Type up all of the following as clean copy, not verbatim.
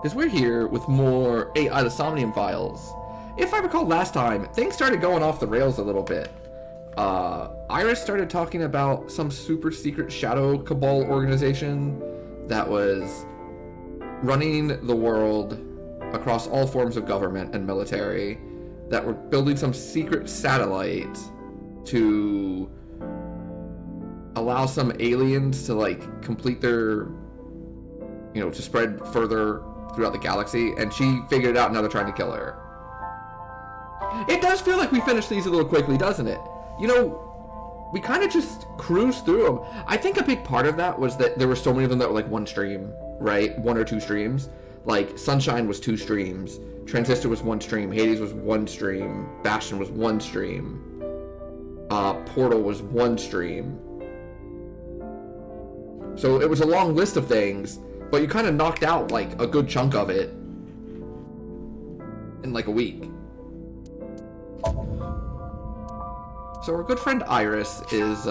Because we're here with more the Somnium Files. If I recall last time, things started going off the rails a little bit. Iris started talking about some super secret shadow cabal organization that was running the world across all forms of government and military, that were building some secret satellite to allow some aliens to like complete their, to spread further throughout the galaxy, and she figured it out. Now they're trying to kill her. It does feel like we finished these a little quickly, doesn't it? We kind of just cruised through them. I think a big part of that was that there were so many of them that were like one stream, right? 1 or 2 streams. Like Sunshine was 2 streams, Transistor was 1 stream, Hades was 1 stream, Bastion was 1 stream, Portal was 1 stream. So it was a long list of things, but you kind of knocked out like a good chunk of it in like a week. So our good friend Iris is,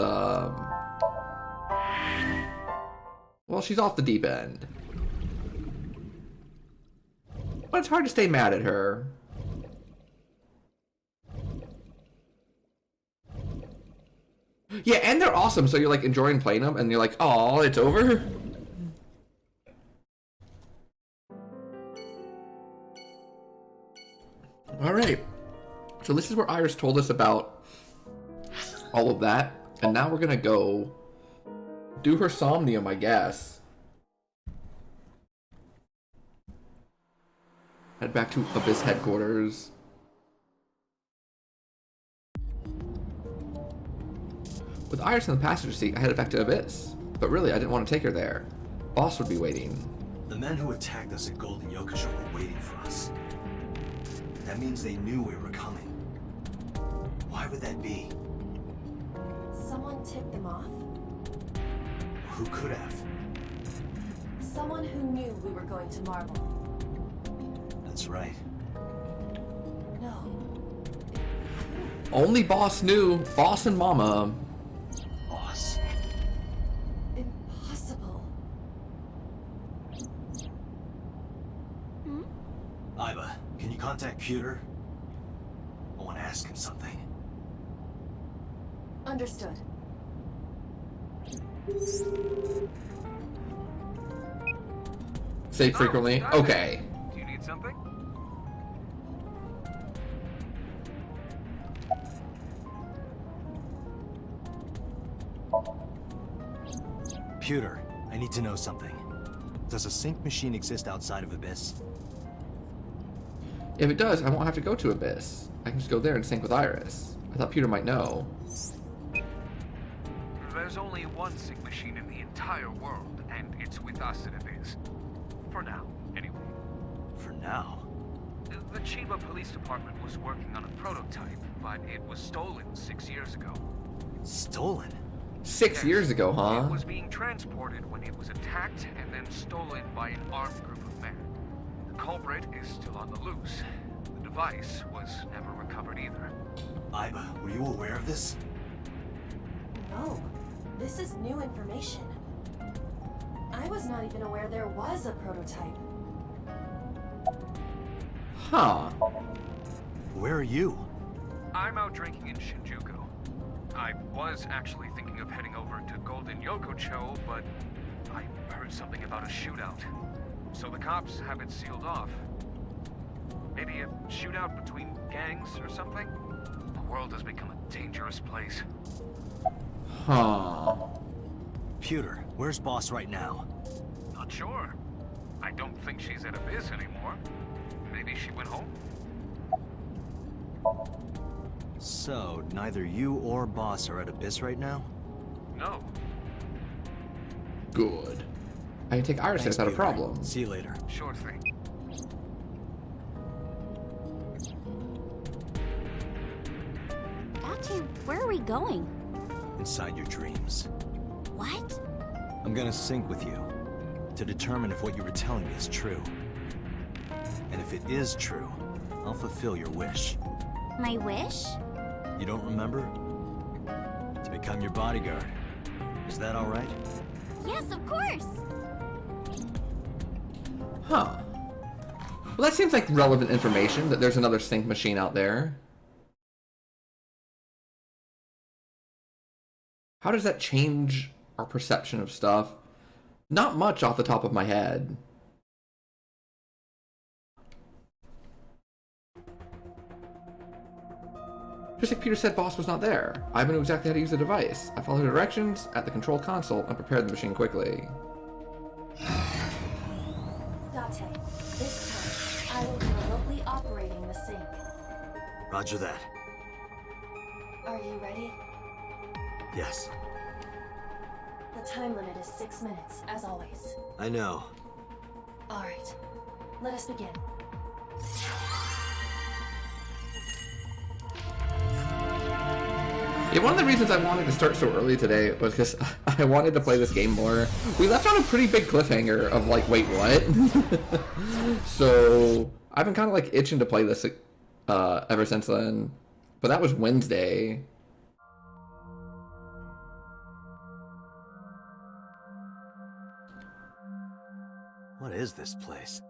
well, she's off the deep end. But it's hard to stay mad at her. Yeah, and they're awesome, so you're like enjoying playing them, and you're like, oh, it's over? Alright. So this is where Iris told us about all of that, and now we're gonna go do her Somnium, I guess. Head back to Abyss headquarters. With Iris in the passenger seat, I headed back to Abyss. But really, I didn't want to take her there. Boss would be waiting. The men who attacked us at Golden Yokosho were waiting for us. That means they knew we were coming. Why would that be? Someone tipped them off? Who could have? Someone who knew we were going to Marble. That's right. No. Only Boss knew. Boss and Mama. Boss. Impossible. Iva, can you contact Pewter? I want to ask him something. Understood. Say frequently? Okay. Do you need something? Pewter, I need to know something. Does a sync machine exist outside of Abyss? If it does, I won't have to go to Abyss. I can just go there and sync with Iris. I thought Peter might know. There's only one sync machine in the entire world, and it's with us at Abyss. For now, anyway. For now? The Chiba Police Department was working on a prototype, but it was stolen 6 years ago. Stolen? 6 years ago, huh? It was being transported when it was attacked and then stolen by an armed group of men. The culprit is still on the loose. The device was never recovered either. Iva, were you aware of this? No. This is new information. I was not even aware there was a prototype. Huh. Where are you? I'm out drinking in Shinjuku. I was actually thinking of heading over to Golden Yokosho, but I heard something about a shootout. So the cops have it sealed off. Maybe a shootout between gangs or something? The world has become a dangerous place. Huh. Pewter, where's Boss right now? Not sure. I don't think she's at Abyss anymore. Maybe she went home? So, neither you or Boss are at Abyss right now? No. Good. I can take Iris Thanks, without a Pewter. problem. See you later. Sure thing. Dante, where are we going? Inside your dreams. What? I'm gonna sync with you to determine if what you were telling me is true. And if it is true, I'll fulfill your wish. My wish? You don't remember? To become your bodyguard. Is that all right? Yes, of course. Huh. Well, that seems like relevant information, that there's another sync machine out there. How does that change our perception of stuff? Not much off the top of my head. Just like Peter said, boss was not there. I knew exactly how to use the device. I followed the directions at the control console and prepared the machine quickly. Dante, this time, I will be remotely operating the sync. Roger that. Are you ready? Yes. The time limit is 6 minutes, as always. I know. Alright, let us begin. Yeah, one of the reasons I wanted to start so early today was because I wanted to play this game more. We left on a pretty big cliffhanger of like, wait, what? So I've been kind of like itching to play this ever since then. But that was Wednesday. What is this place?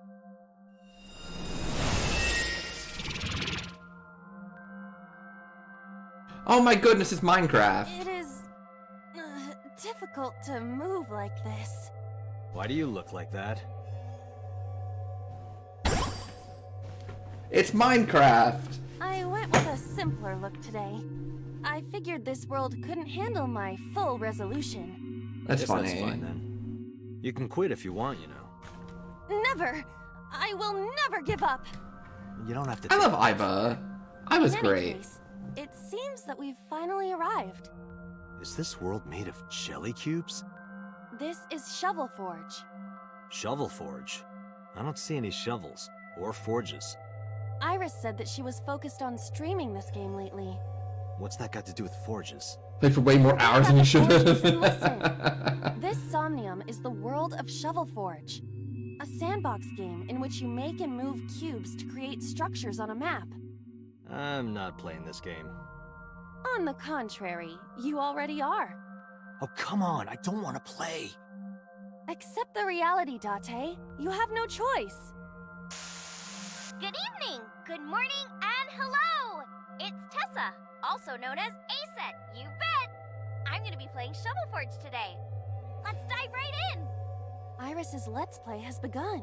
Oh my goodness, it's Minecraft. It is difficult to move like this. Why do you look like that? It's Minecraft. I went with a simpler look today. I figured this world couldn't handle my full resolution. That's Guess funny. That's fine then. You can quit if you want, you know. Never! I will never give up! You don't have to. I love Iva. Iva's In any great. case, it seems that we've finally arrived. Is this world made of jelly cubes? This is Shovel Forge. Shovel forge? I don't see any shovels or forges. Iris said that she was focused on streaming this game lately. What's that got to do with forges? Played for way more hours than you should have. Listen. This Somnium is the world of Shovel Forge, a sandbox game in which you make and move cubes to create structures on a map. I'm not playing this game. On the contrary, you already are. Oh, come on, I don't want to play. Accept the reality, Dante. You have no choice. Good evening, good morning, and hello! It's Tessa, also known as Aset, you bet! I'm gonna be playing Shovel Forge today. Let's dive right in! Iris's Let's Play has begun.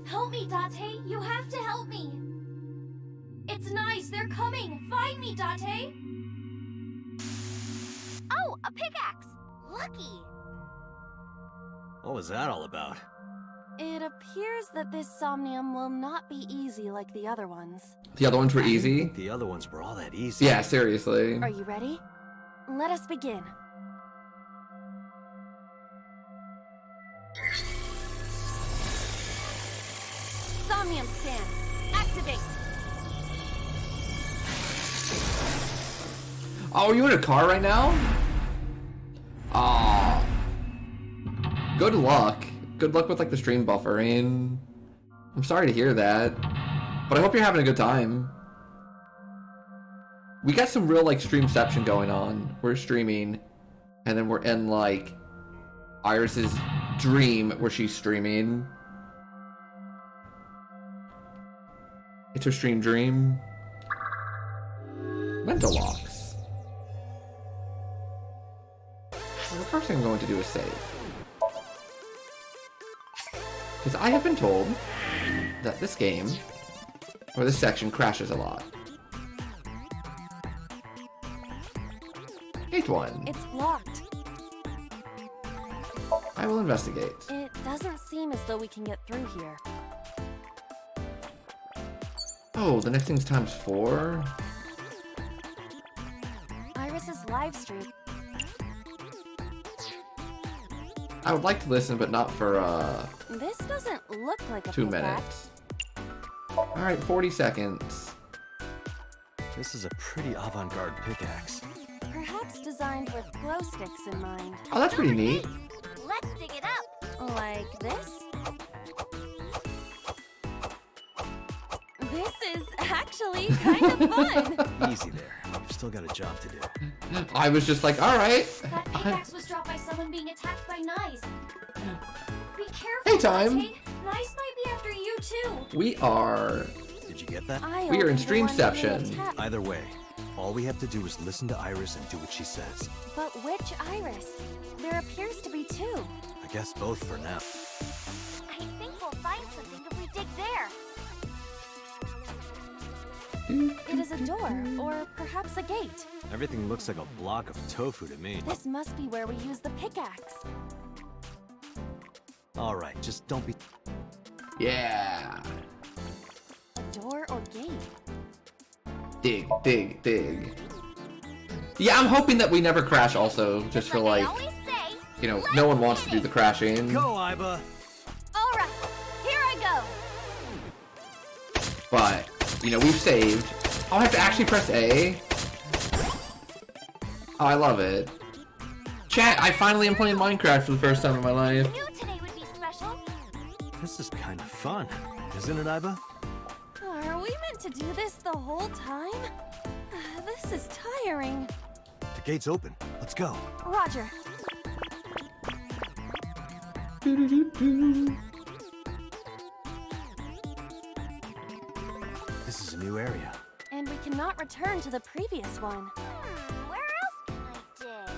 Help me, Dante! You have to help me! It's nice, they're coming! Find me, Dante! Oh, a pickaxe! Lucky! What was that all about? It appears that this Somnium will not be easy like the other ones. The other ones were easy? The other ones were all that easy. Yeah, seriously. Are you ready? Let us begin. Somnium scan. Activate. Oh, are you in a car right now? Aw. Good luck. Good luck with like the stream buffering. I'm sorry to hear that. But I hope you're having a good time. We got some real like streamception going on. We're streaming. And then we're in like Iris's dream where she's streaming. It's her stream dream. Mental locks. Well, the first thing I'm going to do is save. Because I have been told that this game, or this section, crashes a lot. Hate one. It's blocked. I will investigate. It doesn't seem as though we can get through here. Oh, the next thing's times 4? Iris's live stream. I would like to listen, but not for, This doesn't look like a 2 pickaxe. minutes. Alright, 40 seconds. This is a pretty avant-garde pickaxe. Perhaps designed with glow sticks in mind. Oh, that's pretty neat. Let's dig it up! Like this? This is actually kind of fun! Easy there. I've still got a job to do. I was just like, alright. That pickaxe was dropped by someone being attacked by knives. Be careful, Hey, Time. Dante. Knives might be after you too. We are... Did you get that? We are in I'll be the one Streamception. being attacked. Either way, all we have to do is listen to Iris and do what she says. But which Iris? There appears to be two. I guess both for now. I think we'll find something if we dig there. It is a door, or perhaps a gate. Everything looks like a block of tofu to me. This must be where we use the pickaxe. All right, just don't be... Yeah. A door or gate? Dig, dig, dig. Yeah, I'm hoping that we never crash also, just for I like, always say, you know, no one wants to do the crashing. Go, Iba! alright, here I go. But, you know, we've saved. Oh, I have to actually press A? Oh, I love it. Chat, I finally am playing Minecraft for the first time in my life. Knew today would be special. This is kind of fun, isn't it, Iba? Are we meant to do this the whole time? This is tiring. The gate's open. Let's go. Roger. This is a new area. And we cannot return to the previous one. Where else can I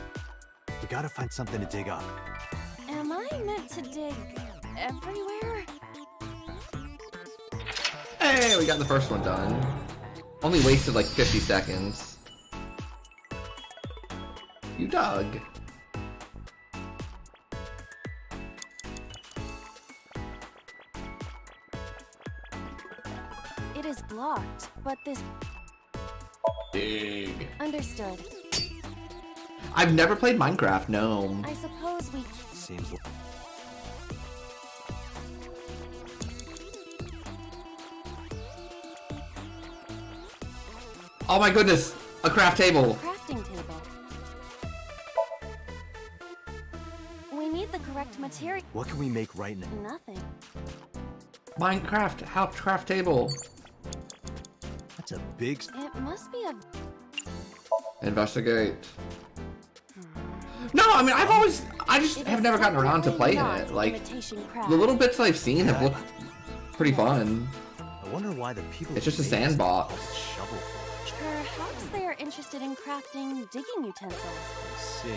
dig? We gotta find something to dig up. Am I meant to dig everywhere? Hey, we got the first one done. Only wasted like 50 seconds. You dug. It is blocked, but this... Dig. Understood. I've never played Minecraft, no. I suppose we... Seems like... Oh my goodness, a craft table. Crafting table. We need the correct material. What can we make right now? Nothing. Minecraft, how craft table. That's a big... It must be a... Investigate. No, I mean, I just It have is never gotten around to definitely playing not it. Like, imitation craft. the little bits I've seen have looked pretty fun. I wonder why the people... It's just a who made this sandbox. call it Shovel Forge. Perhaps they are interested in crafting digging utensils. I see.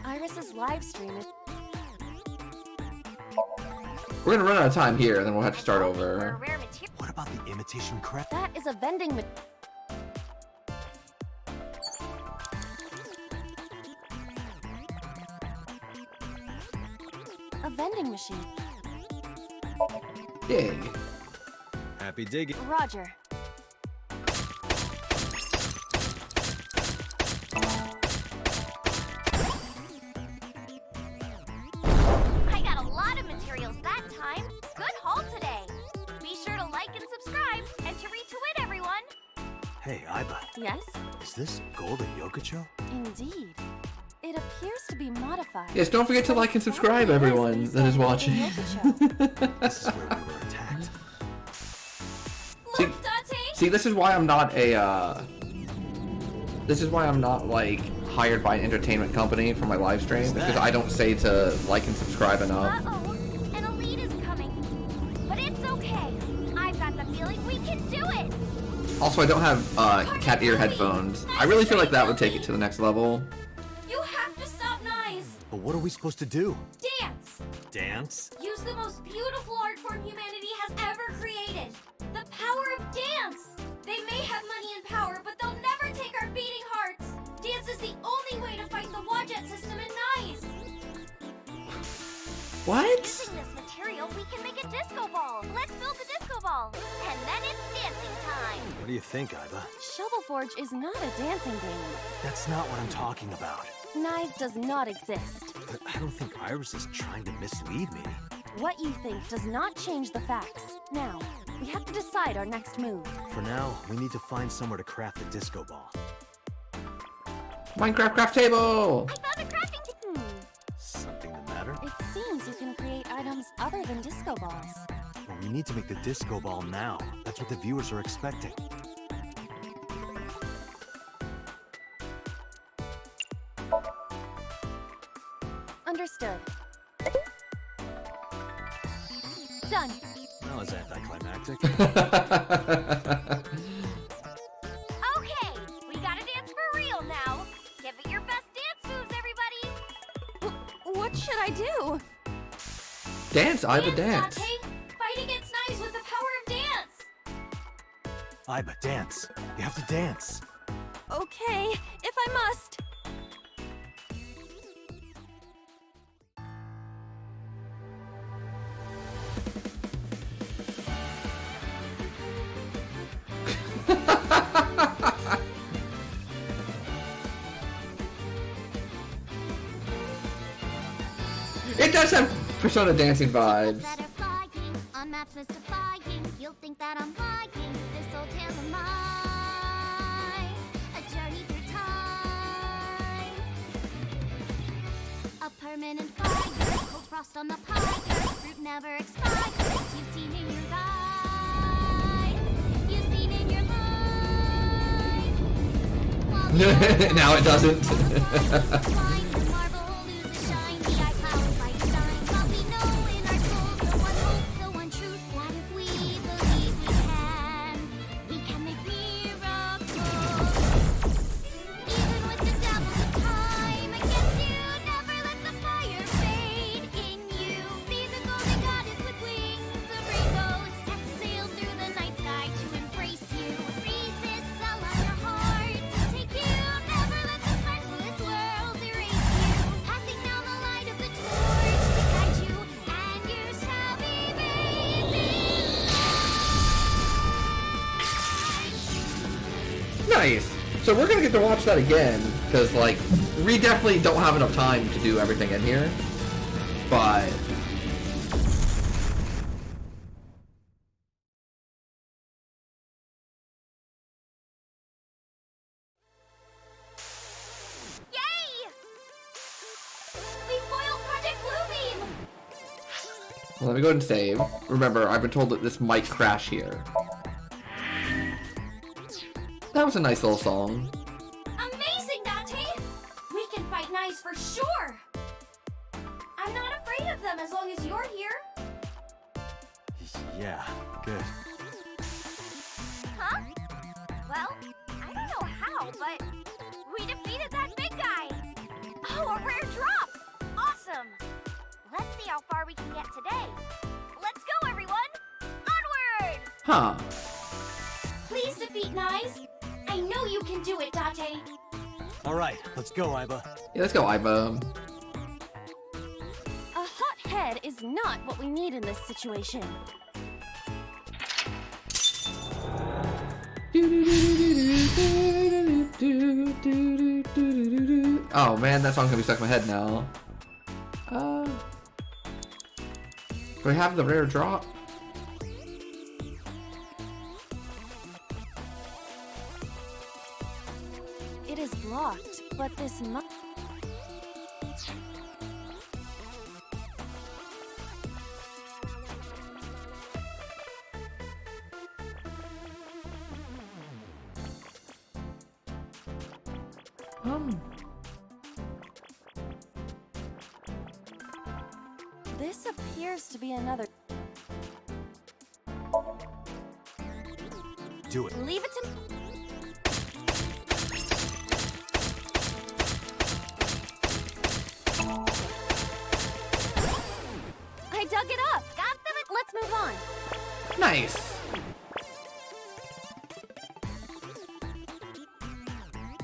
Iris's live stream is... We're gonna run out of time here, and then we'll have to start For a over. rare material. What about the imitation craft? That is a vending... A vending machine. Dig. Happy digging. Roger. I got a lot of materials that time. Good haul today. Be sure to like and subscribe, and to retweet everyone. Hey, Iba. Yes, Is this Golden Yokocho? indeed. It appears to be modified. Yes, don't forget to like and subscribe, everyone that is watching. This is where we were attacked. See, Look, Dante! see, this is why I'm not a, this is why I'm not, like, hired by an entertainment company for my live stream, because I don't say to like and subscribe enough. Uh-oh, an elite is coming. But it's okay. I've got the feeling we can do it. Also, I don't have, cat ear headphones. I really feel like that would take it to the next level. You have to stop Nyes! But what are we supposed to do? Dance! Dance? Use the most beautiful art form humanity has ever created. The power of dance! They may have money and power, but they'll never take our beating hearts. Dance is the only way to fight the Wadjet system in Nyes. What? Using this material, we can make a disco ball. Let's build the disco ball. And then it's dancing time. What do you think, Iba? Shovel Forge is not a dancing game. That's not what I'm talking about. Nyes does not exist. But I don't think Iris is trying to mislead me. What you think does not change the facts. Now, we have to decide our next move. For now, we need to find somewhere to craft the disco ball. Minecraft craft table! I found a crafting Something the matter? It seems you can create items other than disco balls. Well, we need to make the disco ball now. That's what the viewers are expecting. Understood. Done. That was anticlimactic. Okay, we gotta dance for real now. Give it your best dance moves, everybody. What should I do? Dance, Iva, dance. Dante! Fight against knives with the power of dance! Iba, dance. You have to dance. Okay, if I must. It does have Persona dancing vibes. That are flying on maps mystifying. You'll think that I'm lying. This old tale of mine, a journey through time. A permanent fire, cold frost on the pine. Fruit never expires. You've seen in your eyes. You've seen in your mind. Now it doesn't. Flying, the marble loses shine. The eye clouds like shine. But we know in our souls the one hope, the one truth. What if we believe we can? We can make miracles. Even with the devils of time against you, never let the fire fade in you. See the golden goddess with wings of rainbows, set sail through the night sky to embrace you. Resist all of your heart to take you. Never let this merciless world erase you. Passing down the light of the torch to guide you, and you shall be made Nice. So we're gonna get to watch that again, because like we definitely don't have enough time to do everything in here. But Yay! We foiled Project Bluebeam! let me go ahead and save. Remember, I've been told that this might crash here. That was a nice little song. Amazing, Dante! We can fight knives for sure! I'm not afraid of them as long as you're here. Yeah, good. Huh? Well, I don't know how, but we defeated that big guy. Oh, a rare drop! Awesome! Let's see how far we can get today. Let's go, everyone! Onward! Huh. Please defeat knives. I know you can do it, Dante. All right, let's go, Iba. Yeah, let's go, Iva. A hot head is not what we need in this situation. Oh man, that song's gonna be stuck in my head now. Do we have the rare drop? It is blocked, but this must... This appears to be another... Do it. Leave it to... I dug it up. Got them. Let's move on. Nice.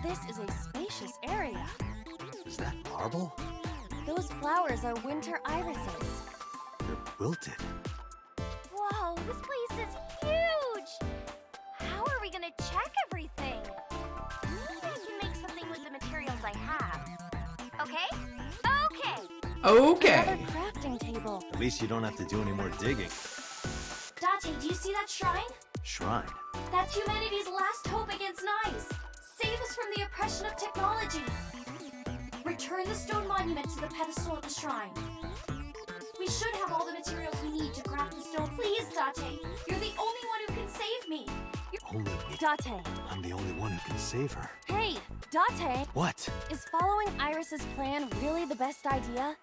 This is a spacious area. Is that marble? Those flowers are winter irises. They're wilted. Whoa, this place is huge! How are we gonna check everything? Maybe I can make something with the materials I have. Okay? Okay! Okay. Another crafting table. At least you don't have to do any more digging. Dante, do you see that shrine? Shrine. That's humanity's last hope against knives. Save us from the oppression of technology. Return the stone monument to the pedestal at the shrine. We should have all the materials we need to craft the stone. Please, Dante. You're the only one who can save me. Only me. Dante. I'm the only one who can save her. Hey, Dante, What? is following Iris's plan really the best idea?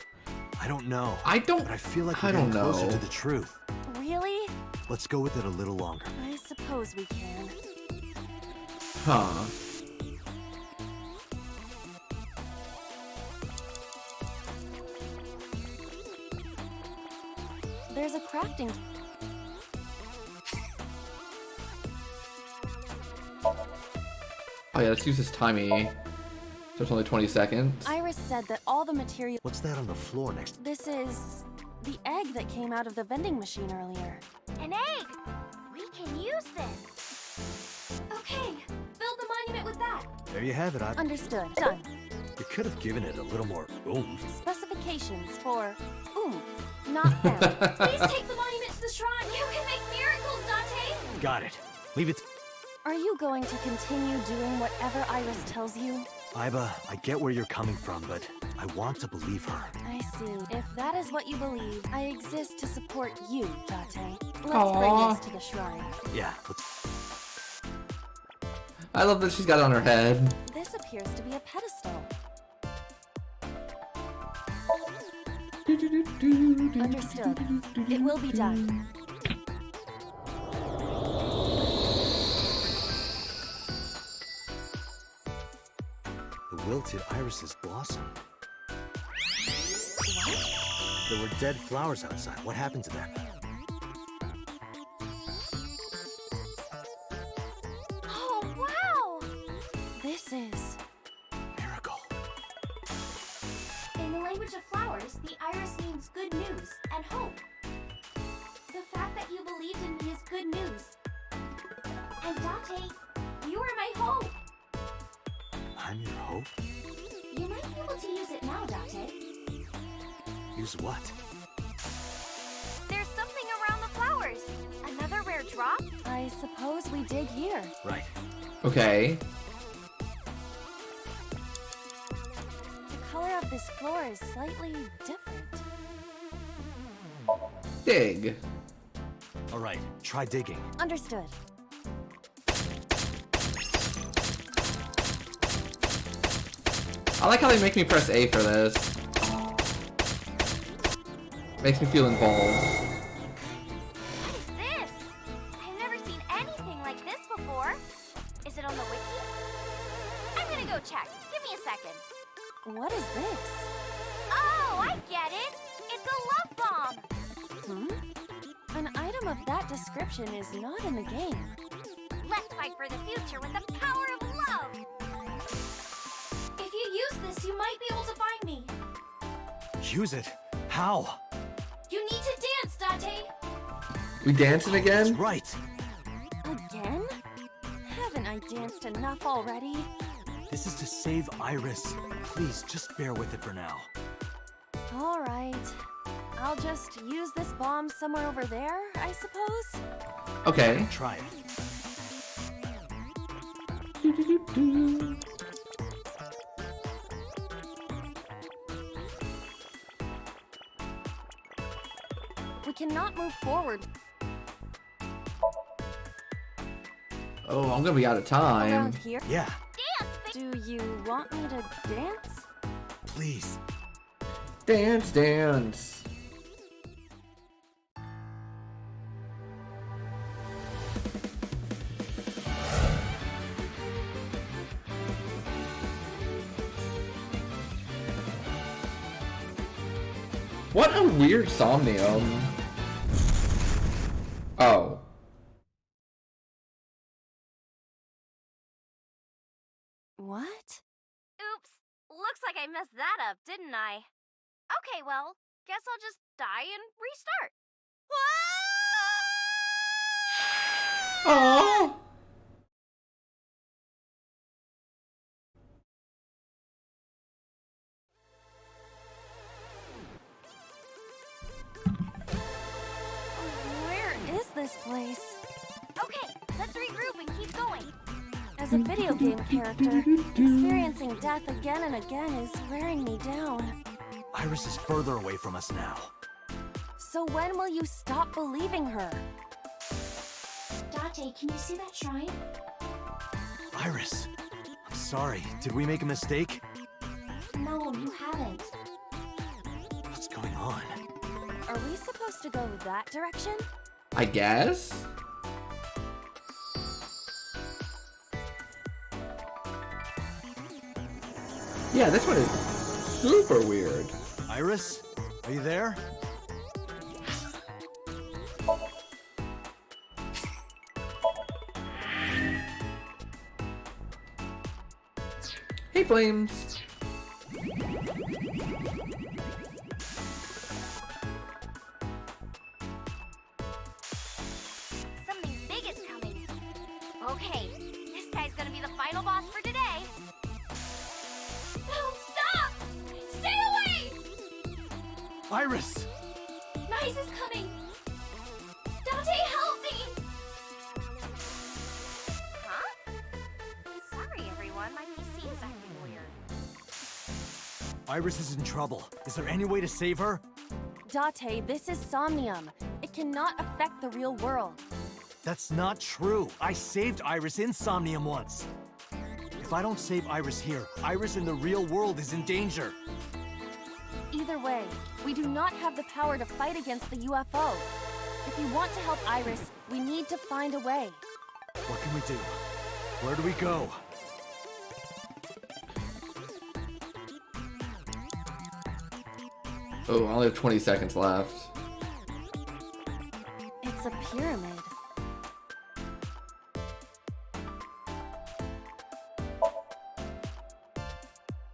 I don't know. I don't. But I feel like I we're don't getting closer know. to the truth. Really? Let's go with it a little longer. I suppose we can. Huh. There's a crafting. Oh yeah, let's use this timey. So it's only 20 seconds. Iris said that all the material. What's that on the floor next? This is the egg that came out of the vending machine earlier. An egg! We can use this. Okay, build the monument with that. There you have it. Understood. Done. You could have given it a little more oomph. Specifications for not found. Please take the monument to the shrine. You can make miracles, Dante! Got it. Leave it. Are you going to continue doing whatever Iris tells you? Iba, I get where you're coming from, but I want to believe her. I see. If that is what you believe, I exist to support you, Dante. Let's Aw. bring this to the shrine. Yeah, let's... I love that she's got it on her head. This appears to be a pedestal. Understood. It will be done. The wilted irises blossom. What? There were dead flowers outside. What happened to them? Oh, wow! This is... Miracle. In the language of flowers, the iris means good news and hope. The fact that you believed in me is good news. And Dante, you are my hope. I'm your hope? You might be able to use it now, Dante. Use what? There's something around the flowers. Another rare drop? I suppose we dig here. Right. Okay. The color of this floor is slightly different. Dig. All right, try digging. Understood. I like how they make me press A for this. Makes me feel involved. What is this? I've never seen anything like this before. Is it on the wiki? I'm gonna go check. Give me a second. What is this? Oh, I get it. It's a love bomb. An item of that description is not in the game. Let's fight for the future with the power of love! If you use this, you might be able to find me. Use it? How? You need to dance, Dante! We dancing That's again? right. Again? Haven't I danced enough already? This is to save Iris. Please, just bear with it for now. All right. I'll just use this bomb somewhere over there, I suppose? Okay. Try it. We cannot move forward Oh, I'm gonna be out of time. around here. Yeah, Do you want me to dance? please. Dance, dance. What a weird Somnium. Oh. What? Oops. Looks like I messed that up, didn't I? Okay, well, guess I'll just die and restart. Oh. Where is this place? Okay, let's regroup and keep going. As a video game character, experiencing death again and again is wearing me down. Iris is further away from us now. So when will you stop believing her? Dante, can you see that shrine? Iris, I'm sorry. Did we make a mistake? No, you haven't. What's going on? Are we supposed to go that direction? I guess? Yeah, this one is super weird. Iris? Are you there? Hey, Flames. Something big is coming. Okay, this guy's gonna be the final boss for today. No, stop! Stay away! Iris! Nice is coming! Dante, help me! Huh? Sorry, everyone. My PC is acting weird. Iris is in trouble. Is there any way to save her? Dante, this is Somnium. It cannot affect the real world. That's not true. I saved Iris in Somnium once. If I don't save Iris here, Iris in the real world is in danger. Either way, we do not have the power to fight against the UFO. If you want to help Iris, we need to find a way. What can we do? Where do we go? Oh, I only have 20 seconds left. It's a pyramid.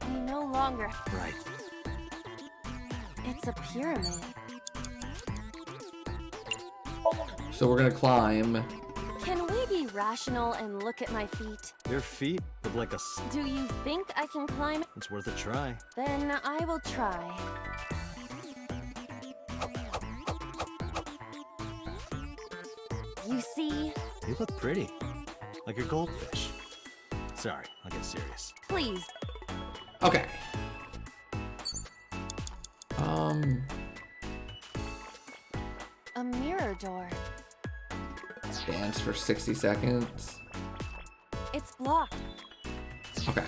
We no longer... Right. It's a pyramid. So we're gonna climb. Can we be rational and look at my feet? Your feet look like Do you think I can climb? It's worth a try. Then I will try. You see? You look pretty. Like a goldfish. Sorry, I'll get serious. Please. Okay. A mirror door. Dance for 60 seconds. It's blocked. Okay.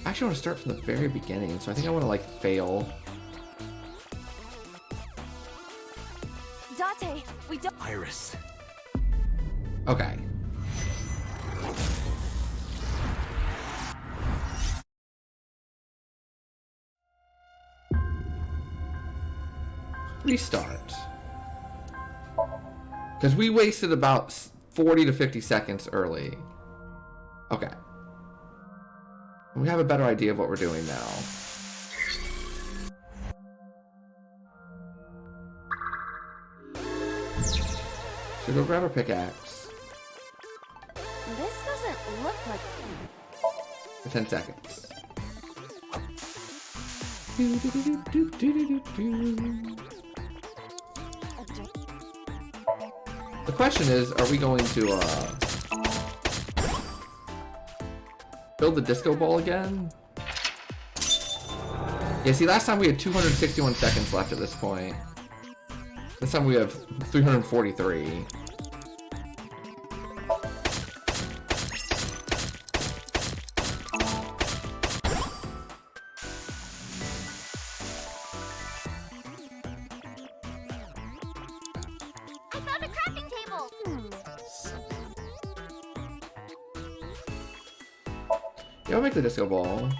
I actually want to start from the very beginning, so I think I want to, like, fail. Dante, we don't... Iris. Okay. Restart. Because we wasted about 40 to 50 seconds early. Okay. We have a better idea of what we're doing now. So go grab our pickaxe. This doesn't look like... For 10 seconds. The question is, are we going to build the disco ball again? Yeah, see, last time we had 261 seconds left at this point. This time we have 343. I found a crafting table. Yeah, I'll make the disco ball.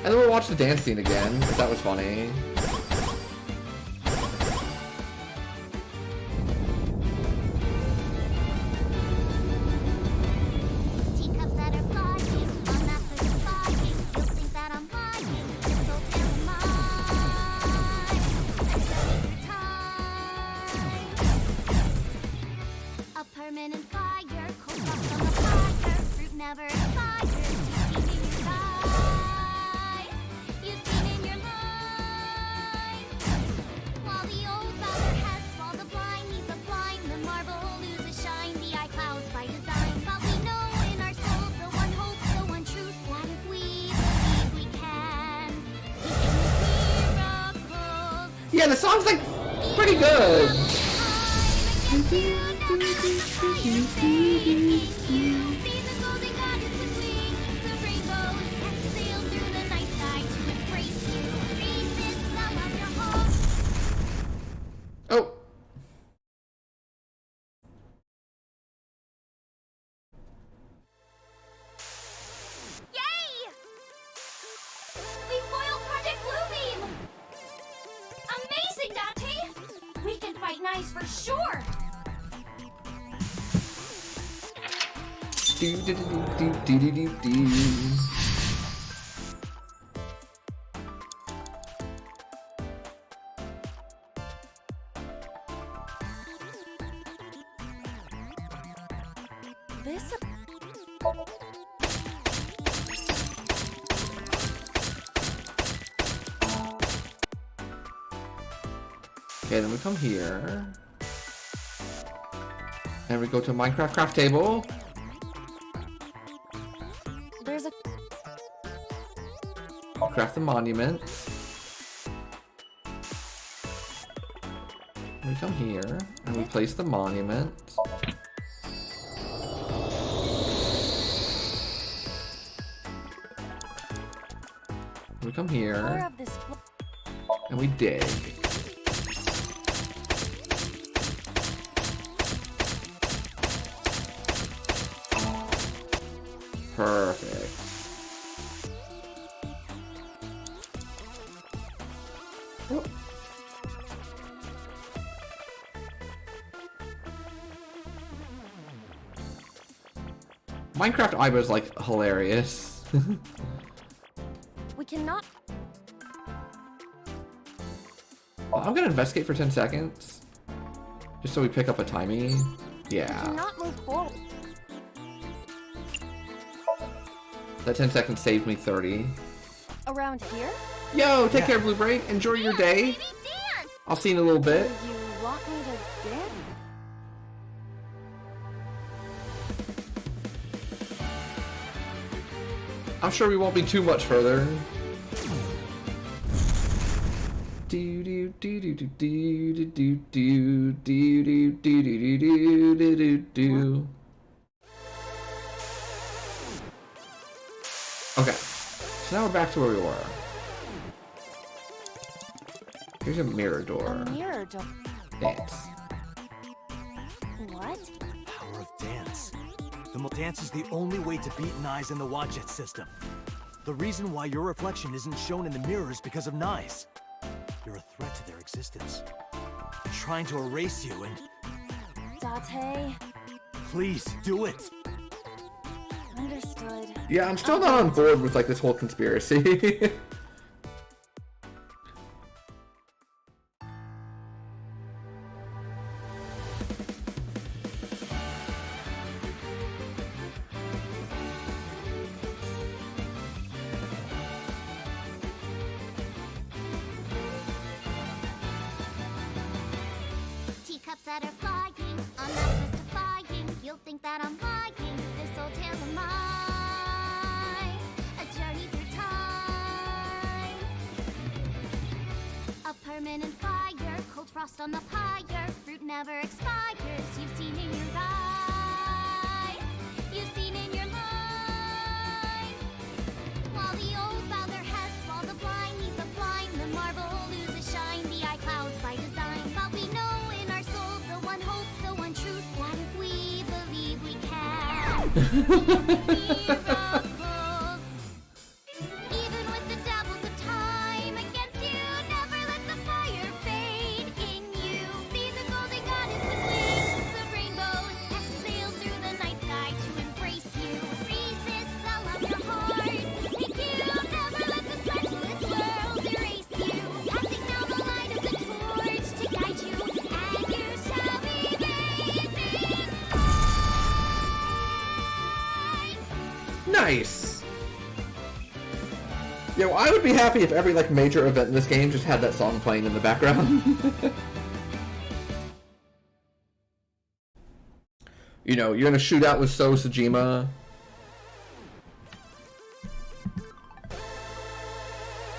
And then we'll watch the dance scene again, if that was funny. Teacups that are flying, I'm not for flying. You'll think that I'm lying, so tell mine. Time. A permanent fire, cold frost on the fire, fruit never expires. You've seen in your eyes, you've seen in your Yeah, the song's like pretty good. Oh. Yay! We foiled Project Bluebeam! Amazing, Dante! We can fight Nice for sure! Do, do, do, do, do, do, do, do. This. Okay, then we come here. And we go to Minecraft craft table. There's a. Craft the monument. We come here and we place the monument. We come Core here of this. and we dig. Perfect. Oh. Minecraft Ibo is like hilarious. We cannot. Well, I'm gonna investigate for 10 seconds. Just so we pick up a timey. We Yeah. cannot move forward. That 10 seconds saved me 30. Around here? Yo, take care, Blue Brain. Enjoy your day. Baby dance! I'll see you in a little bit. You want me to dance? I'm sure we won't be too much further. Do do do do do do do do do do do do do do do do. Okay, so now we're back to where we were. Here's a mirror door. A mirror door. Dance. What? Power of dance. The dance is the only way to beat Nyes in the Wadjet system. The reason why your reflection isn't shown in the mirror is because of Nyes. You're a threat to their existence. They're trying to erase you and... Dante. Please, do it! Understood. Yeah, I'm still not on board with like this whole conspiracy. Teacups that are flying, on that mystifying. You'll think that I'm lying. This old tale of mine, a journey through time. A permanent fire, cold frost on the pyre. Fruit never expires. You've seen in your eyes, you've seen in your mind. While the old bow their heads, while the blind lead the blind, the marble loses shine. The eye clouds by design, but we know in our soul the one hope, the one truth. What if we believe we can? Miracles. Even with the devils of time against you, never let the fire fade in you. See the golden goddess with wings of rainbows exhale through the night sky to embrace you. Resist all of your heart. Take you, never let the specialist world erase you. Passing down the light of the torch to guide you, and you shall be bathed in light. Nice. Yo, I would be happy if every like major event in this game just had that song playing in the background. You know, you're in a shootout with So Sajima.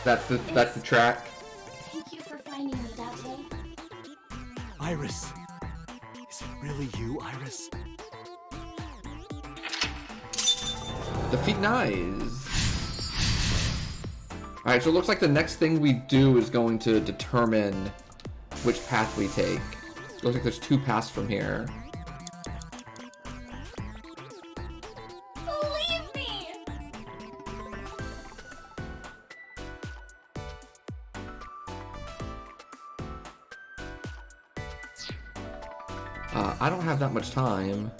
That's the track. Thank you for finding me, Dante. Iris. Is it really you, Iris? Defeat Nyes. Alright, so it looks like the next thing we do is going to determine which path we take. It looks like there's 2 paths from here. Believe me! I don't have that much time.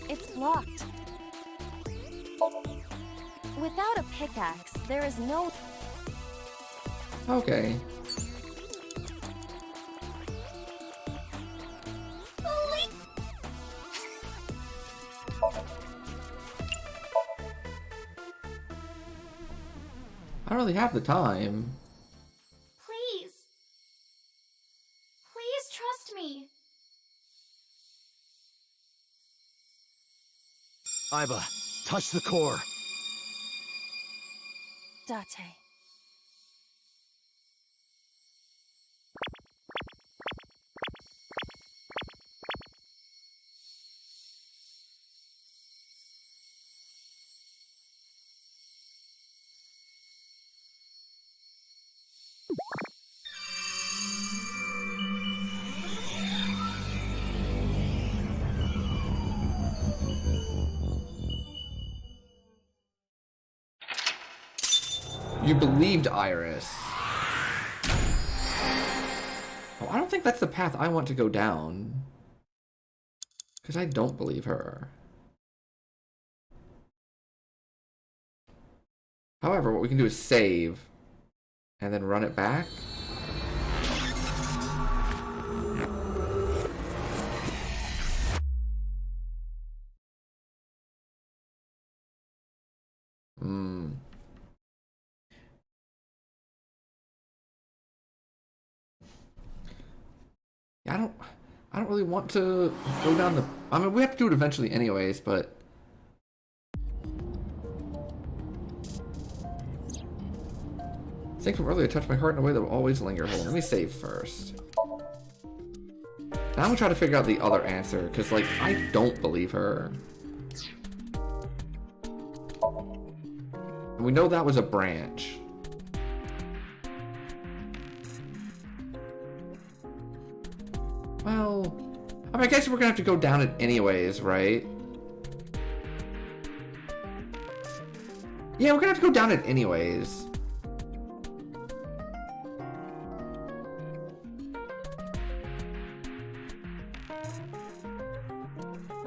It's blocked. Without a pickaxe, there is no... Okay. I don't really have the time. Please. Please trust me. Iva, touch the core. Dante. You believed Iris. Oh, I don't think that's the path I want to go down. Because I don't believe her. However, what we can do is save. And then run it back. Yeah, I don't really want to go down the... I mean, we have to do it eventually anyways, but... Think from earlier touched my heart in a way that will always linger. Hold on, let me save first. Now I'm gonna try to figure out the other answer, because, like, I don't believe her. And we know that was a branch. Well, I mean, I guess we're gonna have to go down it anyways, right? Yeah, we're gonna have to go down it anyways.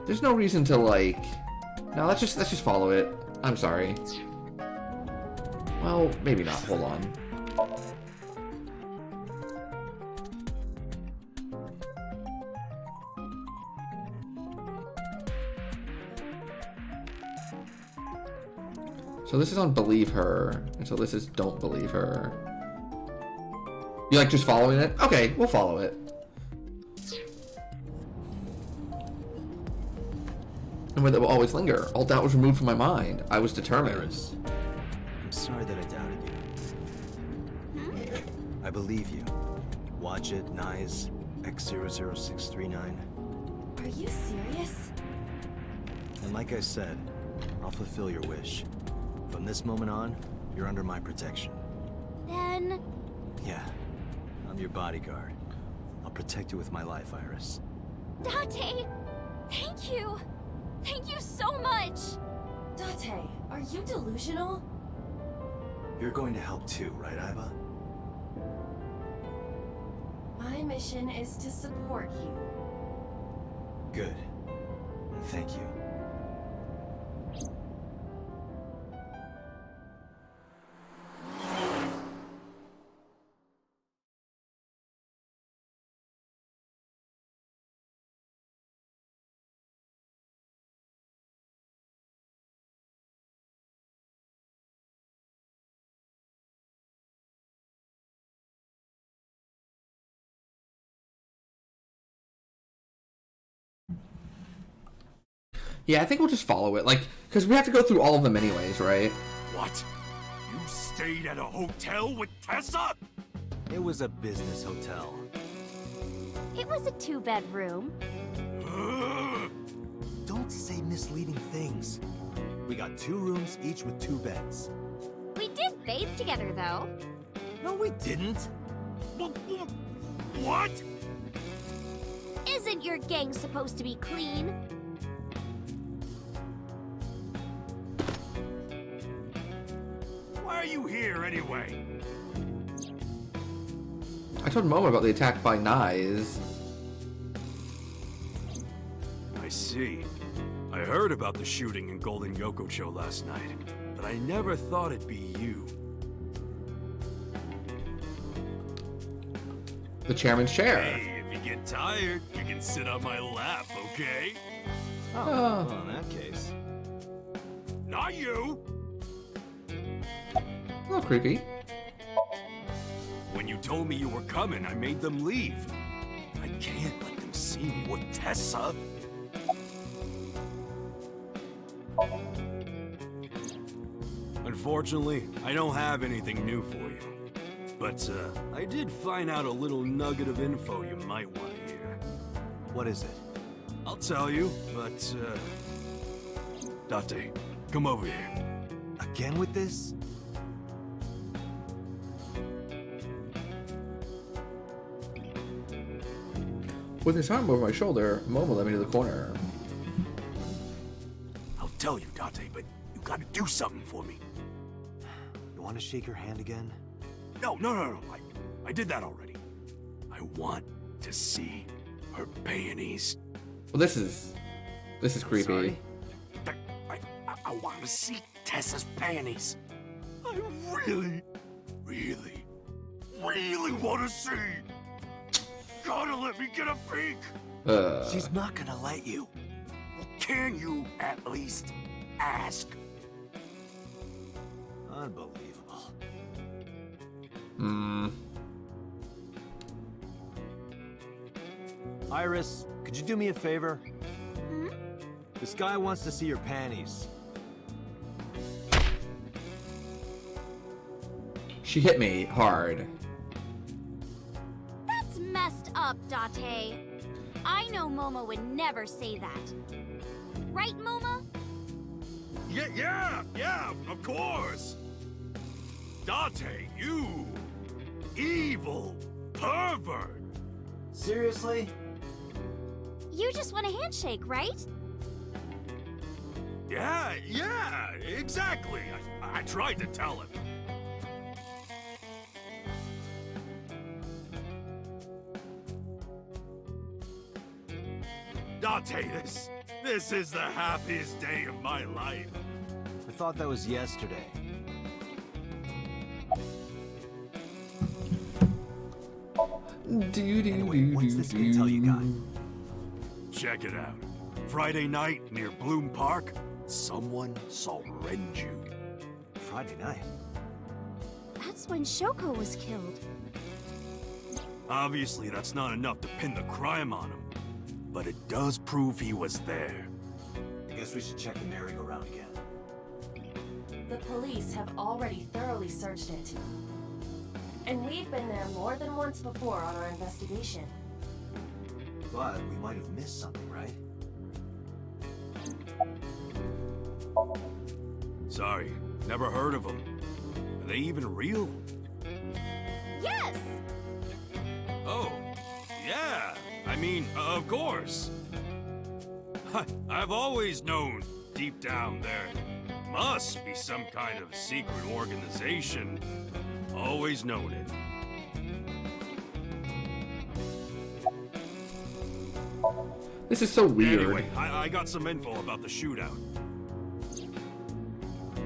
There's no reason to, like... No, let's just follow it. I'm sorry. Well, maybe not. Hold on. So this is on believe her, and so this is don't believe her. You like just following it? Okay, we'll follow it. And where that will always linger. All doubt was removed from my mind. I was determined. Iris, I'm sorry that I doubted you. I believe you. Watch it, Nyes, X00639. Are you serious? And like I said, I'll fulfill your wish. From this moment on, you're under my protection. Then... Yeah, I'm your bodyguard. I'll protect you with my life, Iris. Dante! Thank you! Thank you so much! Dante, are you delusional? You're going to help too, right, Iva? My mission is to support you. Good. And thank you. Yeah, I think we'll just follow it. Like, because we have to go through all of them anyways, right? What? You stayed at a hotel with Tessa? It was a business hotel. It was a 2-bedroom. Don't say misleading things. We got 2 rooms, each with 2 beds. We did bathe together, though. No, we didn't. What? Isn't your gang supposed to be clean? Why are you here anyway? I told Momo about the attack by Nyes. I see. I heard about the shooting in Golden Yokocho last night, but I never thought it'd be you. The chairman's chair. Hey, if you get tired, you can sit on my lap, okay? Oh, well, in that case. Not you! A little creepy. When you told me you were coming, I made them leave. I can't let them see me with Tessa. Unfortunately, I don't have anything new for you. But, I did find out a little nugget of info you might want to hear. What is it? I'll tell you, but, Dante, come over here. Again with this? With his arm over my shoulder, Momo led me to the corner. I'll tell you, Dante, but you gotta do something for me. You want to shake your hand again? No. I did that already. I want to see her panties. Well, this is creepy. Sorry. I want to see Tessa's panties. I really want to see. Gotta let me get a peek. She's not gonna let you. Can you at least ask? Unbelievable. Iris, could you do me a favor? Hmm? This guy wants to see your panties. She hit me hard. That's messed up, Dante. I know Momo would never say that. Right, Momo? Yeah, of course. Dante, you evil pervert. Seriously? You just want a handshake, right? Yeah, exactly. I tried to tell him. Dante, this is the happiest day of my life. I thought that was yesterday. Anyway, what's this intel you got? Check it out. Friday night near Bloom Park, someone saw Renju. Friday night. That's when Shoko was killed. Obviously, that's not enough to pin the crime on him, but it does prove he was there. I guess we should check the merry-go-round again. The police have already thoroughly searched it. And we've been there more than once before on our investigation. But we might have missed something, right? Sorry, never heard of them. Are they even real? Yes! Oh, yeah. I mean, of course. I've always known, deep down there, must be some kind of secret organization. Always known it. This is so weird. Anyway, I got some info about the shootout.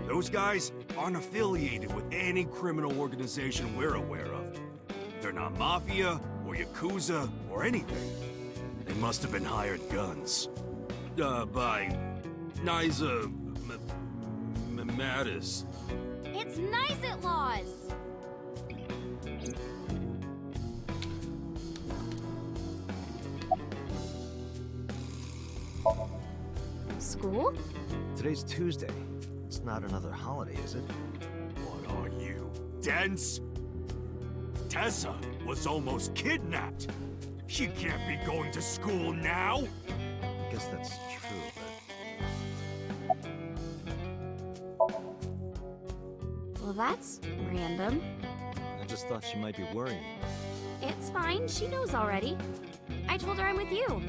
Those guys aren't affiliated with any criminal organization we're aware of. They're not mafia or yakuza or anything. They must have been hired guns. By Nysa Mattis. It's nice at laws! school? Today's Tuesday. It's not another holiday, is it? What are you, dense? Tessa was almost kidnapped. She can't be going to school now. I guess that's true, Well, that's random. but I just thought she might be worrying. It's fine, she knows already. I told her I'm with you.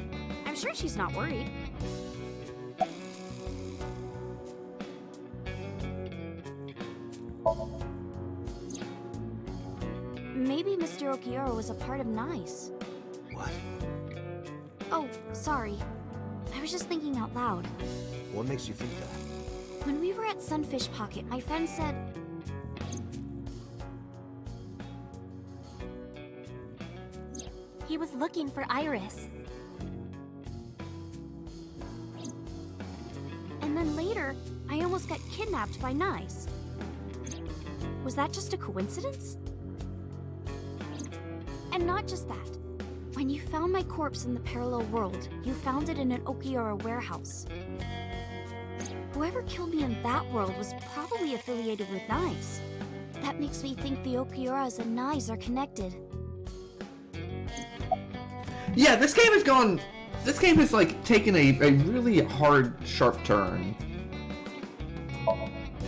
I'm sure she's not worried. Maybe Mr. Okiura was a part of Nice. What? Oh, sorry. I was just thinking out loud. What makes you think that? When we were at Sunfish Pocket, my friend said... he was looking for Iris. And then later, I almost got kidnapped by Nice. Was that just a coincidence? And not just that. When you found my corpse in the parallel world, you found it in an Okiura warehouse. Whoever killed me in that world was probably affiliated with Nice. That makes me think the Okiuras and Nice are connected. Yeah, this game has gone... This game has, like, taken a really hard, sharp turn.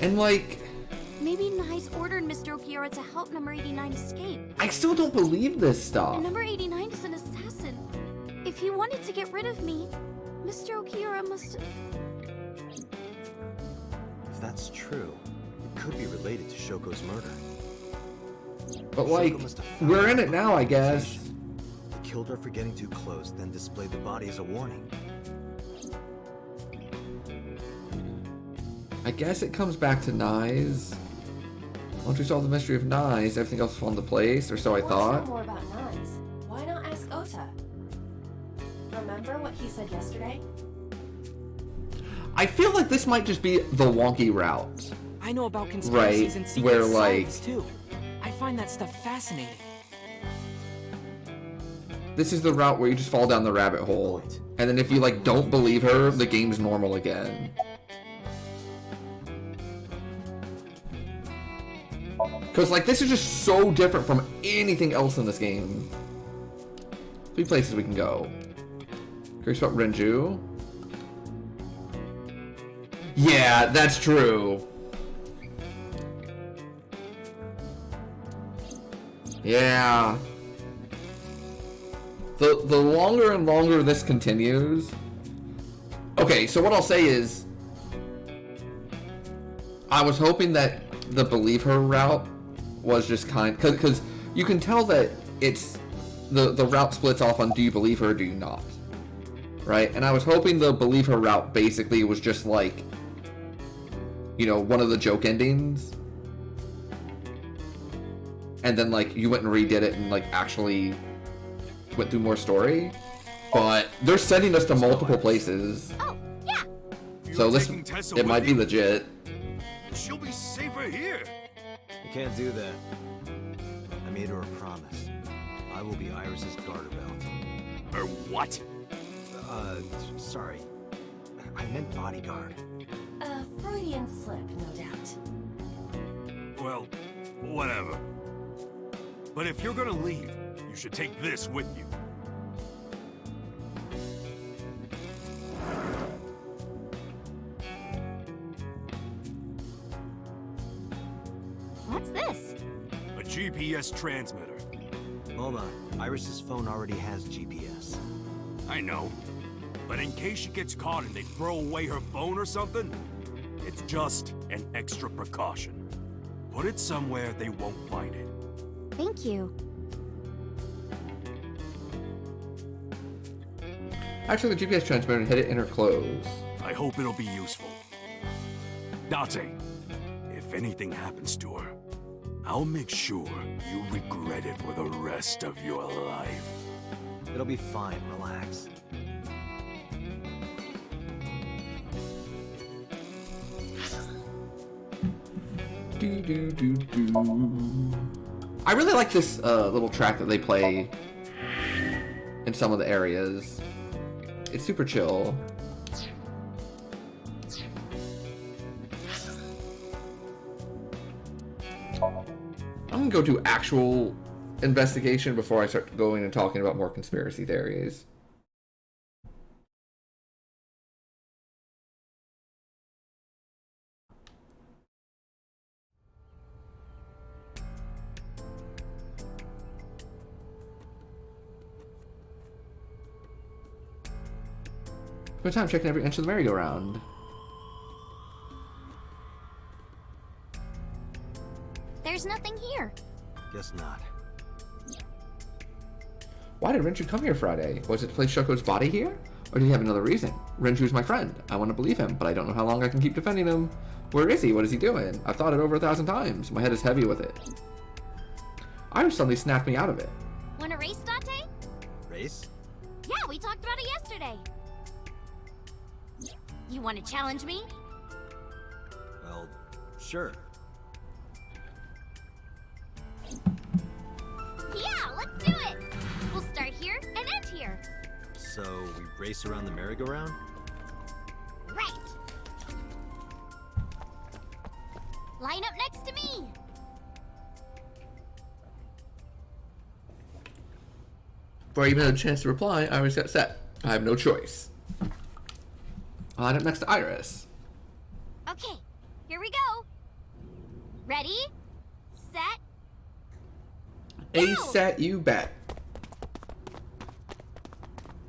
And, like... Maybe Nice ordered Mr. Okiura to help Number 89 escape. I still don't believe this stuff. And Number 89 is an assassin. If he wanted to get rid of me, Mr. Okiura must have... If that's true, it could be related to Shoko's murder. But, like, we're in it now, I guess. He killed her for getting too close, then displayed the body as a warning. I guess it comes back to Nyes. Once we solve the mystery of Nyes, everything else will fall into place, or so I Want to thought. know more about Nyes? Why not ask Ota? Remember what he said yesterday? I feel like this might just be the wonky route. I know about conspiracies Right, and secret where, like- societies too. I find that stuff fascinating. This is the route where you just fall down the rabbit hole. And then if you, like, don't believe her, the game's normal again. Because, like, this is just so different from anything else in this game. 3 places we can go. Curious about Renju? Yeah, that's true. Yeah. The longer and longer this continues... Okay, so what I'll say is... I was hoping that the believe her route was just kind... Because you can tell that it's... The route splits off on do you believe her or do you not. Right? And I was hoping the believe her route basically was just like... You know, one of the joke endings. And then, like, you went and redid it and, like, actually went through more story. But they're sending us to multiple places. Oh, yeah! So this, taking Tessa it with might be you? legit. She'll be safer here. You can't do that. I made her a promise. I will be Iris's garter belt. Or what? Sorry. I meant bodyguard. A Freudian slip, no doubt. Well, whatever. But if you're gonna leave, you should take this with you. What's this? A GPS transmitter. Oma, Iris's phone already has GPS. I know. But in case she gets caught and they throw away her phone or something, it's just an extra precaution. Put it somewhere they won't find it. Thank you. Actually, the GPS transmitter hit it in her clothes. I hope it'll be useful. Dante, if anything happens to her, I'll make sure you regret it for the rest of your life. It'll be fine, relax. I really like this little track that they play in some of the areas. It's super chill. go to actual investigation before I start going and talking about more conspiracy theories. Spend time checking every inch of the merry-go-round. There's nothing here. Guess not. Why did Renju come here Friday? Was it to place Shoko's body here? Or did he have another reason? Renju's my friend. I want to believe him, but I don't know how long I can keep defending him. Where is he? What is he doing? I've thought it over 1,000 times. My head is heavy with it. Iris suddenly snapped me out of it. Wanna race, Dante? Race? Yeah, we talked about it yesterday. You wanna challenge me? Well, sure. Yeah, let's do it! We'll start here and end here. So, we race around the merry-go-round? Right! Line up next to me! Before I even had a chance to reply, Iris got set. I have no choice. I'll line up next to Iris. Okay, here we go. Ready? Set? A set, you bet.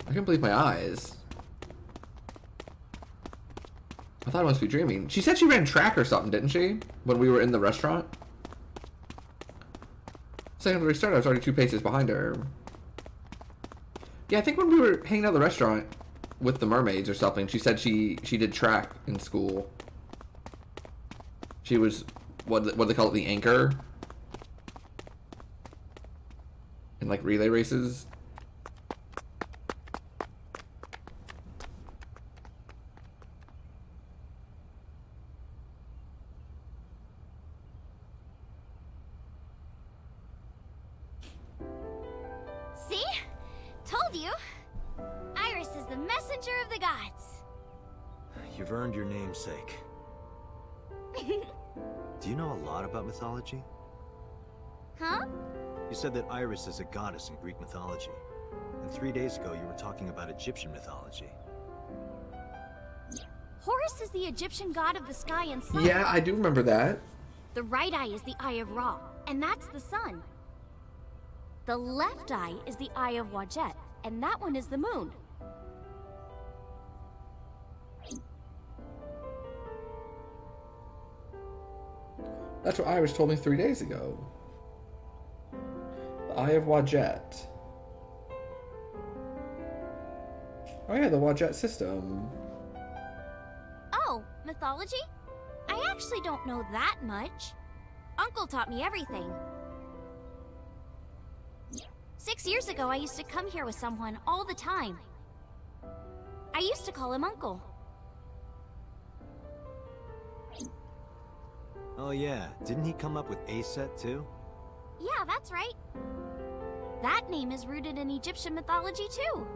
I can't believe my eyes. I thought I must be dreaming. She said she ran track or something, didn't she? When we were in the restaurant? Second to restart, I was already 2 paces behind her. Yeah, I think when we were hanging out at the restaurant with the mermaids or something, she said she did track in school. She was, what do they call it, the anchor? In like relay races. See? Told you. Iris is the messenger of the gods. You've earned your namesake. Do you know a lot about mythology? Huh? You said that Iris is a goddess in Greek mythology. And 3 days ago, you were talking about Egyptian mythology. Horus is the Egyptian god of the sky and sun. Yeah, I do remember that. The right eye is the eye of Ra, and that's the sun. The left eye is the eye of Wadjet, and that one is the moon. That's what Iris told me 3 days ago. The Eye of Wadjet. Oh yeah, the Wadjet system. Oh, mythology? I actually don't know that much. Uncle taught me everything. 6 years ago, I used to come here with someone all the time. I used to call him Uncle. Oh yeah, didn't he come up with Aset too? Yeah, that's right. That name is rooted in Egyptian mythology too.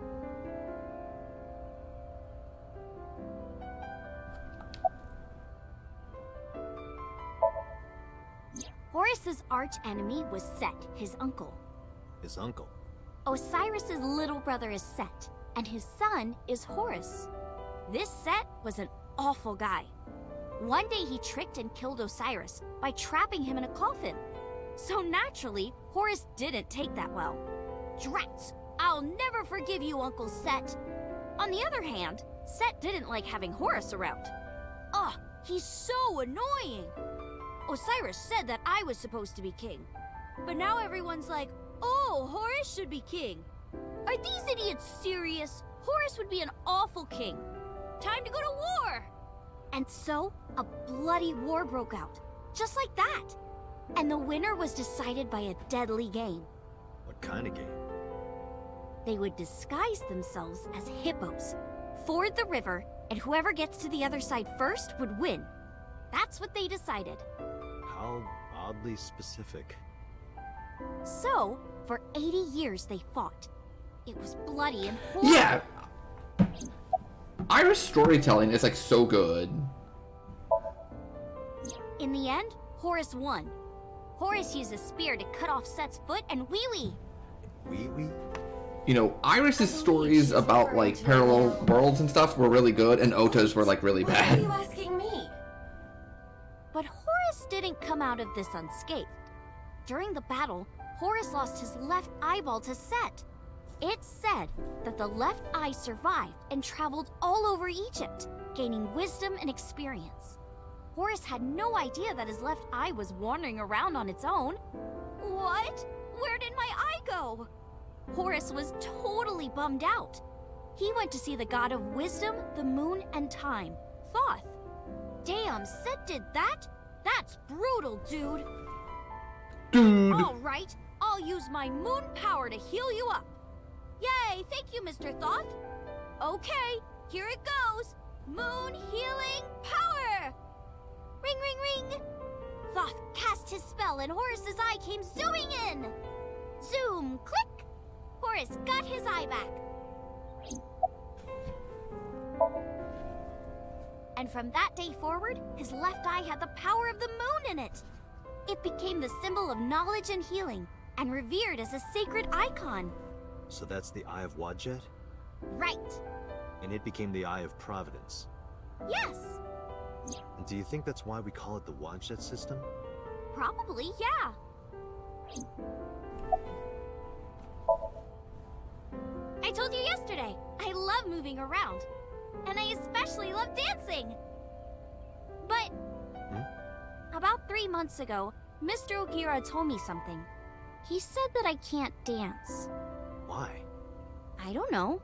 Horus's arch enemy was Set, his uncle. His uncle. Osiris's little brother is Set, and his son is Horus. This Set was an awful guy. One day he tricked and killed Osiris by trapping him in a coffin. So naturally, Horus didn't take that well. Drats! I'll never forgive you, Uncle Set. On the other hand, Set didn't like having Horus around. Ugh, he's so annoying! Osiris said that I was supposed to be king. But now everyone's like, oh, Horus should be king. Are these idiots serious? Horus would be an awful king. Time to go to war! And so, a bloody war broke out. Just like that. And the winner was decided by a deadly game. What kind of game? They would disguise themselves as hippos, ford the river, and whoever gets to the other side first would win. That's what they decided. How oddly specific. So, for 80 years they fought. It was bloody and horrible. Yeah. Iris storytelling is like so good. In the end, Horus won. Horace used a spear to cut off Set's foot and wee-wee. Wee-wee? You know, Iris's stories about, like, parallel worlds and stuff were really good, and Ota's were, like, really Why are bad. you asking me? But Horace didn't come out of this unscathed. During the battle, Horace lost his left eyeball to Set. It's said that the left eye survived and traveled all over Egypt, gaining wisdom and experience. Horace had no idea that his left eye was wandering around on its own. What? Where did my eye go? Horace was totally bummed out. He went to see the god of wisdom, the moon, and time, Thoth. Damn, Set did that? That's brutal, dude. Dude. All right, I'll use my moon power to heal you up. Yay, thank you, Mr. Thoth. Okay, here it goes. Moon healing power. Ring, ring, ring. Thoth cast his spell and Horace's eye came zooming in. Zoom, click. Horace got his eye back. And from that day forward, his left eye had the power of the moon in it. It became the symbol of knowledge and healing, and revered as a sacred icon. So that's the Eye of Wadjet? Right. And it became the Eye of Providence. Yes. And do you think that's why we call it the Wadjet system? Probably, yeah. I told you yesterday, I love moving around. And I especially love dancing. But about 3 months ago, Mr. Ogira told me something. He said that I can't dance. Why? I don't know.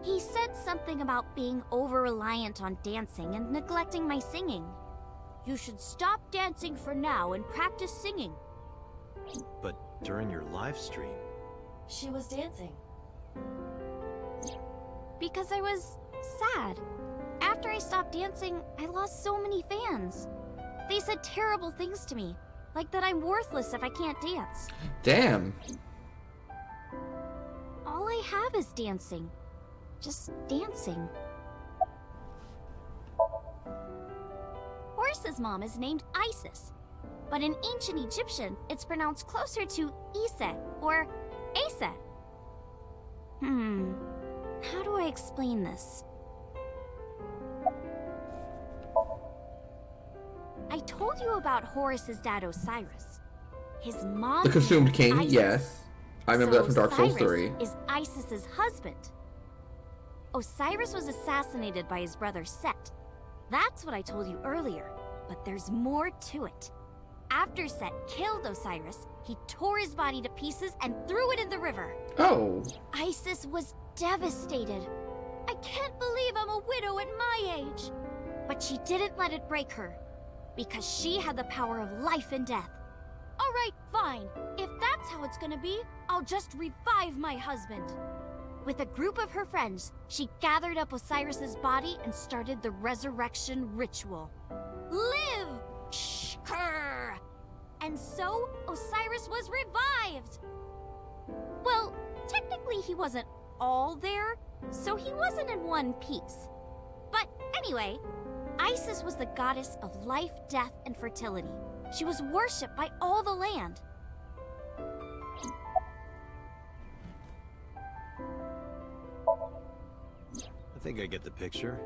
He said something about being over-reliant on dancing and neglecting my singing. You should stop dancing for now and practice singing. But during your live stream... She was dancing. Because I was sad. After I stopped dancing, I lost so many fans. They said terrible things to me, like that I'm worthless if I can't dance. Damn. All I have is dancing. Just dancing. Horace's mom is named Isis, but in ancient Egyptian, it's pronounced closer to Iset or Aset. How do I explain this? I told you about Horus's dad Osiris. His mom. The Consumed King, Isis. yes. I remember that from Dark Souls 3. Is Isis's husband. Osiris was assassinated by his brother Set. That's what I told you earlier, but there's more to it. After Set killed Osiris, he tore his body to pieces and threw it in the river. Oh. Isis was devastated. I can't believe I'm a widow at my age. But she didn't let it break her, because she had the power of life and death. All right, fine. If that's how it's gonna be, I'll just revive my husband. With a group of her friends, she gathered up Osiris's body and started the resurrection ritual. Live! Shkrr! And so, Osiris was revived! Well, technically he wasn't all there, so he wasn't in one piece. But anyway, Isis was the goddess of life, death, and fertility. She was worshipped by all the land. I think I get the picture.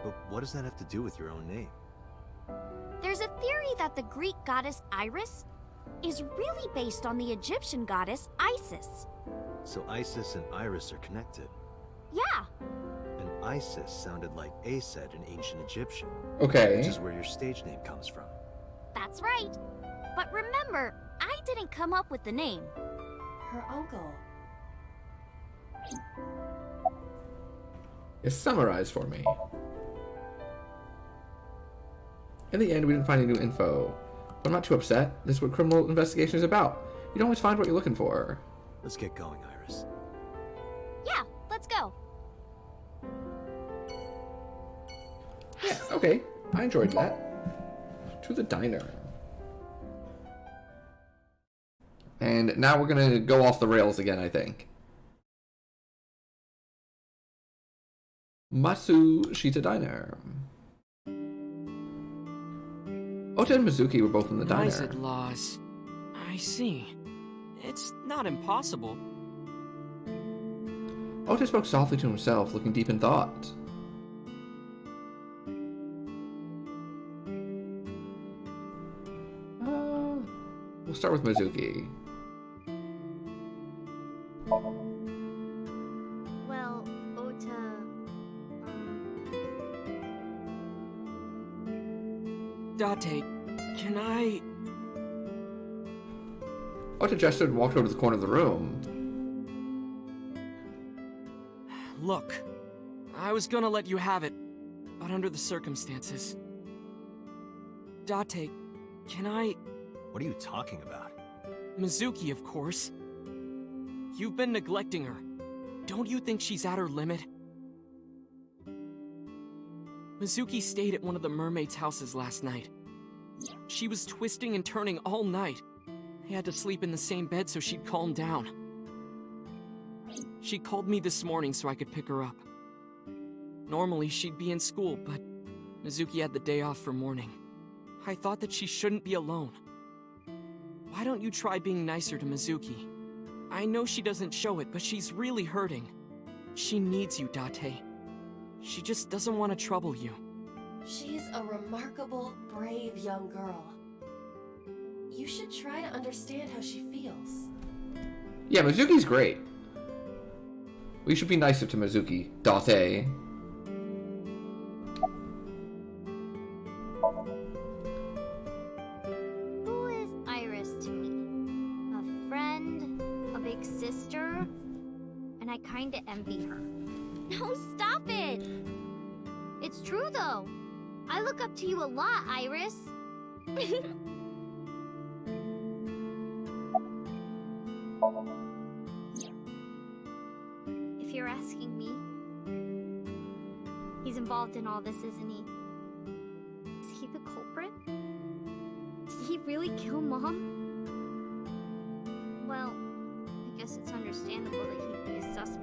But what does that have to do with your own name? There's a theory that the Greek goddess Iris is really based on the Egyptian goddess Isis. So Isis and Iris are connected. Yeah. And Isis sounded like Aset in ancient Egyptian. Okay. Which is where your stage name comes from. That's right. But remember, I didn't come up with the name. Her uncle. It's summarized for me. In the end, we didn't find any new info. But I'm not too upset. This is what criminal investigation is about. You don't always find what you're looking for. Let's get going, Iris. Yeah, let's go. Yeah, okay. I enjoyed that. To the diner. And now we're gonna go off the rails again, I think. Matsushita Diner. Ota and Mizuki were both in the diner. Isaac laws. I see. It's not impossible. Ota spoke softly to himself, looking deep in thought. We'll start with Mizuki. Well, Ota, Dante, can I... Ota gestured and walked over to the corner of the room. Look, I was gonna let you have it, but under the circumstances. Dante, can I... What are you talking about? Mizuki, of course. You've been neglecting her. Don't you think she's at her limit? Mizuki stayed at one of the mermaids' houses last night. She was twisting and turning all night. I had to sleep in the same bed so she'd calm down. She called me this morning so I could pick her up. Normally, she'd be in school, but Mizuki had the day off for mourning. I thought that she shouldn't be alone. Why don't you try being nicer to Mizuki? I know she doesn't show it, but she's really hurting. She needs you, Dante. She just doesn't want to trouble you. She's a remarkable, brave young girl. You should try to understand how she feels. Yeah, Mizuki's great. We should be nicer to Mizuki, Dante. who is Iris to me? A friend? A big sister? And I kinda envy her. No, stop it! It's true though. I look up to you a lot, Iris. If you're asking me, he's involved in all this, isn't he? Is he the culprit? Did he really kill Mom? Well, I guess it's understandable that he'd be a suspect.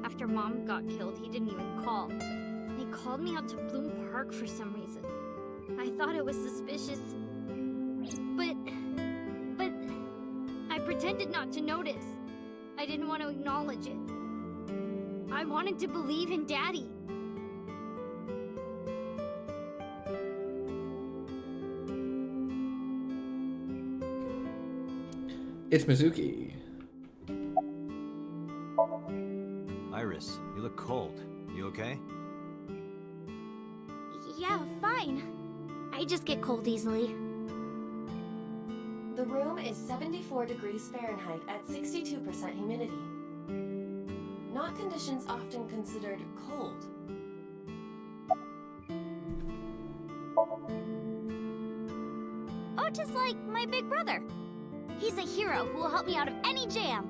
After Mom got killed, he didn't even call. They called me out to Bloom Park for some reason. I thought it was suspicious. But I pretended not to notice. I didn't want to acknowledge it. I wanted to believe in Daddy. It's Mizuki. Iris, you look cold. You okay? Yeah, fine. I just get cold easily. The room is 74 degrees Fahrenheit at 62% humidity. Not conditions often considered cold. Ota's like my big brother. He's a hero who will help me out of any jam.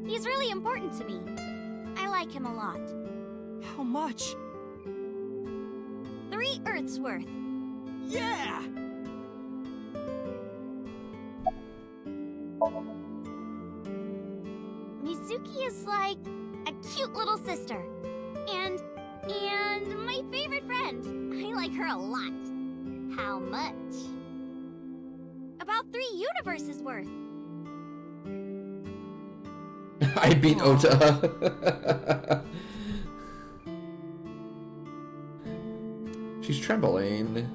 He's really important to me. I like him a lot. How much? 3 Earths worth. Yeah! Mizuki is like a cute little sister. And my favorite friend. I like her a lot. How much? About 3 universes worth. I beat Ota. She's trembling.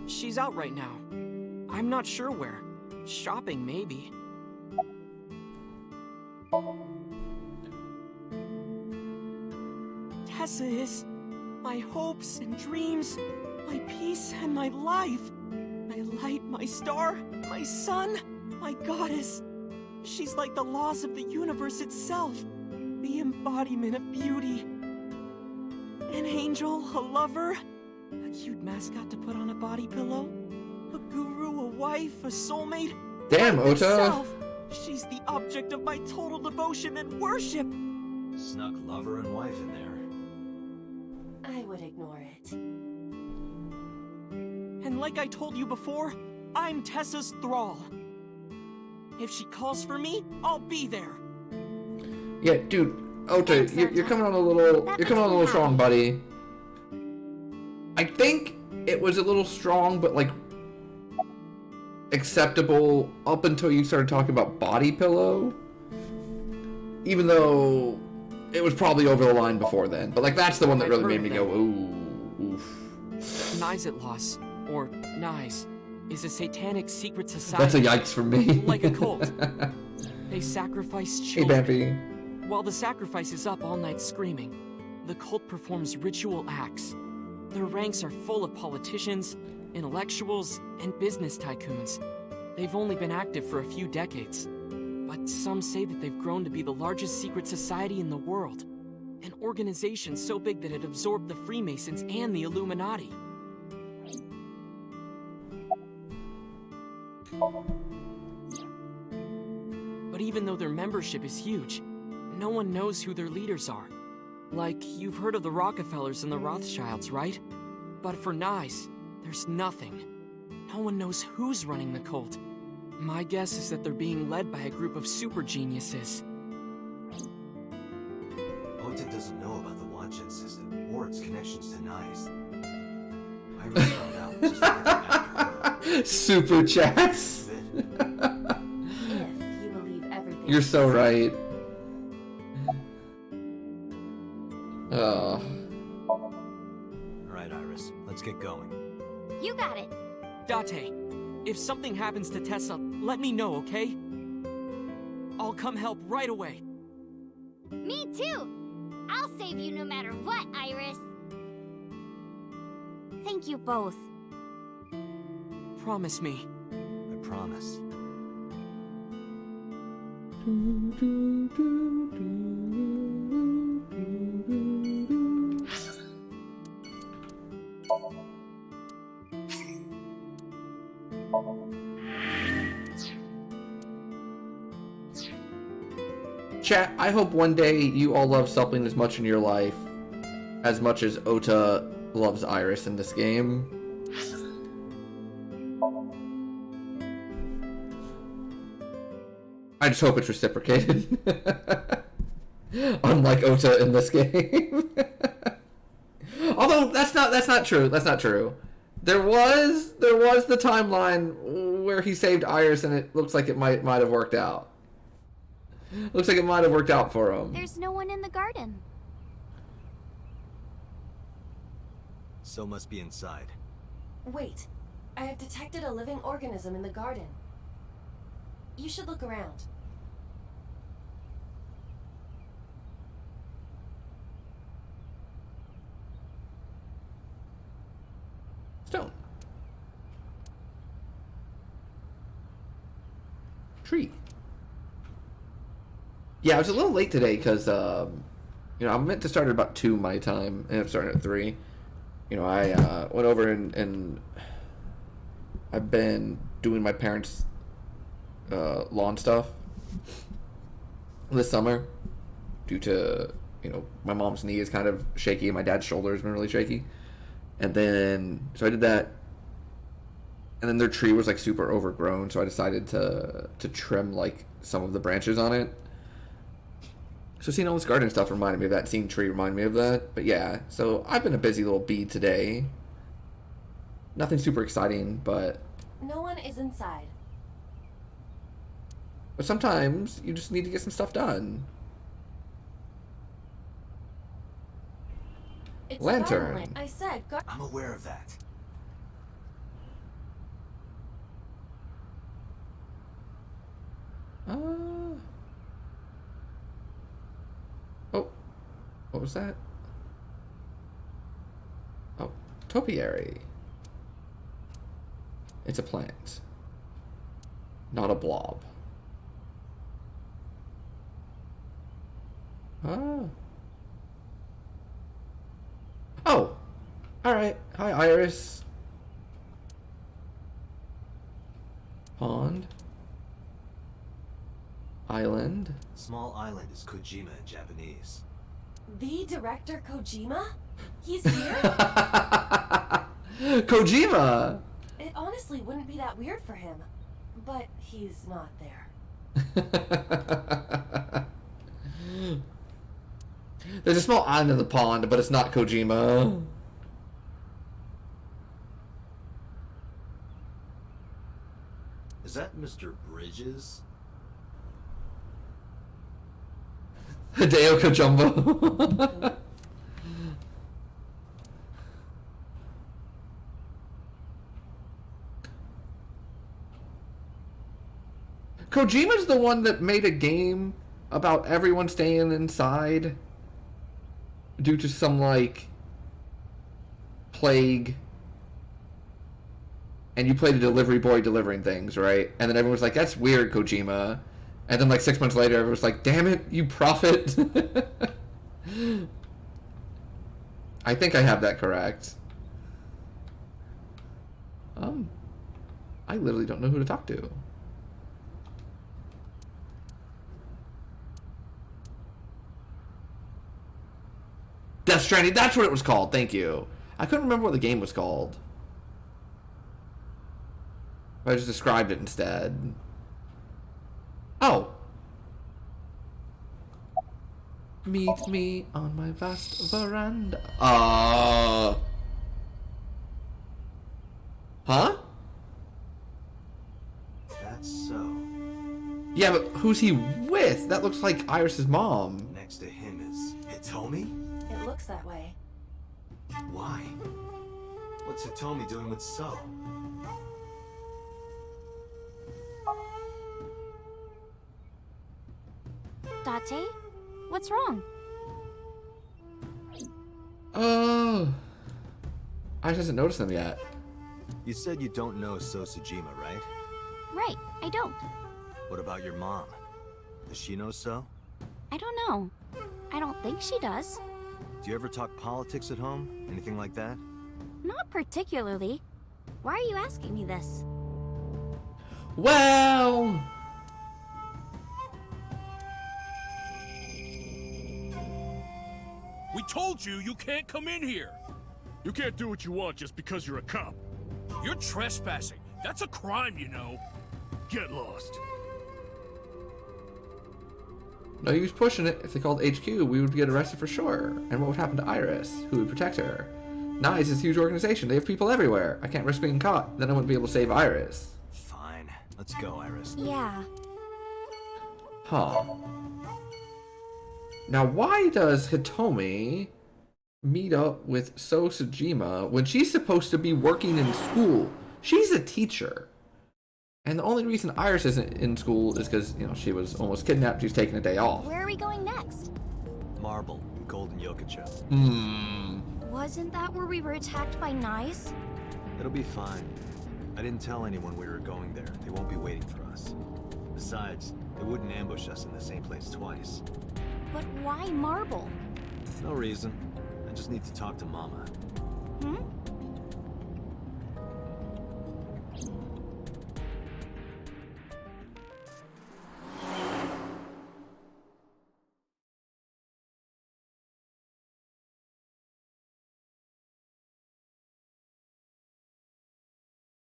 She's out right now. I'm not sure where. Shopping, maybe. Tessa is my hopes and dreams, my peace and my life. My light, my star, my sun, my goddess. She's like the laws of the universe itself, the embodiment of beauty. An angel, a lover, a cute mascot to put on a body pillow, a guru, a wife, a soulmate. Damn, life Ota. itself. She's the object of my total devotion and worship. Snuck lover and wife in there. I would ignore it. And like I told you before, I'm Tessa's thrall. If she calls for me, I'll be there. Yeah, dude, Ota, Thanks, you're Ota. coming on a little, That you're coming on a makes little me strong, buddy. I think it was a little strong, but like acceptable up until you started talking about body pillow. Even though it was probably over the line before then. But like that's the one that really made me go, ooh, oof. Nyes, or Nyes, is a satanic secret society. That's a yikes for me. Like a cult. They sacrifice Hey, children. Bambi. While the sacrifice is up all night screaming, the cult performs ritual acts. Their ranks are full of politicians, intellectuals, and business tycoons. They've only been active for a few decades, but some say that they've grown to be the largest secret society in the world. An organization so big that it absorbed the Freemasons and the Illuminati. But even though their membership is huge, no one knows who their leaders are. Like, you've heard of the Rockefellers and the Rothschilds, right? But for Nyes, there's nothing. No one knows who's running the cult. My guess is that they're being led by a group of super geniuses. Ota doesn't know about the watch-in system or its connections to Nyes. I really found out just right after her. Super chats. If you believe everything. You're so right. Oh. Alright, Iris, let's get going. You got it. Dante, if something happens to Tessa, let me know, okay? I'll come help right away. Me too! I'll save you no matter what, Iris. Thank you both. Promise me. I promise. Chat, I hope one day you all love something as much in your life as much as Ota loves Iris in this game. I just hope it's reciprocated. Unlike Ota in this game. Although that's not true. That's not true. There was the timeline where he saved Iris and it looks like it might have worked out. Looks like it might have worked out for him. There's no one in the garden. So must be inside. Wait, I have detected a living organism in the garden. You should look around. Stone. Tree. Yeah, I was a little late today because, you know, I'm meant to start at about 2 my time, and I'm starting at 3. You know, I went over and I've been doing my parents' lawn stuff this summer due to, you know, my mom's knee is kind of shaky and my dad's shoulder has been really shaky. And then, so I did that. And then their tree was like super overgrown, so I decided to trim like some of the branches on it. So seeing all this garden stuff reminded me of that. Seeing tree reminded me of that. But yeah, so I've been a busy little bee today. Nothing super exciting, but No one is inside. sometimes you just need to get some stuff done. It's Lantern. a garden lamp. I said I'm aware of that. Oh, what was that? Oh, topiary. It's a plant, not a blob. Oh. Oh, all right. Hi, Iris. Pond. Island. Small island is Kojima in Japanese. the director Kojima? He's here? Kojima! It honestly wouldn't be that weird for him. But he's not there. There's a small island in the pond, but it's not Kojima. Mr. Bridges? Hideo Kojumbo. Kojima's the one that made a game about everyone staying inside due to some, like, plague. And you played a delivery boy delivering things, right? And then everyone was like, that's weird, Kojima. And then, like, 6 months later, everyone was like, damn it, you prophet. I think I have that correct. I literally don't know who to talk to. Death Stranding, that's what it was called, thank you. I couldn't remember what the game was called. I just described it instead. Oh. Meet me on my vast veranda. Huh? That's so. Yeah, but who's he with? That looks like Iris's mom. Next to him is Hitomi? It looks that way. Why? What's Hitomi doing with So? Dante? What's wrong? Iris hasn't noticed them yet. You said you don't know So Tsujima, right? Right, I don't. What about your mom? Does she know So? I don't know. I don't think she does. Do you ever talk politics at home? Anything like that? Not particularly. Why are you asking me this? Well... We told you you can't come in here. You can't do what you want just because you're a cop. You're trespassing. That's a crime, you know. Get lost. No use pushing it. If they called HQ, we would get arrested for sure. And what would happen to Iris? Who would protect her? NICE is a huge organization. They have people everywhere. I can't risk being caught. Then I wouldn't be able to save Iris. Fine. Let's go, Iris. Yeah. Huh. Now, why does Hitomi meet up with So Tsujima when she's supposed to be working in school? She's a teacher. And the only reason Iris isn't in school is because, you know, she was almost kidnapped. She's taking a day off. Where are we going next? Marble, Golden Yokocho. Wasn't that where we were attacked by NICE? It'll be fine. I didn't tell anyone we were going there. They won't be waiting for us. Besides, they wouldn't ambush us in the same place twice. But why Marble? No reason. I just need to talk to Mama.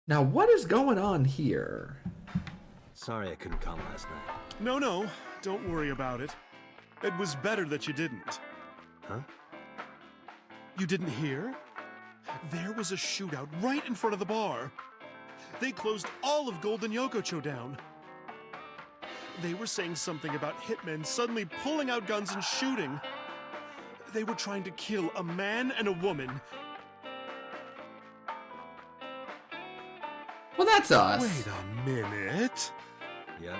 Now, what is going on here? Sorry I couldn't come last night. No, don't worry about it. It was better that you didn't. Huh? You didn't hear? There was a shootout right in front of the bar. They closed all of Golden Yokocho down. They were saying something about hitmen suddenly pulling out guns and shooting. They were trying to kill a man and a woman. Well, that's us. Wait a minute. Yep.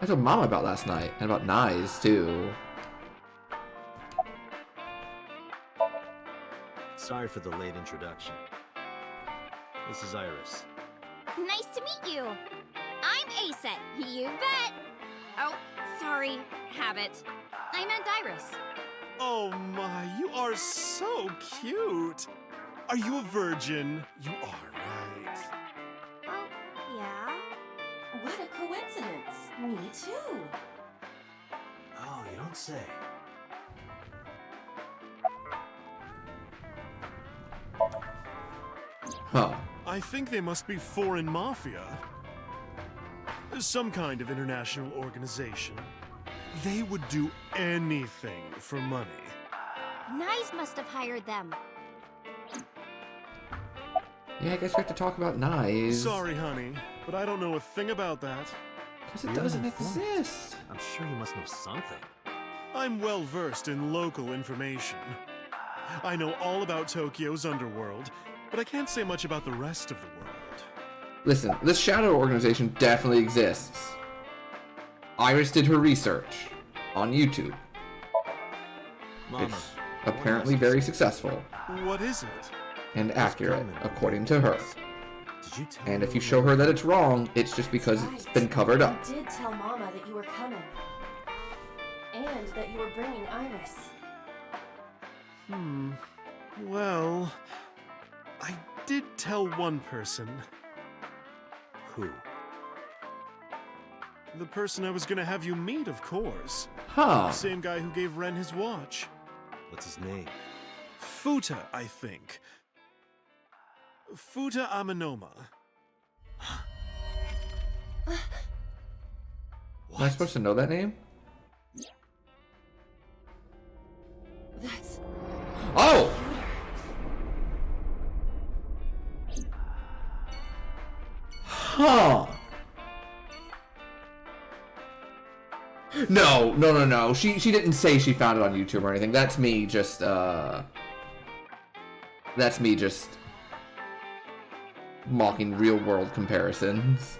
I told Mama about last night, and about NICE, too. Sorry for the late introduction. This is Iris. Nice to meet you. I'm Aset, you bet. Oh, sorry, Habit. I meant Iris. Oh my, you are so cute. Are you a virgin? You are, right? Oh, yeah. What a coincidence. Me too. Oh, you don't say. Huh. I think they must be foreign mafia. Some kind of international organization. They would do anything for money. NICE must have hired them. Yeah, I guess we have to talk about knives. Sorry, honey, but I don't know a thing about that. Because it You're doesn't informed. exist. I'm sure you must know something. I'm well versed in local information. I know all about Tokyo's underworld, but I can't say much about the rest of the world. Listen, this shadow organization definitely exists. Iris did her research on YouTube. Mama, It's apparently very successful What is it? and accurate, according to her. Did you tell And me if you when show her that it's wrong, it's just because it's been covered up. You did tell Mama that you were coming. And that you were bringing Iris. Well, I did tell one person. Who? The person I was gonna have you meet, of course. Huh. Same guy who gave Ren his watch. What's his name? Futa, I think. Futa Aminoma. Am I supposed to know that name? That's... Oh! Huh. No. She didn't say she found it on YouTube or anything. That's me just mocking real world comparisons.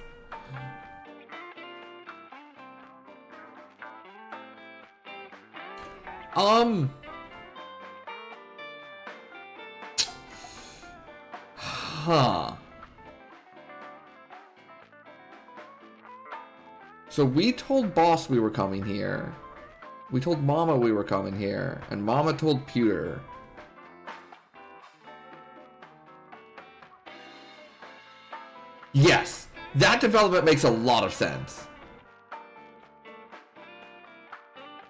Huh. So we told Boss we were coming here. We told Mama we were coming here. And Mama told Pewter. Yes. That development makes a lot of sense.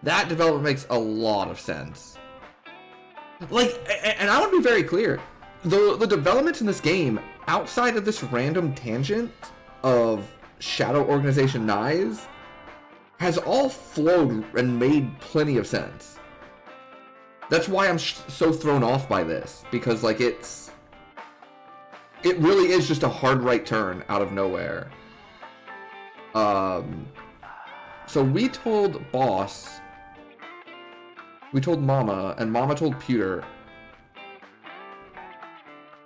That development makes a lot of sense. Like, and I want to be very clear. The developments in this game, outside of this random tangent of Shadow Organization Knives, has all flowed and made plenty of sense. That's why I'm so thrown off by this, because like it really is just a hard right turn out of nowhere. So we told Boss, we told Mama, and Mama told Pewter,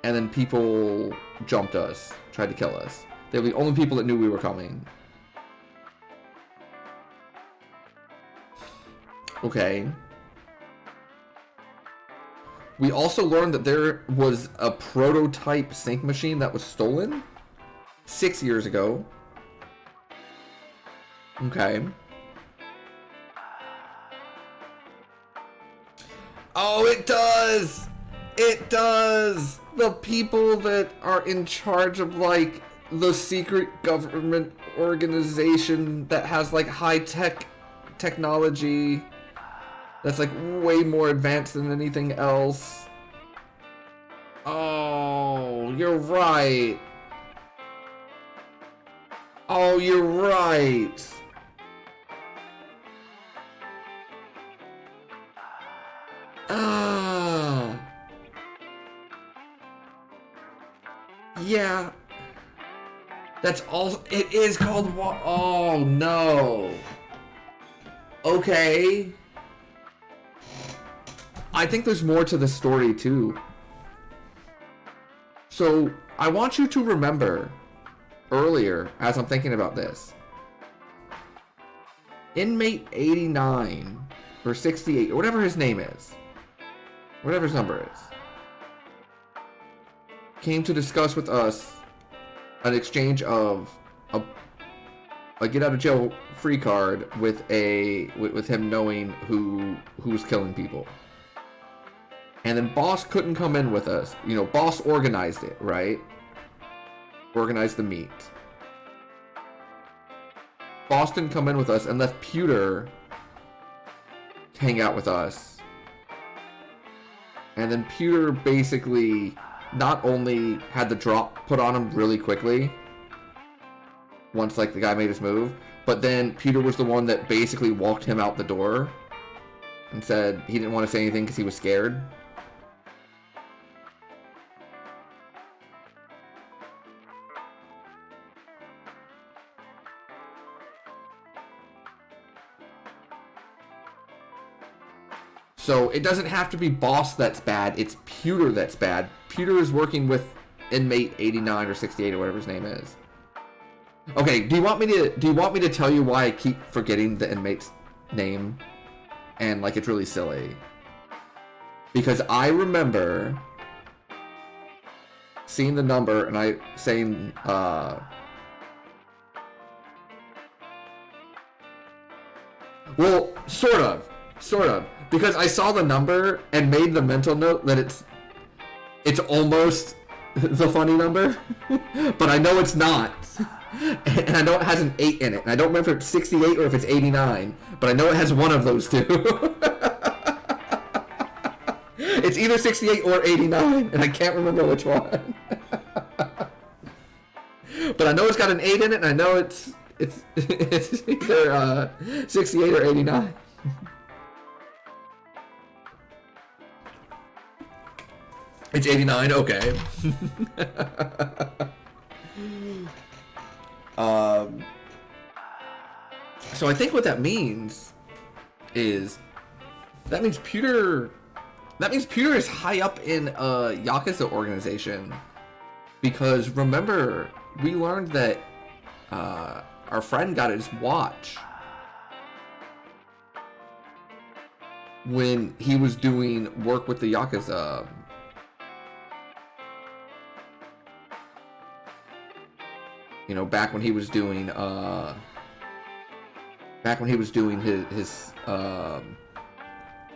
and then people jumped us, tried to kill us. They were the only people that knew we were coming. Okay. We also learned that there was a prototype sync machine that was stolen 6 years ago. Okay. Oh, it does! It does! The people that are in charge of, like, the secret government organization that has, like, high-tech technology that's, like, way more advanced than anything else. Oh, you're right. Oh, you're right. Yeah. That's all. It is called. Oh no. Okay. I think there's more to the story too. So I want you to remember earlier, as I'm thinking about this, inmate 89 or 68 or whatever his name is, whatever his number is, came to discuss with us an exchange of a get out of jail free card with him knowing who was killing people. And then Boss couldn't come in with us. You know, Boss organized it, right? Organized the meet. Boss didn't come in with us and left Pewter to hang out with us. And then Pewter basically not only had the drop put on him really quickly once like the guy made his move, but then Pewter was the one that basically walked him out the door and said he didn't want to say anything because he was scared. So it doesn't have to be boss that's bad, it's Pewter that's bad. Pewter is working with inmate 89 or 68 or whatever his name is. Okay, do you want me to tell you why I keep forgetting the inmate's name? And like it's really silly. Because I remember seeing the number and I saying well, sort of. Because I saw the number and made the mental note that it's almost the funny number, but I know it's not. And I know it has an 8 in it. And I don't remember if it's 68 or if it's 89, but I know it has one of those two. It's either 68 or 89, and I can't remember which one. But I know it's got an 8 in it, and I know it's either 68 or 89. It's 89, okay. So I think what that means is Pewter is high up in a Yakuza organization, because remember we learned that our friend got his watch when he was doing work with the Yakuza. You know, back when he was doing his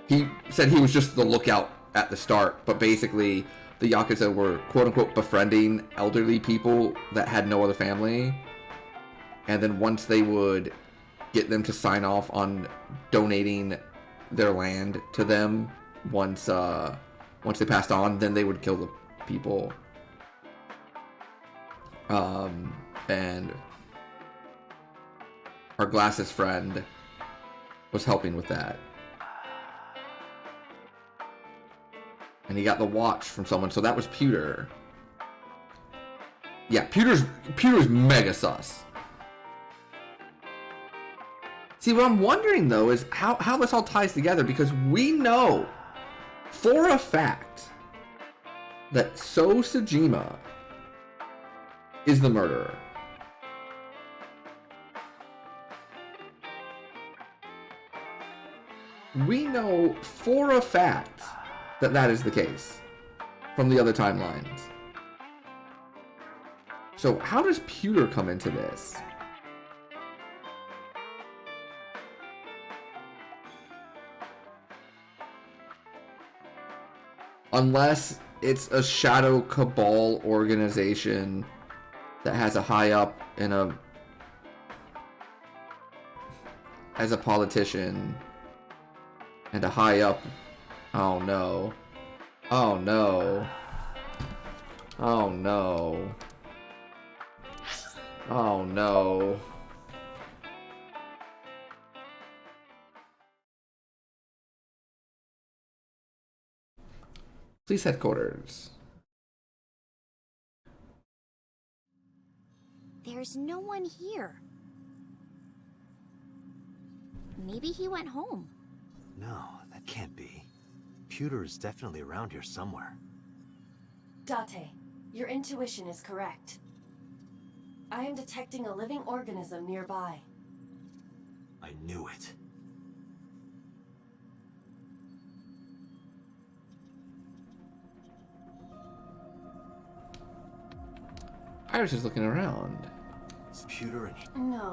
he said he was just the lookout at the start, but basically the Yakuza were quote-unquote befriending elderly people that had no other family, and then once they would get them to sign off on donating their land to them, once they passed on, then they would kill the people. And our glasses friend was helping with that. And he got the watch from someone, so that was Pewter. Yeah, Pewter's mega sus. See, what I'm wondering though is how this all ties together, because we know for a fact that So Sejima is the murderer. We know for a fact that that is the case from the other timelines. So how does Pewter come into this? Unless it's a shadow cabal organization that has a high up in as a politician and a high up. Oh no. Oh no. Oh no. Oh no. Police headquarters. There's no one here. Maybe he went home. No, that can't be. Pewter is definitely around here somewhere. Dante, your intuition is correct. I am detecting a living organism nearby. I knew it. Iris is looking around. Is Pewter in? No.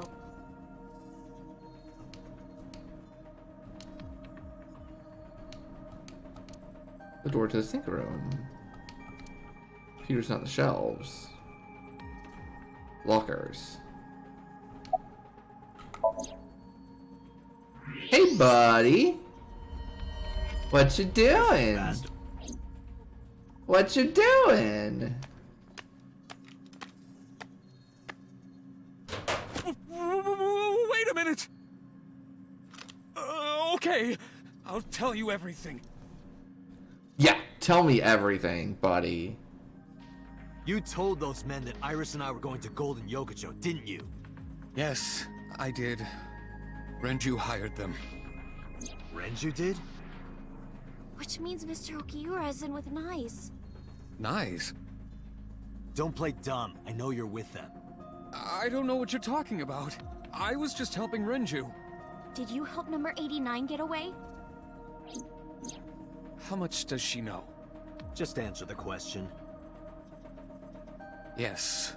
The door to the sink room. Pewter's not on the shelves. Lockers. Hey, buddy. What you doing? What you doing? Wait a minute! Okay, I'll tell you everything. Yeah, tell me everything, buddy. You told those men that Iris and I were going to Golden Yokocho, didn't you? Yes, I did. Renju hired them. Renju did? Which means Mr. Okiura is in with Nice. Nice. Don't play dumb. I know you're with them. I don't know what you're talking about. I was just helping Renju. Did you help number 89 get away? How much does she know? Just answer the question. Yes,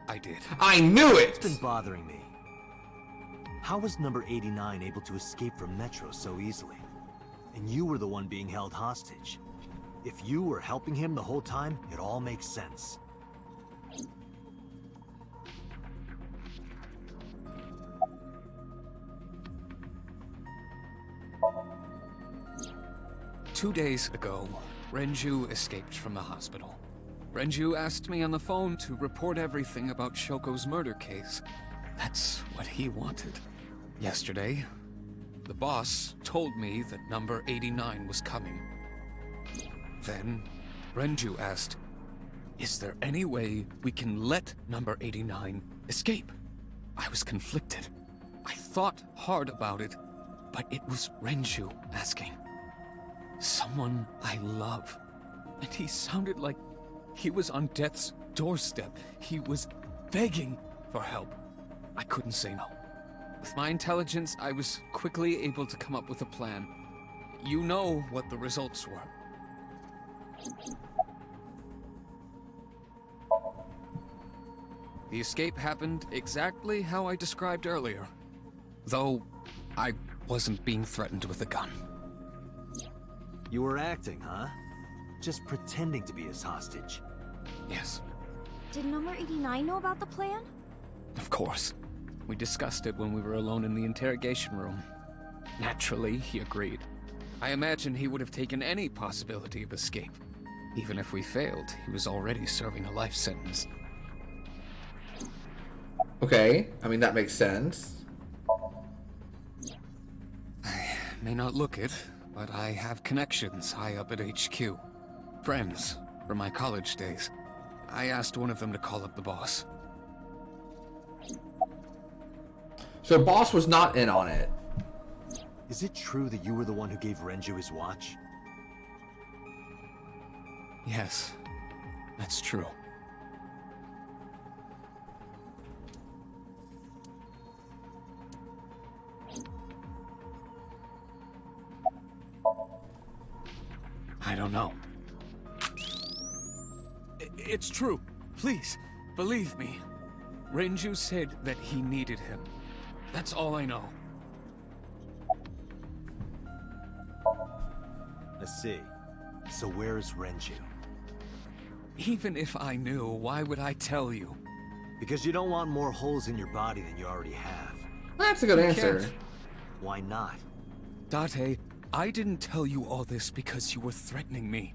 I did. I knew it! It's been bothering me. How was number 89 able to escape from Metro so easily? And you were the one being held hostage. If you were helping him the whole time, it all makes sense. Two days ago, Renju escaped from the hospital. Renju asked me on the phone to report everything about Shoko's murder case. That's what he wanted. Yesterday, the boss told me that number 89 was coming. Then, Renju asked, "Is there any way we can let number 89 escape?" I was conflicted. I thought hard about it, but it was Renju asking. Someone I love. And he sounded like he was on death's doorstep. He was begging for help. I couldn't say no. With my intelligence, I was quickly able to come up with a plan. You know what the results were. The escape happened exactly how I described earlier. Though, I wasn't being threatened with a gun. You were acting, huh? Just pretending to be his hostage. Yes, Did number 89 know about the plan? of course. We discussed it when we were alone in the interrogation room. Naturally, he agreed. I imagine he would have taken any possibility of escape. Even if we failed, he was already serving a life sentence. Okay, I mean, that makes sense. I may not look it, but I have connections high up at HQ. Friends from my college days. I asked one of them to call up the boss. So Boss was not in on it. Is it true that you were the one who gave Renju his watch? Yes, that's true. I don't know. It's true. Please, believe me. Renju said that he needed him. That's all I know. I see. So where is Renju? Even if I knew, why would I tell you? Because you don't want more holes in your body than you already have. That's a good You answer. can't. Why not? Dante, I didn't tell you all this because you were threatening me.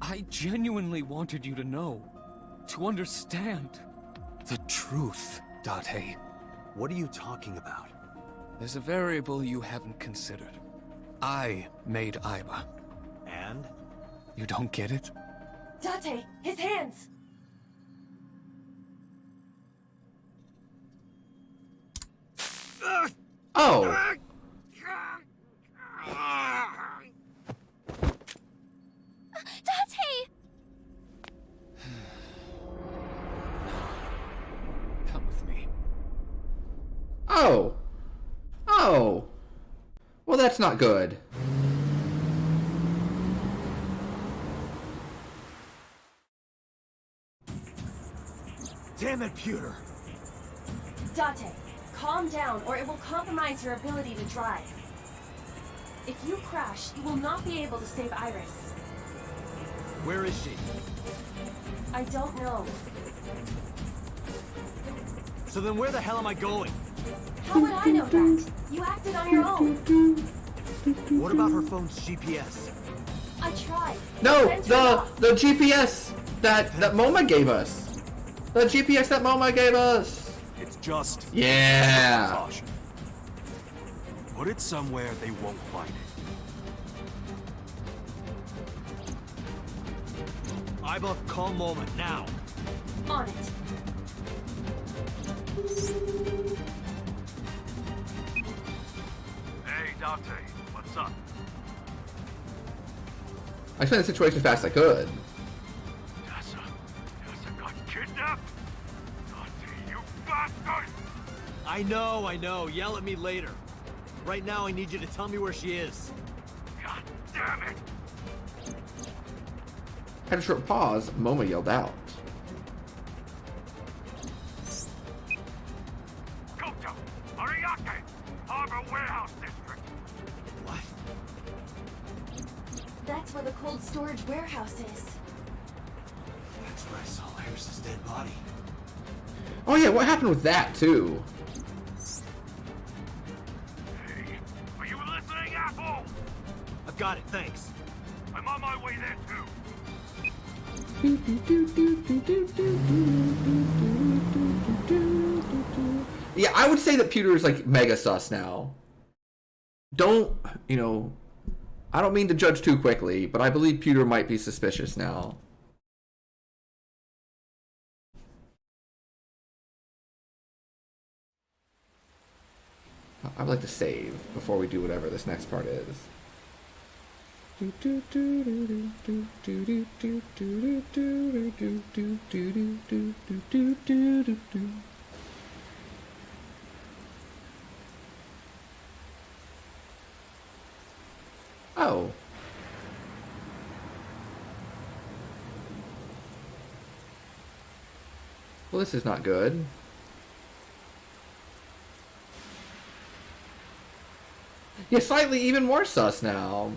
I genuinely wanted you to know, to understand the truth, Dante. What are you talking about? There's a variable you haven't considered. I made Aiba. And? You don't get it? Dante, his hands! Oh! Dante! Come with me. Oh! Oh! Well, that's not good. Damn it, Pewter! Dante, calm down or it will compromise your ability to drive. If you crash, you will not be able to save Iris. Where is she? I don't know. So then where the hell am I going? How would I know that? You acted on your own. What about her phone's GPS? I tried. No, Then turn it off. the GPS that Moma gave us. The GPS that Moma gave us. It's just Yeah. caution. Put it somewhere they won't find it. Aiba, call moment now. On it. Hey, Dante, what's up? I explained the situation as fast as I could. Tessa got kidnapped? Dante, you bastard! I know. Yell at me later. Right now, I need you to tell me where she is. God damn it! Had a short pause, Momo yelled out. Koto! Ariake! Harbor Warehouse District! What? That's where the cold storage warehouse is. That's where I saw Iris' dead body. Oh yeah, what happened with that too? Hey, are you listening, asshole? I've got it, thanks. I'm on my way there too. Yeah, I would say that Pewter is like mega sus now. Don't, you know, I don't mean to judge too quickly, but I believe Pewter might be suspicious now. I'd like to save before we do whatever this next part is. Oh. Well, this is not good. Yeah, slightly even more sus now.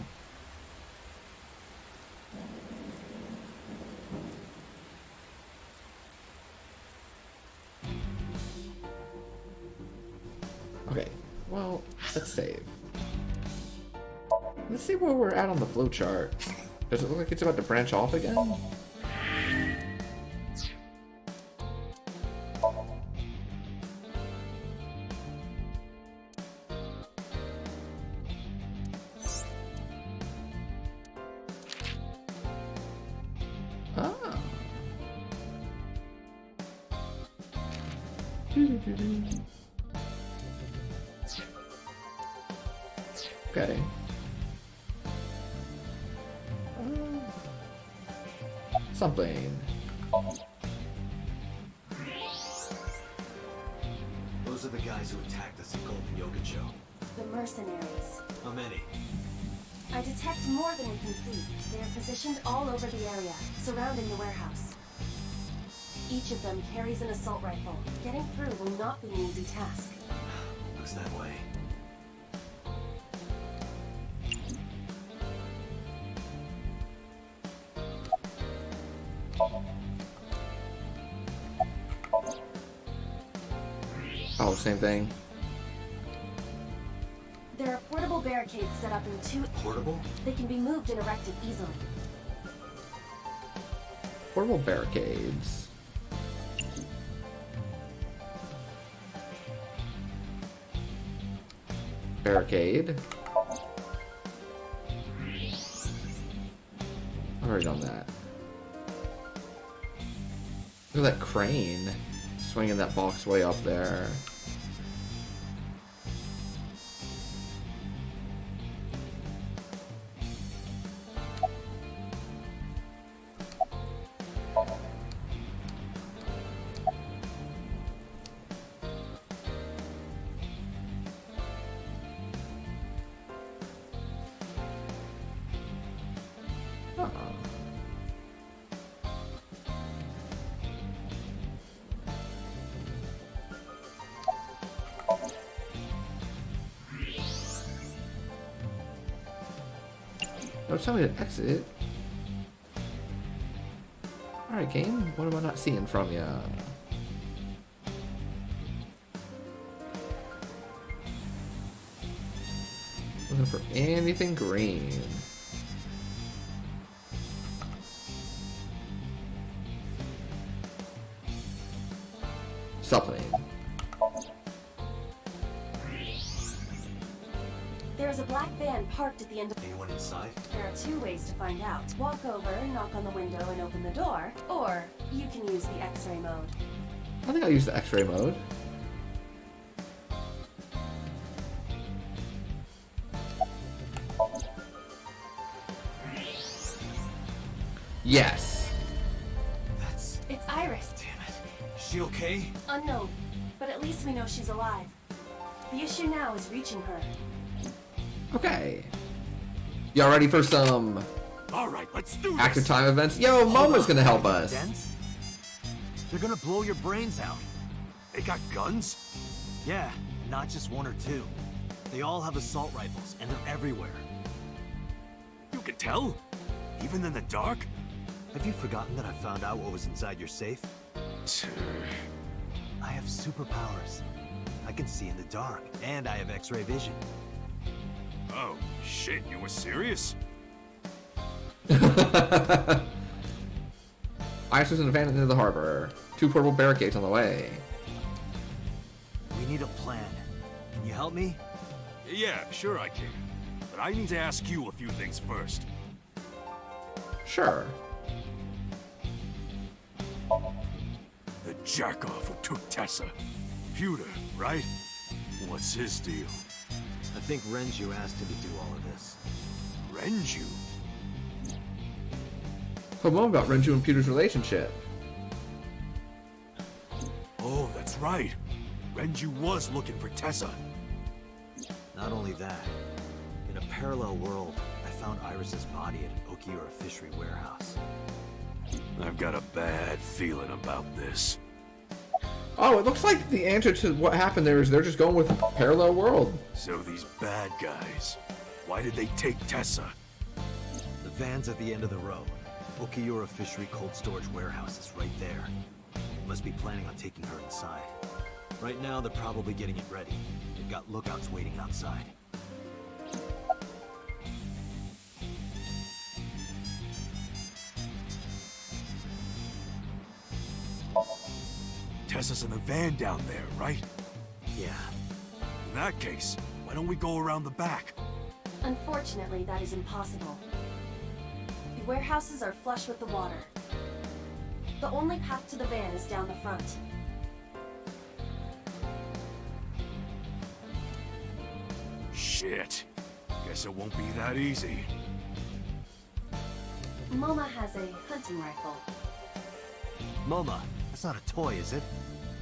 Okay, well, let's save. Let's see where we're at on the flowchart. Does it look like it's about to branch off again? Ah. Okay. Something. Those are the guys who attacked us at Golden Yoga-Cho. The mercenaries. How many? I detect more than we can see. They are positioned all over the area, surrounding the warehouse. Each of them carries an assault rifle. Getting through will not be an easy task. Looks that way. Oh, same thing. There are portable barricades set up in two... Portable? They can be moved and erected easily. Portable barricades. Barricade. I've already done that. Look at that crane swinging that box way up there. Don't tell me to exit. Alright, game. What am I not seeing from ya? Looking for anything green. Something. There's a black van parked at the end of... Anyone inside? There are two ways to find out. Walk over, knock on the window, and open the door. Or you can use the X-ray mode. I think I'll use the X-ray mode. Yes. It's Iris. Damn it. Is she okay? Unknown, but at least we know she's alive. The issue now is reaching her. Okay. Y'all ready for some All right, let's do this. active time events? Yo, Momo's gonna help us. Dents? They're gonna blow your brains out. They got guns? Yeah, not just one or two. They all have assault rifles, and they're everywhere. You can tell? Even in the dark? Have you forgotten that I found out what was inside your safe? I have superpowers. I can see in the dark, and I have X-ray vision. Oh, shit, you were serious? Iris is an advance into the harbor. 2 portable barricades on the way. We need a plan. Can you help me? Yeah, sure I can. But I need to ask you a few things first. Sure. The jackoff who took Tessa. Pewter, right? What's his deal? I think Renju asked him to do all of this. Renju? Told Momo about Renju and Peter's relationship. Oh, that's right. Renju was looking for Tessa. Not only that, in a parallel world, I found Iris's body at an Okiura fishery warehouse. I've got a bad feeling about this. Oh, it looks like the answer to what happened there is they're just going with parallel world. So these bad guys, why did they take Tessa? The van's at the end of the row. Okiura fishery cold storage warehouse is right there. Must be planning on taking her inside. Right now, they're probably getting it ready. They've got lookouts waiting outside. Tessa's in the van down there, right? Yeah. In that case, why don't we go around the back? Unfortunately, that is impossible. The warehouses are flush with the water. The only path to the van is down the front. Shit. Guess it won't be that easy. Moma has a hunting rifle. Moma, that's not a toy, is it?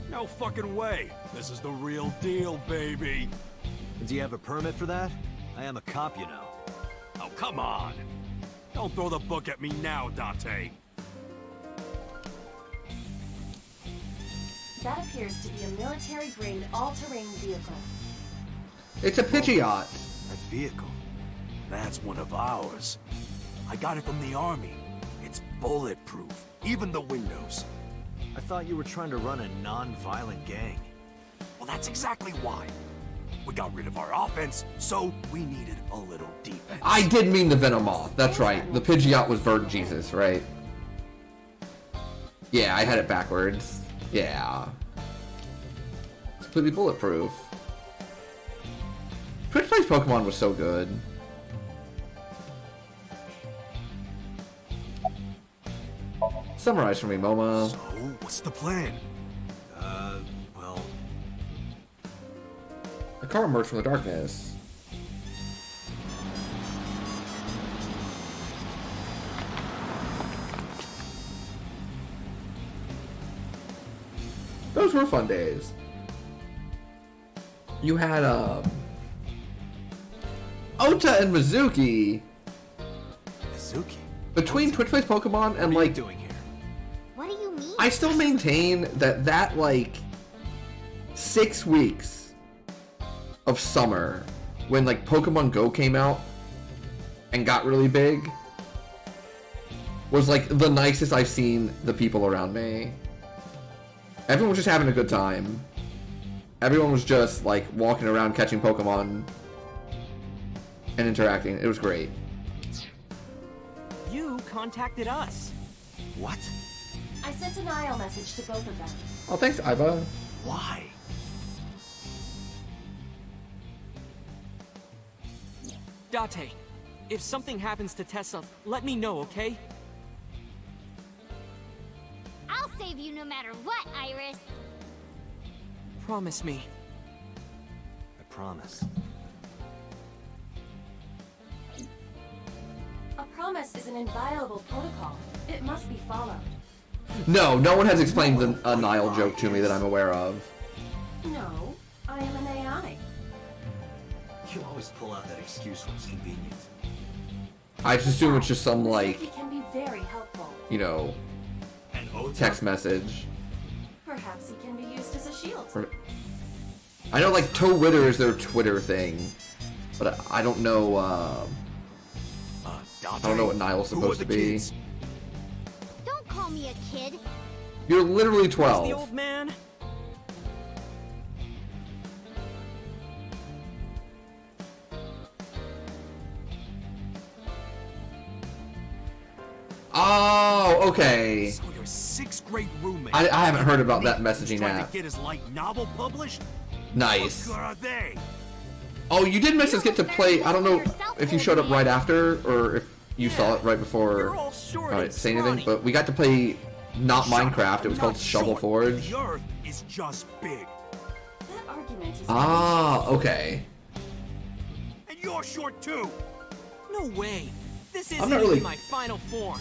No fucking way. This is the real deal, baby. Do you have a permit for that? I am a cop, you know. Oh, come on. Don't throw the book at me now, Dante. That appears to be a military-grade all-terrain vehicle. It's a Pidgeot. That vehicle. That's one of ours. I got it from the army. It's bulletproof, even the windows. I thought you were trying to run a non-violent gang. Well, that's exactly why. We got rid of our offense, so we needed a little defense. I did mean the Venomoth. That's right. The Pidgeot was Bird Jesus, right? Yeah, I had it backwards. Yeah. It's completely bulletproof. Twitch Plays Pokemon was so good. Summarize for me, Momo. So, what's the plan? Well... The car emerged from the darkness. Those were fun days. You had, Ota and Mizuki. Mizuki? Between Twitch Plays Pokemon and, What are you like... doing here? What do you mean? I still maintain that like 6 weeks of summer when like Pokemon Go came out and got really big was like the nicest I've seen the people around me. Everyone was just having a good time. Everyone was just like walking around catching Pokemon and interacting. It was great. You contacted us. What? I sent an IL message to both of them. Oh, thanks, Iva. Why? Dante, if something happens to Tessa, let me know, okay? I'll save you no matter what, Iris. Promise me. I promise. A promise EMS is an inviolable protocol. It must be followed. No one has explained a Nile joke to me that I'm aware of. No, I am an AI. You always pull out that excuse when it's convenient. I just assume it's just some, It like, can be very helpful. you know, And Ota? text message. Perhaps it can be used as a shield. I know, like, Toe Witter is their Twitter thing, but I don't know, Dante? I don't know what Nile's Who are supposed the to be. kids? Don't call me a kid. You're literally Where's the 12. old man? Oh, okay. So your 6th grade roommate. I haven't heard about that Nick, messaging tried app. to get his light novel published? Nice. What good are they? Oh, you did miss us get to play. I don't know if you showed up right after or if you saw it right before. You're all short and Say anything, scrawny. but we got to play not Shut up, Minecraft. It was I'm called not Shovel short. Forge. The Earth is just big. That argument is Ah, okay. And you're short too. No way. This I'm isn't not even really- my final form.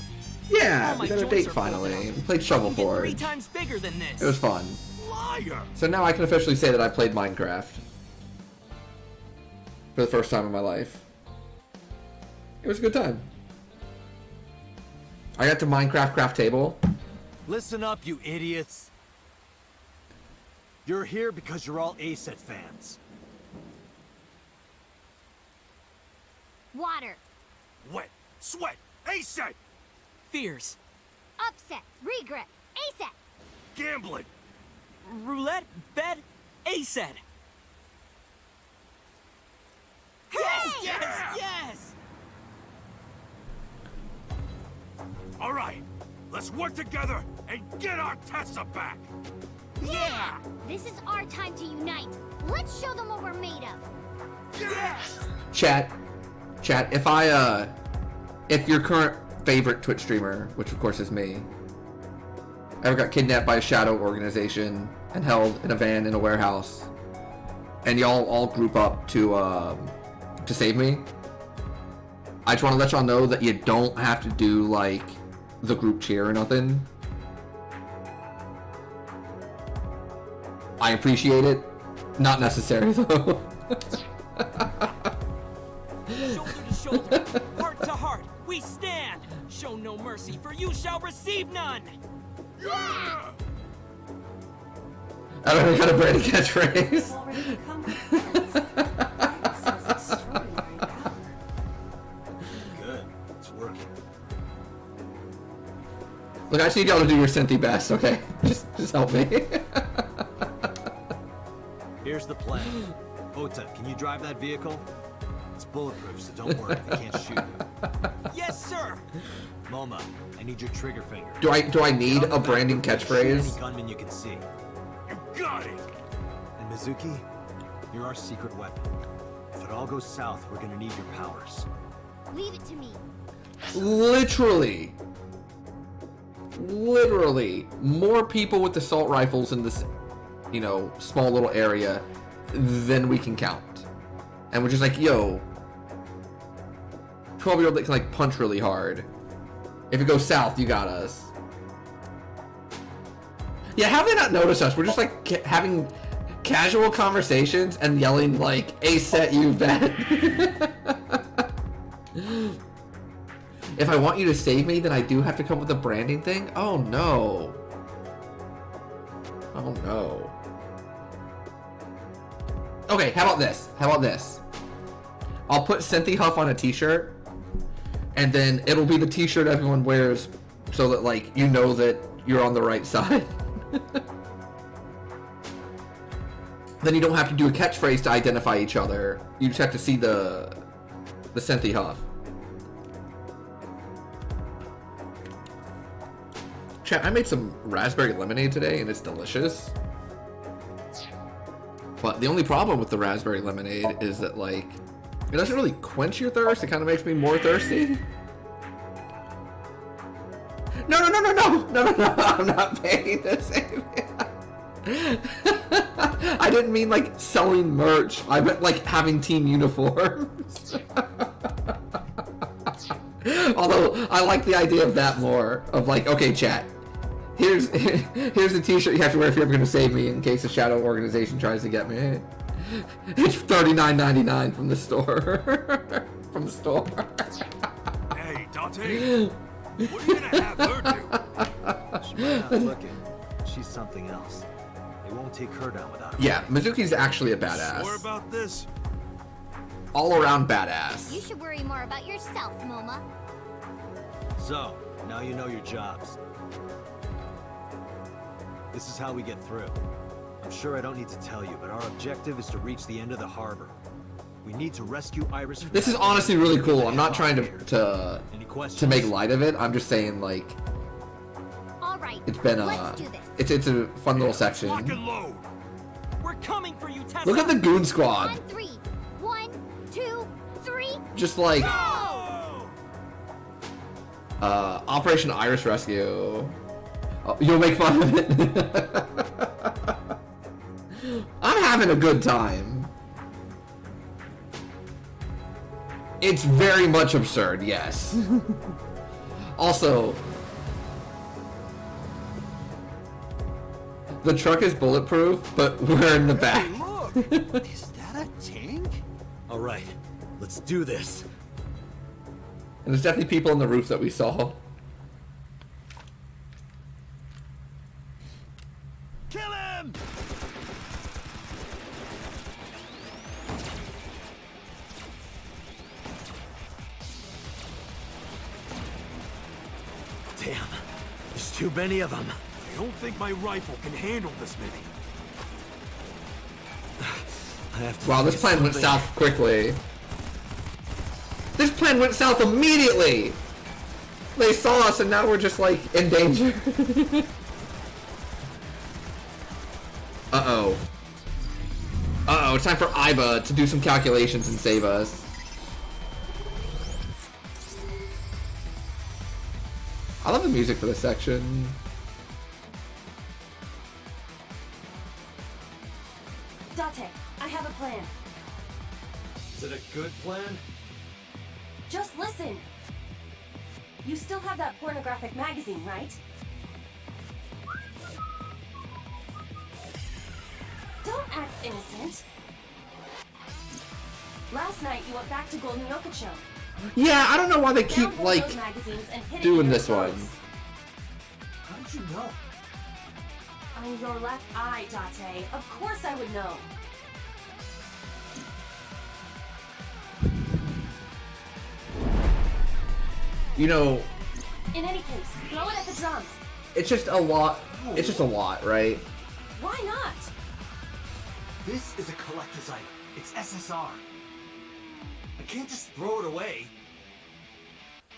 Yeah, All my we got a joints date are finally. broken up. We played Shovel I can get 3 Forge. times bigger than this. It was fun. Liar. So now I can officially say that I played Minecraft for the first time in my life. It was a good time. I got to Minecraft craft table. Listen up, you idiots. You're here because you're all ASET fans. Water. Wet. Sweat. ASET. Fears. Upset. Regret. ASAP. Gambling. Roulette. Bet. ASET. Yes! Yes! Yes! All right. Let's work together and get our Tessa back. Yeah! This is our time to unite. Let's show them what we're made of. Yes. Chat, if your current favorite Twitch streamer, which of course is me, ever got kidnapped by a shadow organization and held in a van in a warehouse, and y'all all group up to save me, I just want to let y'all know that you don't have to do, like, the group cheer or nothing. I appreciate it. Not necessary, though. Shoulder to shoulder, heart to heart, we stand. Show no mercy, for you shall receive none. Yeah. I don't know how to brand a catchphrase. already become my friends. Iris has extraordinary power. Good. It's working. Look, I just need y'all to do your Cynthia best, okay? Just help me. Here's the plan. Ota, can you drive that vehicle? It's bulletproof, so don't worry. They can't shoot you. Yes, sir. Moma, I need your trigger finger. do I need Get on a the back branding road and shoot catchphrase? Any gunman you can see. You got it. And Mizuki, you're our secret weapon. If it all goes south, we're gonna need your powers. Leave it to me. Literally, more people with assault rifles in this, you know, small little area than we can count. And we're just like, yo, 12-year-old that can, like, punch really hard. If it goes south, you got us. Yeah, how have they not noticed us? We're just, like, having casual conversations and yelling, like, "A-set, you bet." If I want you to save me, then I do have to come up with a branding thing? Oh, no. Oh, no. Okay, how about this? I'll put Cynthia Huff on a t-shirt, and then it'll be the t-shirt everyone wears so that, like, you know that you're on the right side. Then you don't have to do a catchphrase to identify each other. You just have to see the Cynthia Huff. Chat, I made some raspberry lemonade today, and it's delicious. But the only problem with the raspberry lemonade is that, like, it doesn't really quench your thirst. It kind of makes me more thirsty. No. I'm not paying the same. I didn't mean, like, selling merch. I meant, like, having team uniforms. Although I like the idea of that more. Of like, okay, chat. Here's the T-shirt you have to wear if you're ever gonna save me in case a shadow organization tries to get me. It's $39.99 from the store. From the store. Hey, Dante. What are you gonna have her do? She might not looking. She's something else. They won't take her down without her. Yeah, Mizuki's actually a Sure badass. about this? All around badass. You should worry more about yourself, Moma. So, now you know your jobs. This is how we get through. I'm sure I don't need to tell you, but our objective is to reach the end of the harbor. We need to rescue Iris. This is honestly really cool. I'm not trying to Any questions? make light of it. I'm just saying, like, All right, it's been let's do this. it's a fun little section. Lock and load. We're coming for you, Tessa! Look at the Goon Squad. On three. 1, 2, 3. Just like Go! Operation Iris Rescue. Oh, you'll make fun of it. I'm having a good time. It's very much absurd, yes. Also, the truck is bulletproof, but we're in the back. Hey, look! Is that a tank? All right, let's do this. And there's definitely people on the roof that we saw. Kill him! Damn, there's too many of them. I don't think my rifle can handle this many. I have to Wow, this think of plan went something. south quickly. This plan went south immediately! They saw us and now we're just like in danger. Uh-oh. Uh-oh, it's time for Iba to do some calculations and save us. I love the music for this section. Dante, I have a plan. Is it a good plan? Just listen. You still have that pornographic magazine, right? Don't act innocent. Last night you went back to Golden Yokocho. Yeah, I don't know why they keep, Found one of like, those magazines and hid it doing in your this one. clothes. How did you know? On your left eye, Dante. Of course I would know. You know, In any case, throw it at the drum. it's just a lot. It's just a lot, right? Why not? This is a collector's item. It's SSR. I can't just throw it away.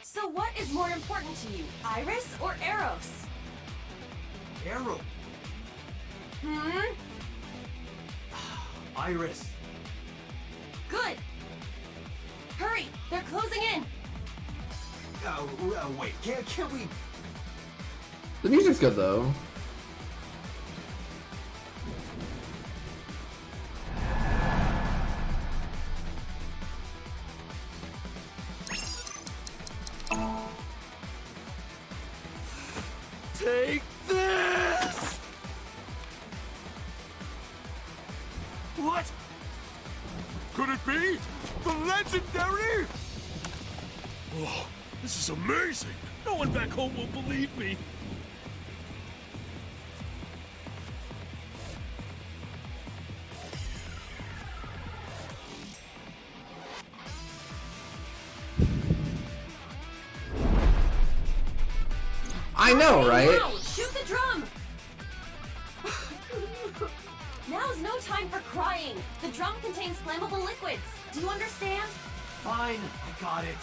So what is more important to you, Iris or Eros? Arrow. Hmm? Iris. Good. Hurry, they're closing in. Wait, can't we? The music's good though. Take this! What? Could it be? The legendary? Oh, this is amazing! No one back home will believe me. I know, right? Now, shoot the drum! Now's no time for crying. The drum contains flammable liquids. Do you understand? Fine, I got it.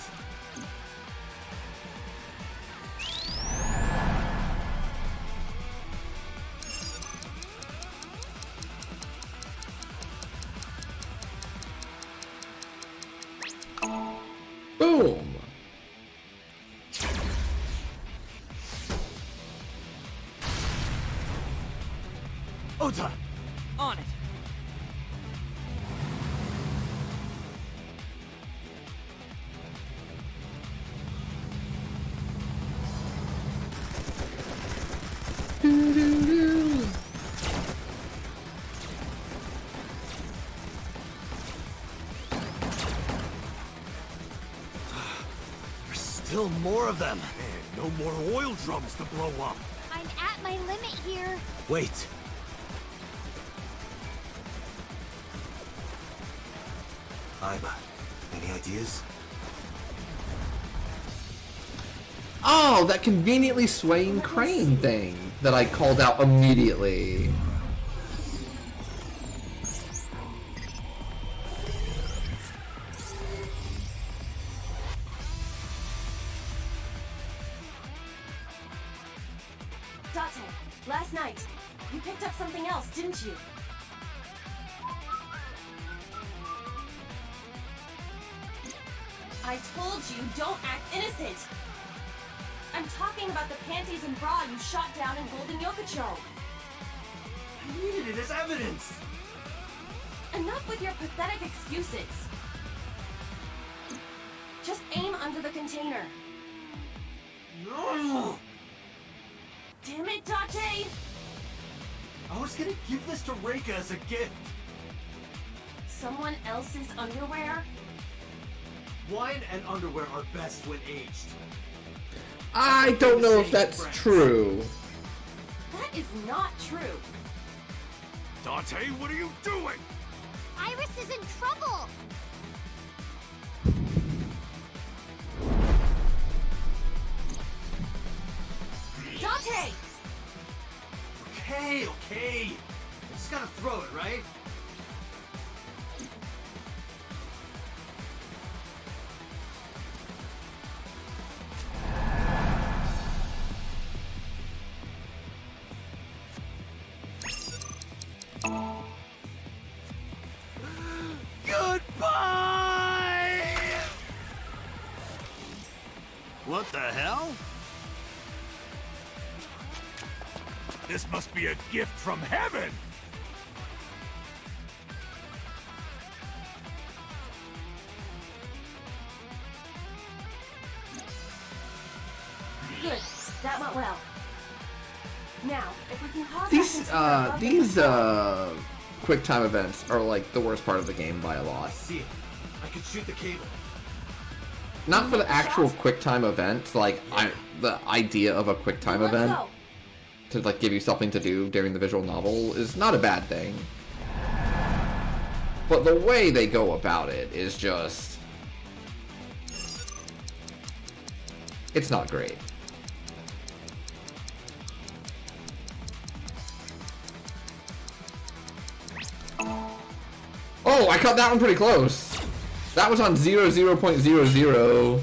Boom. Ota! On it. Still more of them. Man, no more oil drums to blow up. I'm at my limit here. Wait. Iba, any ideas? Oh, that conveniently swaying crane thing that I called out immediately. Dante, last night, you picked up something else, didn't you? I told you, don't act innocent! I'm talking about the panties and bra you shot down in Golden Yokocho! I needed it as evidence! Enough with your pathetic excuses! Just aim under the container. No! Damn it, Dante! I was gonna give this to Reika as a gift. Someone else's underwear? Wine and underwear are best when aged. I don't know if that's true. That is not true. Dante, what are you doing? Iris is in trouble. Dante! Okay. I just gotta throw it, right? Goodbye! What the hell? This must be a gift from heaven! Good. That went well. Now, if we can cause These quick time events are like the worst part of the game by a lot. See it. I could shoot the cable. Not for the actual quick time event, like the idea of a quick time Let's event go. to like give you something to do during the visual novel is not a bad thing. But the way they go about it is just... it's not great. Oh, I cut that one pretty close. That was on 0.00.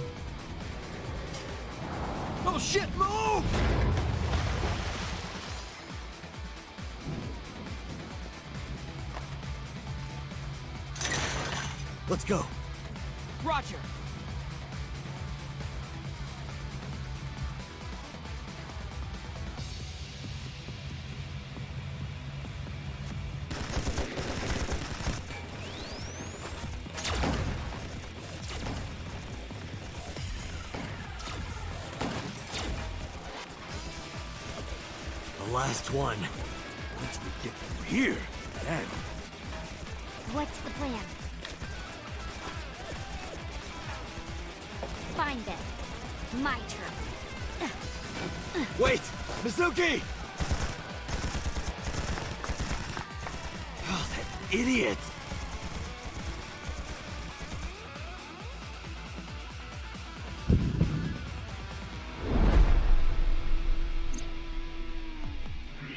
Oh shit, move! Let's go. Roger. The last one. Once we get through here, then... What's the plan? Find it. My turn. Wait! Mizuki! Oh, that idiot!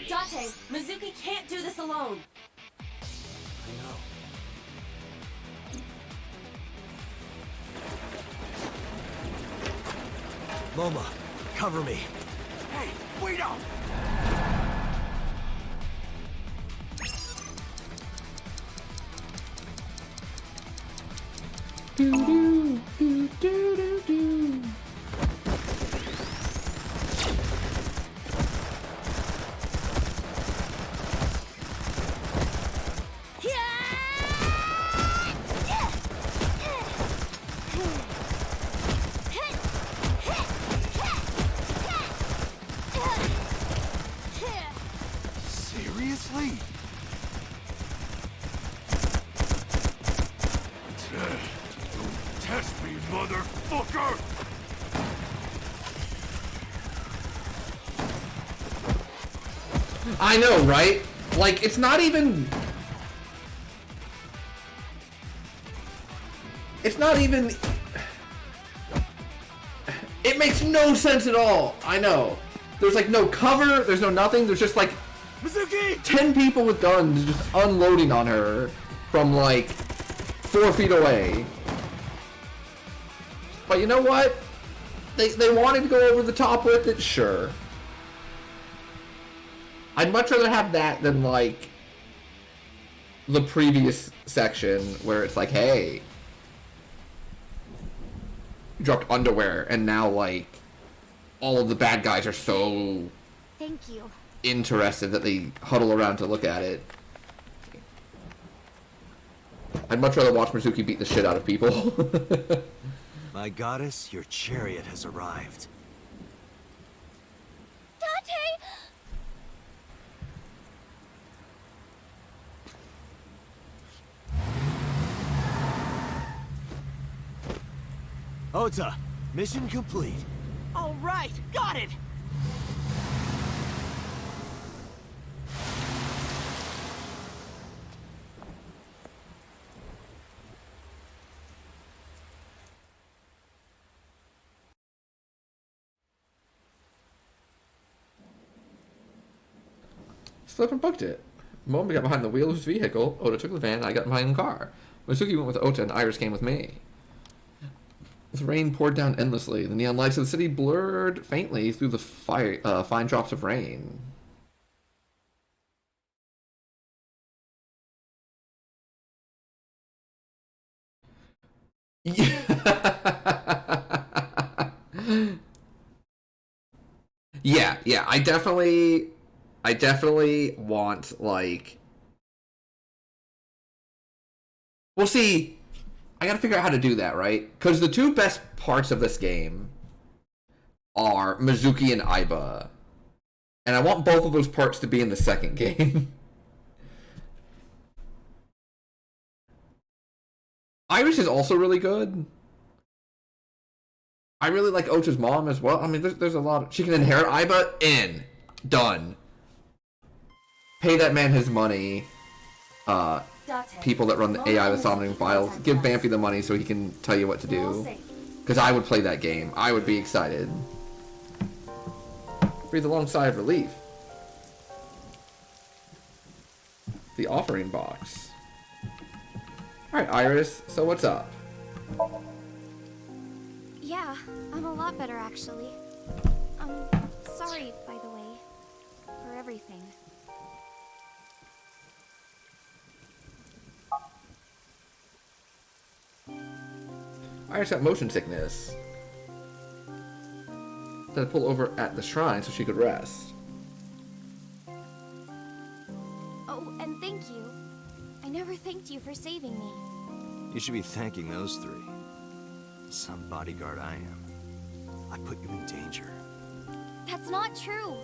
Dante, Mizuki can't do this alone. I know. Moma, cover me. Hey, wait up! Seriously? Don't test me, motherfucker! I know, right? Like, it's not even... It's not even... It makes no sense at all. I know. There's like no cover, there's no nothing, there's just like... Mizuki! 10 people with guns just unloading on her from like 4 feet away. But you know what? They wanted to go over the top with it, sure. I'd much rather have that than like the previous section where it's like, hey, you dropped underwear and now like all of the bad guys are so Thank you. interested that they huddle around to look at it. I'd much rather watch Mizuki beat the shit out of people. My goddess, your chariot has arrived. Dante! Ota, mission complete. All right, got it! Slipped and booked it. Momo got behind the wheel of his vehicle. Ota took the van, and I got behind the car. Mizuki went with Ota, and Iris came with me. The rain poured down endlessly. The neon lights of the city blurred faintly through the fine drops of rain. Yeah, I definitely want, like... Well, see, I gotta figure out how to do that, right? Because the two best parts of this game are Mizuki and Aiba. And I want both of those parts to be in the second game. Iris is also really good. I really like Ota's mom as well. I mean, there's a lot of... She can inherit Aiba. In. Done. Pay that man his money. People that run the AI, the Somnium Files. Give Bampi the money so he can tell you what to do. Because I would play that game. I would be excited. Breathe a long sigh of relief. The offering box. Alright, Iris. So what's up? Yeah, I'm a lot better actually. Sorry, by the way, for everything. Iris got motion sickness. Had to pull over at the shrine so she could rest. Oh, and thank you. I never thanked you for saving me. You should be thanking those three. Some bodyguard I am. I put you in danger. That's not true.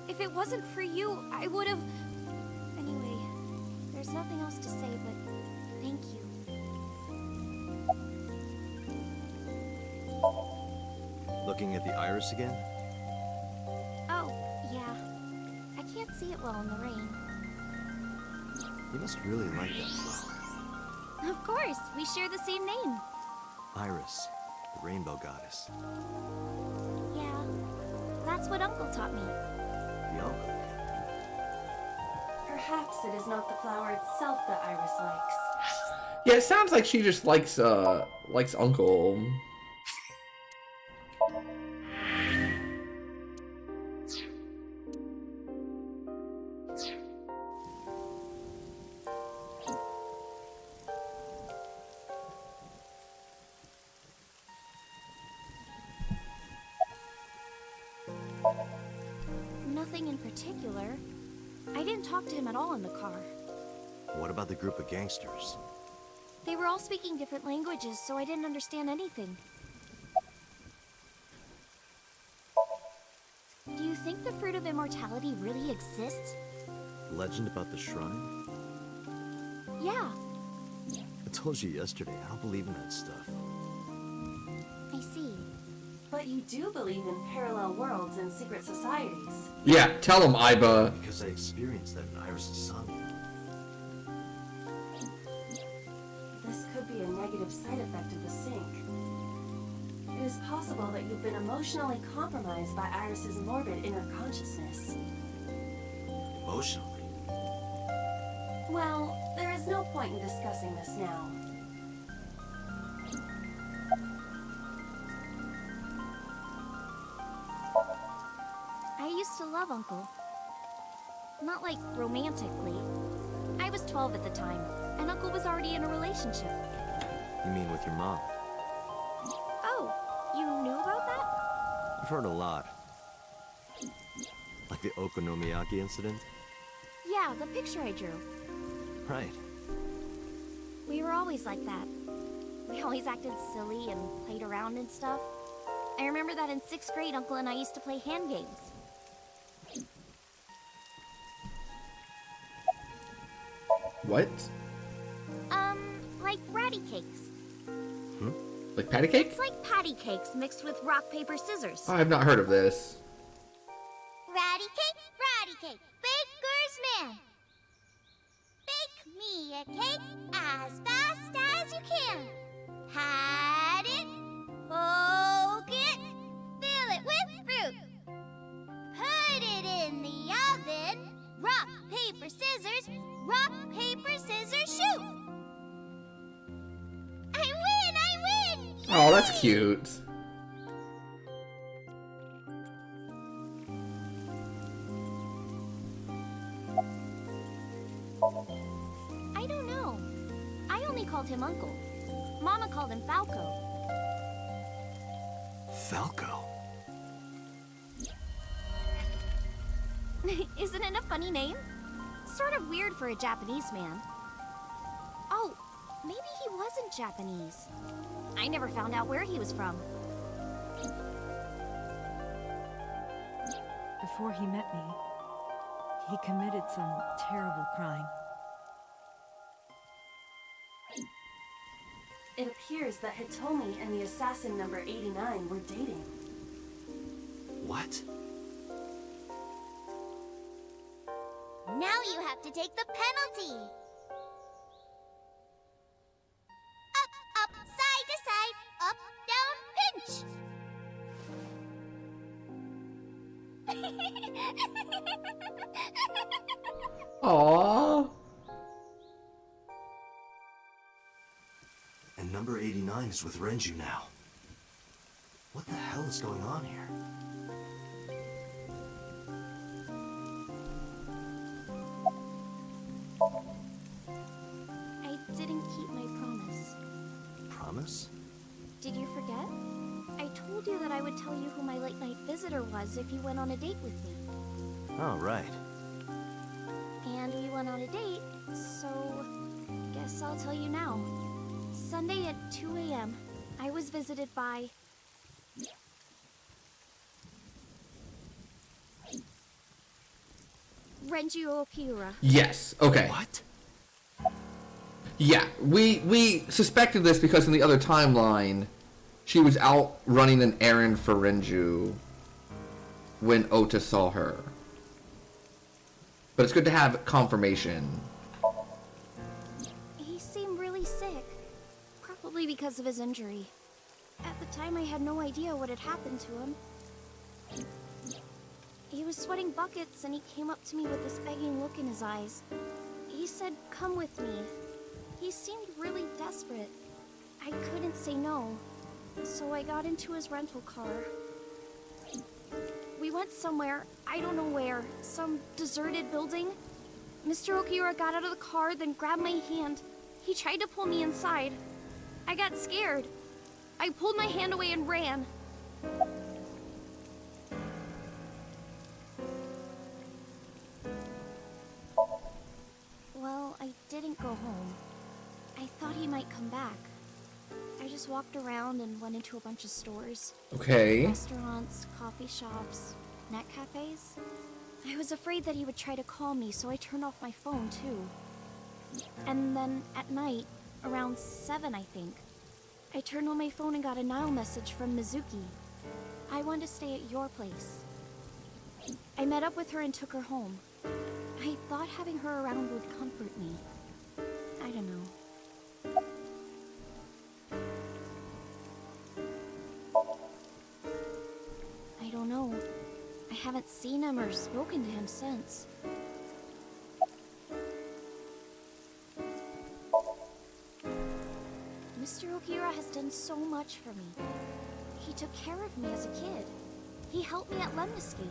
If it wasn't for you, I would have... Anyway, there's nothing else to say but thank you. Looking at the iris again? Oh, yeah. I can't see it well in the rain. You must really like that flower. Of course, we share the same name. Iris, the rainbow goddess. Yeah, that's what Uncle taught me. The uncle. Perhaps it is not the flower itself that Iris likes. Yeah, it sounds like she just likes Uncle. Nothing in particular. I didn't talk to him at all in the car. What about the group of gangsters? They were all speaking different languages, so I didn't understand anything. Do you think the Fruit of Immortality really exists? Legend about the shrine? Yeah, I told you yesterday, I don't believe in that stuff. I see. But But you do believe in parallel worlds and secret societies. Yeah, tell him, Iba. Because I experienced that in Iris' son. This could be a negative side effect of the sync. It is possible that you've been emotionally compromised by Iris's morbid inner consciousness. Emotionally? Well, there is no point in discussing this now. I used to love Uncle. Not like romantically. I was 12 at the time, and Uncle was already in a relationship. You mean with your mom? Oh, you knew about that? I've heard a lot. Like the Okonomiyaki incident? Yeah, the picture I drew. Right. We were always like that. We always acted silly and played around and stuff. I remember that in 6th grade, Uncle and I used to play hand games. What? Like ratty cakes. Like patty cake? It's like patty cakes mixed with rock, paper, scissors. I've not heard of this. Ratty cake, baker's man. Bake me a cake as fast as you can. Pat it, poke it, fill it with fruit. Put it in the oven. Rock, paper, scissors, shoot. I win! Oh, that's cute. I don't know. I only called him Uncle. Mama called him Falco. Falco? Isn't it a funny name? Sort of weird for a Japanese man. Oh, maybe he wasn't Japanese. I never found out where he was from. Before he met me, he committed some terrible crime. It appears that Hitomi and the assassin number 89 were dating. What? Now you have to take the penalty. Up, side to side, up, down, pinch. Aww. And number 89 is with Renju now. What the hell is going on here? I didn't keep my promise. Promise? Did you forget? I told you that I would tell you who my late-night visitor was if you went on a date with me. Oh, right. And we went on a date, so guess I'll tell you now. Sunday at 2 a.m., I was visited by... Renju Okiura. Yes. Okay. What? Yeah, we suspected this because in the other timeline, she was out running an errand for Renju when Ota saw her. But it's good to have confirmation. He seemed really sick, probably because of his injury. At the time, I had no idea what had happened to him. He was sweating buckets, and he came up to me with this begging look in his eyes. He said, "Come with me." He seemed really desperate. I couldn't say no, so I got into his rental car. We went somewhere, I don't know where, some deserted building. Mr. Okiura got out of the car, then grabbed my hand. He tried to pull me inside. I got scared. I pulled my hand away and ran. Well, I didn't go home. I thought he might come back. I just walked around and went into a bunch of stores. Okay. Restaurants, coffee shops, net cafes. I was afraid that he would try to call me, so I turned off my phone, too. And then, at night, around 7, I think, I turned on my phone and got a Nile message from Mizuki. I wanted to stay at your place. I met up with her and took her home. I thought having her around would comfort me. I don't know. I don't know. I haven't seen him or spoken to him since. Mr. Okira has done so much for me. He took care of me as a kid. He helped me at Lemniscate.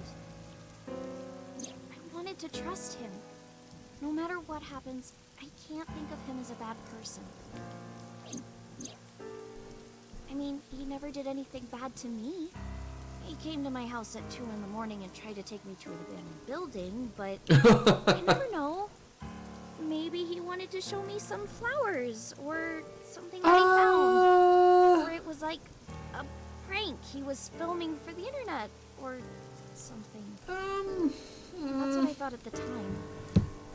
I wanted to trust him. No matter what happens, I can't think of him as a bad person. I mean, he never did anything bad to me. He came to my house at 2 in the morning and tried to take me to an abandoned building, but I never know. Maybe he wanted to show me some flowers, or something that I found. Or it was like a prank he was filming for the internet, or something. That's what I thought at the time.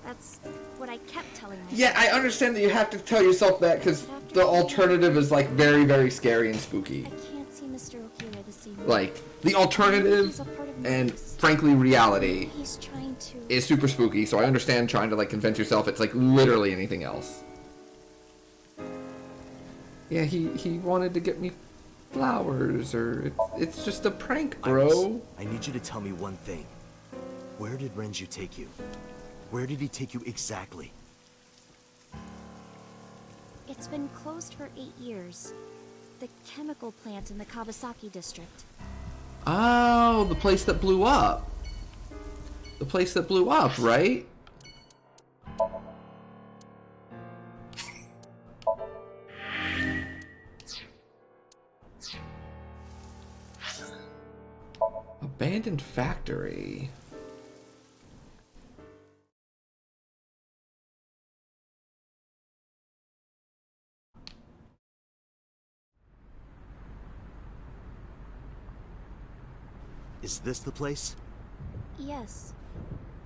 That's what I kept telling myself. Yeah, I understand that you have to tell yourself that because the alternative is like very, very scary and spooky. I can't see Mr. Okira the same way. Like, the alternative and frankly reality He's trying to... is super spooky, so I understand trying to like convince yourself it's like literally anything else. Yeah, he wanted to get me flowers, or it's just a prank, bro. Iris, I need you to tell me one thing. Where did Renju take you? Where did he take you exactly? It's been closed for 8 years. The chemical plant in the Kawasaki district. Oh, the place that blew up. The place that blew up, right? Abandoned factory. Is this the place? Yes,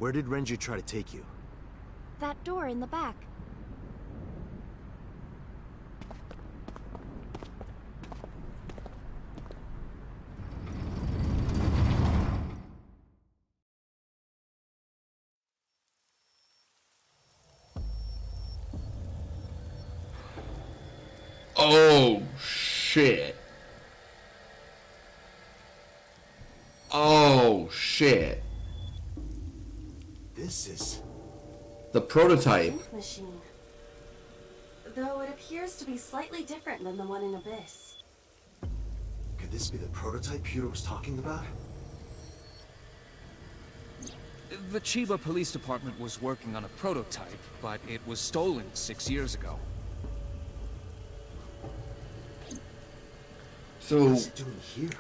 Where did Renju try to take you? that door in the back. Oh, shit. Oh, shit. This is... The prototype. Sync machine. Though it appears to be slightly different than the one in Abyss. Could this be the prototype Peter was talking about? The Chiba Police Department was working on a prototype, but it was stolen 6 years ago. So, What's it doing here?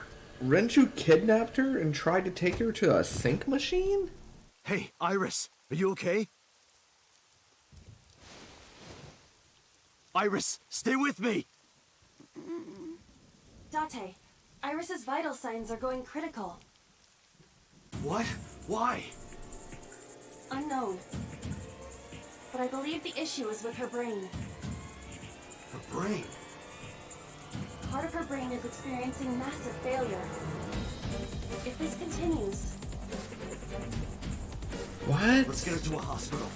Renju kidnapped her and tried to take her to a sync machine? Hey, Iris, are you okay? Iris, stay with me! Dante, Iris's vital signs are going critical. What? Why? Unknown. But I believe the issue is with her brain. Her brain? Part of her brain is experiencing massive failure. If this continues... What? Let's get her to a hospital.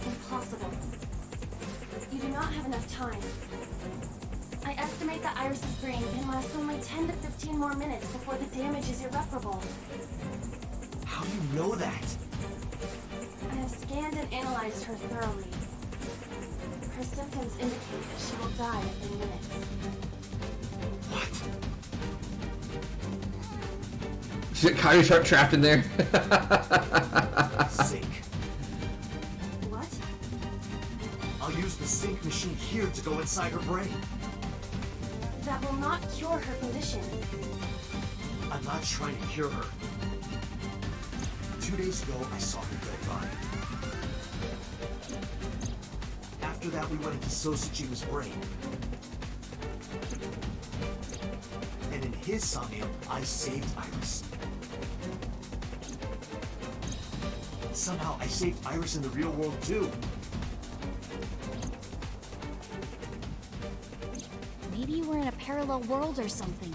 Impossible. You do not have enough time. I estimate that Iris's brain can last only 10 to 15 more minutes before the damage is irreparable. How do you know that? I have scanned and analyzed her thoroughly. Her symptoms indicate that she will die within minutes. What? Is Kairi trapped in there? Sync. What? I'll use the sync machine here to go inside her brain. That will not cure her condition. I'm not trying to cure her. 2 days ago, I saw her dead body. After that, we went into Sosujima's brain. And in his Somnium, I saved Iris. Somehow, I saved Iris in the real world, too. Maybe we're in a parallel world or something.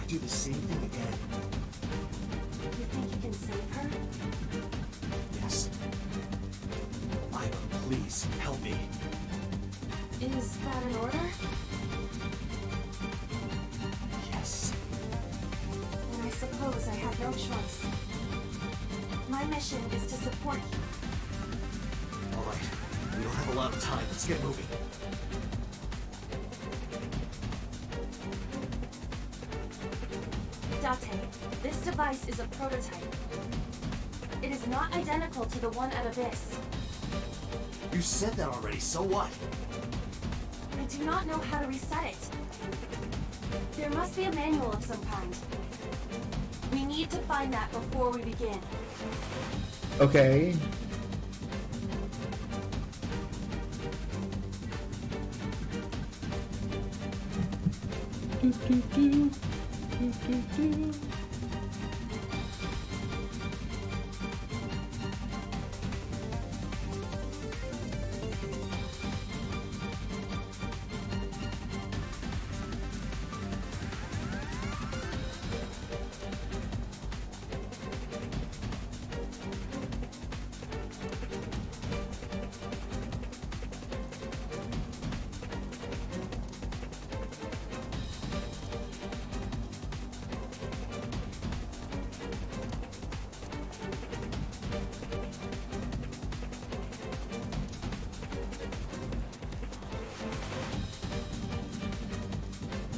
do the same thing again. You think you can save her? Yes. Ira, please, help me. Is that an order? Yes. Then I suppose I have no choice. My mission is to support you. All right. We don't have a lot of time. Let's get moving. Dante, this device is a prototype. It is not identical to the one at Abyss. You said that already, so what? I do not know how to reset it. There must be a manual of some kind. We need to find that before we begin. Okay.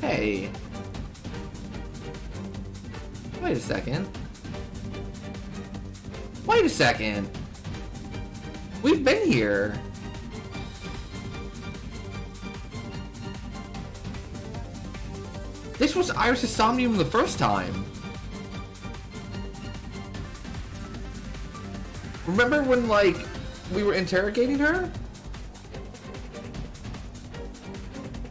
Hey. Wait a second. Wait a second. We've been here. This was Iris' Somnium the first time. Remember when, like, we were interrogating her?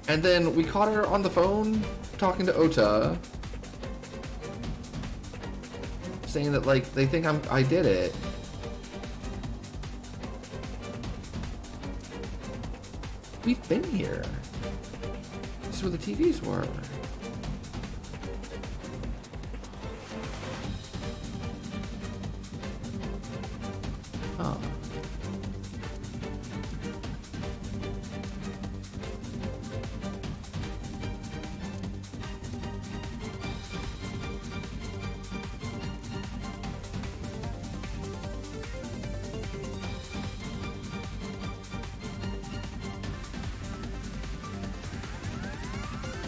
And then we caught her on the phone talking to Ota, saying that, like, they think I did it. We've been here. This is where the TVs were. Huh.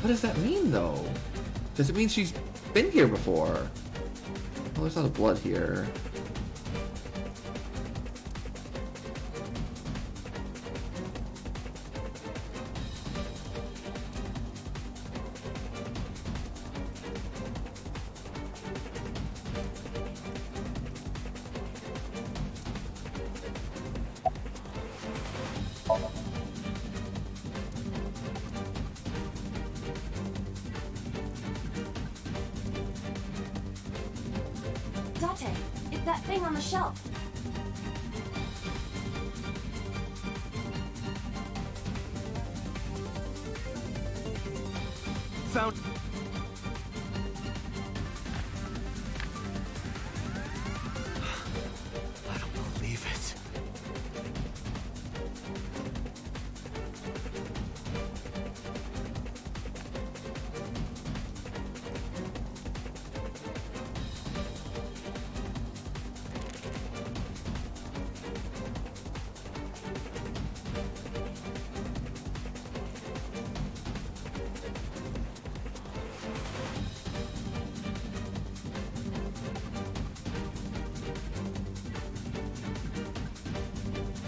What does that mean, though? Does it mean she's been here before? Oh, there's a lot of blood here. Dante, it's that thing on the shelf. Found... I don't believe it.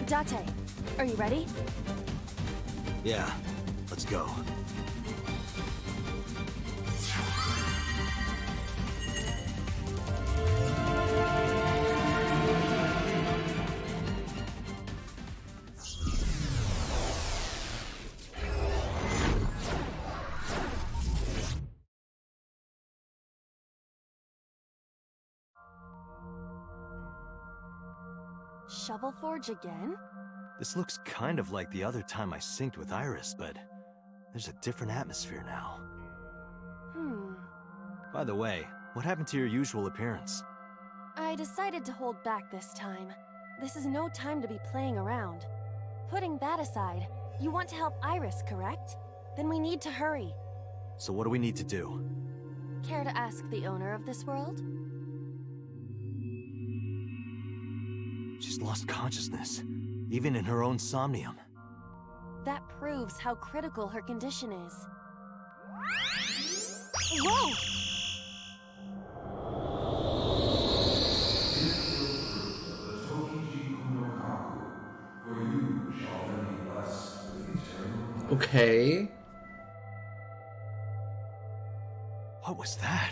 Dante, are you ready? Yeah, let's go. Shovel Forge again? This looks kind of like the other time I synced with Iris, but there's a different atmosphere now. By the way, what happened to your usual appearance? I decided to hold back this time. This is no time to be playing around. Putting that aside, you want to help Iris, correct? Then we need to hurry. So what do we need to do? Care to ask the owner of this world? She's lost consciousness, even in her own somnium. That proves how critical her condition is. Whoa! Okay. What was that?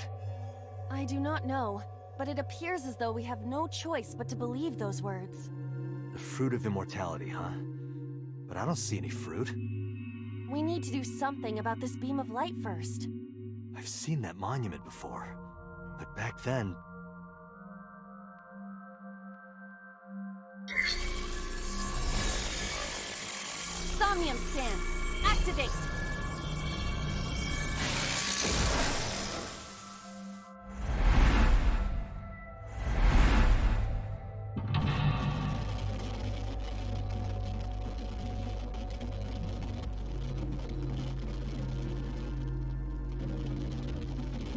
I do not know, but it appears as though we have no choice but to believe those words. The fruit of immortality, huh? But I don't see any fruit. We need to do something about this beam of light first. I've seen that monument before, but back then... Somnium scan! Activate!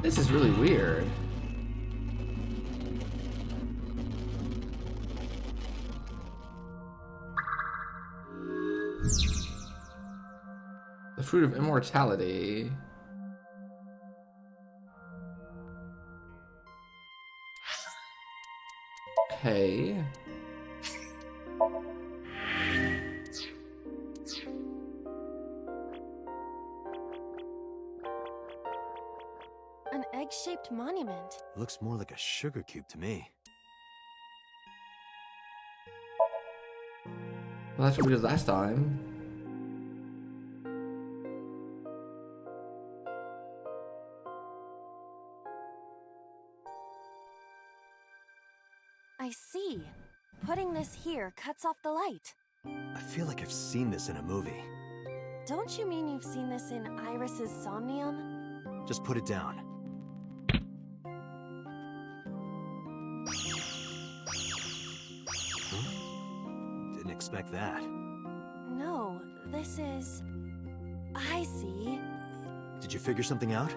This is really weird. The fruit of immortality. Okay. An egg-shaped monument. Looks more like a sugar cube to me. Well, that's what we did last time. I see. Putting this here cuts off the light. I feel like I've seen this in a movie. Don't you mean you've seen this in Iris's Somnium? Just put it down. Huh? Didn't expect that. No, this is... I see. Did you figure something out?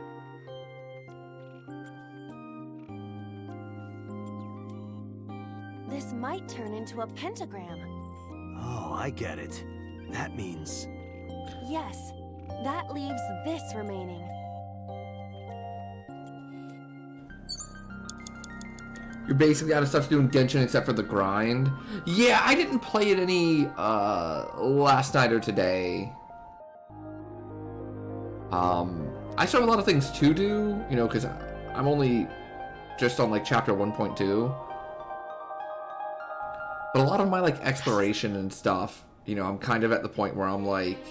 This might turn into a pentagram. Oh, I get it. That means... Yes, that leaves this remaining. You're basically out of stuff to do in Genshin except for the grind. Yeah, I didn't play it any last night or today. I still have a lot of things to do, you know, because I'm only just on like chapter 1.2. But a lot of my like exploration and stuff, you know, I'm kind of at the point where I'm like,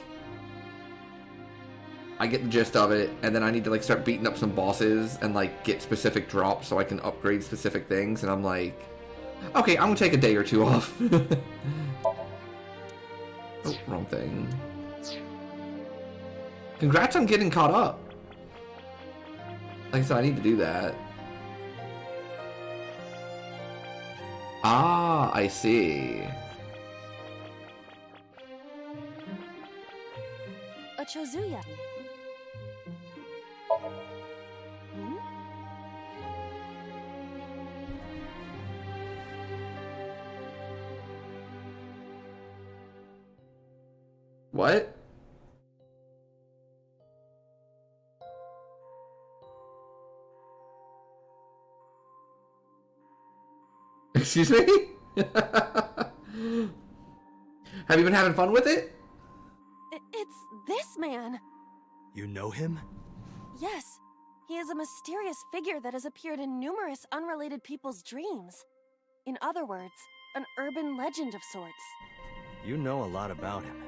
I get the gist of it, and then I need to like start beating up some bosses and like get specific drops so I can upgrade specific things, and I'm like, okay, I'm gonna take a day or two off. Oh, wrong thing. Congrats on getting caught up. Like I said, I need to do that. Ah, I see. A Chozuya. Hmm? What? Excuse me? Have you been having fun with it? It's this man. You know him? Yes, he is a mysterious figure that has appeared in numerous unrelated people's dreams. In other words, an urban legend of sorts. You know a lot about him.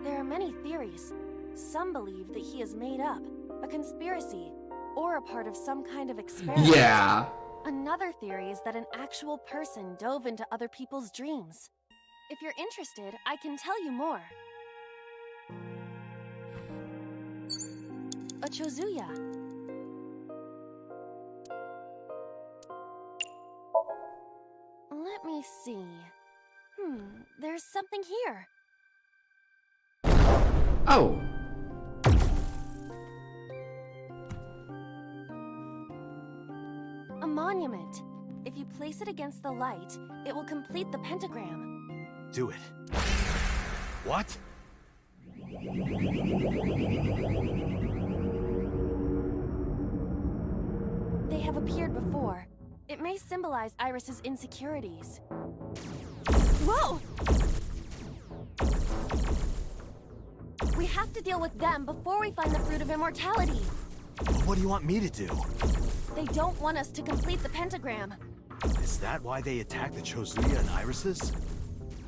There are many theories. Some believe that he is made up, a conspiracy, or a part of some kind of experiment. Yeah. Another theory is that an actual person dove into other people's dreams. If you're interested, I can tell you more. A Chozuya. see. There's something here. Oh. A monument. If you place it against the light, it will complete the pentagram. Do it. What? They have appeared before. It may symbolize Iris's insecurities. Whoa! We have to deal with them before we find the Fruit of Immortality. What do you want me to do? They don't want us to complete the pentagram. Is that why they attacked the Chozuya and Irises?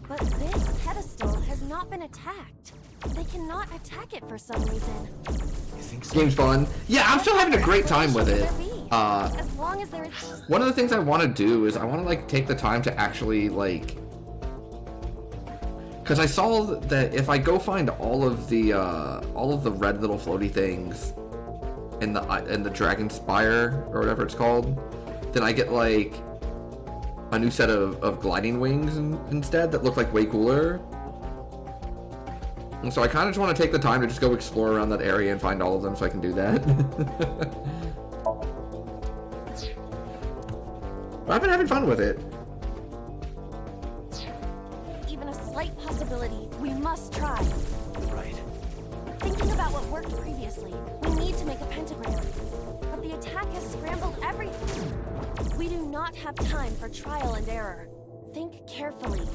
But this pedestal has not been attacked. They cannot attack it for some reason. You think so? Game's fun. Yeah, I'm still having a great time with it. As long as there is... One of the things I want to do is I want to like take the time to actually like, because I saw that if I go find all of the red little floaty things in the Dragon Spire or whatever it's called, then I get like a new set of gliding wings instead that look like way cooler. And so I kind of just want to take the time to just go explore around that area and find all of them so I can do that. But I've been having fun with it. Even a slight possibility, we must try. Right. Thinking about what worked previously, we need to make a pentagram. But the attack has scrambled everything. We do not have time for trial and error. Think carefully.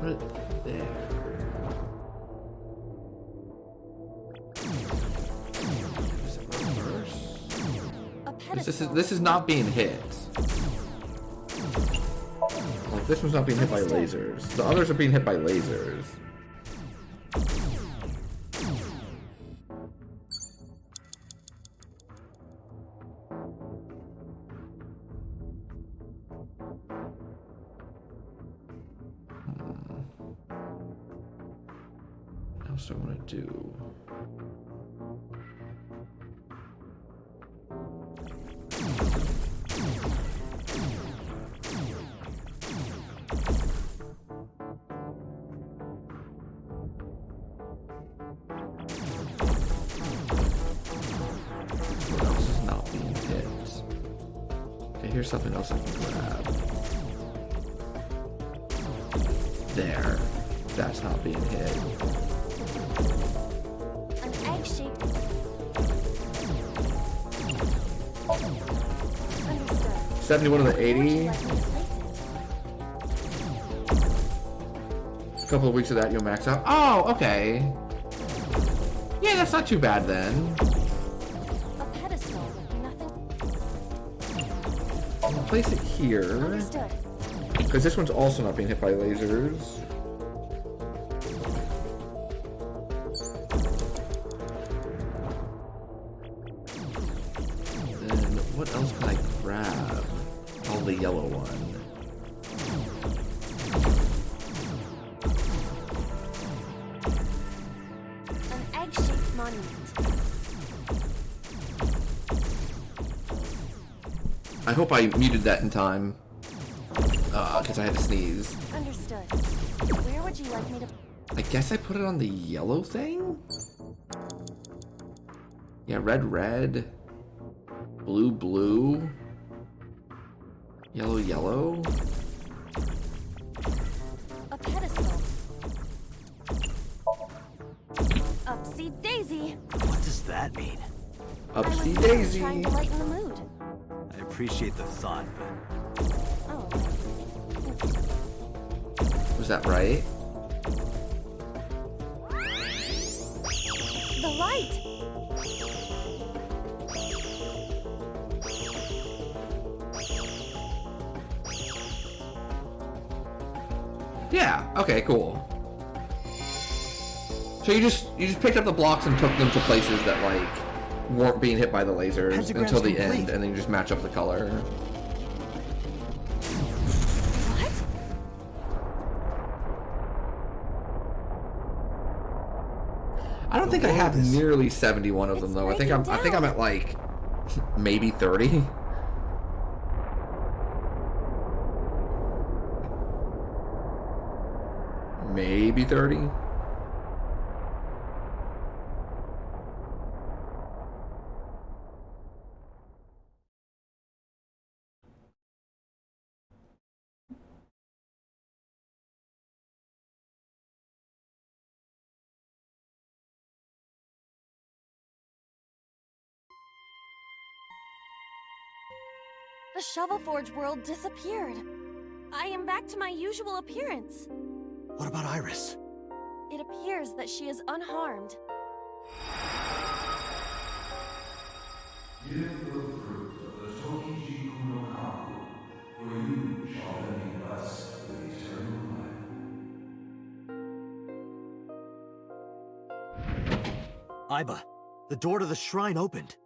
Put it there. Is it reverse? This is not being hit. Like, this one's not being hit by lasers. The others are being hit by lasers. What else do I want to do? What else is not being hit? Okay, here's something else I can grab. There. That's not being hit. An egg-shaped... Understood. 71 of the 80. A couple of weeks of that, you'll max out. Oh, okay. Yeah, that's not too bad then. A pedestal with nothing... I'll place it here. Understood. Because this one's also not being hit by lasers. Then what else can I grab? Oh, the yellow one. I hope I muted that in time. Because I had to sneeze. Understood. Where would you like me to... I guess I put it on the yellow thing? Yeah, red, red. Blue, blue. Yellow, yellow. A pedestal. Upsy daisy. What does that mean? Upsy I was daisy. trying to lighten the mood. I appreciate the thought, but Oh. Was that right? The light! Yeah, okay, cool. So you just picked up the blocks and took them to places that like weren't being hit by the lasers Pentagram's until the complete. end, and then you just match up the color. What? I don't think I have nearly 71 of them though. I think I'm at like maybe 30. Maybe 30. The Shovel Forge world disappeared. I am back to my usual appearance. what about Iris? It appears that she is unharmed. Give the fruit of the Tokiji Kuno Kaku, for you shall then be blessed with eternal life. Iba, the door to the shrine opened.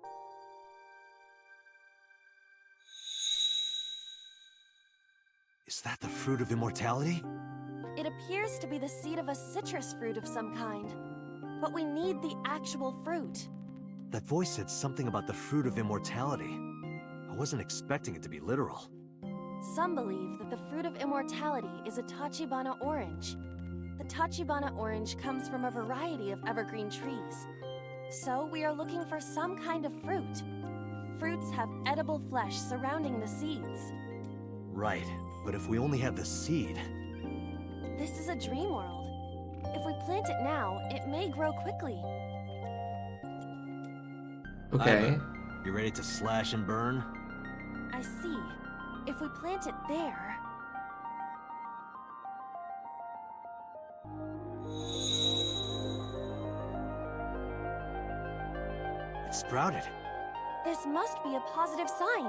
Is that the fruit of immortality? It appears to be the seed of a citrus fruit of some kind. But we need the actual fruit. That voice said something about the fruit of immortality. I wasn't expecting it to be literal. Some believe that the fruit of immortality is a Tachibana orange. The Tachibana orange comes from a variety of evergreen trees. So we are looking for some kind of fruit. Fruits have edible flesh surrounding the seeds. Right, but if we only have the seed... This is a dream world. If we plant it now, it may grow quickly. Okay. Iba, you ready to slash and burn? I see. If we plant it there... It sprouted. This must be a positive sign.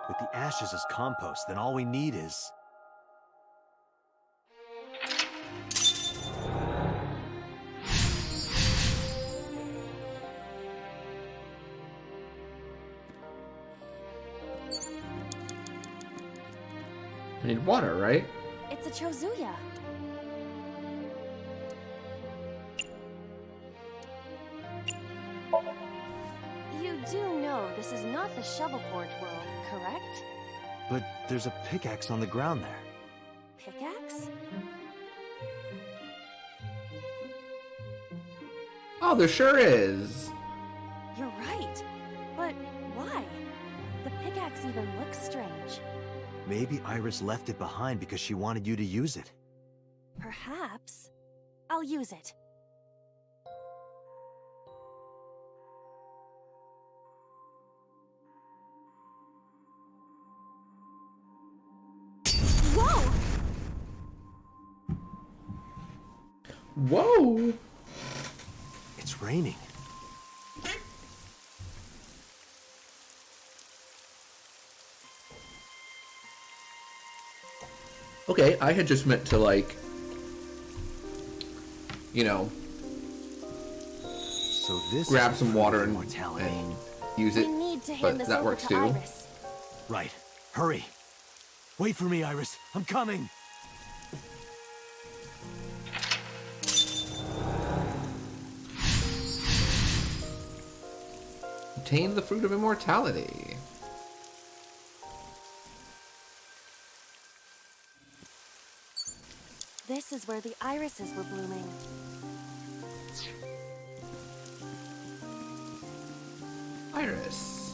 With the ashes as compost, then all we need is... We need water, right? It's a Chozuya. You do know this is not the Shovel Forge world, correct? But there's a pickaxe on the ground there. Pickaxe? Oh, there sure is. You're right. But why? The pickaxe even looks strange. Maybe Iris left it behind because she wanted you to use it. Perhaps. I'll use it. Whoa! Whoa! It's raining. Okay, I had just meant to like, you know, So this grab is some fruit of water and immortality. use We it, need to hand but this that over works to too. Iris. Right. Hurry. Wait for me, Iris. I'm coming. Obtain the fruit of immortality. this is where the irises were blooming. Iris.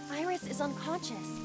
Iris is unconscious.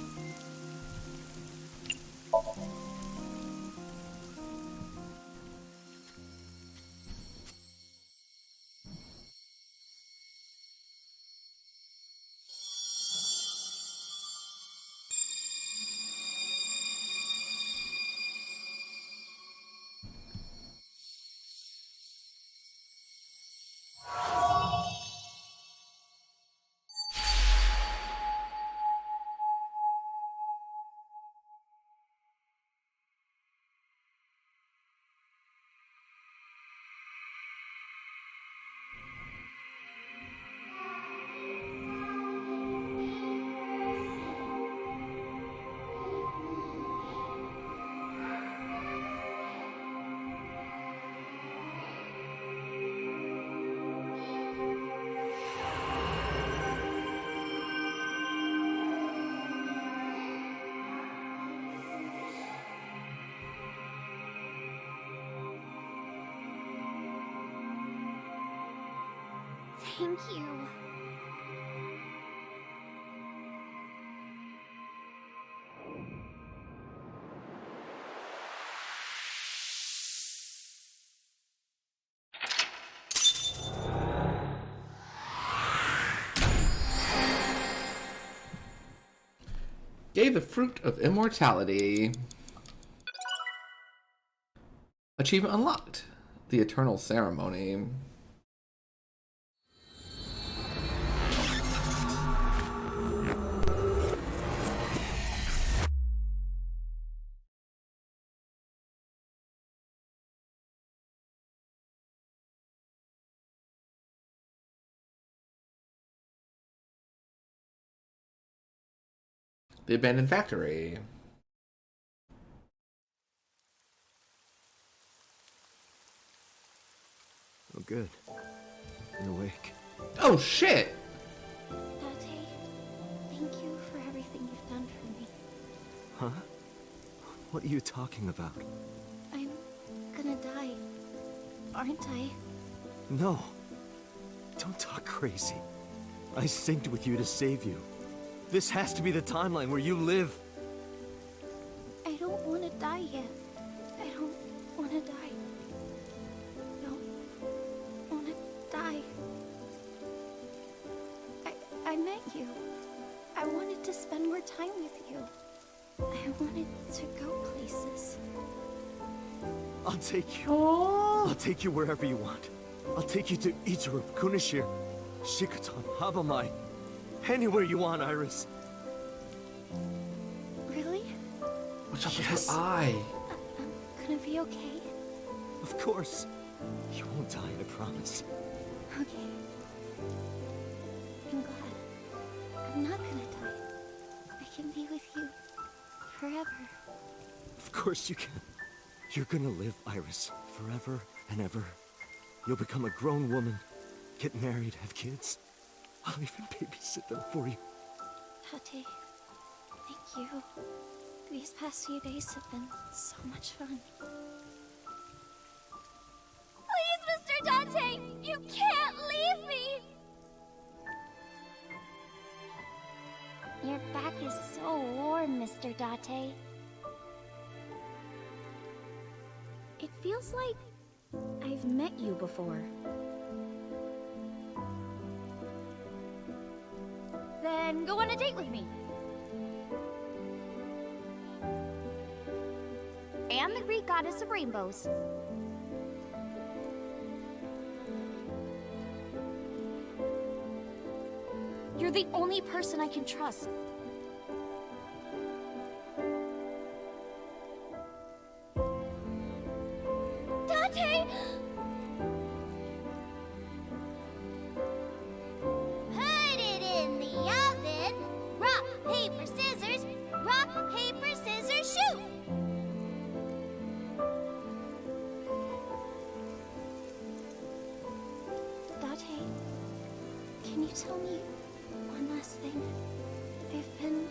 Thank you. Gave the fruit of immortality. Achievement unlocked. The eternal ceremony. The abandoned factory. Oh, good. You're awake. Oh, shit! Dante, thank you for everything you've done for me. Huh? What are you talking about? I'm gonna die, aren't I? No. Don't talk crazy. I synced with you to save you. This has to be the timeline where you live. I don't want to die yet. I don't want to die. Don't want to die. I met you. I wanted to spend more time with you. I wanted to go places. I'll take you. I'll take you wherever you want. I'll take you to Ichiru, Kunishir, Shikotan, Habamai. Anywhere you want, Iris. Really? What's up Yes. with her eye? I'm gonna be okay? Of course. You won't die, I promise. Okay. I'm glad. I'm not gonna die. I can be with you forever. Of course you can. You're gonna live, Iris, forever and ever. You'll become a grown woman, get married, have kids. I'll even babysit them for you. Dante, thank you. These past few days have been so much fun. Please, Mr. Dante! You can't leave me! Your back is so warm, Mr. Dante. It feels like I've met you before. Then go on a date with me. And the Greek goddess of rainbows. You're the only person I can trust. Dante! Put it in the oven. Rock, paper, scissors. Rock, paper, scissors, shoot. Dante, can you tell me one last thing? I've been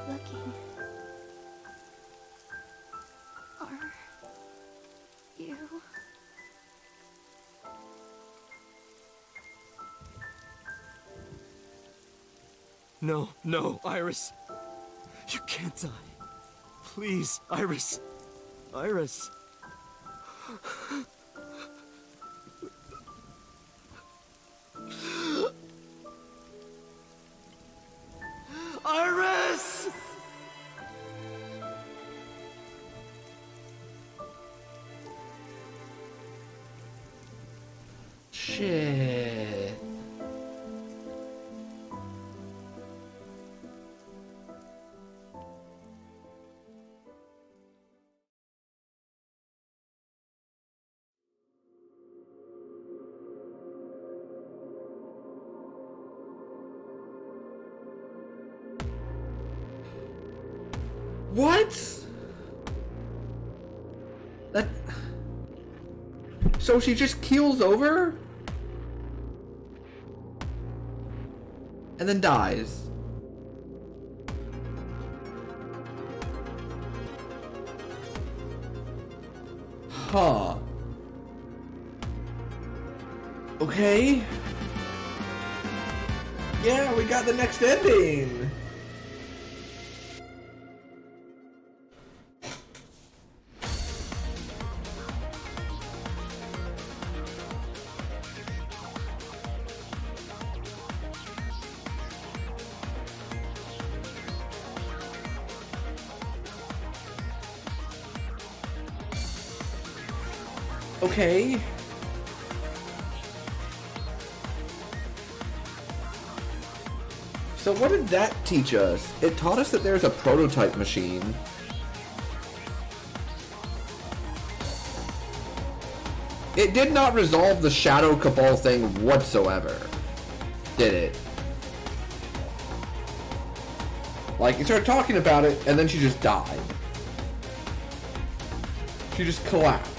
looking. No, no, Iris. You can't die. Please, Iris. Iris. Iris! Shit. What? That... So she just keels over? And then dies. Huh. Okay. Yeah, we got the next ending. Okay. So what did that teach us? It taught us that there's a prototype machine. It did not resolve the Shadow Cabal thing whatsoever, did it? Like, you started talking about it, and then she just died. She just collapsed.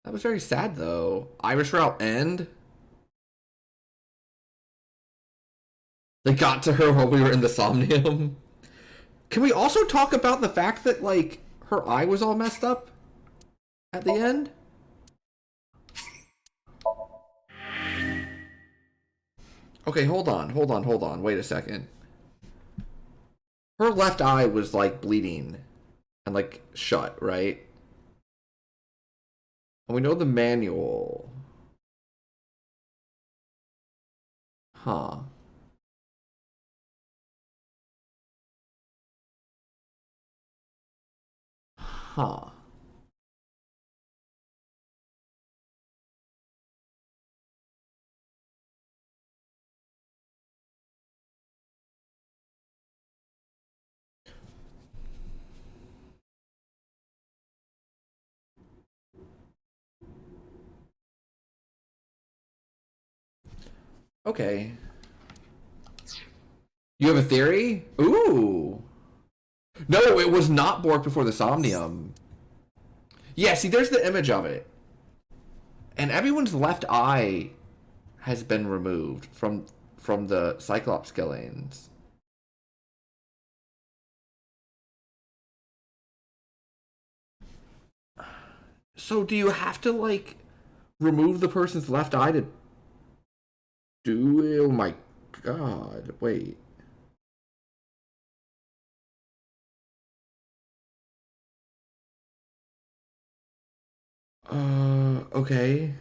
That was very sad, though. Irish route end? They got to her while we were in the Somnium. Can we also talk about the fact that, like, her eye was all messed up at the end? Okay, hold on. Wait a second. Her left eye was, like, bleeding and, like, shut, right? And we know the manual. Huh. Huh. Okay. You have a theory? Ooh. No, it was not Bork before the Somnium. Yeah, see, there's the image of it. And everyone's left eye has been removed from the Cyclops killings. So do you have to, like, remove the person's left eye to do it? Oh my god, wait. Okay.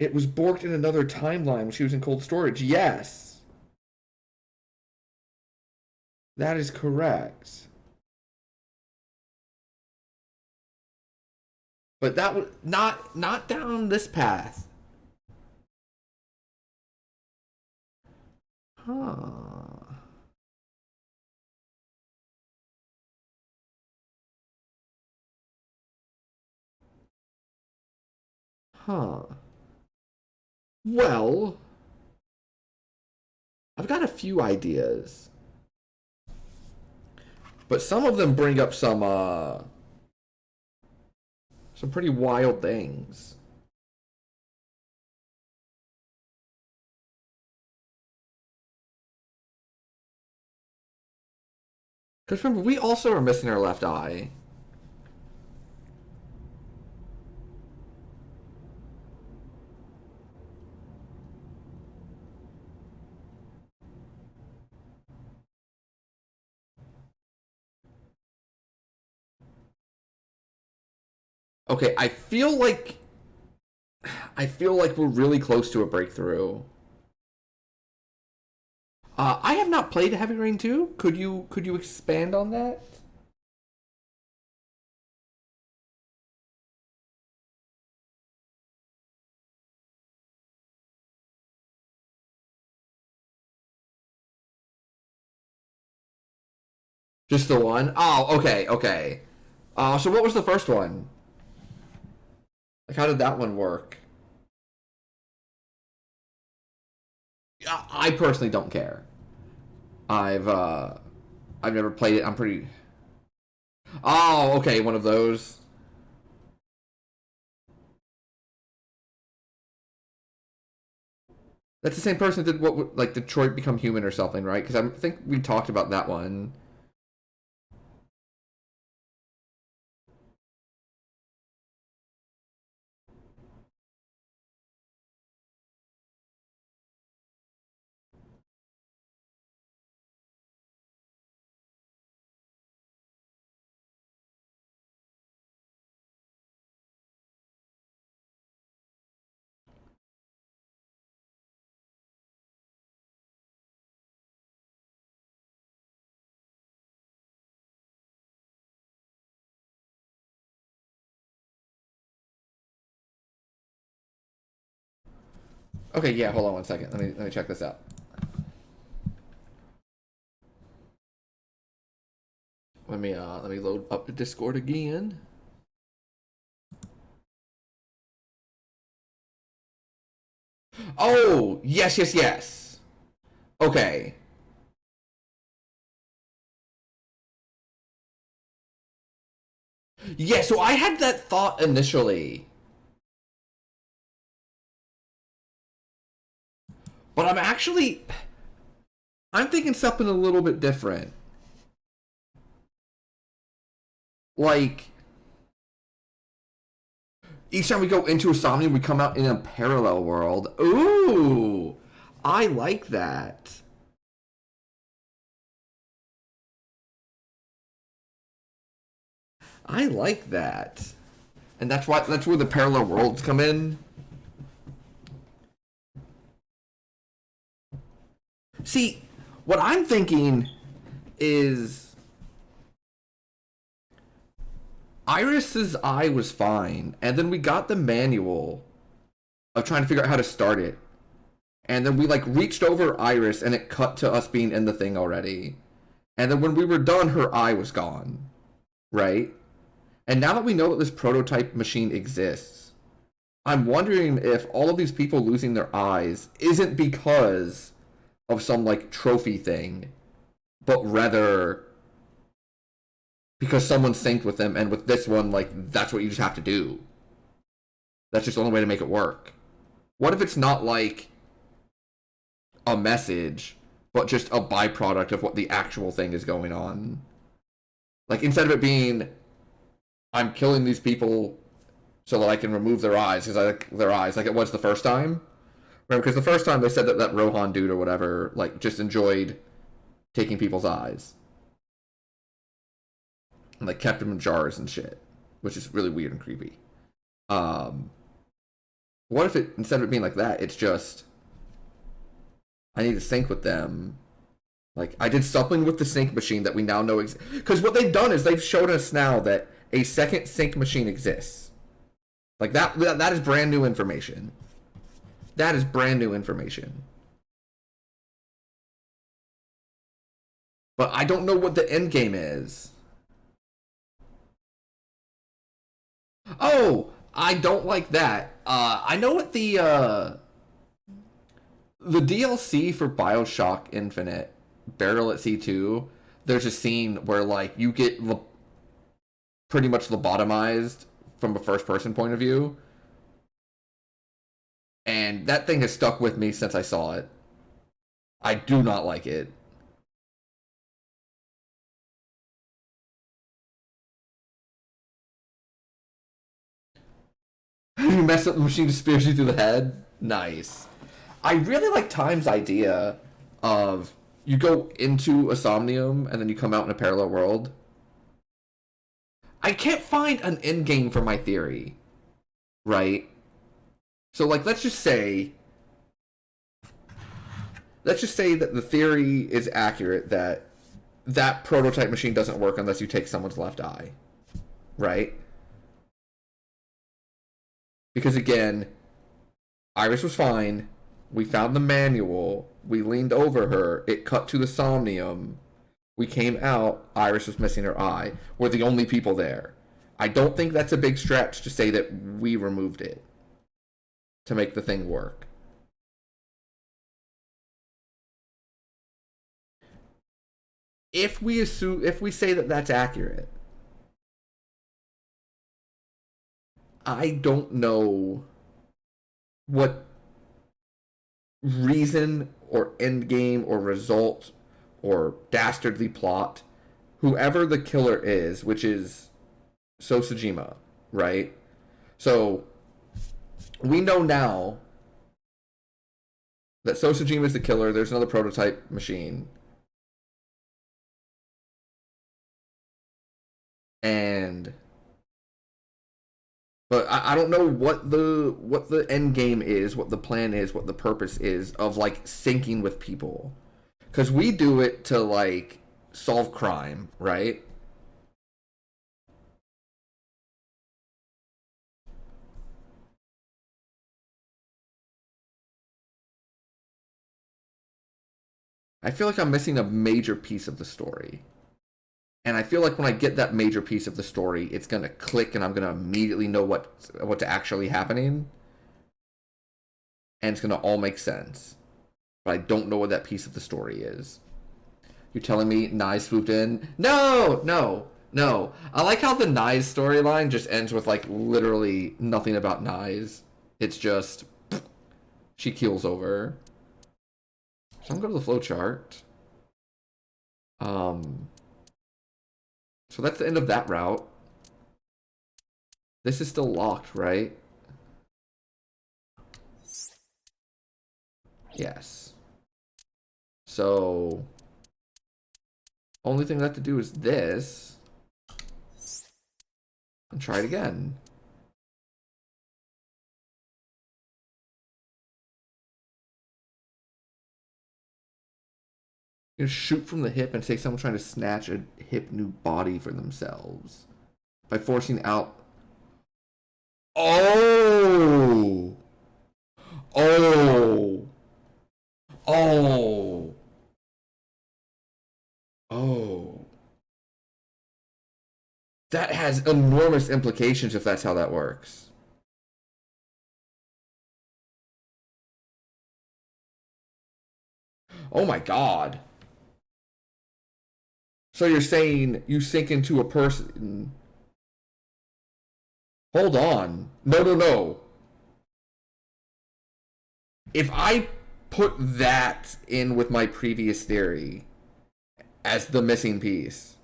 It was borked in another timeline when she was in cold storage. Yes. That is correct. But that was not down this path. Huh. Huh. Well, I've got a few ideas. But some of them bring up some pretty wild things. Because remember, we also are missing our left eye. Okay, I feel like we're really close to a breakthrough. I have not played Heavy Rain 2. Could you expand on that? Just the one? Oh, okay, okay. So what was the first one? Like, how did that one work? I personally don't care. I've never played it. I'm pretty... Oh, okay, one of those. That's the same person that did what, like, Detroit Become Human or something, right? Because I think we talked about that one. Okay, yeah, hold on one second. Let me check this out. Let me load up the Discord again. Oh, yes, yes, yes. Okay. Yeah, so I had that thought initially. But I'm thinking something a little bit different. Like, each time we go into a Somnium, we come out in a parallel world. Ooh, I like that. I like that. And that's where the parallel worlds come in. See, what I'm thinking is Iris's eye was fine, and then we got the manual of trying to figure out how to start it. And then we like reached over Iris and it cut to us being in the thing already. And then when we were done, her eye was gone. Right? And now that we know that this prototype machine exists, I'm wondering if all of these people losing their eyes isn't because of some like trophy thing, but rather because someone synced with them, and with this one, like, that's what you just have to do. That's just the only way to make it work. What if it's not like a message, but just a byproduct of what the actual thing is going on? Like, instead of it being, I'm killing these people so that I can remove their eyes, because I like their eyes, like it was the first time. Remember, because the first time they said that Rohan dude or whatever, like, just enjoyed taking people's eyes. And, like, kept them in jars and shit, which is really weird and creepy. What if it, instead of it being like that, it's just, I need to sync with them. Like, I did something with the sync machine that we now know exists. Because what they've done is they've shown us now that a second sync machine exists. Like, that is brand new information. That is brand new information. But I don't know what the end game is. Oh, I don't like that. I know what the DLC for BioShock Infinite, Barrel at C2, there's a scene where, like, you get pretty much lobotomized from a first-person point of view. And that thing has stuck with me since I saw it. I do not like it. You mess up the machine, just spears you through the head. Nice. I really like Time's idea of you go into a Somnium and then you come out in a parallel world. I can't find an end game for my theory, right? So, like, let's just say that the theory is accurate that that prototype machine doesn't work unless you take someone's left eye, right? Because again, Iris was fine. We found the manual. We leaned over her. It cut to the Somnium. We came out. Iris was missing her eye. We're the only people there. I don't think that's a big stretch to say that we removed it to make the thing work. If we say that that's accurate, I don't know what reason or end game or result or dastardly plot whoever the killer is, which is Sosajima, right? So we know now that Sosajima is the killer. There's another prototype machine. But I don't know what the end game is, what the plan is, what the purpose is of like syncing with people. Because we do it to like solve crime, right? I feel like I'm missing a major piece of the story. And I feel like when I get that major piece of the story, it's going to click and I'm going to immediately know what's actually happening. And it's going to all make sense. But I don't know what that piece of the story is. You're telling me Nye swooped in? No! I like how the Nye's storyline just ends with like literally nothing about Nye's. It's just she keels over. So I'm going to the flowchart. So that's the end of that route. This is still locked, right? Yes. So only thing left to do is this. And try it again. You shoot from the hip and take someone trying to snatch a hip new body for themselves by forcing out. Oh! Oh! Oh! Oh! That has enormous implications if that's how that works. Oh my god. So you're saying you sink into a person. Hold on. No. If I put that in with my previous theory as the missing piece,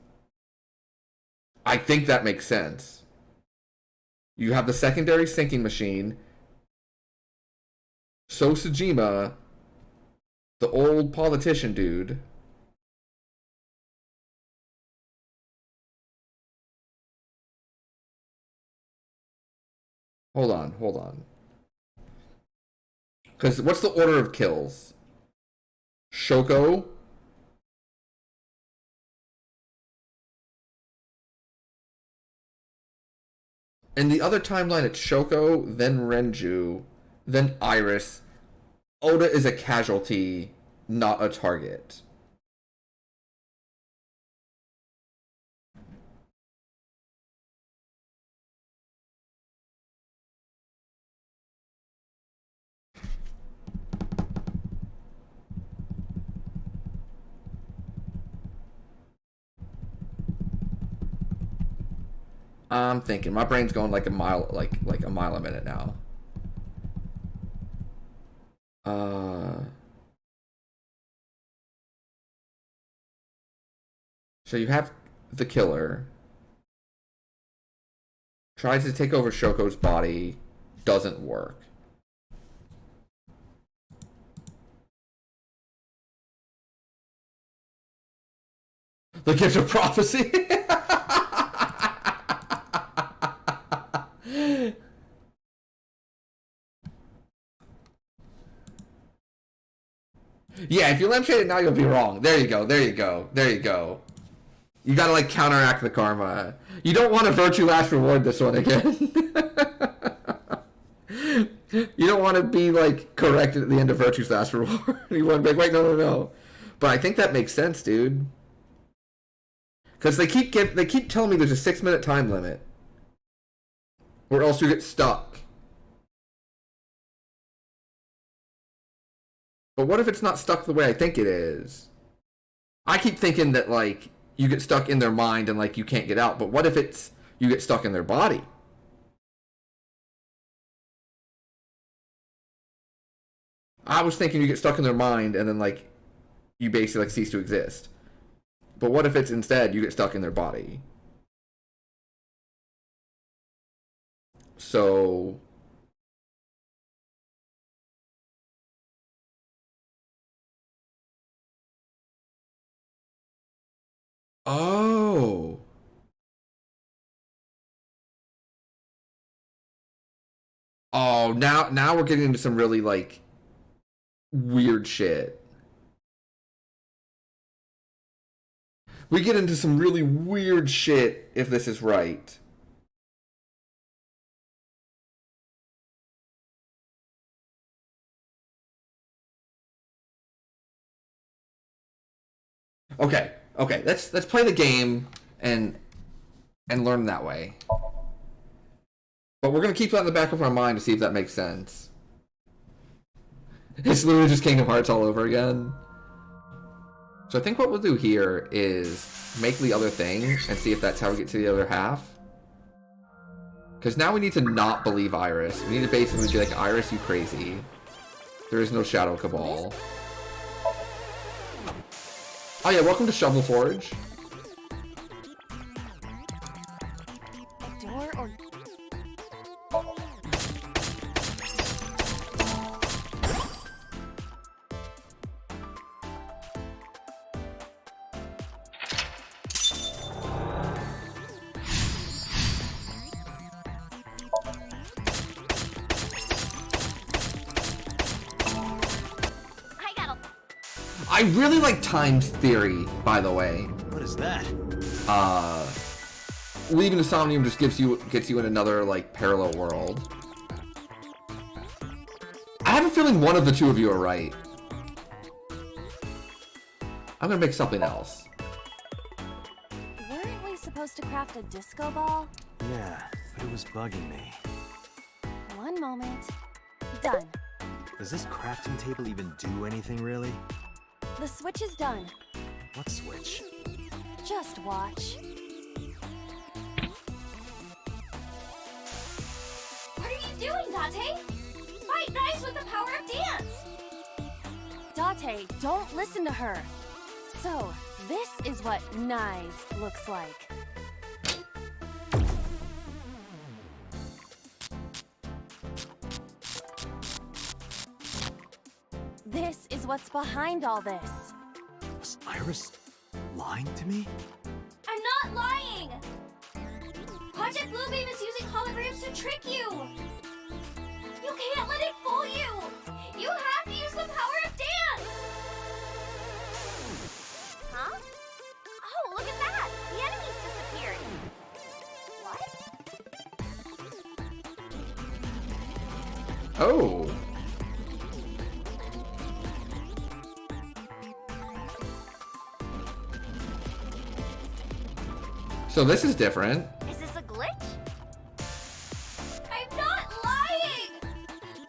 I think that makes sense. You have the secondary sinking machine. Sosajima, the old politician dude. Hold on. Because what's the order of kills? Shoko. In the other timeline, it's Shoko, then Renju, then Iris. Oda is a casualty, not a target. I'm thinking. My brain's going like a mile, like a mile a minute now. So you have the killer tries to take over Shoko's body. doesn't work. The gift of prophecy. Yeah, if you lampshade it now, you'll be wrong. There you go, there you go, there you go. You gotta, like, counteract the karma. You don't want a virtue last reward this one again. You don't want to be, like, corrected at the end of virtue's last reward. You want to be like, wait, no, no, no. But I think that makes sense, dude. Because they keep telling me there's a 6-minute time limit. Or else you get stuck. But what if it's not stuck the way I think it is? I keep thinking that, like, you get stuck in their mind and, like, you can't get out. But what if it's you get stuck in their body? I was thinking you get stuck in their mind and then, like, you basically, like, cease to exist. But what if it's instead you get stuck in their body? So... Oh. Oh, now we're getting into some really, like, weird shit. We get into some really weird shit if this is right. Okay, let's play the game and learn that way. But we're gonna keep that in the back of our mind to see if that makes sense. It's literally just Kingdom Hearts all over again. So I think what we'll do here is make the other thing and see if that's how we get to the other half. Because now we need to not believe Iris. We need to basically be like, Iris, you crazy. There is no Shadow Cabal. Oh yeah, welcome to Shovel Forge. A door or... I really like Time's Theory, by the way. What is that? Leaving the Somnium just gets you in another, like, parallel world. I have a feeling one of the two of you are right. I'm gonna make something else. Weren't we supposed to craft a disco ball? Yeah, but it was bugging me. One moment. Done. Does this crafting table even do anything, really? The switch is done. What switch? Just watch. What are you doing, Dante? Fight nice with the power of dance! Dante, don't listen to her. So, this is what nice looks like. This is what's behind all this. Was Iris lying to me? I'm not lying! Project Bluebeam is using holograms to trick you! You can't let it fool you! You have to use the power of dance! Huh? Oh, look at that! The enemy's disappeared. What? Oh. So this is different. Is this a glitch? I'm not lying!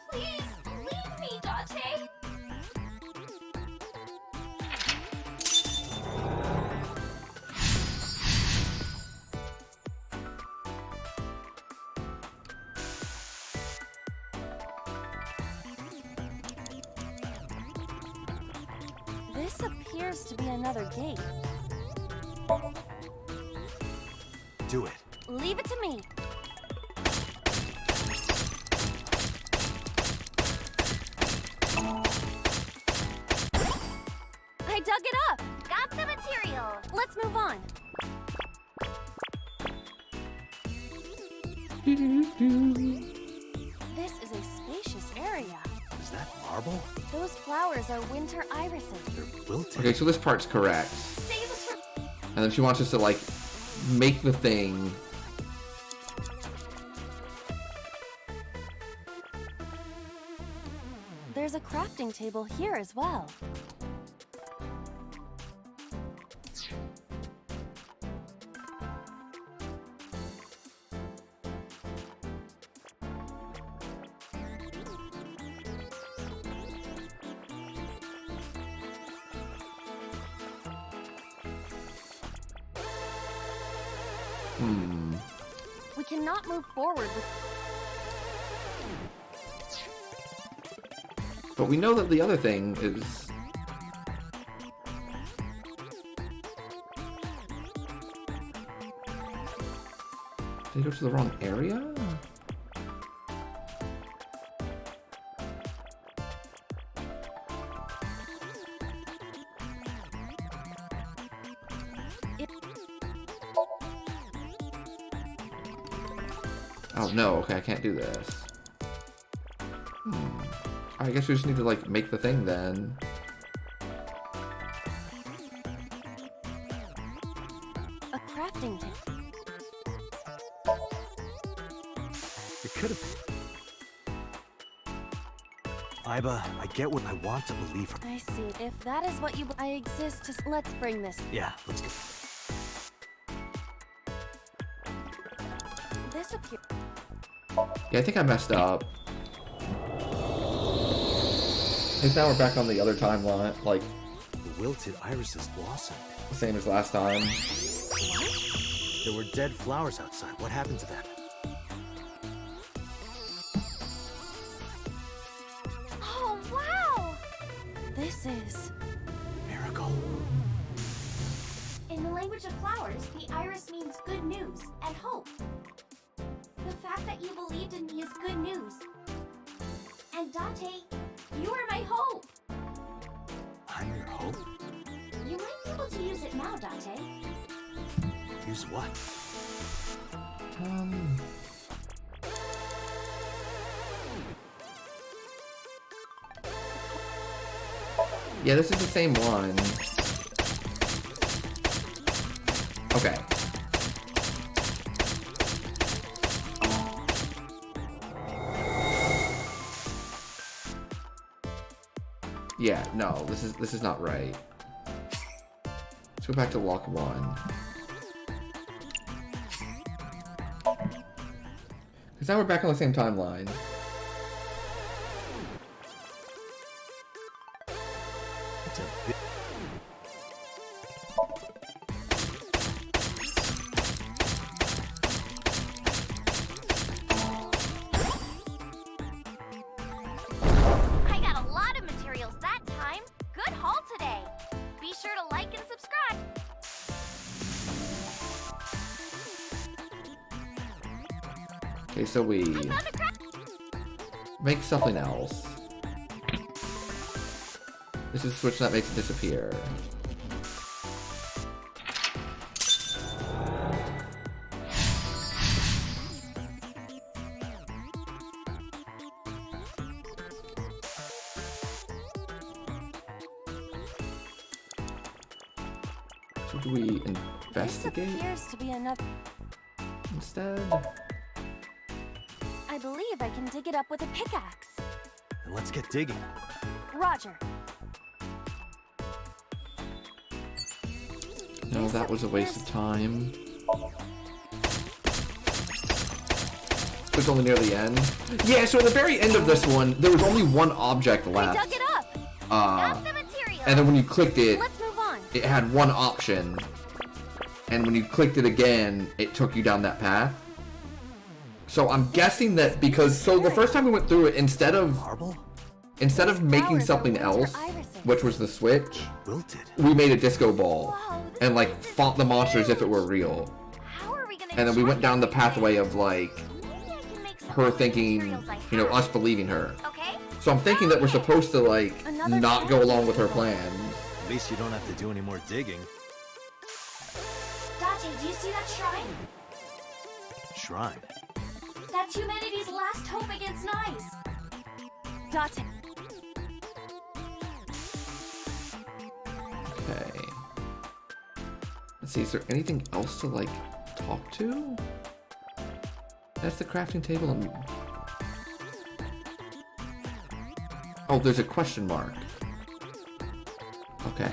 Please, leave me, Dante! This appears to be another gate. Do it. Leave it to me. I dug it up! Got the material. Let's move on. This is a spacious area. Is that marble? Those flowers are winter irises. They're wilted. Okay, so this part's correct. And then she wants us to, like, make the thing. There's a crafting table here as well. We cannot move forward with... But we know that the other thing is... Did he go to the wrong area? Oh no, okay, I can't do this. I guess we just need to, like, make the thing then. A crafting table. It could have. Iba, I get what I want to believe her. I see. If that is what you... I exist to... Let's bring this. Yeah, let's go. This appears... Yeah, I think I messed up. Because now we're back on the other timeline, like... The wilted irises blossomed. The same as last time. What? There were dead flowers outside. What happened to them? Oh, wow! This is... Miracle. In the language of flowers, the iris means good news and hope. The fact that you believed in me is good news. And Dante, you are my hope. I'm your hope? You might be able to use it now, Dante. Use what? Yeah, this is the same one. Okay. Yeah, no, this is not right. Let's go back to lock 1. Because now we're back on the same timeline. That's a bit... I got a lot of materials that time. Good haul today. Be sure to like and subscribe. Okay, so we make something else. This is the switch that makes it disappear. So do we investigate This appears to be another... instead? I believe I can dig it up with a pickaxe. Then let's get digging. Roger. No, that was a waste of time. It's only near the end. Yeah, so at the very end of this one, there was only one object left. I dug it up. Got the material. And then when you clicked it, Let's move on. it had one option. And when you clicked it again, it took you down that path. So I'm guessing that because, so the first time we went through it, instead of making something else, which was the switch, we made a disco ball and like fought the monster as if it were real. And then we went down the pathway of like her thinking, you know, us believing her. So I'm thinking that we're supposed to like not go along with her plan. At least you don't have to do any more digging. Dante, do you see that shrine? Shrine. That's humanity's last hope against Nice. Dante. Okay. Let's see, is there anything else to, like, talk to? That's the crafting table and... Oh, there's a question mark. Okay.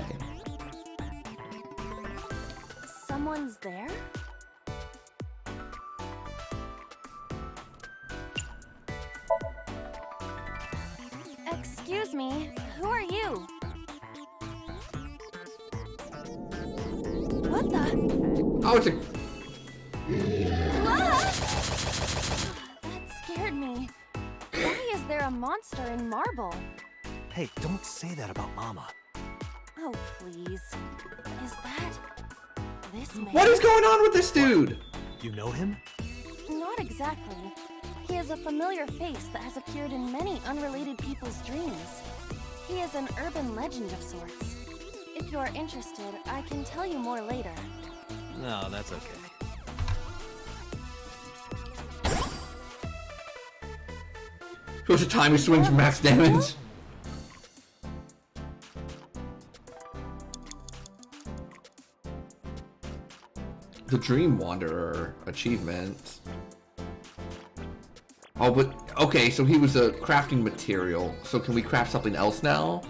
Someone's there? Excuse me, who are you? What the? Oh, it's a... That scared me. Why is there a monster in marble? Hey, don't say that about Mama. Oh, please. Is that this man? What is going on with this dude? You know him? Not exactly. He is a familiar face that has appeared in many unrelated people's dreams. He is an urban legend of sorts. If you are interested, I can tell you more later. No, that's okay. Goes to time he swings for max damage. The Dream Wanderer achievement. Oh, but okay, so he was a crafting material. So can we craft something else now?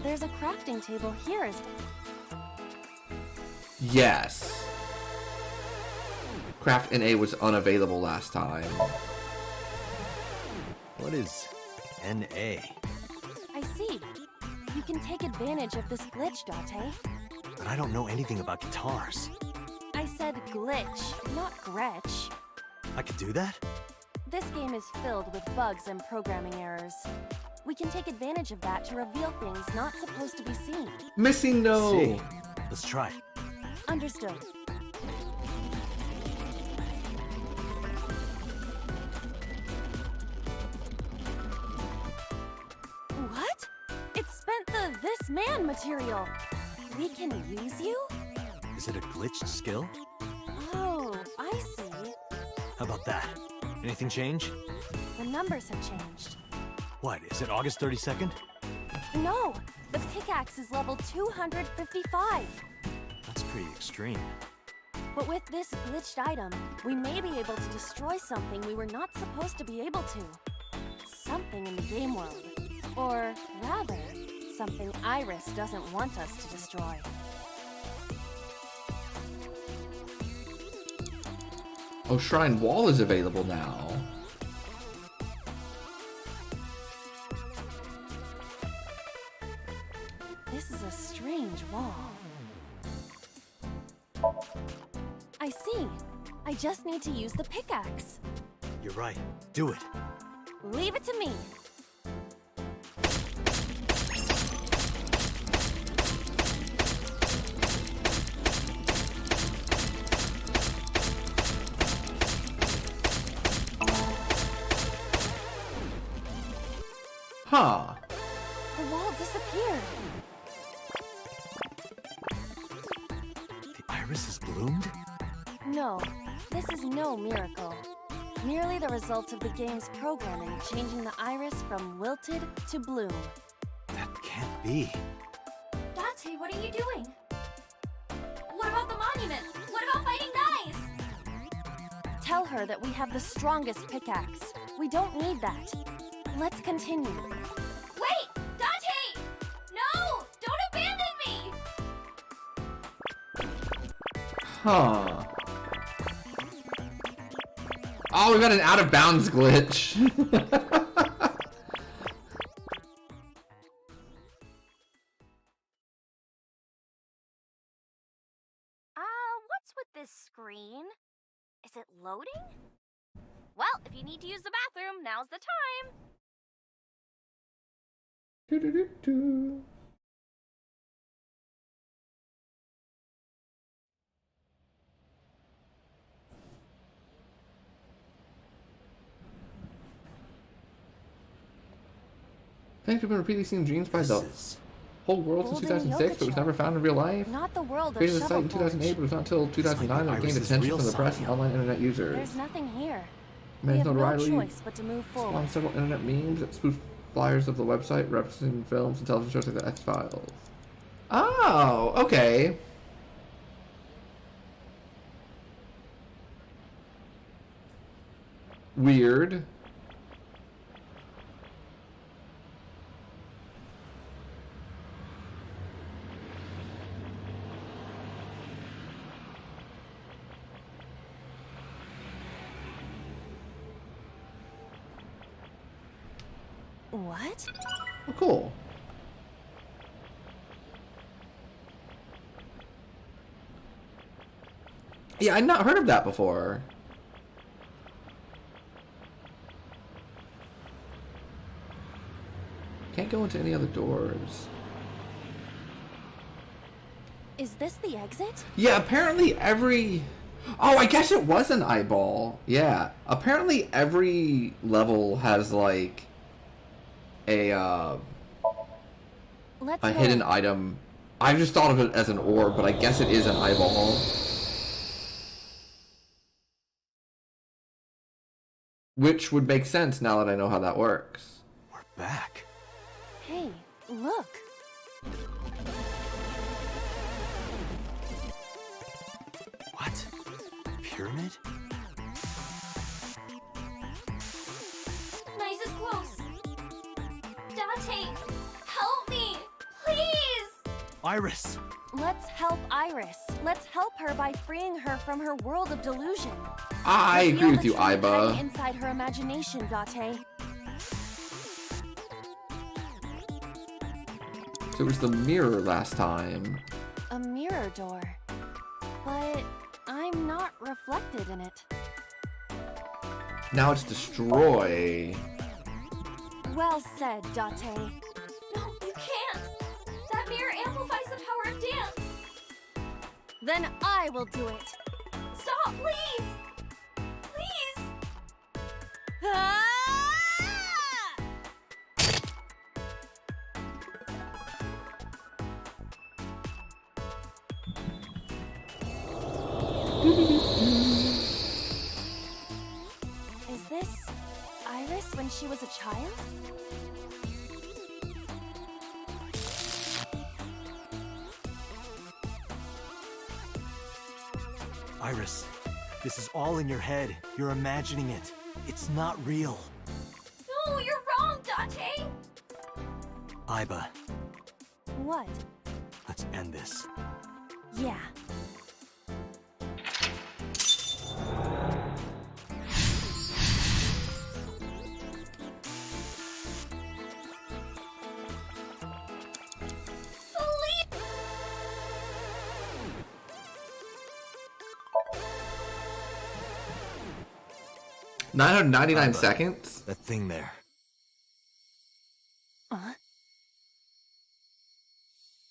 There's a crafting table here as Yes. Craft NA was unavailable last time. What is NA? I see. You can take advantage of this glitch, Dante. But I don't know anything about guitars. I said glitch, not Gretch. I could do that? This game is filled with bugs and programming errors. We can take advantage of that to reveal things not supposed to be seen. Missing no. See. Let's try. Understood. What? It spent the this man material. We can use you? Is it a glitched skill? Oh, I see. How about that? Anything change? The numbers have changed. What, is it August 32nd? No, the pickaxe is level 255. That's pretty extreme. But with this glitched item, we may be able to destroy something we were not supposed to be able to. Something in the game world. Or rather, something Iris doesn't want us to destroy. Oh, Shrine Wall is available now. This is a strange wall. I see. I just need to use the pickaxe. You're right. Do it. Leave it to me. Huh. The wall disappeared. The iris has bloomed? No, this is no miracle. Merely the result of the game's programming changing the iris from wilted to bloom. That can't be. Dante, what are you doing? What about the monument? What about fighting Nice? Tell her that we have the strongest pickaxe. We don't need that. Let's continue. Wait! Dante! No! Don't abandon me! Huh. Oh, we got an out of bounds glitch. What's with this screen? Is it loading? Well, if you need to use the bathroom, now's the time. Do-do-do-do. Thank you for repeatedly seeing dreams by This the... is whole world since Golden 2006, but was Yokocho. never found in real life. Not the world of Created the site in Shovel 2008, but it was not until 2009 that it gained Iris' attention real from the press and Somnium. online internet users. There's nothing here. We Man's have no notoriety choice but to move forward. spawned several internet memes that spoofed flyers of the website, referencing films and television shows like The X-Files. Oh, okay. Weird. What? Oh, cool. Yeah, I'd not heard of that before. Can't go into any other doors. Is this the exit? Yeah, apparently every... Oh, I guess it was an eyeball. Yeah. Apparently every level has, like, a Let's a go. hidden item. I just thought of it as an orb, but I guess it is an eyeball. Which would make sense now that I know how that works. We're back. Hey, look. What? Pyramid? Nice is close. Dante, help me, please. Iris! Let's help Iris. Let's help her by freeing her from her world of delusion. I Reveal agree with the you, truth hiding Iba. inside her imagination, Dante. So it was the mirror last time. A mirror door. But I'm not reflected in it. Now it's destroy. Well said, Dante. No, you can't. That mirror amplifies the power of dance. Then I will do it. Stop, please. Please. Ah! Is this Iris when she was a child? Iris, this is all in your head. You're imagining it. It's not real. No, you're wrong, Dante. Iba, What? let's end this. Yeah. Please. 999 Iba, seconds? That thing there.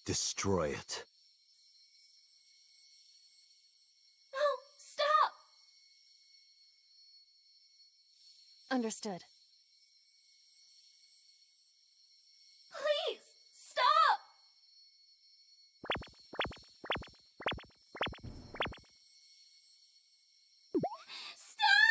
Destroy it. No, stop. Understood. Please, stop. Stop!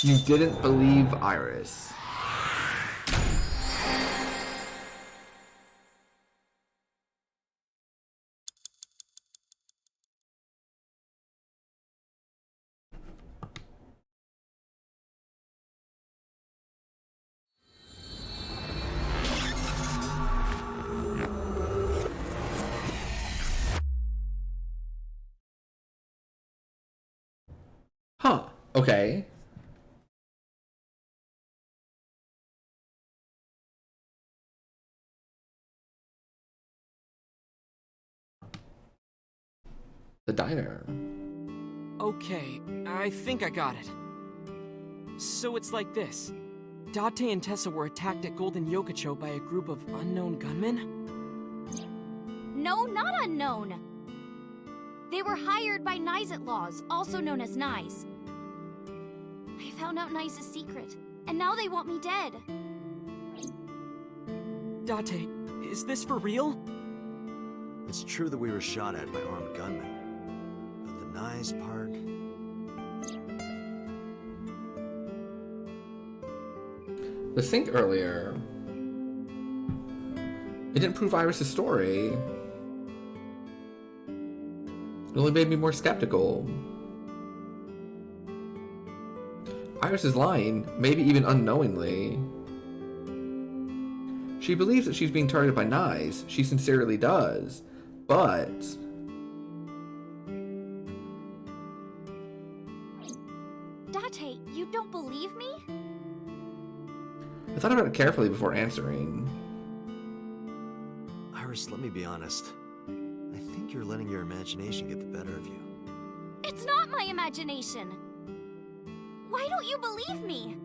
You didn't believe Iris. Huh. Okay. The diner. Okay, I think I got it. So it's like this. Dante and Tessa were attacked at Golden Yokocho by a group of unknown gunmen? No, not unknown. They were hired by Nyes Laws, also known as Nyes. I found out Nyes' secret, and now they want me dead. Dante, is this for real? It's true that we were shot at by armed gunmen. But the nice part... The sync earlier. It didn't prove Iris' story. It only made me more skeptical. Iris is lying, maybe even unknowingly. She believes that she's being targeted by Nyes. She sincerely does. But... Dante, you don't believe me? I thought about it carefully before answering. Iris, let me be honest. I think you're letting your imagination get the better of you. It's not my imagination. Why don't you believe me?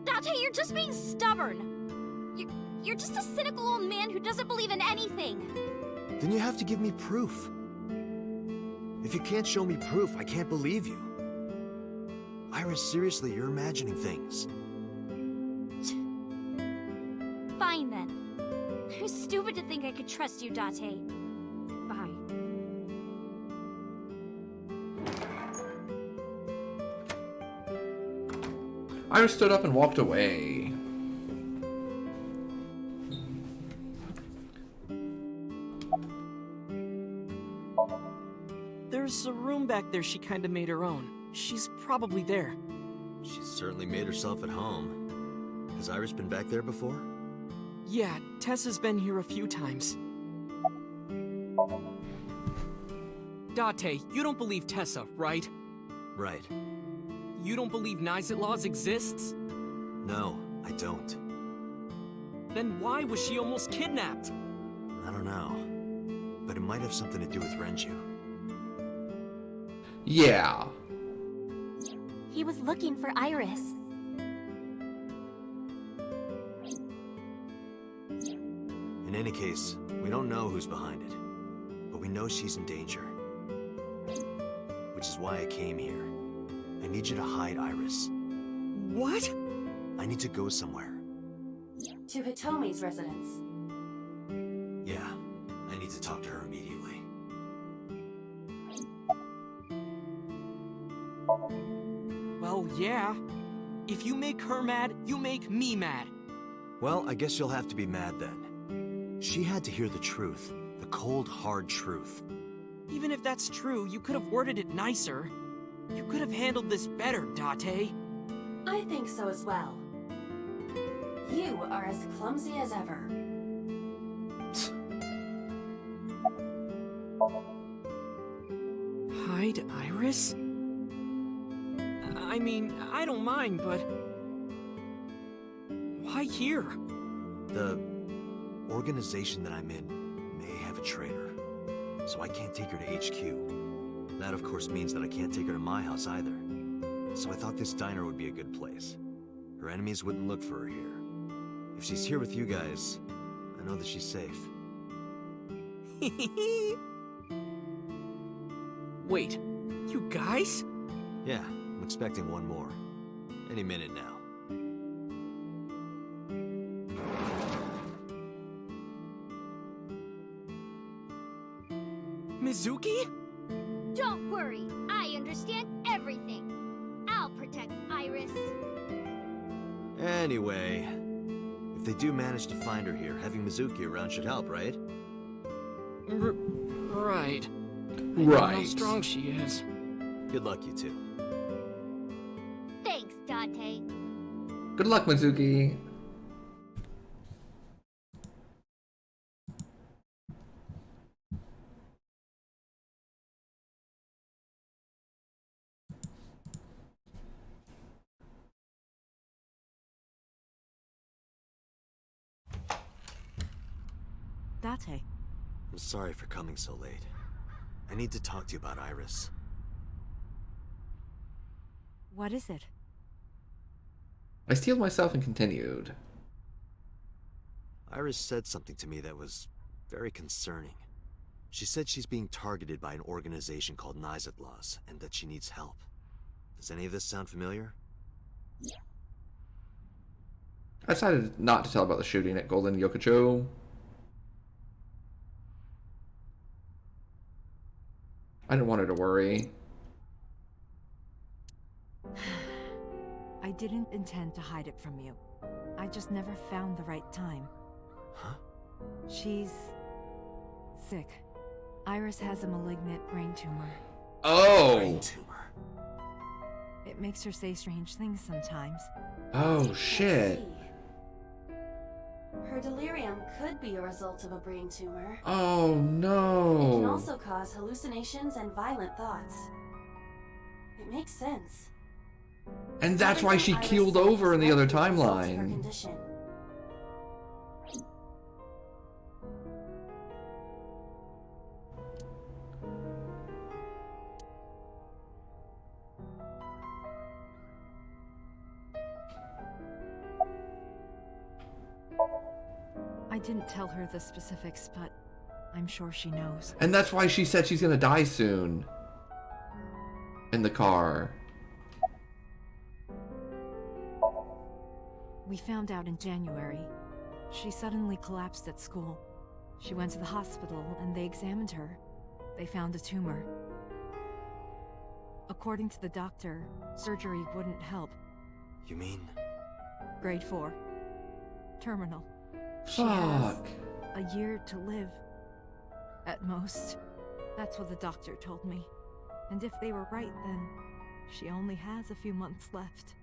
Dante, you're just being stubborn. You're just a cynical old man who doesn't believe in anything. Then you have to give me proof. If you can't show me proof, I can't believe you. Iris, seriously, you're imagining things. Fine then. I was stupid to think I could trust you, Dante. Bye. Iris stood up and walked away. There's a room back there she kinda made her own. She's probably there. She's certainly made herself at home. Has Iris been back there before? Yeah, Tessa's been here a few times. Dante, you don't believe Tessa, right? Right. You don't believe Nyes Laws exists? No, I don't. Then why was she almost kidnapped? I don't know. But it might have something to do with Renju. Yeah. He was looking for Iris. In any case, we don't know who's behind it. But we know she's in danger. Which is why I came here. I need you to hide Iris. What? I need to go somewhere. To Hitomi's residence. Yeah, I need to talk to her immediately. Well, yeah. If you make her mad, you make me mad. Well, I guess you'll have to be mad then. She had to hear the truth. The cold, hard truth. Even if that's true, you could have worded it nicer. You could have handled this better, Dante. I think so as well. You are as clumsy as ever. Hide Iris? I mean, I don't mind, but... why here? The organization that I'm in may have a traitor, so I can't take her to HQ. That, of course, means that I can't take her to my house either. So I thought this diner would be a good place. Her enemies wouldn't look for her here. If she's here with you guys, I know that she's safe. Wait, you guys? Yeah, I'm expecting one more. Any minute now. Mizuki? Don't worry, I understand everything. I'll protect Iris. Anyway, if they do manage to find her here, having Mizuki around should help, right? Right. I know Right. how strong she is. Good luck, you two. Thanks, Dante. Good luck, Mizuki. Dante. I'm sorry for coming so late. I need to talk to you about Iris. What is it? I steeled myself and continued. Iris said something to me that was very concerning. She said she's being targeted by an organization called Nizatlas, and that she needs help. Does any of this sound familiar? I decided not to tell about the shooting at Golden Yokocho. I didn't want her to worry. I didn't intend to hide it from you. I just never found the right time. Huh? She's sick. Iris has a malignant brain tumor. Oh! Brain tumor. It makes her say strange things sometimes. Oh, I shit. see. Her delirium could be a result of a brain tumor. Oh, It can no. also cause hallucinations and violent thoughts. It makes sense. And that's why she Everything keeled Iris over in the said other was likely a result of her timeline. condition. I didn't tell her the specifics, but I'm sure she knows. And that's why she said she's gonna die soon. In the car. We found out in January. She suddenly collapsed at school. She went to the hospital and they examined her. They found a tumor. According to the doctor, surgery wouldn't help. You mean? Grade 4. Terminal. She has Fuck. a year to live. At most. That's what the doctor told me. And if they were right, then she only has a few months left.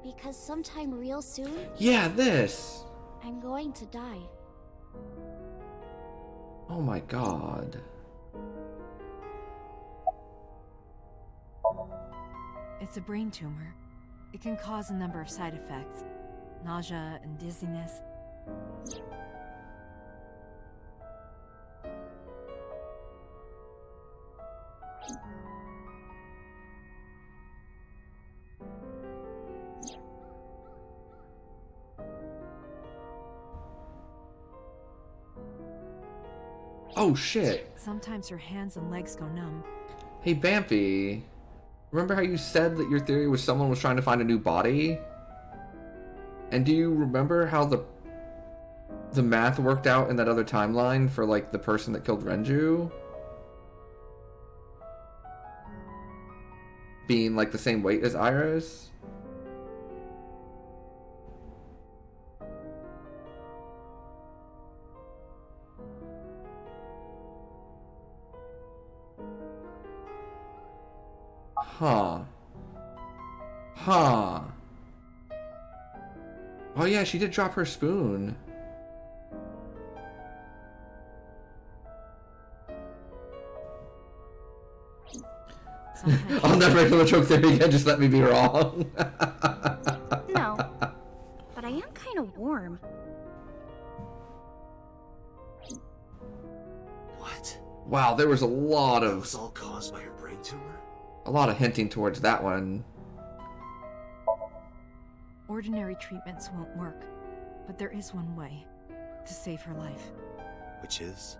Because sometime real soon, Yeah, this. I'm going to die. Oh my god. It's a brain tumor. It can cause a number of side effects. Nausea and dizziness. Oh shit. Sometimes her hands and legs go numb. Hey Bampy. Remember how you said that your theory was someone was trying to find a new body? And do you remember how the math worked out in that other timeline for like the person that killed Renju? Being like the same weight as Iris? Huh. Huh. Oh yeah, she did drop her spoon. I'll never make a choke theory again, just let me be wrong. No, but I am kind of warm. What? Wow, there was a lot It was of all caused by her brain tumor? hinting towards that one. Ordinary treatments won't work, but there is one way to save her life. Which is?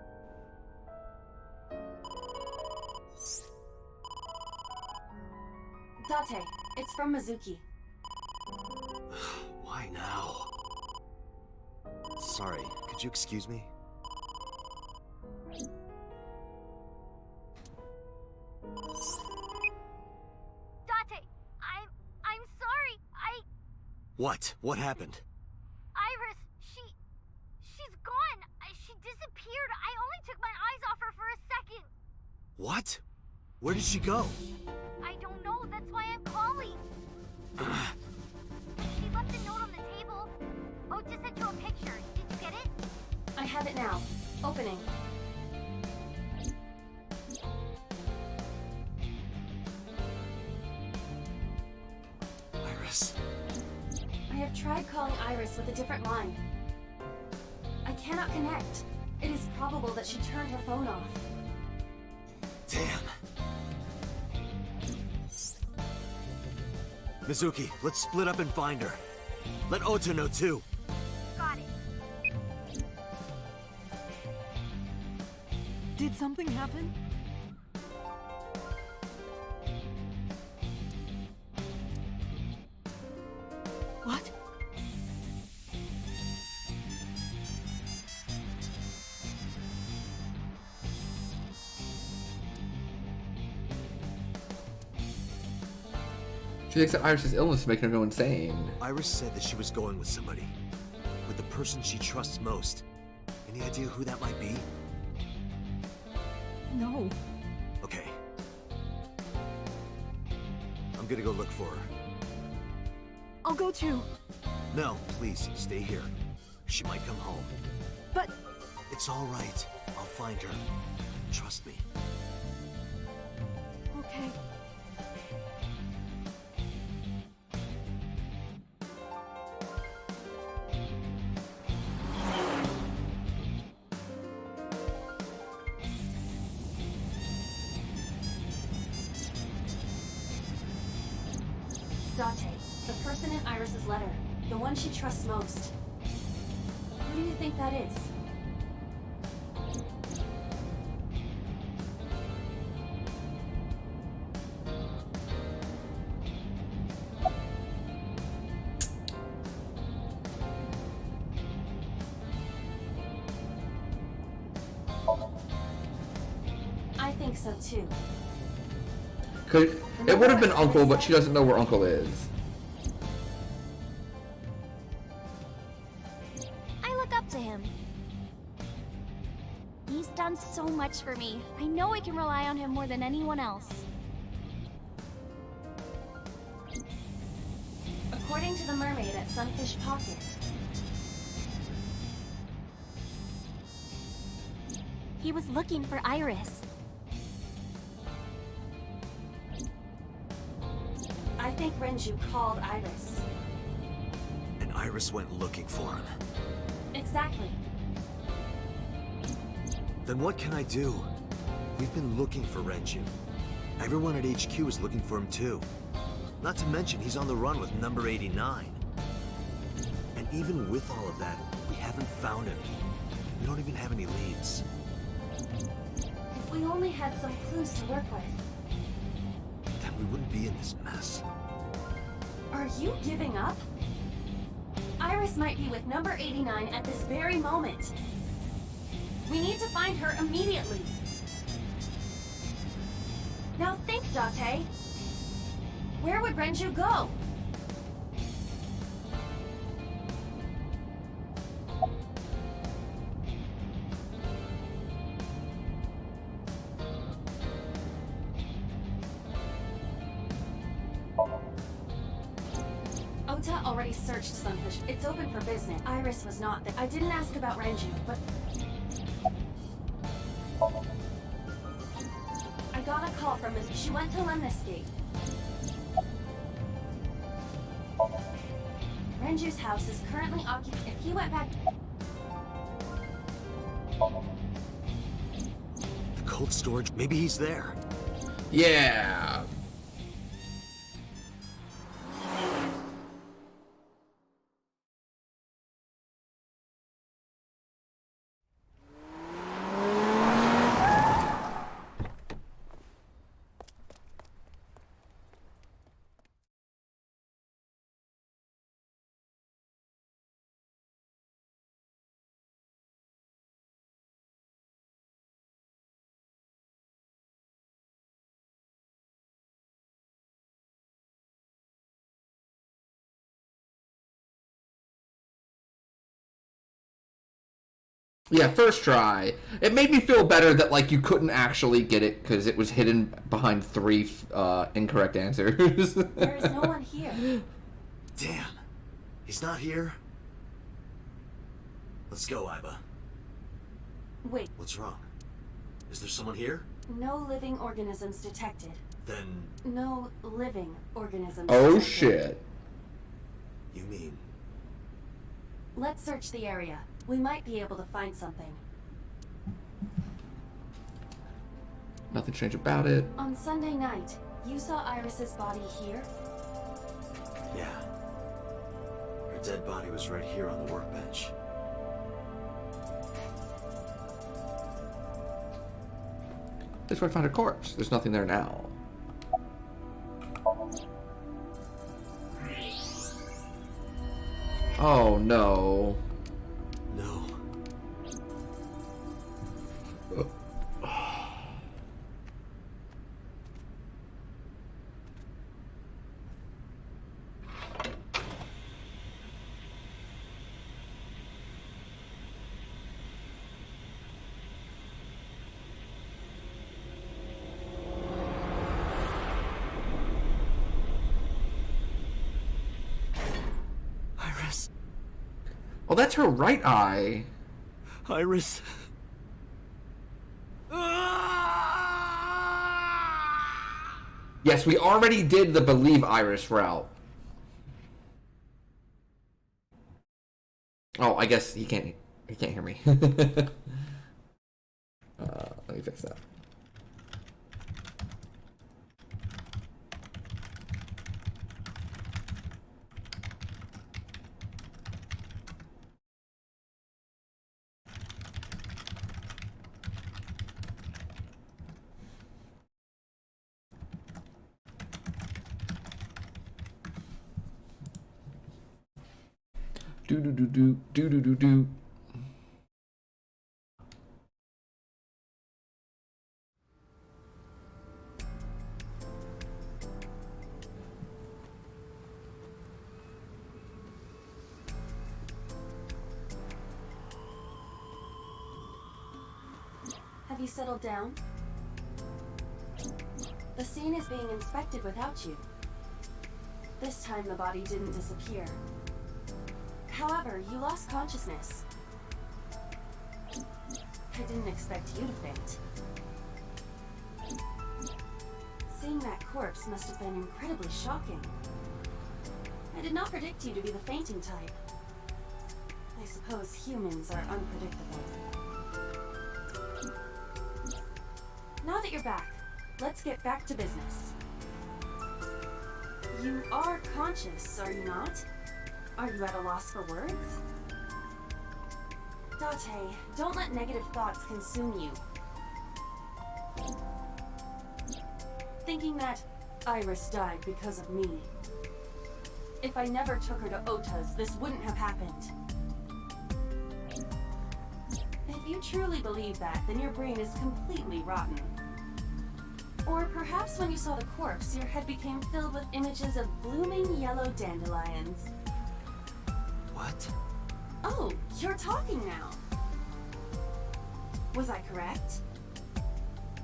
Dante, it's from Mizuki. Why now? Sorry, could you excuse me? Dante, I'm sorry. What? What happened? Iris, she's gone. She disappeared. I only took my eyes off her for a second. What? Where did she go? I don't know. That's why I'm calling. She left a note on the table. Oh, just sent you a picture. Did you get it? I have it now. Opening. Iris. I have tried calling Iris with a different line. I cannot connect. It is probable that she turned her phone off. Damn. Mizuki, let's split up and find her. Let Ota know too. Got it. Did something happen? What? She thinks that Iris's illness is making her go insane. Iris said that she was going with somebody. With the person she trusts most. Any idea who that might be? No. Okay. I'm gonna go look for her. I'll go too. No, please, stay here. She might come home. But... It's all right. I'll find her. Trust me. Okay. Dante, the person in Iris's letter. The one she trusts most. Who do you think that is? I think so too. It would have been Uncle, but she doesn't know where Uncle is. I look up to him. He's done so much for me. I know I can rely on him more than anyone else. According to the mermaid at Sunfish Pocket, he was looking for Iris. I think Renju called Iris. And Iris went looking for him. Exactly. Then what can I do? We've been looking for Renju. Everyone at HQ is looking for him too. Not to mention he's on the run with number 89. And even with all of that, we haven't found him. We don't even have any leads. If we only had some clues to work with. Then we wouldn't be in this mess. Are you giving up? Iris might be with number 89 at this very moment. We need to find her immediately. Now think, Dante. Where would Renju go? Ota already searched Sunfish. It's open for business. Iris was not there. I didn't ask about Renju, but... I got a call from Miss... She went to Lemniscate. Renju's house is currently occupied. If he went back... The cold storage, maybe he's there. Yeah. Yeah, first try. It made me feel better that, like, you couldn't actually get it because it was hidden behind 3 incorrect answers. There is no one here. Damn. He's not here? Let's go, Iba. Wait, What's wrong? Is there someone here? no living organisms detected. Then No living organisms Oh, detected. shit. you mean... Let's search the area. We might be able to find something. Nothing strange about it. On Sunday night, you saw Iris's body here? Yeah. Her dead body was right here on the workbench. This is where I found a corpse. There's nothing there now. Oh no. No. Iris. Oh, that's her right eye. Iris. Yes, we already did the believe Iris route. Oh, I guess he can't hear me. Let me fix that. Do do do do do do do do. Have you settled down? The scene is being inspected without you. This time the body didn't disappear. However, you lost consciousness. I didn't expect you to faint. Seeing that corpse must have been incredibly shocking. I did not predict you to be the fainting type. I suppose humans are unpredictable. Now that you're back, let's get back to business. You are conscious, are you not? Are you at a loss for words? Dante, don't let negative thoughts consume you. Thinking that Iris died because of me. If I never took her to Ota's, this wouldn't have happened. If you truly believe that, then your brain is completely rotten. Or perhaps when you saw the corpse, your head became filled with images of blooming yellow dandelions. What? Oh, you're talking now. Was I correct?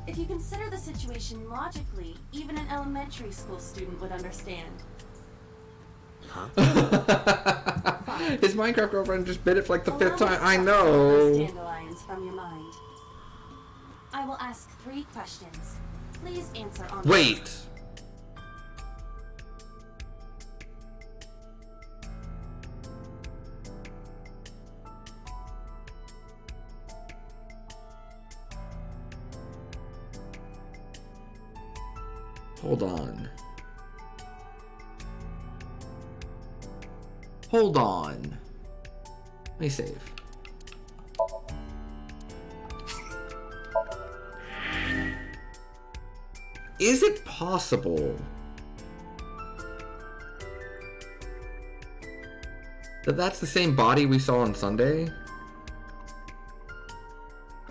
If you consider the situation logically, even an elementary school student would understand. Huh? His Minecraft girlfriend just bit it for like the fifth Allow me time. to I cut know. some of those dandelions from your mind. I will ask 3 questions. Please answer on. Wait. Hold on. Hold on. Let me save. Is it possible that that's the same body we saw on Sunday?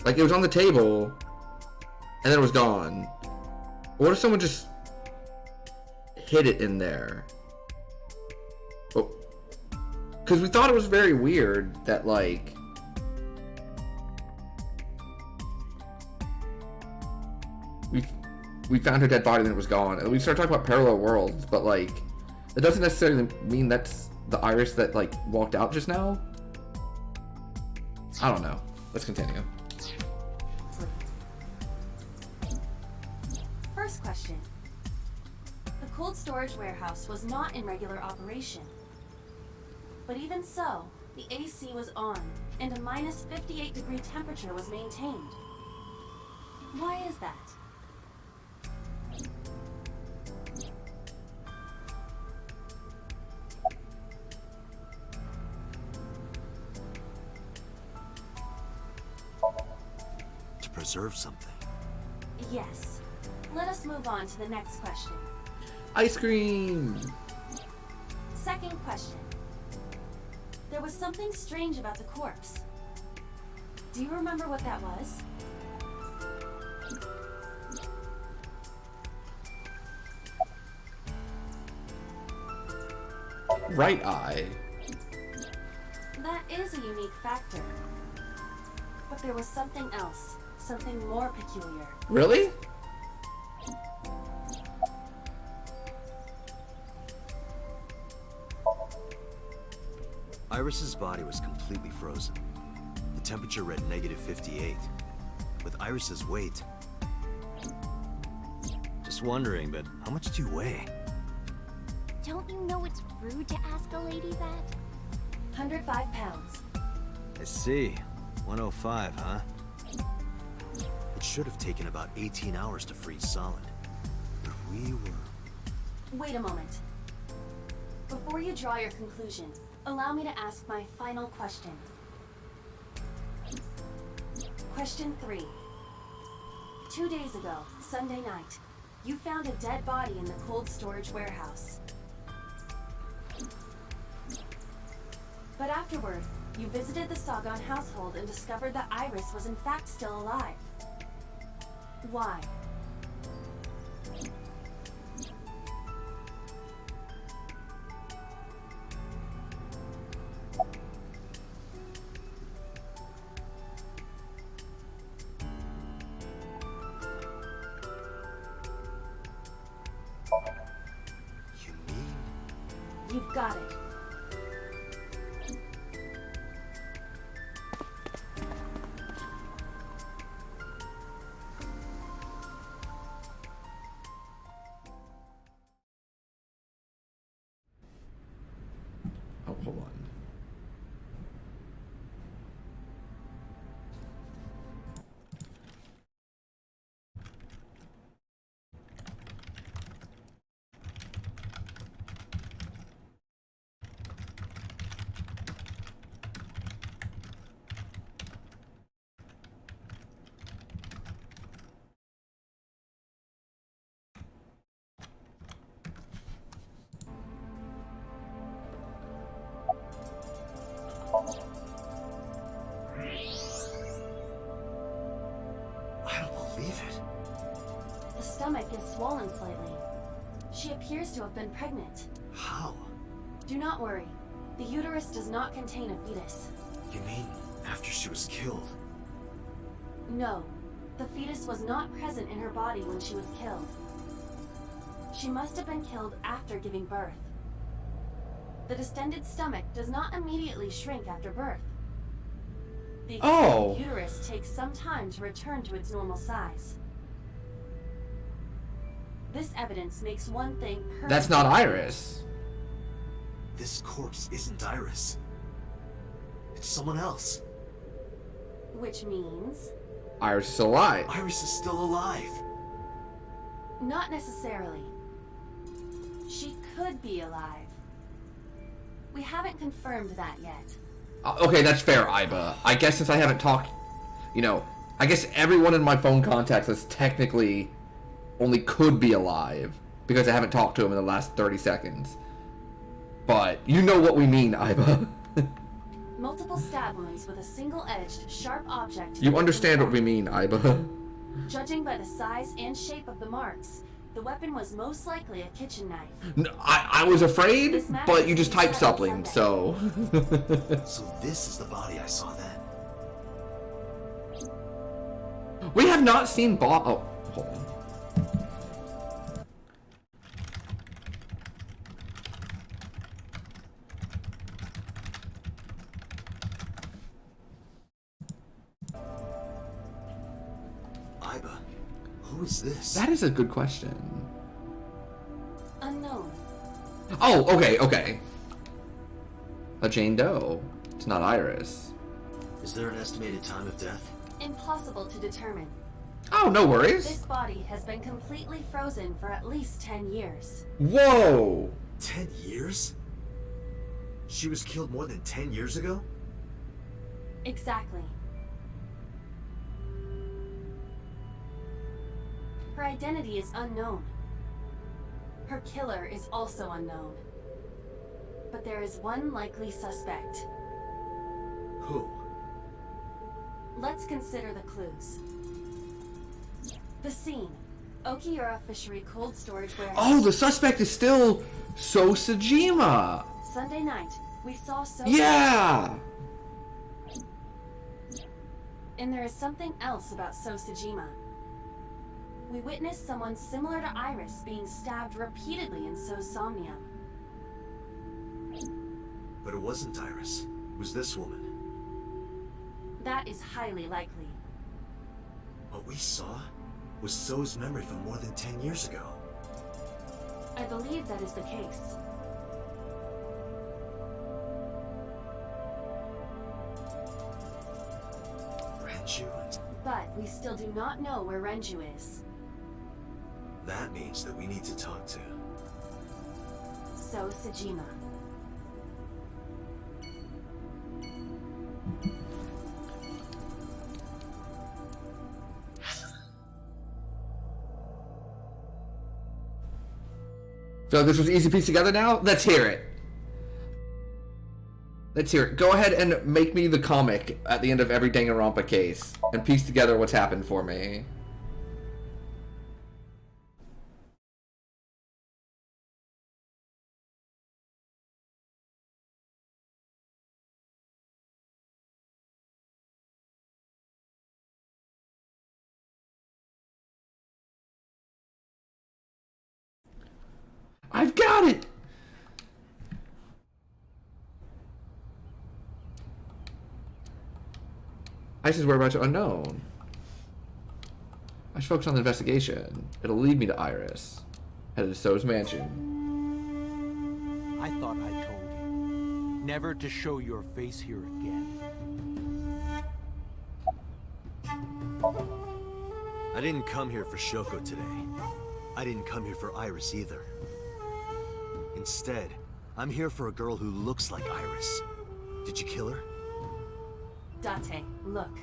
Like, it was on the table, and then it was gone. What if someone just hid it in there? Oh. Because we thought it was very weird that, like... We found her dead body and then it was gone. And we started talking about parallel worlds, but, like... That doesn't necessarily mean that's the Iris that, like, walked out just now? I don't know. Let's continue. First question. The cold storage warehouse was not in regular operation. But even so, the AC was on, and a minus 58-degree temperature was maintained. Why is that? To preserve something. Yes. Let us move on to the next question. Ice cream! Second question. There was something strange about the corpse. Do you remember what that was? Right eye. That is a unique factor. But there was something else, something more peculiar. Really? Iris's body was completely frozen. The temperature read -58. With Iris's weight... Just wondering, but how much do you weigh? Don't you know it's rude to ask a lady that? 105 pounds. I see. 105, huh? It should have taken about 18 hours to freeze solid. But we were... Wait a moment. Before you draw your conclusion, allow me to ask my final question. Question 3. 2 days ago, Sunday night, you found a dead body in the cold storage warehouse. But afterward, you visited the Sagan household and discovered that Iris was in fact still alive. Why? You mean... You've got it. Oh, hold on. I don't believe it. The stomach is swollen slightly. She appears to have been pregnant. How? Do not worry. The uterus does not contain a fetus. You mean after she was killed? No, the fetus was not present in her body when she was killed. She must have been killed after giving birth. The distended stomach does not immediately shrink after birth. The expanded uterus takes some time to return to its normal size. This evidence makes one thing perfect. That's not Iris. This corpse isn't Iris. It's someone else. Which means... Iris is still alive. Iris is still alive. Not necessarily. She could be alive. We haven't confirmed that yet. Okay, that's fair, Iba. I guess since I haven't talked, you know, I guess everyone in my phone contacts is technically only could be alive because I haven't talked to him in the last 30 seconds. But you know what we mean, Iba. Multiple stab wounds with a single-edged, sharp object. You understand what we mean, Iba. Judging by the size and shape of the marks, the weapon was most likely a kitchen knife. No, I was afraid, but you just typed something, so... So this is the body I saw then. We have not seen Oh, hold on. Iba, who is this? That is a good question. Unknown. Oh, okay. A Jane Doe. It's not Iris. Is there an estimated time of death? Impossible to determine. Oh, no worries. This body has been completely frozen for at least 10 years. Whoa! 10 years? She was killed more than 10 years ago? Exactly. Her identity is unknown. Her killer is also unknown. But there is one likely suspect. Who? Let's consider the clues. The scene. Okiura Fishery Cold Storage Warehouse. Oh, the suspect is still Sosajima. Sunday night, we saw so. Yeah! And there is something else about Sosajima. We witnessed someone similar to Iris being stabbed repeatedly in Somnium. But it wasn't Iris. It was this woman. That is highly likely. What we saw was So's memory from more than 10 years ago. I believe that is the case. Renju and... But we still do not know where Renju is. That means that we need to talk to... Sosajima. Feel like this was easy piece together now? Let's hear it. Let's hear it. Go ahead and make me the comic at the end of every Danganronpa case and piece together what's happened for me. I've got it! Ice's whereabouts are unknown. I should focus on the investigation. It'll lead me to Iris. Headed to So's mansion. I thought I told you never to show your face here again. I didn't come here for Shoko today. I didn't come here for Iris either. Instead, I'm here for a girl who looks like Iris. Did you kill her? Dante, look.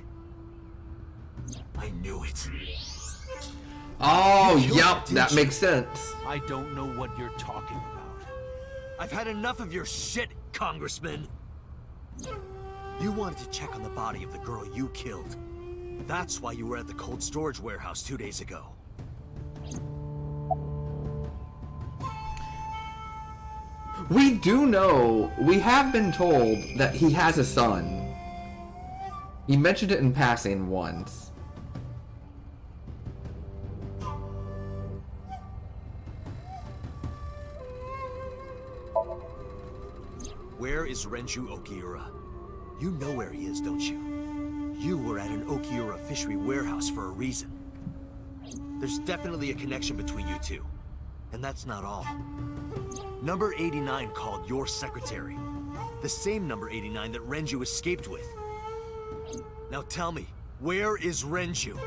I knew it. Oh, yep, that makes sense. I don't know what you're talking about. I've had enough of your shit, Congressman. You wanted to check on the body of the girl you killed. That's why you were at the cold storage warehouse 2 days ago. We do know, we have been told that he has a son. He mentioned it in passing once. Where is Renju Okiura? You know where he is, don't you? You were at an Okiura fishery warehouse for a reason. There's definitely a connection between you two. And that's not all. Number 89 called your secretary. The same number 89 that Renju escaped with. Now tell me, where is Renju?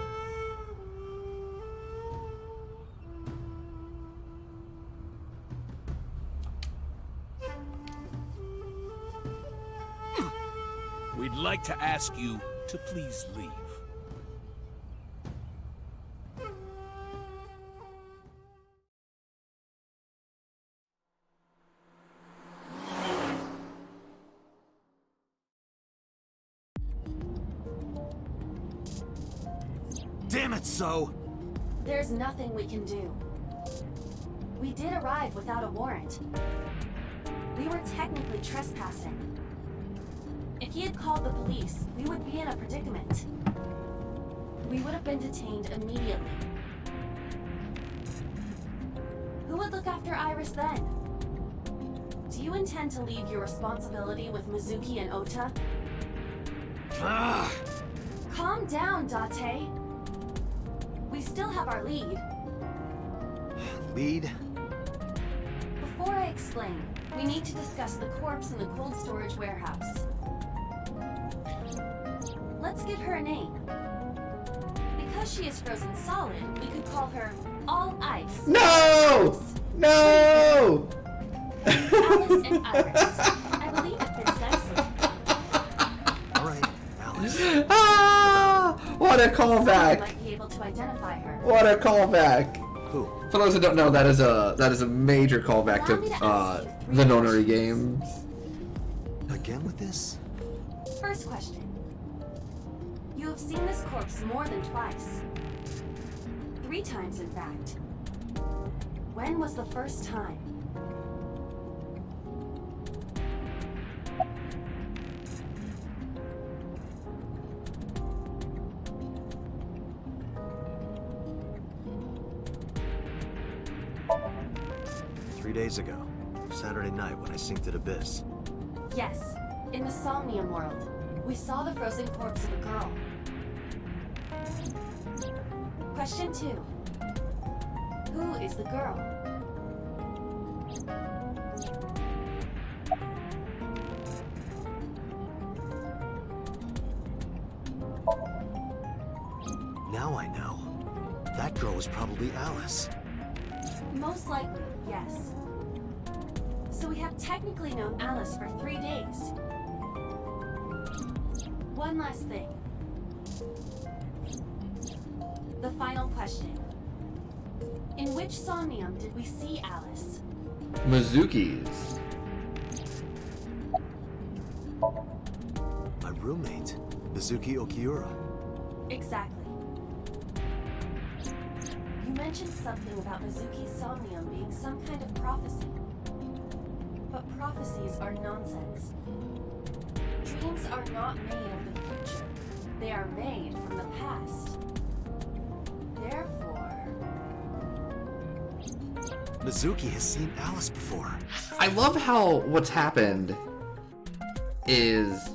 We'd like to ask you to please leave. Damn it, So! There's nothing we can do. We did arrive without a warrant. We were technically trespassing. If he had called the police, we would be in a predicament. We would have been detained immediately. Who would look after Iris then? Do you intend to leave your responsibility with Mizuki and Ota? Calm down, Dante. We still have our lead. Lead? Before I explain, we need to discuss the corpse in the cold storage warehouse. Let's give her a name. Because she is frozen solid, we could call her All Ice. No! No! Alice and Iris. I believe it fits nicely. Alright, Alice. Ah! What a Someone callback! might be able to identify her. What a callback! Who? For those who don't know, that is a major callback to the Nonary games. Again with this? First question. You have seen this corpse more than twice. 3 times, in fact. When was the first time? Three days ago. Saturday night when I synced at Abyss. Yes, in the Somnium world. We saw the frozen corpse of a girl. Question 2. Who is the girl? Now I know. That girl was probably Alice. Most likely, yes. So we have technically known Alice for 3 days. One last thing. The final question. In which Somnium did we see Alice? Mizuki's. My roommate, Mizuki Okiura. Exactly. You mentioned something about Mizuki's Somnium being some kind of prophecy. But prophecies are nonsense. Dreams are not made of the future. They are made from the past. Therefore... Mizuki has seen Alice before. I love how what's happened is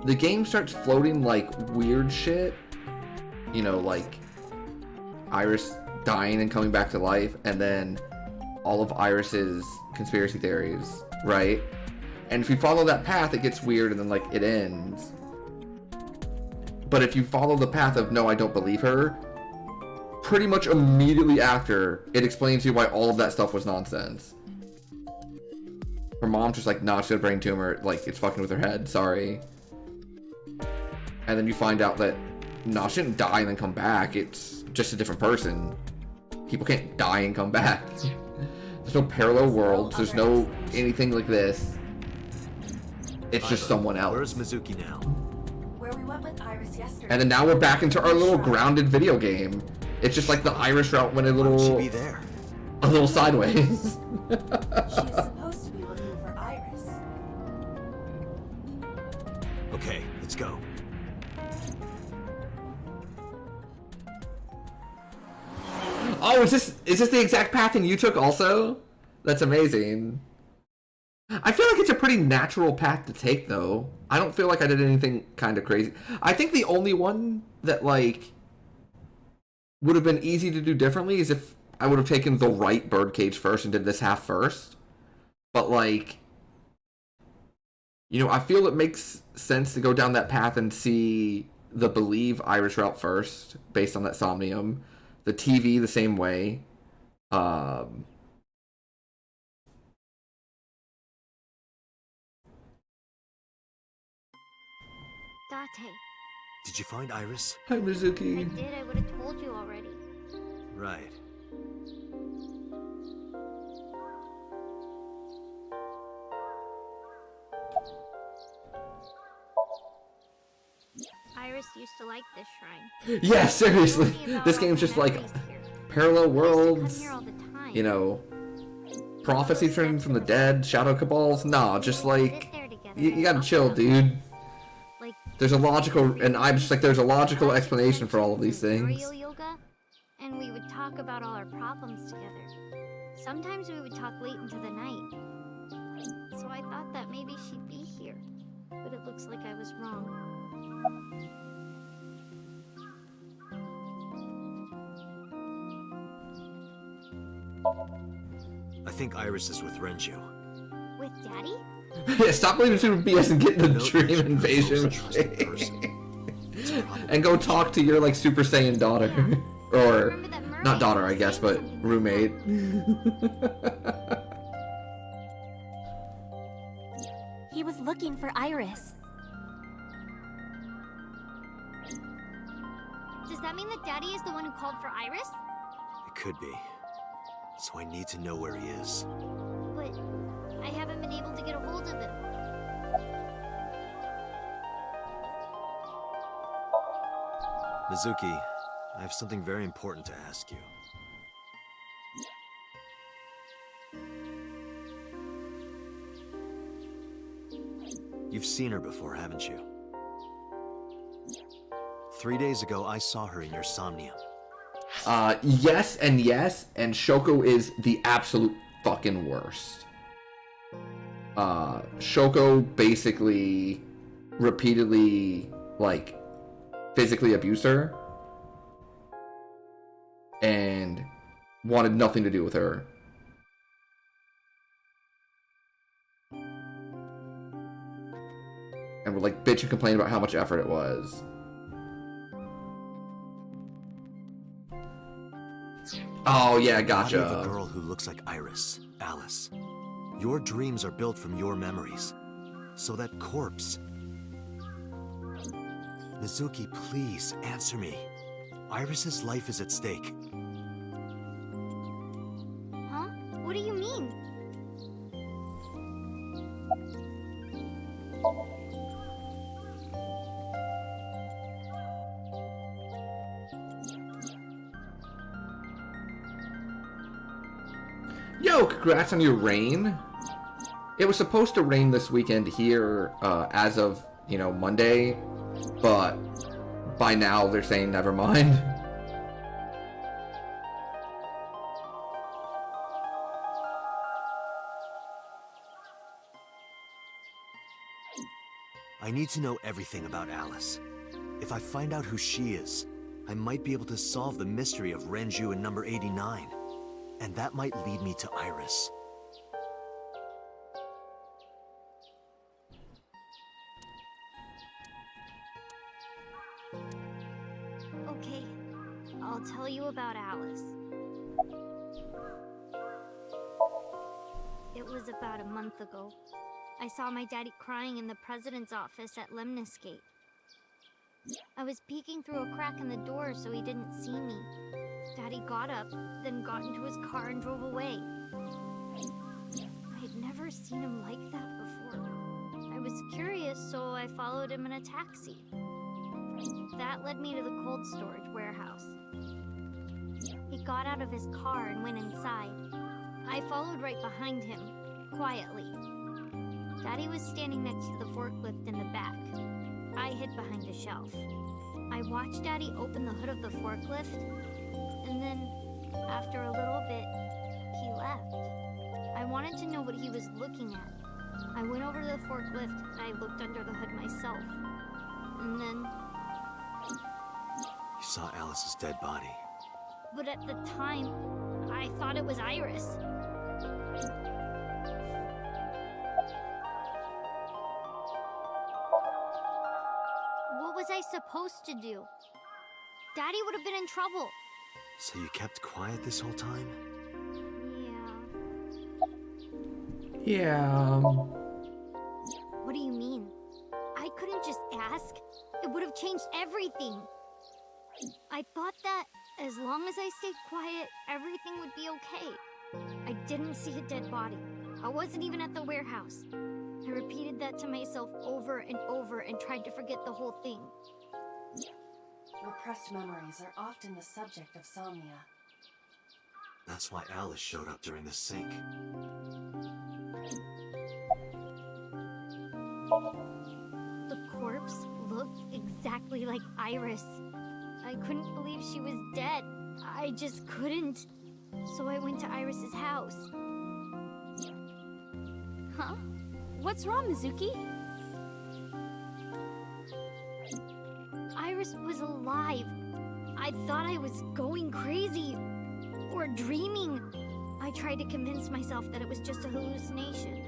the game starts floating like weird shit. You know, like Iris dying and coming back to life, and then all of Iris's conspiracy theories, right? And if you follow that path, it gets weird and then like it ends. But if you follow the path of no, I don't believe her, pretty much immediately after, it explains to you why all of that stuff was nonsense. Her mom's just like, nah, she's got a brain tumor, like it's fucking with her head, sorry. And then you find out that, nah, she didn't die and then come back, it's just a different person. People can't die and come back. There's no parallel worlds, there's no anything like this. It's just someone else. Where's Mizuki now? Where we went with Iris yesterday. And then now we're back into our little grounded video game. It's just like the Iris route went a little... Should be there. A little sideways. She's supposed to be looking for Iris. Okay, let's go. Oh, is this the exact pathing you took also? That's amazing. I feel like it's a pretty natural path to take, though. I don't feel like I did anything kind of crazy. I think the only one that, like, would have been easy to do differently is if I would have taken the right birdcage first and did this half first. But, like, you know, I feel it makes sense to go down that path and see the Believe Irish route first, based on that Somnium. The TV the same way. Dante. Did you find Iris? Hi, Mizuki. I did, I would have told you already. Right. Iris used to like this shrine. Yeah, seriously. This game's just like parallel worlds, you know, prophecy turning from the dead, shadow cabals. Nah, just like, you gotta chill, dude. There's a logical, and I'm just like, there's a logical explanation for all of these things. Yoga, and we would talk about all our problems together. Sometimes we would talk late into the night. So I thought that maybe she'd be here, but it looks like I was wrong. I think Iris is with Renju. With Daddy? Yeah, stop believing Super BS and get the No, dream you're invasion the most trusted person. It's probably and go talk to your like Super Saiyan daughter. Or Remember that mermaid not daughter, was I guess, saying but something like roommate. He was looking for Iris. Does that mean that Daddy is the one who called for Iris? It could be. So I need to know where he is. But I haven't been able to get a hold of him. Mizuki, I have something very important to ask you. You've seen her before, haven't you? 3 days ago, I saw her in your Somnium. Yes, and Shoko is the absolute fucking worst. Shoko basically repeatedly, like, physically abused her and wanted nothing to do with her. And we're like, bitch, and complain about how much effort it was. Oh, yeah, gotcha. Body of a girl who looks like Iris, Alice. Your dreams are built from your memories. So that corpse... Mizuki, please, answer me. Iris's life is at stake. Huh? What do you mean? Yo, congrats on your rain. It was supposed to rain this weekend here as of, Monday, but by now they're saying never mind. I need to know everything about Alice. If I find out who she is, I might be able to solve the mystery of Renju and number 89. And that might lead me to Iris. Okay, I'll tell you about Alice. It was about a month ago. I saw my daddy crying in the president's office at Lemnis Gate. I was peeking through a crack in the door so he didn't see me. Daddy got up, then got into his car and drove away. I'd never seen him like that before. I was curious, so I followed him in a taxi. That led me to the cold storage warehouse. He got out of his car and went inside. I followed right behind him, quietly. Daddy was standing next to the forklift in the back. I hid behind a shelf. I watched Daddy open the hood of the forklift, and then, after a little bit, he left. I wanted to know what he was looking at. I went over to the forklift and I looked under the hood myself. And then... You saw Alice's dead body. But at the time, I thought it was Iris. What was I supposed to do? Daddy would have been in trouble. So you kept quiet this whole time? Yeah. What do you mean? I couldn't just ask. It would have changed everything. I thought that as long as I stayed quiet, everything would be okay. I didn't see a dead body. I wasn't even at the warehouse. I repeated that to myself over and over and tried to forget the whole thing. Repressed memories are often the subject of somnia. That's why Alice showed up during the sync. The corpse looked exactly like Iris. I couldn't believe she was dead. I just couldn't. So I went to Iris's house. Huh? What's wrong, Mizuki? Iris was alive. I thought I was going crazy. Or dreaming. I tried to convince myself that it was just a hallucination.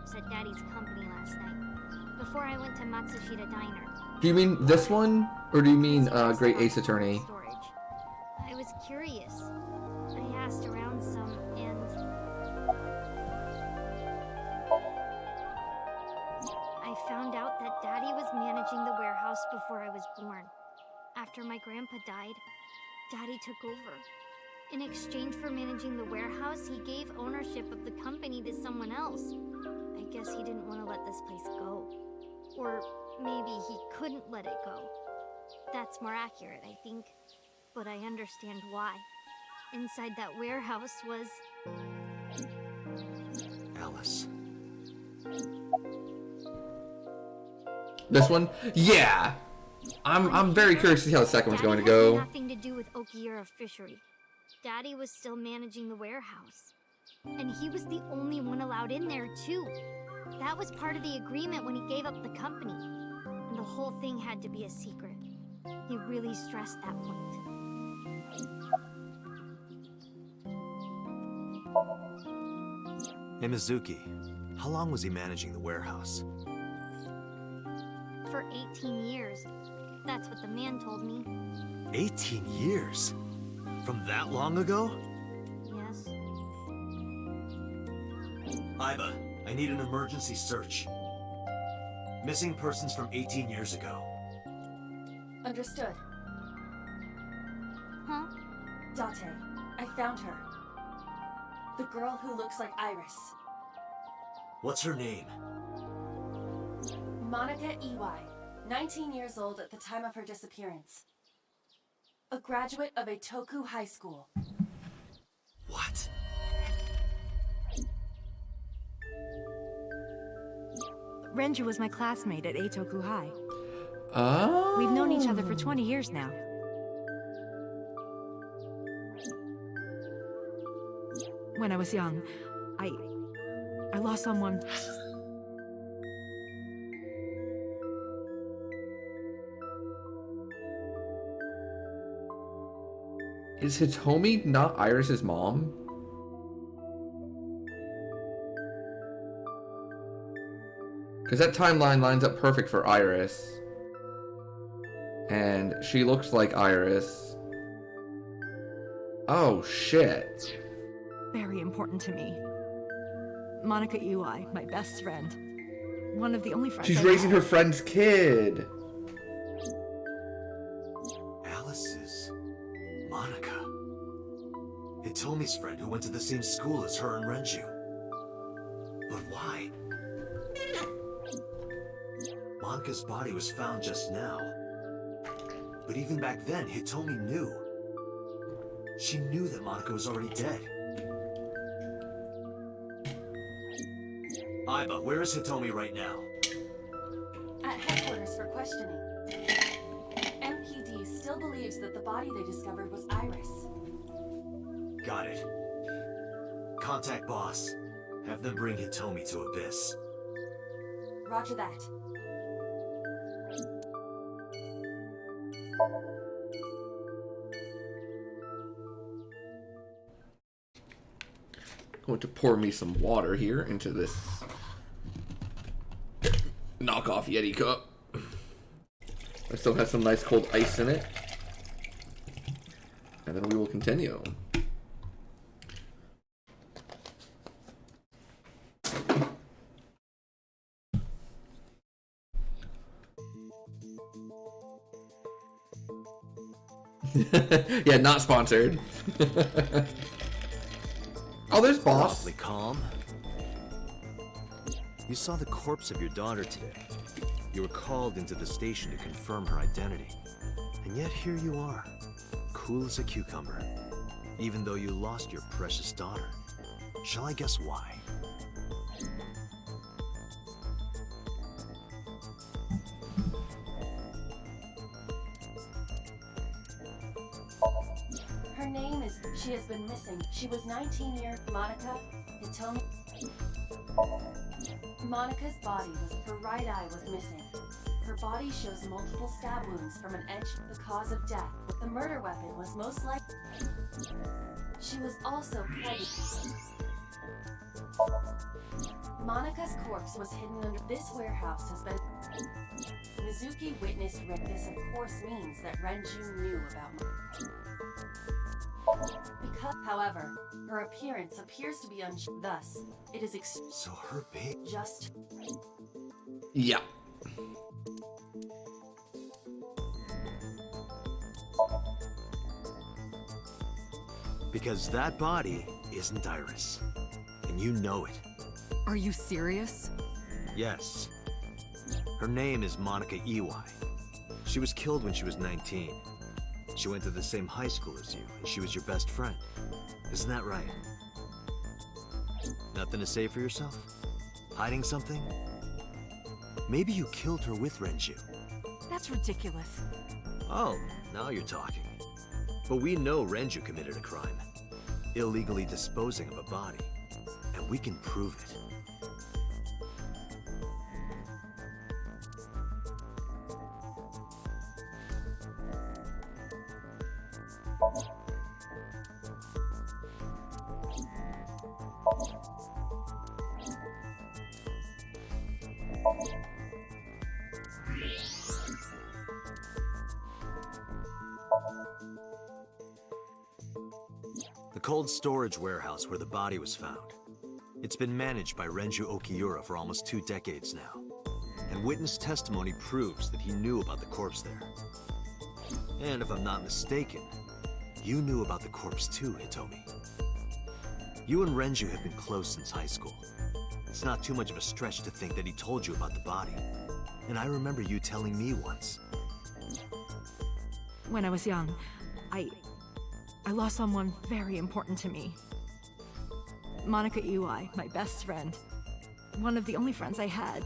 cops at Daddy's company last night, before I went to Matsushita Diner. Do you mean this one? Or do you mean Great Ace Attorney? Storage. I was curious. I asked around some, and I found out that Daddy was managing the warehouse before I was born. After my grandpa died, Daddy took over. In exchange for managing the warehouse, he gave ownership of the company to someone else. I guess he didn't want to let this place go. Or maybe he couldn't let it go. That's more accurate, I think. But I understand why. Inside that warehouse was... Alice. This one? Yeah! I'm very curious to see how the second one's going to go. Nothing to do with Okiura Fishery. Daddy was still managing the warehouse. And he was the only one allowed in there, too. That was part of the agreement when he gave up the company. And the whole thing had to be a secret. He really stressed that point. Hey, Mizuki. How long was he managing the warehouse? For 18 years. That's what the man told me. 18 years? From that long ago? Yes. Iba, I need an emergency search. Missing persons from 18 years ago. Understood. Huh? Dante, I found her. The girl who looks like Iris. What's her name? Monica Iwai, 19 years old at the time of her disappearance. A graduate of Eitoku High School. What? Renju was my classmate at Eitoku High. Oh. We've known each other for 20 years now. When I was young, I lost someone. Is Hitomi not Iris's mom? Because that timeline lines up perfect for Iris. And she looks like Iris. Oh, shit. Very important to me. Monica Iwai, my best friend. One of the only friends She's I raising have. her friend's kid. Alice's Monica. Hitomi's friend who went to the same school as her and Renju. But why? Monica's body was found just now. But even back then, Hitomi knew. She knew that Monica was already dead. Iba, where is Hitomi right now? At headquarters for questioning. MPD still believes that the body they discovered was Iris. Got it. Contact boss. Have them bring Hitomi to Abyss. Roger that. Going to pour me some water here into this knockoff Yeti cup. I still have some nice cold ice in it. And then we will continue. Yeah, not sponsored. Oh, there's boss. Awfully calm. You saw the corpse of your daughter today. You were called into the station to confirm her identity. And yet here you are, cool as a cucumber, even though you lost your precious daughter. Shall I guess why? Her name is... She has been missing. She was 19 years... Monica Hitomi... Monica's body was... Her right eye was missing. Her body shows multiple stab wounds from an edge. The cause of death. The murder weapon was most likely... She was also pregnant. Monika's corpse was hidden under this warehouse has been... Mizuki witnessed this of course means that Renju knew about because, however, her appearance appears to be thus, it is So her babe... just... Yeah. Because that body isn't Iris. And you know it. Are you serious? Yes. Her name is Monika Iwai. She was killed when she was 19. She went to the same high school as you, and she was your best friend. Isn't that right? Nothing to say for yourself? Hiding something? Maybe you killed her with Renju. That's ridiculous. Oh, now you're talking. But we know Renju committed a crime. Illegally disposing of a body. And we can prove it. The cold storage warehouse where the body was found. It's been managed by Renju Okiura for almost 2 decades now. And witness testimony proves that he knew about the corpse there. And if I'm not mistaken, you knew about the corpse too, Hitomi. You and Renju have been close since high school. It's not too much of a stretch to think that he told you about the body. And I remember you telling me once. When I was young, I lost someone very important to me. Monika Iwai, my best friend. One of the only friends I had.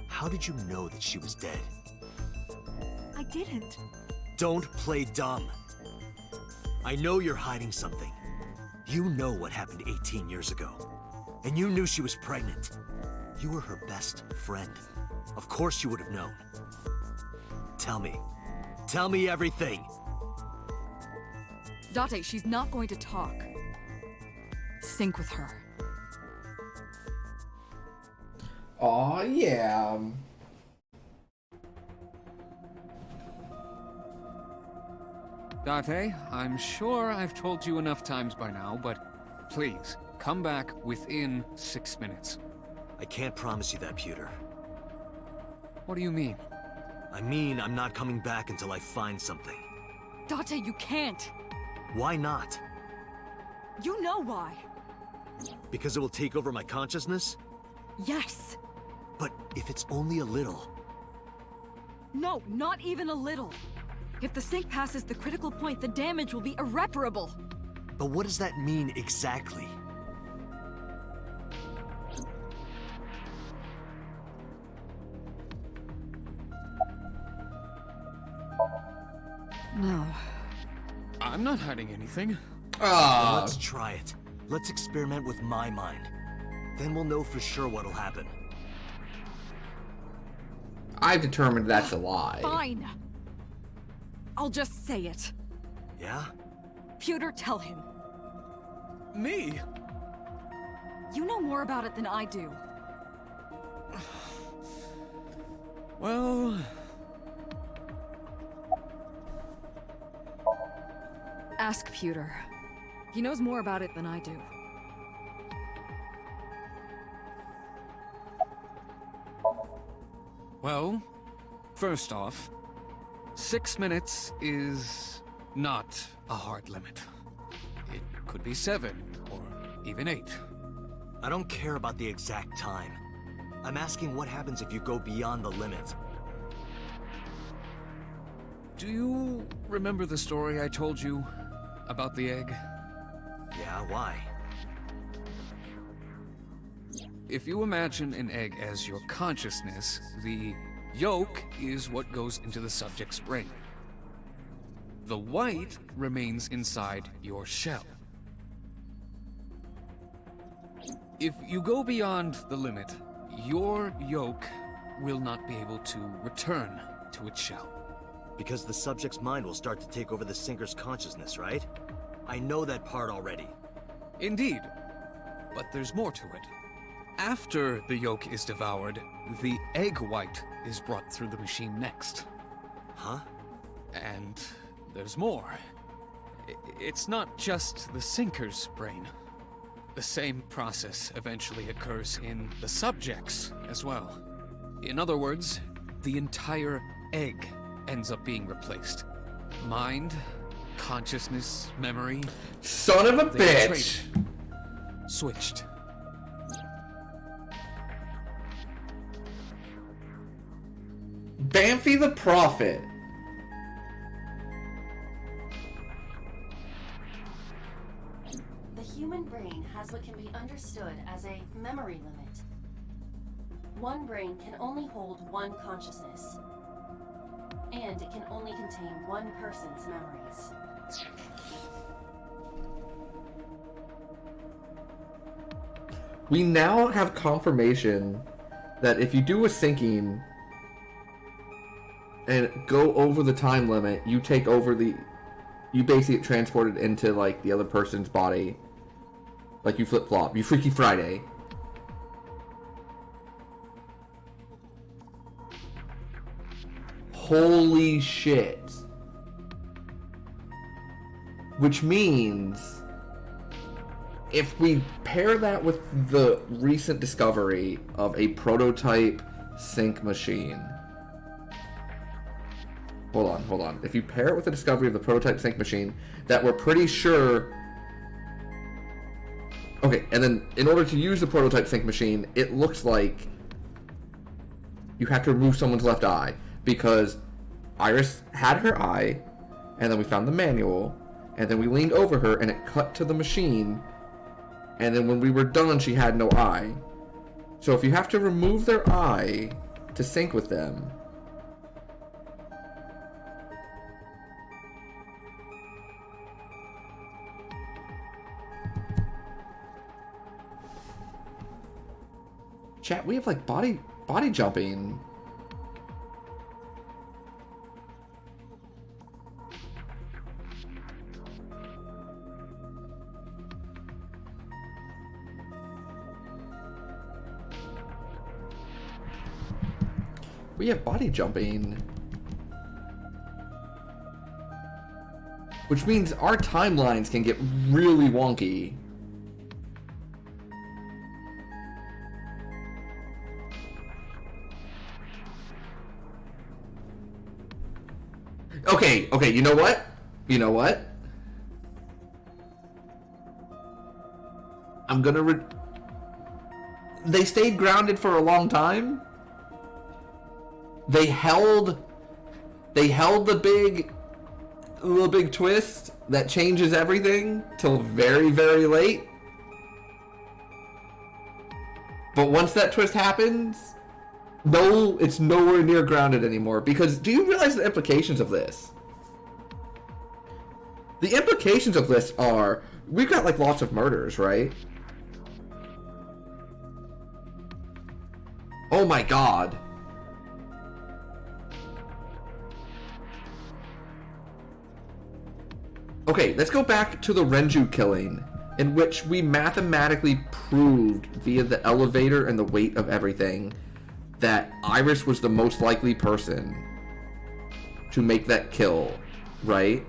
How did you know that she was dead? I didn't. Don't play dumb. I know you're hiding something. You know what happened 18 years ago. And you knew she was pregnant. You were her best friend. Of course you would have known. Tell me. Tell me everything! Dante, she's not going to talk. Sync with her. Aw, yeah. Dante, I'm sure I've told you enough times by now, but please, come back within 6 minutes. I can't promise you that, Pewter. What do you mean? I mean, I'm not coming back until I find something. Dante, you can't! Why not? You know why. Because it will take over my consciousness? Yes! But if it's only a little... No, not even a little. If the sync passes the critical point, the damage will be irreparable. But what does that mean exactly? No. I'm not hiding anything. Well, let's try it. Let's experiment with my mind. Then we'll know for sure what'll happen. I've determined that's a lie. Fine. I'll just say it. Yeah? Pewter, tell him. Me? You know more about it than I do. Well... Ask Pewter. He knows more about it than I do. Well, first off, 6 minutes is not a hard limit. It could be 7, or even 8. I don't care about the exact time. I'm asking what happens if you go beyond the limit. Do you remember the story I told you about the egg? Yeah, why? If you imagine an egg as your consciousness, the yolk is what goes into the subject's brain. The white remains inside your shell. If you go beyond the limit, your yolk will not be able to return to its shell. Because the subject's mind will start to take over the sinker's consciousness, right? I know that part already. Indeed. But there's more to it. After the yolk is devoured, the egg white is brought through the machine next. Huh? And there's more. It's not just the sinker's brain. The same process eventually occurs in the subject's as well. In other words, the entire egg ends up being replaced. Mind, consciousness, memory. Son of a bitch! Switched. Bamfy the Prophet. The human brain has what can be understood as a memory limit. One brain can only hold one consciousness, and it can only contain one person's memories. We now have confirmation that if you do a syncing and go over the time limit, you take over you basically get transported into, like, the other person's body. Like, you flip-flop. You Freaky Friday. Holy shit. Which means, if we pair that with the recent discovery of a prototype sync machine. Hold on. If you pair it with the discovery of the prototype sync machine that we're pretty sure... Okay, and then in order to use the prototype sync machine, it looks like you have to remove someone's left eye, because Iris had her eye, and then we found the manual, and then we leaned over her and it cut to the machine, and then when we were done she had no eye. So if you have to remove their eye to sync with them, chat, we have like body jumping. We have body jumping. Which means our timelines can get really wonky. Okay, you know what? I'm gonna they stayed grounded for a long time. They held the big twist that changes everything till very, very late. But once that twist happens, no, it's nowhere near grounded anymore. Because do you realize the implications of this? The implications of this are, we've got like lots of murders, right? Oh my god. Okay, let's go back to the Renju killing, in which we mathematically proved via the elevator and the weight of everything that Iris was the most likely person to make that kill, right?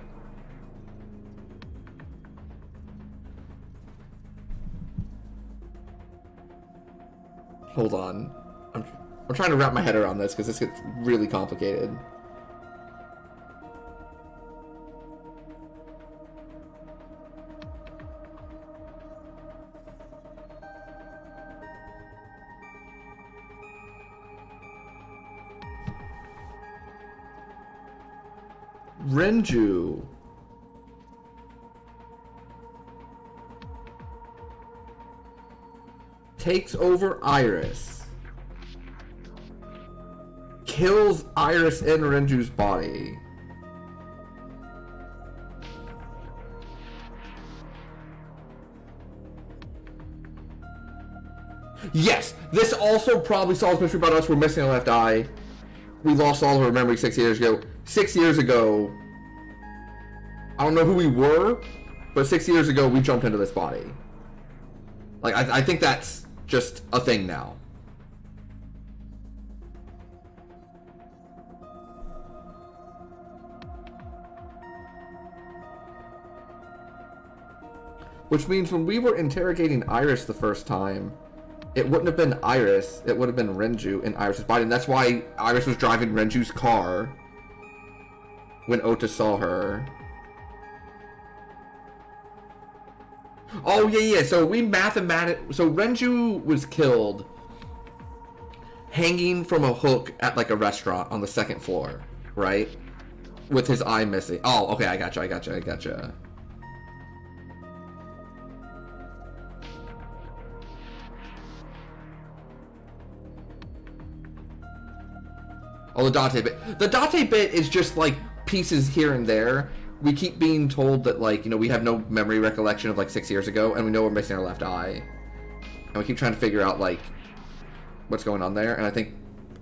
Hold on. I'm trying to wrap my head around this because this gets really complicated. Renju takes over Iris, kills Iris in Renju's body. Yes, this also probably solves mystery about us. We're missing a left eye. We lost all of our memory 6 years ago. 6 years ago, I don't know who we were, but 6 years ago we jumped into this body. Like, I think that's just a thing now. Which means when we were interrogating Iris the first time, it wouldn't have been Iris, it would have been Renju in Iris's body. And that's why Iris was driving Renju's car when Ota saw her. Oh, yeah. So so Renju was killed hanging from a hook at like a restaurant on the 2nd floor, right? With his eye missing. Oh, okay, I gotcha. Oh, the Dante bit. The Dante bit is just like pieces here and there. We keep being told that, like, we have no memory recollection of like 6 years ago, and we know we're missing our left eye, and we keep trying to figure out like what's going on there. And I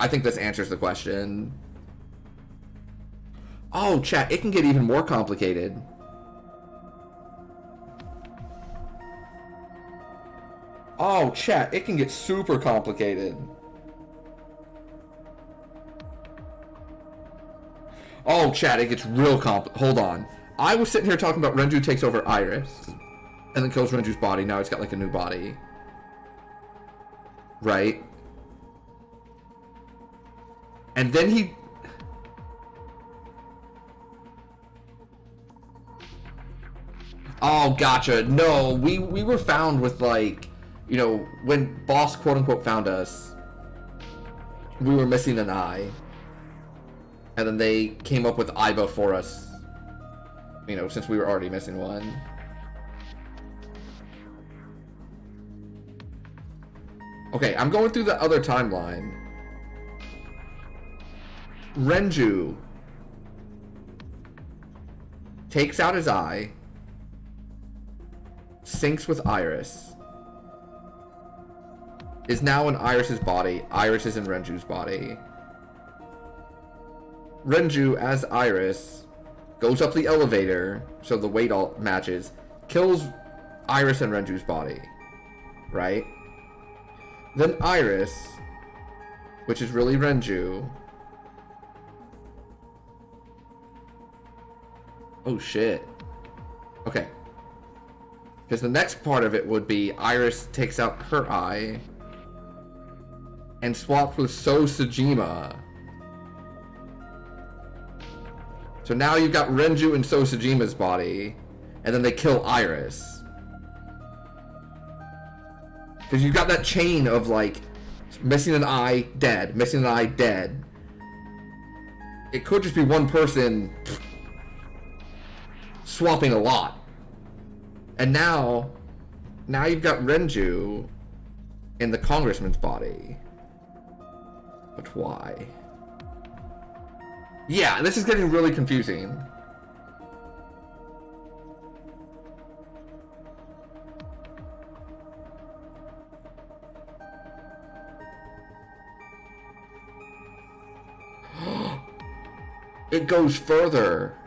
think this answers the question. Oh, chat, it can get even more complicated. Oh, chat, it can get super complicated. Oh, chat, it gets real Hold on. I was sitting here talking about Renju takes over Iris and then kills Renju's body. Now he's got like a new body. Right? And then he... Oh, gotcha. No, we were found with like, when Boss quote-unquote found us, we were missing an eye. And then they came up with Aiba for us, since we were already missing one. Okay, I'm going through the other timeline. Renju takes out his eye, syncs with Iris, is now in Iris's body. Iris is in Renju's body. Renju, as Iris, goes up the elevator, so the weight all matches, kills Iris and Renju's body, right? Then Iris, which is really Renju... Oh shit. Okay. Because the next part of it would be Iris takes out her eye and swaps with So Sejima. So now you've got Renju in So Sejima's body, and then they kill Iris. Because you've got that chain of, like, missing an eye, dead, missing an eye, dead. It could just be one person swapping a lot. And now you've got Renju in the congressman's body. But why? Yeah, this is getting really confusing. It goes further.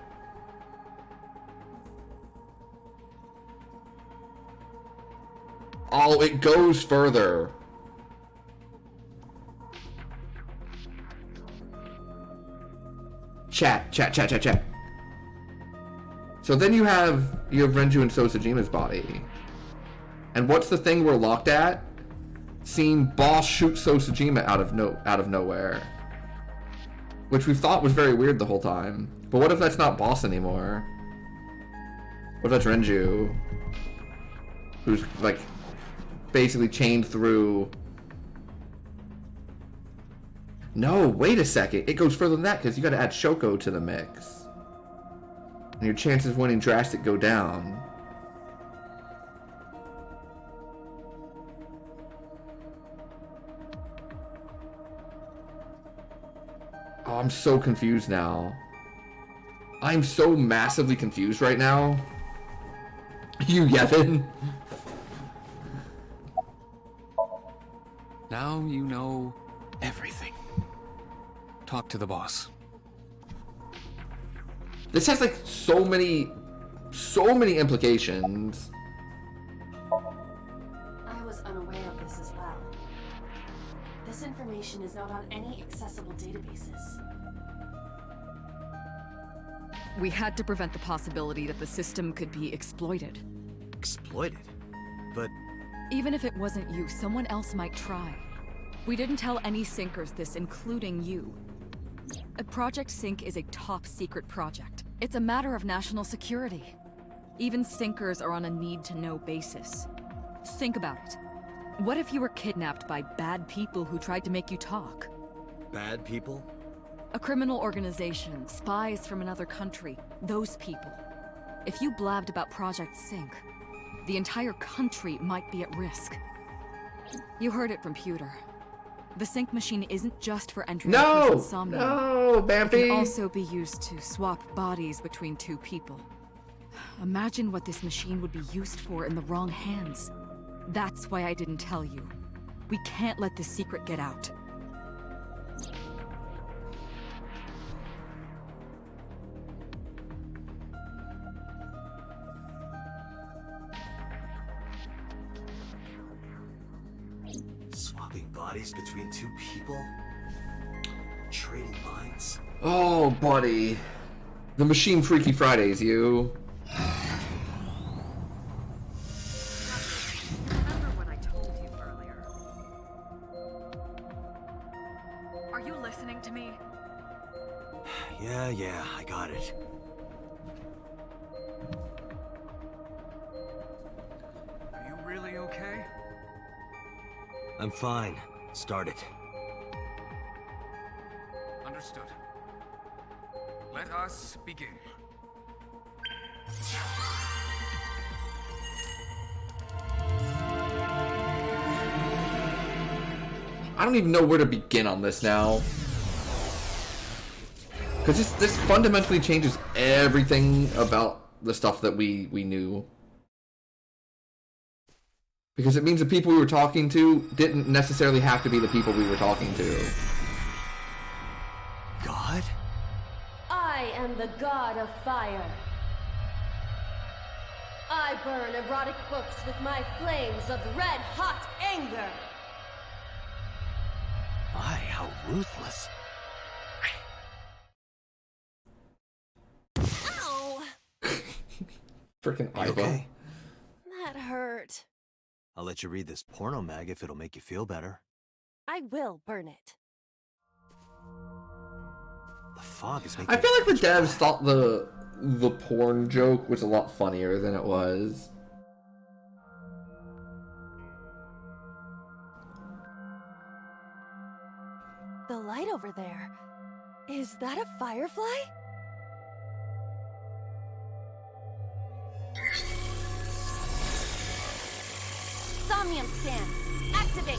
Oh, it goes further. Chat. So then you have Renju and So Sejima's body. And what's the thing we're locked at? Seeing Boss shoot So Sejima out of nowhere. Which we thought was very weird the whole time. But what if that's not Boss anymore? What if that's Renju? Who's, like, basically chained through... No, wait a second. It goes further than that, because you gotta add Shoko to the mix. And your chances of winning drastic go down. Oh, I'm so confused now. I'm so massively confused right now. You, Yevon? Now you know everything. Talk to the boss. This has like so many so many implications. I was unaware of this as well. This information is not on any accessible databases. We had to prevent the possibility that the system could be exploited. Exploited? But... Even if it wasn't you, someone else might try. We didn't tell any Syncers this, including you. Project Sync is a top-secret project. It's a matter of national security. Even Syncers are on a need-to-know basis. Think about it. What if you were kidnapped by bad people who tried to make you talk? Bad people? A criminal organization, spies from another country, those people. If you blabbed about Project Sync, the entire country might be at risk. You heard it from Pewter. The Sync machine isn't just for entering a person's Somnium. No, Bambi! It can also be used to swap bodies between two people. Imagine what this machine would be used for in the wrong hands. That's why I didn't tell you. We can't let this secret get out. Swapping bodies between two people? Trading minds? Oh, buddy. The machine Freaky Fridays, you. Remember what I told you earlier? Are you listening to me? Yeah, I got it. Are you really okay? I'm fine. Start it. Understood. Let us begin. I don't even know where to begin on this now. Because this fundamentally changes everything about the stuff that we knew. Because it means the people we were talking to didn't necessarily have to be the people we were talking to. God? I am the god of fire. I burn erotic books with my flames of red-hot anger. My, how ruthless. Ow! Freaking Iva. Okay. That hurt. I'll let you read this porno mag if it'll make you feel better. I will burn it. The fog is making I feel like the devs thought the porn joke was a lot funnier than it was. The light over there. Is that a firefly? Somnium scan. Activate.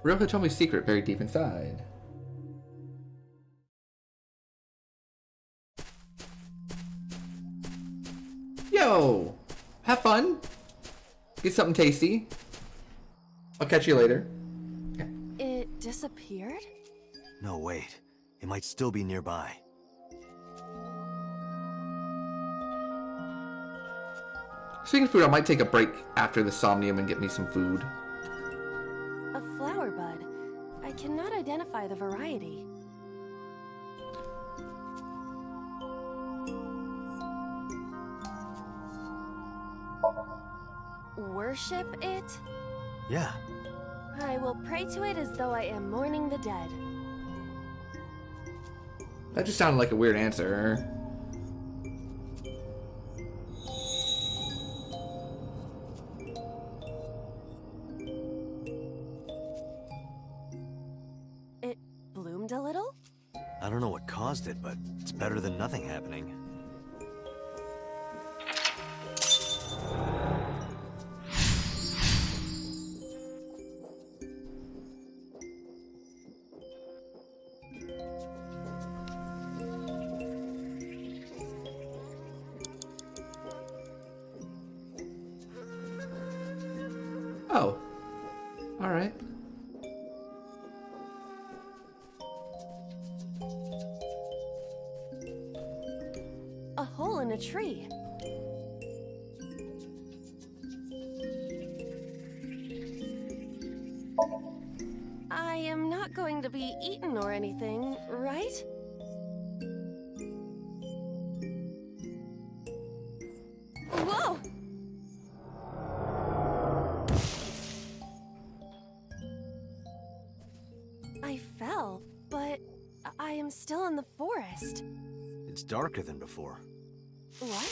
Ryoka told me a secret buried deep inside. Yo! Have fun! Get something tasty. I'll catch you later. It disappeared? No, wait. It might still be nearby. Speaking of food, I might take a break after the Somnium and get me some food. A flower bud. I cannot identify the variety. Worship it? Yeah. I will pray to it as though I am mourning the dead. That just sounded like a weird answer. It bloomed a little? I don't know what caused it, but it's better than nothing happening. Oh. Alright. A hole in a tree. I am not going to be eaten or anything, right? Whoa! I fell, but I am still in the forest. It's darker than before. What?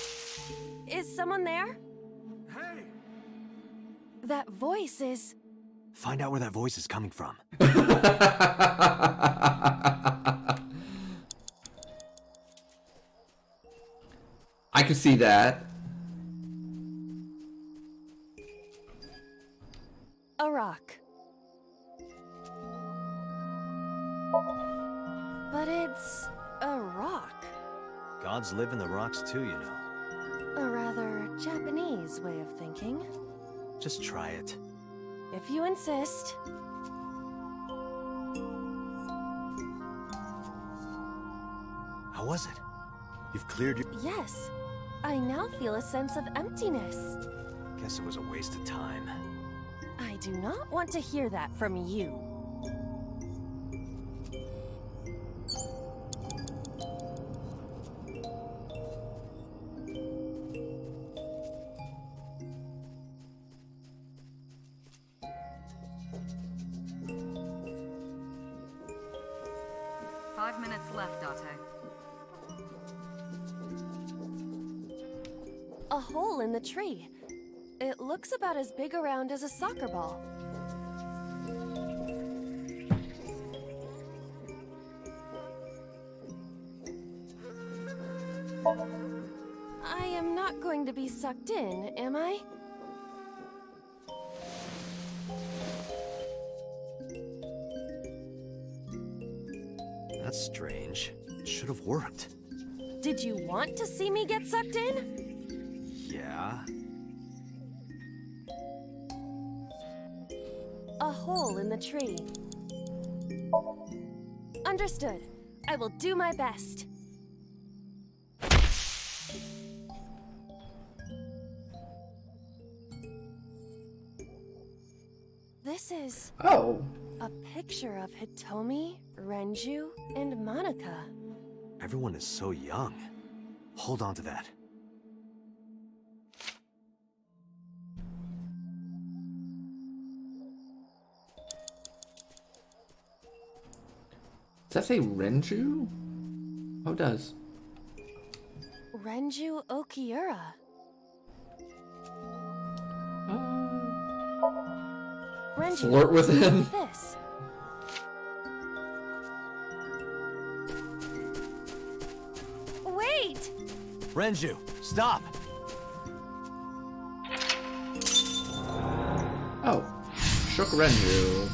Is someone there? Hey! That voice is... Find out where that voice is coming from. I could see that. a rock. But it's a rock. Gods live in the rocks too, you know. A rather Japanese way of thinking. Just try it. If you insist. How was it? You've cleared your... Yes. I now feel a sense of emptiness. Guess it was a waste of time. I do not want to hear that from you. Five minutes left, Dante. A hole in the tree. It looks about as big around as a soccer ball. I am not going to be sucked in, am I? That's strange. It should have worked. Did you want to see me get sucked in? Yeah. A hole in the tree. Understood. I will do my best. This is... Oh. a picture of Hitomi, Renju, and Monica. Everyone is so young. Hold on to that. Does that say Renju? Oh, it does. Renju Okiura. Renju, Flirt with him. look at this. Wait! Renju, stop! Oh. Shook Renju.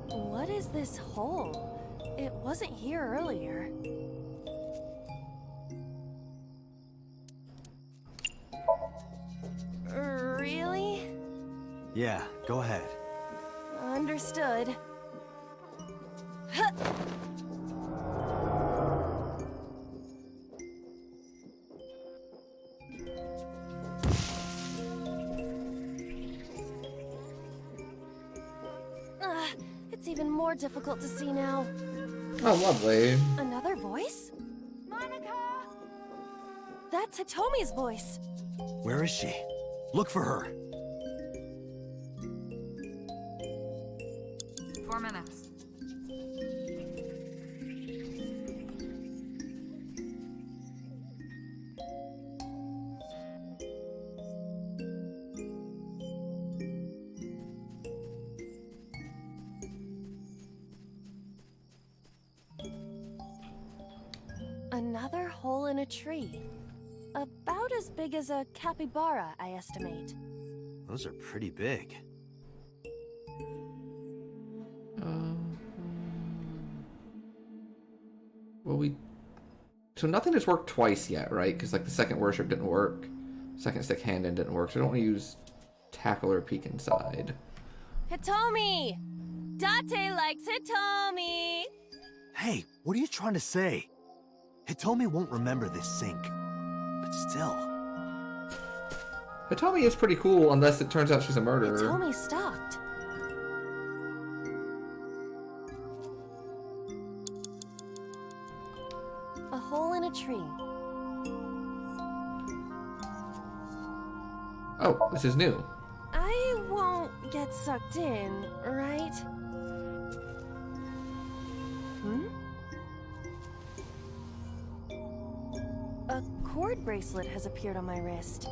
What is this hole? It wasn't here earlier. Really? Yeah, go ahead. Understood. Huh. It's even more difficult to see now. Oh, lovely. Another voice? Monica! That's Hitomi's voice. Where is she? Look for her. 4 minutes. Another hole in a tree. About as big as a capybara, I estimate. Those are pretty big. So nothing has worked twice yet, right? Because like the second worship didn't work. Second stick hand in didn't work. So I don't want to use tackle or peek inside. Hitomi! Dante likes Hitomi! Hey, what are you trying to say? Hitomi won't remember this sink. But still... Hitomi is pretty cool unless it turns out she's a murderer. Hitomi stopped. A hole in a tree. Oh, this is new. I won't get sucked in, right? A cord bracelet has appeared on my wrist.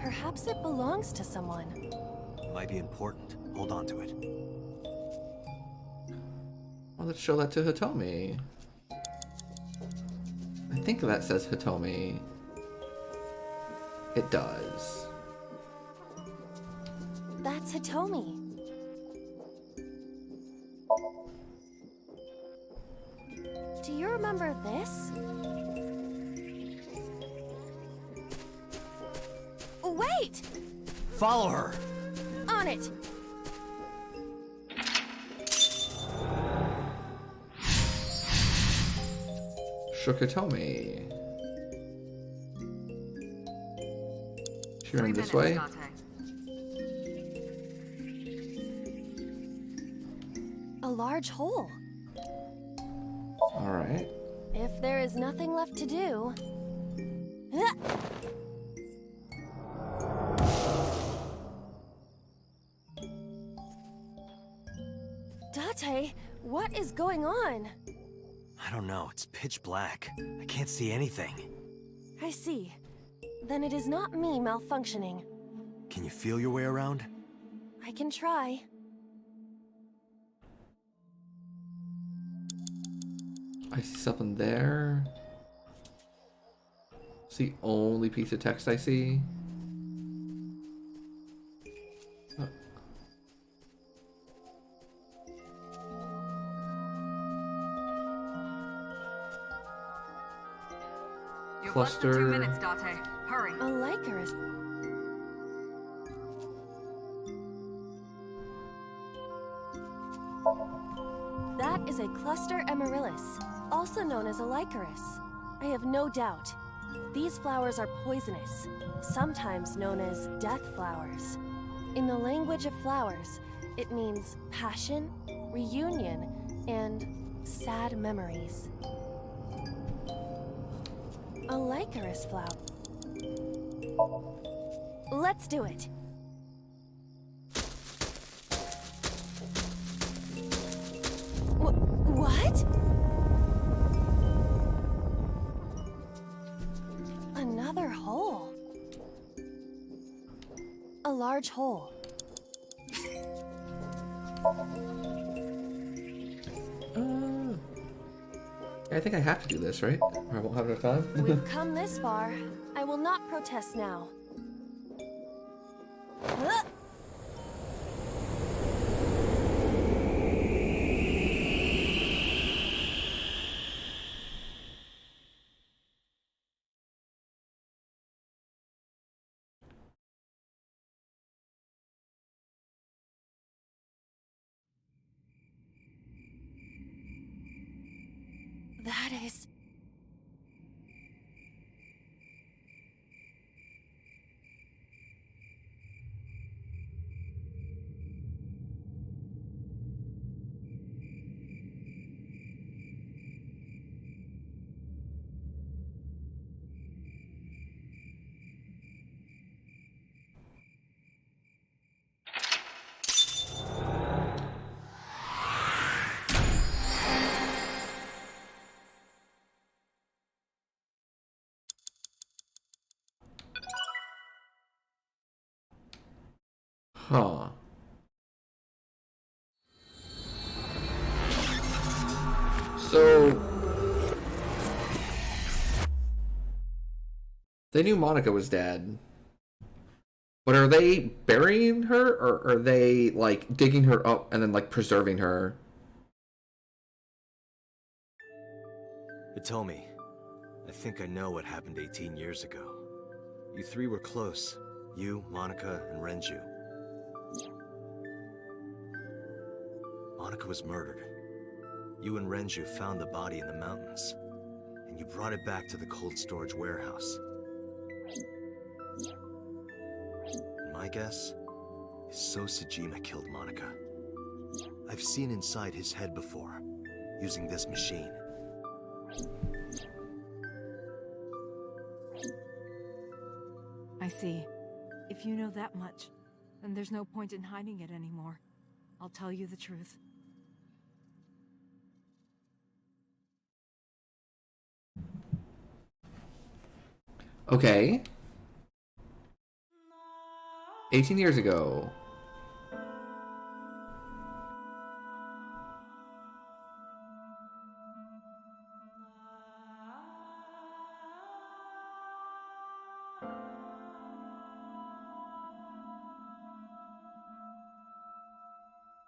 Perhaps it belongs to someone. Might be important. Hold on to it. Well, let's show that to Hitomi. I think that says Hitomi. It does. That's Hitomi. Do you remember this? Wait! Follow her! On it! Shook Hitomi. She ran this way. A large hole. Alright. If there is nothing left to do... Dante, what is going on? I don't know, it's pitch black. I can't see anything. I see. Then it is not me malfunctioning. Can you feel your way around? I can try. I see something there. It's the only piece of text I see. Cluster. 2 minutes, Dante. Hurry. A Lycanus. That is a cluster amaryllis, also known as a Lycanus. I have no doubt. These flowers are poisonous, sometimes known as death flowers. In the language of flowers, it means passion, reunion, and sad memories. A Lycanus flower. Let's do it. What? Another hole. A large hole. I think I have to do this, right? Or I won't have enough time. We've come this far. I will not protest now. That is... Huh. So they knew Monica was dead. But are they burying her, or are they like digging her up and then like preserving her? Hitomi, I think I know what happened 18 years ago. You three were close. You, Monica, and Renju. Monica was murdered. You and Renju found the body in the mountains, and you brought it back to the cold storage warehouse. My guess is So Sejima killed Monica. I've seen inside his head before, using this machine. I see. If you know that much, then there's no point in hiding it anymore. I'll tell you the truth. Okay. 18 years ago.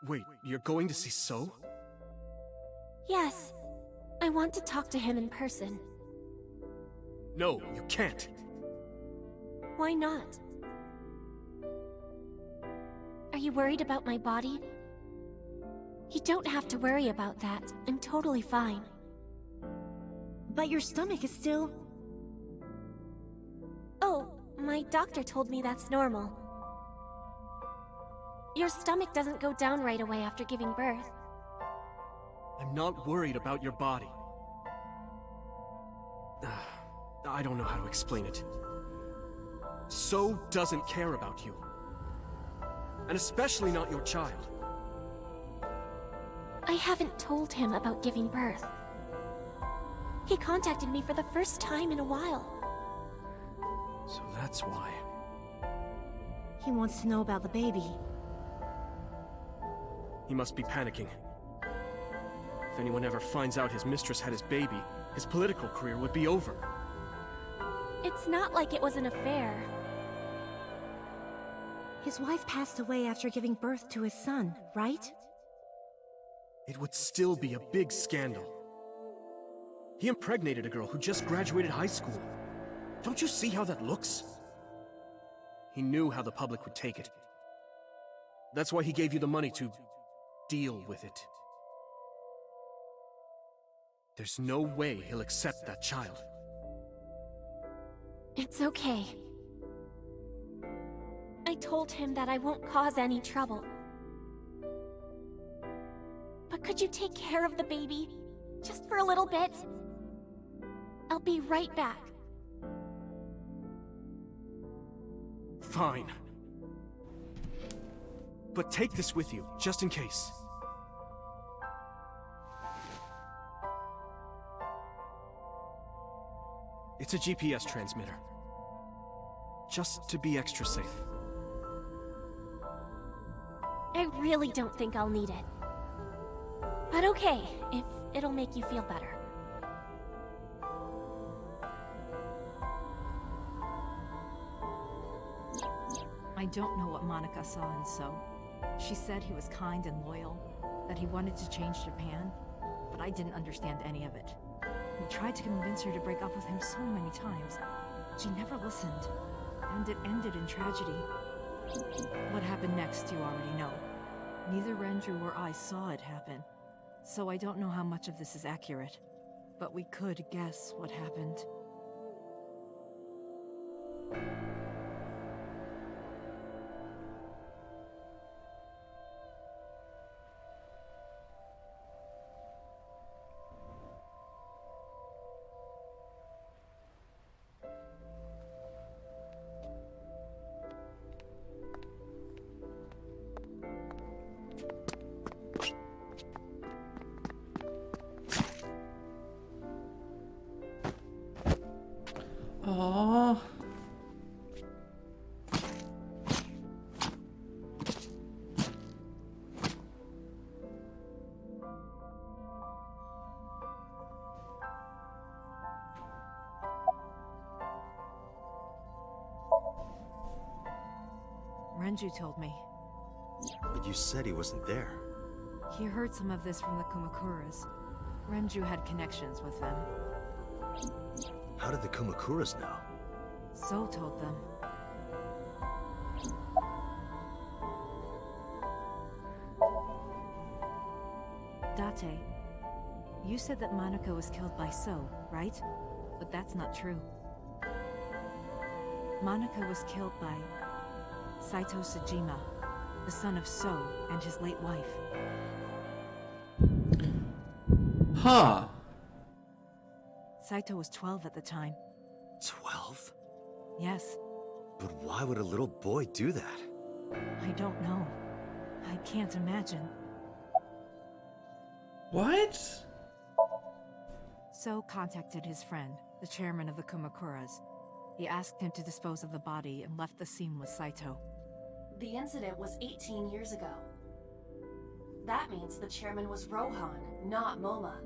Wait, you're going to see So? Yes. I want to talk to him in person. No, you can't. Why not? Are you worried about my body? You don't have to worry about that. I'm totally fine. But your stomach is still... Oh, my doctor told me that's normal. Your stomach doesn't go down right away after giving birth. I'm not worried about your body. I don't know how to explain it. So doesn't care about you. And especially not your child. I haven't told him about giving birth. He contacted me for the first time in a while. So that's why. He wants to know about the baby. He must be panicking. If anyone ever finds out his mistress had his baby, his political career would be over. It's not like it was an affair. His wife passed away after giving birth to his son, right? It would still be a big scandal. He impregnated a girl who just graduated high school. Don't you see how that looks? He knew how the public would take it. That's why he gave you the money to deal with it. There's no way he'll accept that child. It's okay. I told him that I won't cause any trouble. But could you take care of the baby? Just for a little bit? I'll be right back. Fine. But take this with you, just in case. It's a GPS transmitter. Just to be extra safe. I really don't think I'll need it. But okay, if it'll make you feel better. I don't know what Monica saw in So. She said he was kind and loyal, that he wanted to change Japan, but I didn't understand any of it. We tried to convince her to break up with him so many times. She never listened, and it ended in tragedy. What happened next, you already know. Neither Renju or I saw it happen, so I don't know how much of this is accurate. But we could guess what happened. Aww. Renju told me. But you said he wasn't there. He heard some of this from the Kumakuras. Renju had connections with them. How did the Kumakuras know? So told them. Dante, you said that Monica was killed by So, right? But that's not true. Monica was killed by Saito Sajima, the son of So and his late wife. Huh. Saito was 12 at the time. 12? Yes, But why would a little boy do that? I don't know. I can't imagine. What? So contacted his friend, the chairman of the Kumakuras. He asked him to dispose of the body and left the scene with Saito. The incident was 18 years ago. That means the chairman was Rohan, not Moma.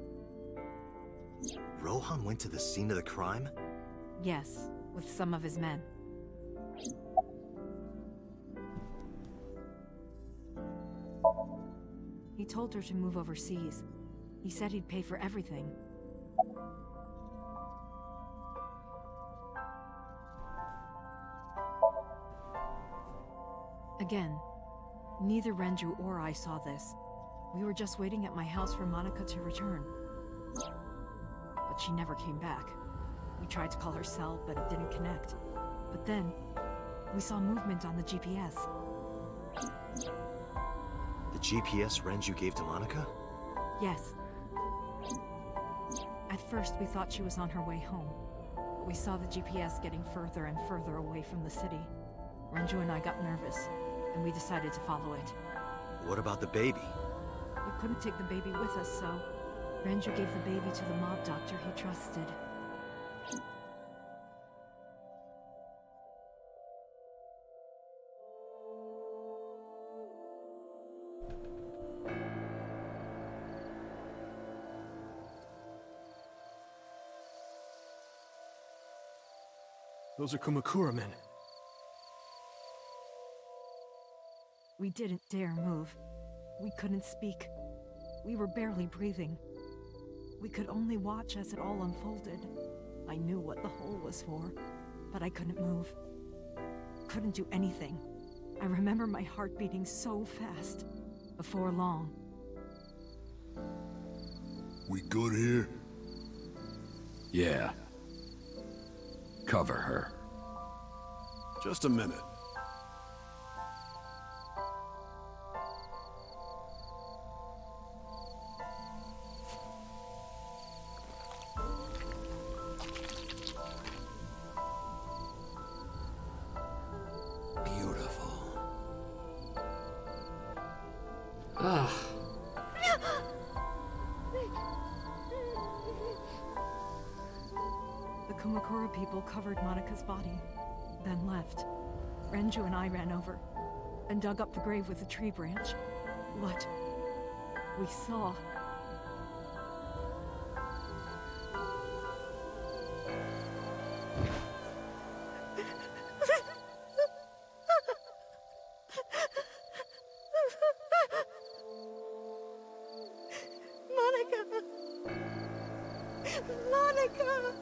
Rohan went to the scene of the crime? Yes, with some of his men. He told her to move overseas. He said he'd pay for everything. Again, neither Renju or I saw this. We were just waiting at my house for Monica to return. But she never came back. We tried to call her cell, but it didn't connect. But then, we saw movement on the GPS. The GPS Renju gave to Monica? Yes. At first, we thought she was on her way home. But we saw the GPS getting further and further away from the city. Renju and I got nervous, and we decided to follow it. What about the baby? We couldn't take the baby with us, so Renju gave the baby to the mob doctor he trusted. Those are Kumakura men. We didn't dare move. We couldn't speak. We were barely breathing. We could only watch as it all unfolded. I knew what the hole was for, but I couldn't move. Couldn't do anything. I remember my heart beating so fast. Before long. We good here? Yeah. Cover her. Just a minute. Beautiful. Ugh. The Kumakura people covered Monica's body, then left. Renju and I ran over and dug up the grave with a tree branch. What we saw. Monica! Monica!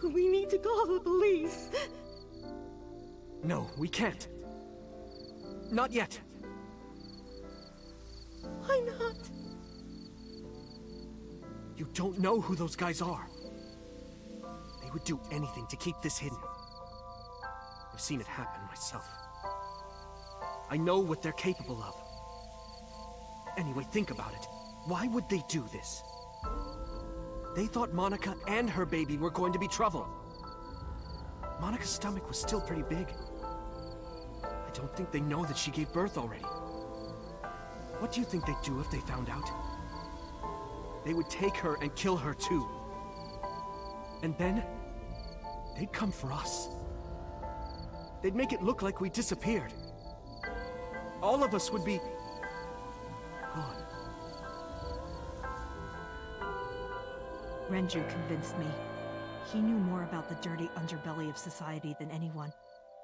We need to call the police. No, we can't. Not yet. Why not? You don't know who those guys are. They would do anything to keep this hidden. I've seen it happen myself. I know what they're capable of. Anyway, think about it. Why would they do this? They thought Monica and her baby were going to be trouble. Monica's stomach was still pretty big. I don't think they know that she gave birth already. What do you think they'd do if they found out? They would take her and kill her too. And then, they'd come for us. They'd make it look like we disappeared. All of us would be gone. Renju convinced me. He knew more about the dirty underbelly of society than anyone.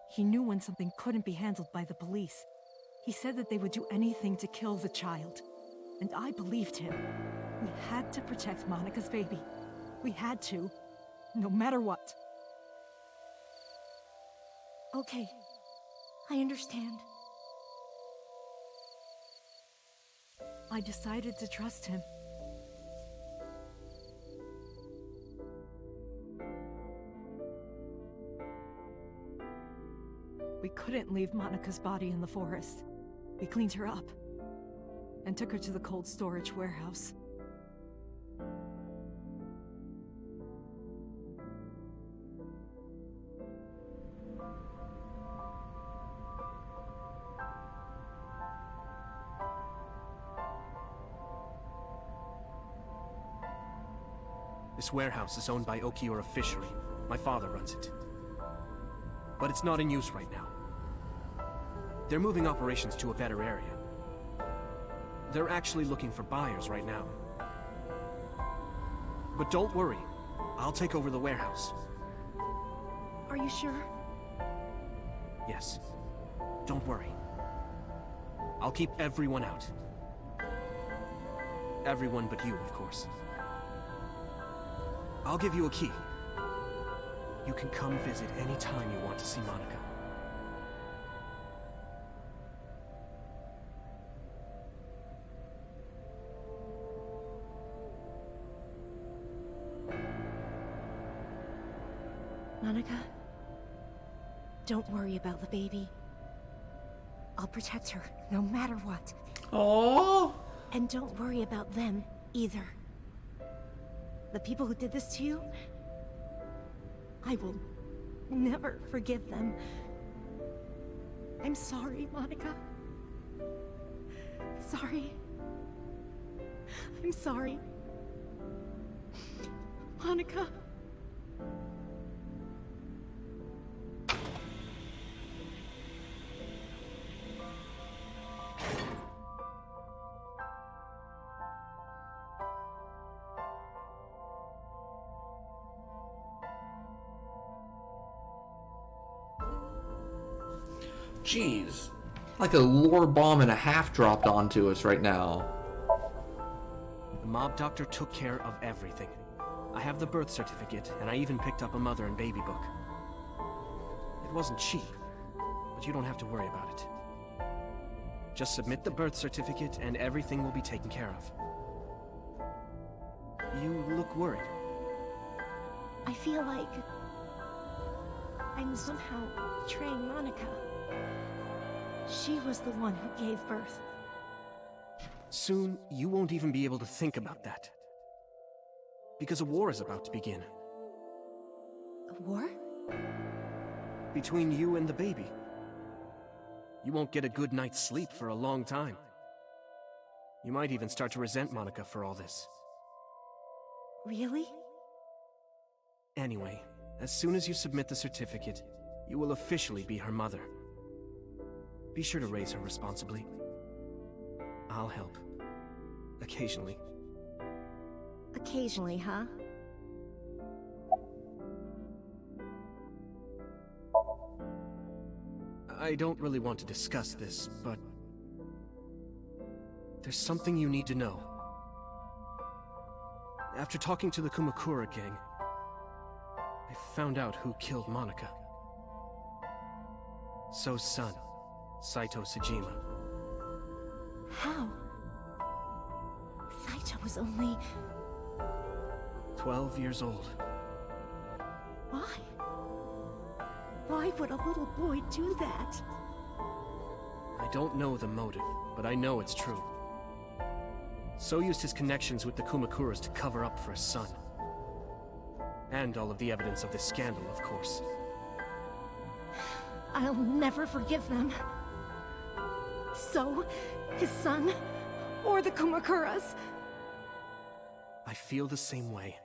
He knew when something couldn't be handled by the police. He said that they would do anything to kill the child. And I believed him. We had to protect Monica's baby. We had to. No matter what. Okay. I understand. I decided to trust him. We couldn't leave Monica's body in the forest. We cleaned her up and took her to the cold storage warehouse. This warehouse is owned by Okiura Fishery. My father runs it. But it's not in use right now. They're moving operations to a better area. They're actually looking for buyers right now. But don't worry, I'll take over the warehouse. Are you sure? Yes. Don't worry. I'll keep everyone out. Everyone but you, of course. I'll give you a key. You can come visit any time you want to see Monica. Monica, don't worry about the baby. I'll protect her, no matter what. Oh. And don't worry about them, either. The people who did this to you, I will never forgive them. I'm sorry, Monica. Sorry. I'm sorry. Monica. Jeez. Like a lore bomb and a half dropped onto us right now. The mob doctor took care of everything. I have the birth certificate, and I even picked up a mother and baby book. It wasn't cheap, but you don't have to worry about it. Just submit the birth certificate, and everything will be taken care of. You look worried. I feel like I'm somehow betraying Monica. She was the one who gave birth. Soon, you won't even be able to think about that. Because a war is about to begin. A war? Between you and the baby. You won't get a good night's sleep for a long time. You might even start to resent Monica for all this. Really? Anyway, as soon as you submit the certificate, you will officially be her mother. Be sure to raise her responsibly. I'll help. Occasionally. Occasionally, huh? I don't really want to discuss this, but there's something you need to know. After talking to the Kumakura gang, I found out who killed Monica. So's son, Saito Sejima. How? Saito was only 12 years old. Why? Why would a little boy do that? I don't know the motive, but I know it's true. So used his connections with the Kumakuras to cover up for his son. And all of the evidence of this scandal, of course. I'll never forgive them. So, his son, or the Kumakuras. I feel the same way.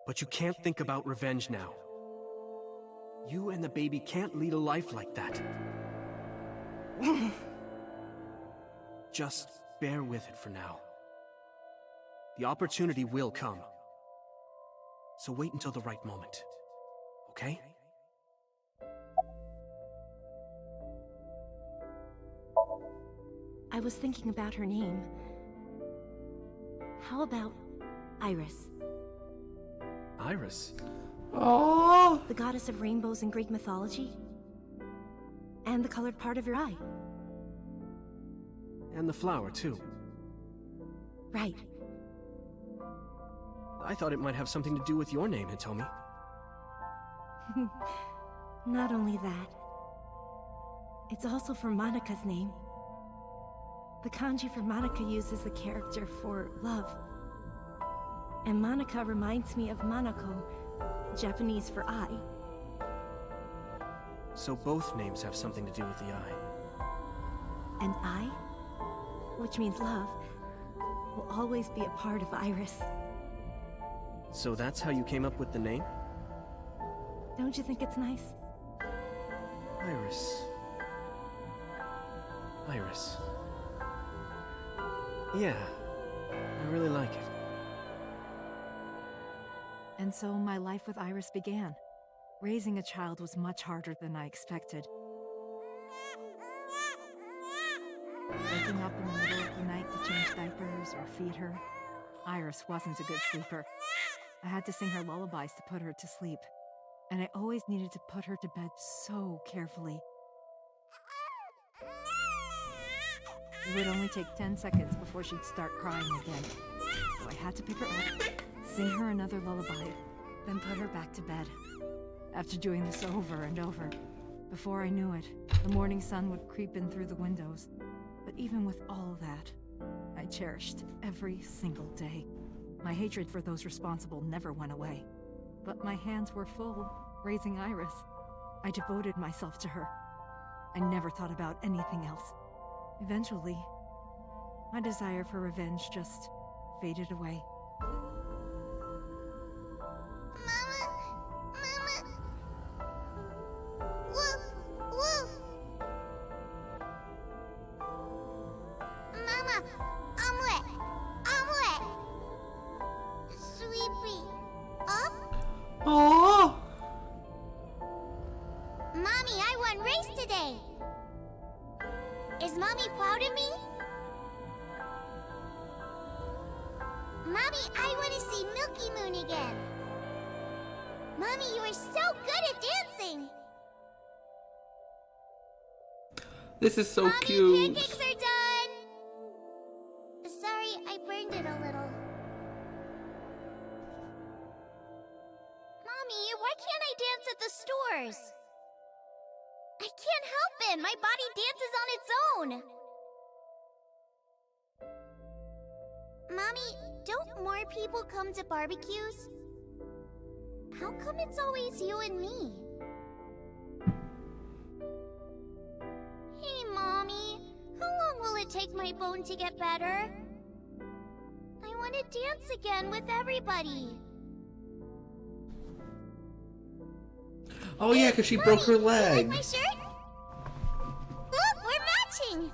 But you can't think about revenge now. You and the baby can't lead a life like that. Just bear with it for now. The opportunity will come, So wait until the right moment. Okay? I was thinking about her name. How about Iris? Iris? Oh, The goddess of rainbows in Greek mythology? And the colored part of your eye. And the flower, too. Right. I thought it might have something to do with your name, Hitomi. Not only that, it's also for Monika's name. The kanji for Monika uses the character for love. And Monika reminds me of Monoko, Japanese for eye. So both names have something to do with the eye. And I, which means love, will always be a part of Iris. So that's how you came up with the name? Don't you think it's nice? Iris. Iris. Yeah, I really like it. And so my life with Iris began. Raising a child was much harder than I expected. Waking up in the middle of the night to change diapers or feed her. Iris wasn't a good sleeper. I had to sing her lullabies to put her to sleep. And I always needed to put her to bed so carefully. It would only take 10 seconds before she'd start crying again. So I had to pick her up, sing her another lullaby, then put her back to bed. After doing this over and over, before I knew it, the morning sun would creep in through the windows. But even with all that, I cherished every single day. My hatred for those responsible never went away. But my hands were full, raising Iris. I devoted myself to her. I never thought about anything else. Eventually, my desire for revenge just faded away. Aww. Mommy, I won race today. Is Mommy proud of me? Mommy, I want to see Milky Moon again. Mommy, you are so good at dancing. This is so Mommy, cute. pancakes are done. Sorry, I burned it a little. Mommy, why can't I dance at the stores? I can't help it. My body dances on its own. Mommy, don't more people come to barbecues? How come it's always you and me? Hey, Mommy. How long will it take my bone to get better? I want to dance again with everybody. Oh yeah, because she broke her You like leg. my shirt? Look, we're matching!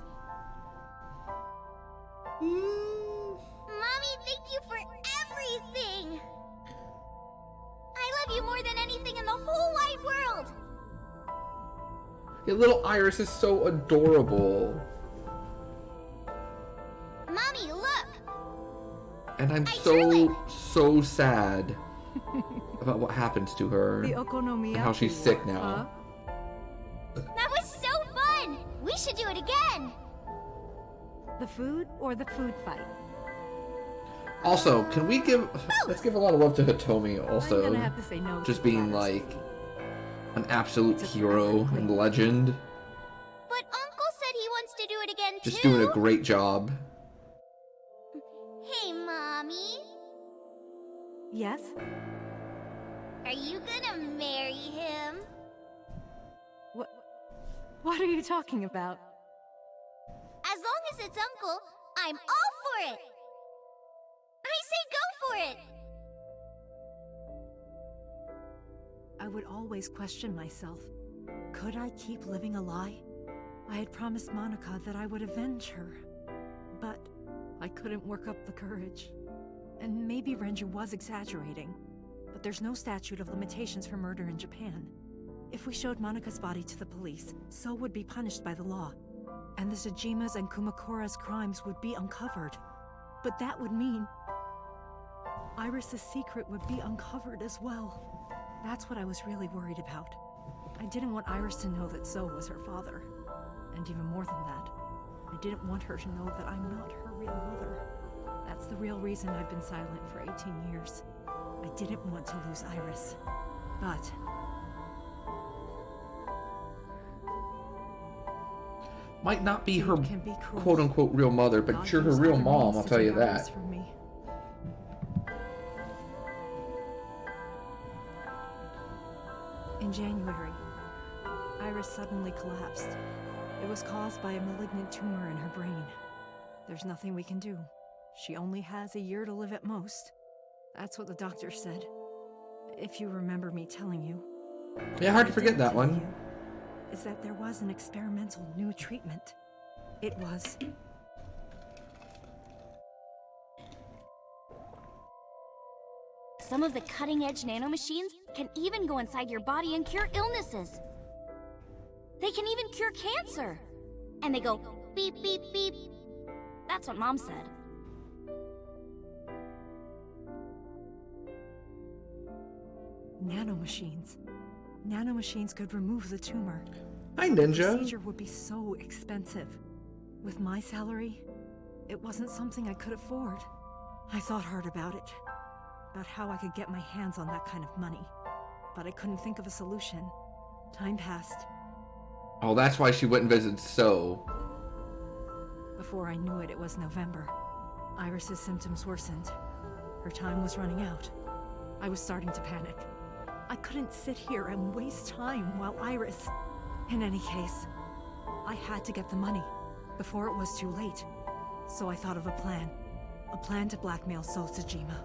Mommy, thank you for everything! I love you more than anything in the whole wide world! Your little Iris is so adorable. Mommy, look! And I'm so sad about what happens to her. The okonomiyaki And how she's sick now. huh? That was so fun! We should do it again! The food or the food fight? Also, can we give... Let's give a lot of love to Hitomi also. I'm gonna have to say no to Just the being latter like an absolute hero and legend. But Uncle said he wants to do it again too! Just doing a great job. Hey, Mommy. Yes? Are you gonna marry him? What are you talking about? As long as it's Uncle, I'm all for it! I say go for it! I would always question myself. Could I keep living a lie? I had promised Monika that I would avenge her. But I couldn't work up the courage. And maybe Renju was exaggerating. But but there's no statute of limitations for murder in Japan. If we showed Monika's body to the police, So would be punished by the law, and the Tsujima's and Kumakura's crimes would be uncovered. But that would mean Iris's secret would be uncovered as well. That's what I was really worried about. I didn't want Iris to know that So was her father. And even more than that, I didn't want her to know that I'm not her real mother. That's the real reason I've been silent for 18 years. I didn't want to lose Iris. But might not be her quote-unquote real mother, but sure her real mom, I'll tell you that. In January, Iris suddenly collapsed. It was caused by a malignant tumor in her brain. There's nothing we can do. She only has a year to live at most. That's what the doctor said. If you remember me telling you. Yeah, hard to forget that one. Is that there was an experimental new treatment. It was... Some of the cutting-edge nanomachines can even go inside your body and cure illnesses. They can even cure cancer. And they go beep, beep, beep. That's what Mom said. Nanomachines. Nanomachines could remove the tumor. Hi, Ninja. The procedure would be so expensive. With my salary, it wasn't something I could afford. I thought hard about it. About how I could get my hands on that kind of money. But I couldn't think of a solution. Time passed. Oh, that's why she went and visited So. Before I knew it, it was November. Iris's symptoms worsened. Her time was running out. I was starting to panic. I couldn't sit here and waste time while Iris... In any case, I had to get the money before it was too late. So I thought of a plan. A plan to blackmail So Tsujima.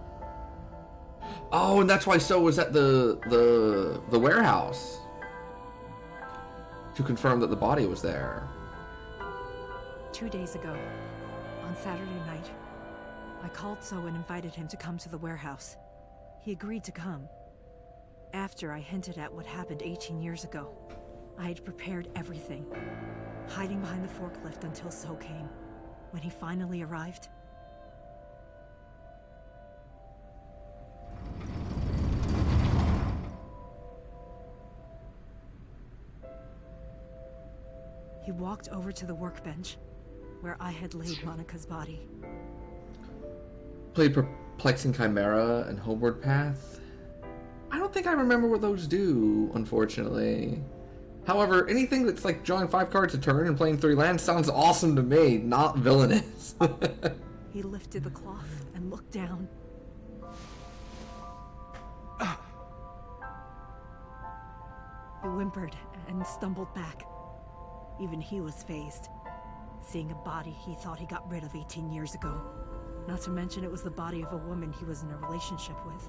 Oh, and that's why So was at the warehouse. To confirm that the body was there. 2 days ago, on Saturday night, I called So and invited him to come to the warehouse. He agreed to come. After I hinted at what happened 18 years ago, I had prepared everything, hiding behind the forklift until So came. When he finally arrived, he walked over to the workbench where I had laid Monika's body. Played Perplexing Chimera and Homeward Path. I don't think I remember what those do, unfortunately. However, anything that's like drawing 5 cards a turn and playing 3 lands sounds awesome to me, not villainous. He lifted the cloth and looked down. He whimpered and stumbled back. Even he was fazed, seeing a body he thought he got rid of 18 years ago. Not to mention it was the body of a woman he was in a relationship with.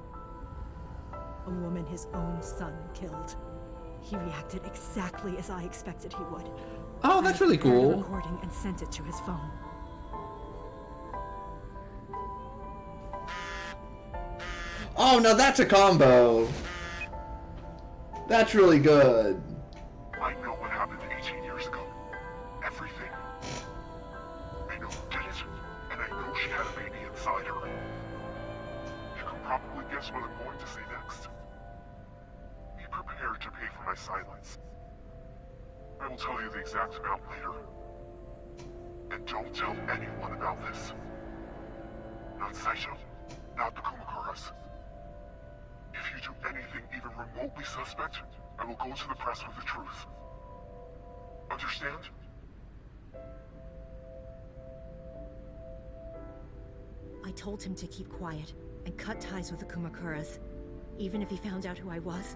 A woman his own son killed. He reacted exactly as I expected he would. Oh, that's really cool. I prepared a recording and sent it to his phone. Oh, now that's a combo. That's really good. I know what happened 18 years ago. Everything. I know who did it, and I know she had a baby inside her. You can probably guess what I'm going to say next. Be prepared to pay for my silence. I will tell you the exact amount later. And don't tell anyone about this. Not Saito, not the Kumakuras. If you do anything even remotely suspect, I will go to the press with the truth. Understand? I told him to keep quiet and cut ties with the Kumakuras. Even if he found out who I was,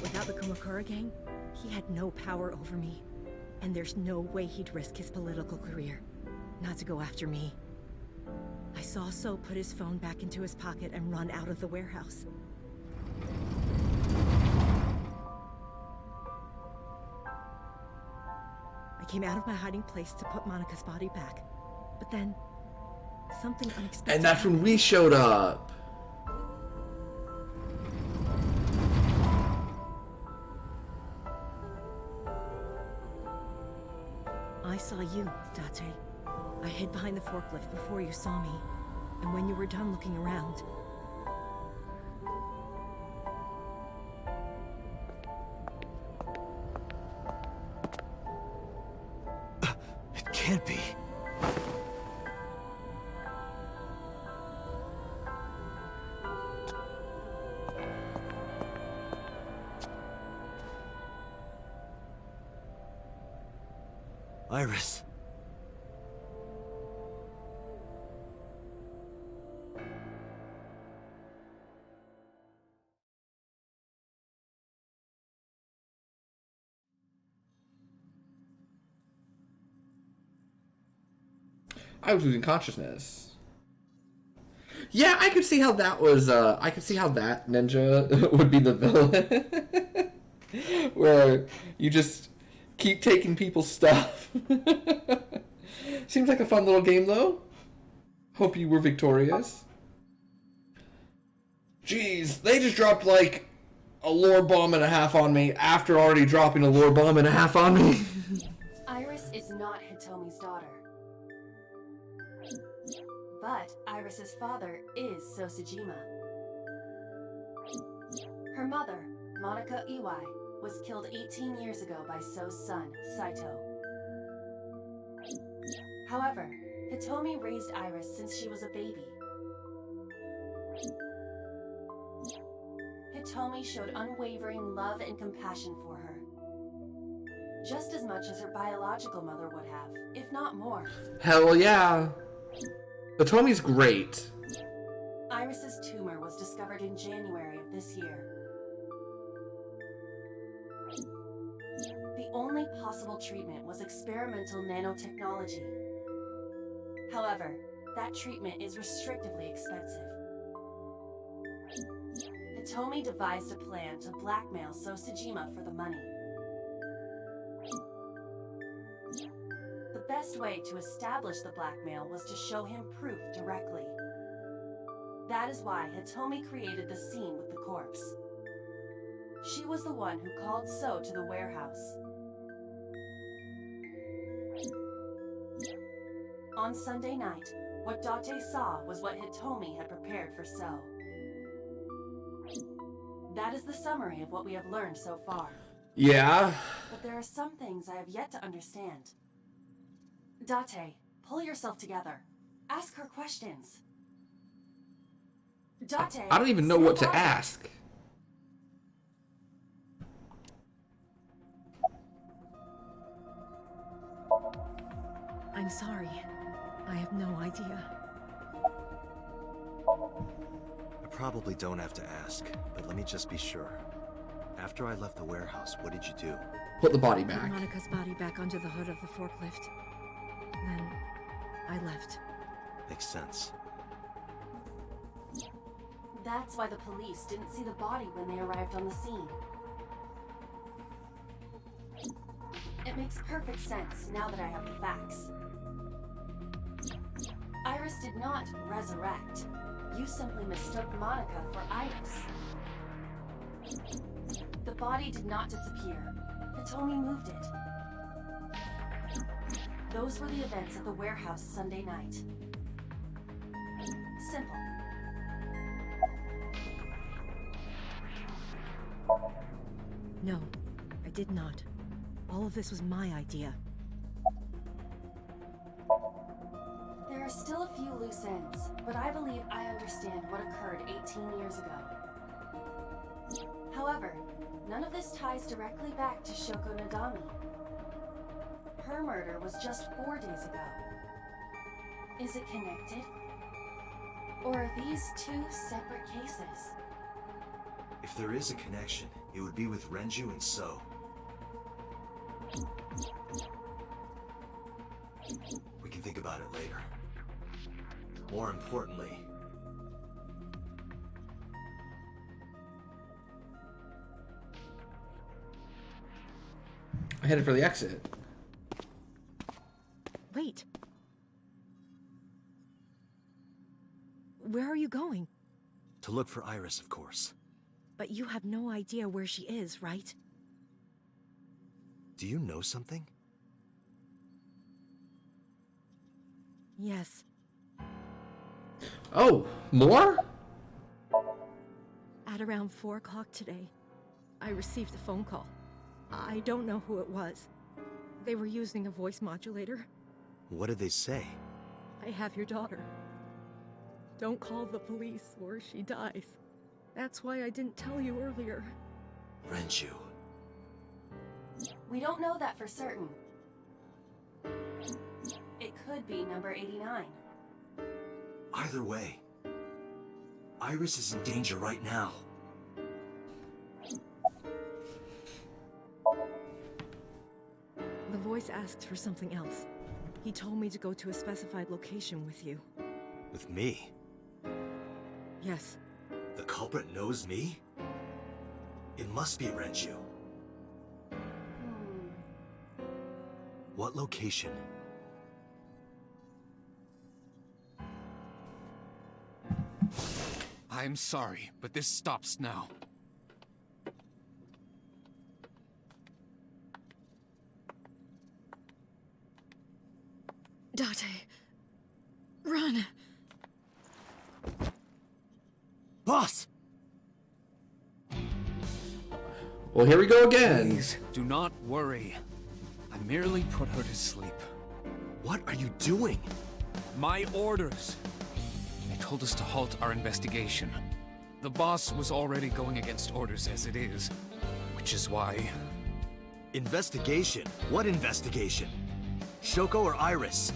without the Kumakura gang, he had no power over me. And there's no way he'd risk his political career, not to go after me. I saw So put his phone back into his pocket and run out of the warehouse. I came out of my hiding place to put Monika's body back, but then something unexpected. And that's when we showed up. I saw you, Dante. I hid behind the forklift before you saw me. And when you were done looking around... It can't be. Iris. I was losing consciousness. Yeah, I could see how that was, I could see how that ninja would be the villain. Where you just keep taking people's stuff. Seems like a fun little game, though. Hope you were victorious. Jeez, they just dropped, like, a lore bomb and a half on me after already dropping a lore bomb and a half on me. Iris is not Hitomi's daughter. But Iris's father is Sosajima. Her mother, Monica Iwai, was killed 18 years ago by So's son, Saito. However, Hitomi raised Iris since she was a baby. Hitomi showed unwavering love and compassion for her. Just as much as her biological mother would have, if not more. Hell yeah. Hitomi's great. Iris's tumor was discovered in January of this year. The only possible treatment was experimental nanotechnology. However, that treatment is restrictively expensive. Hitomi devised a plan to blackmail Sosajima for the money. The best way to establish the blackmail was to show him proof directly. That is why Hitomi created the scene with the corpse. She was the one who called So to the warehouse. On Sunday night, what Dante saw was what Hitomi had prepared for So. That is the summary of what we have learned so far. Yeah. But there are some things I have yet to understand. Dante, pull yourself together. Ask her questions. Dante, I don't even know what to ask. I'm sorry. I have no idea. I probably don't have to ask, but let me just be sure. After I left the warehouse, what did you do? Put the body Put back. Monica's body back under the hood of the forklift. Then I left. Makes sense. That's why the police didn't see the body when they arrived on the scene. It makes perfect sense now that I have the facts. Iris did not resurrect. You simply mistook Monica for Iris. The body did not disappear. Hitomi moved it. Those were the events at the warehouse Sunday night. Simple. No, I did not. All of this was my idea. There are still a few loose ends, but I believe I understand what occurred 18 years ago. However, none of this ties directly back to Shoko Nadami. Her murder was just 4 days ago. Is it connected? Or are these two separate cases? If there is a connection, it would be with Renju and So. We can think about it later. More importantly... I headed for the exit. Wait. Where are you going? To look for Iris, of course. But you have no idea where she is, right? Do you know something? Yes. Oh, more? At around 4 o'clock today, I received a phone call. I don't know who it was. They were using a voice modulator. What did they say? I have your daughter. Don't call the police or she dies. That's why I didn't tell you earlier. Renju. We don't know that for certain. It could be number 89. Either way, Iris is in danger right now. The voice asked for something else. He told me to go to a specified location with you. With me? Yes. The culprit knows me? It must be Renju. What location? I'm sorry, but this stops now. Dante. Run! Boss! Well, here we go again. Please, do not worry. I merely put her to sleep. What are you doing? My orders. They told us to halt our investigation. The boss was already going against orders as it is, which is why... Investigation? What investigation? Shoko or Iris?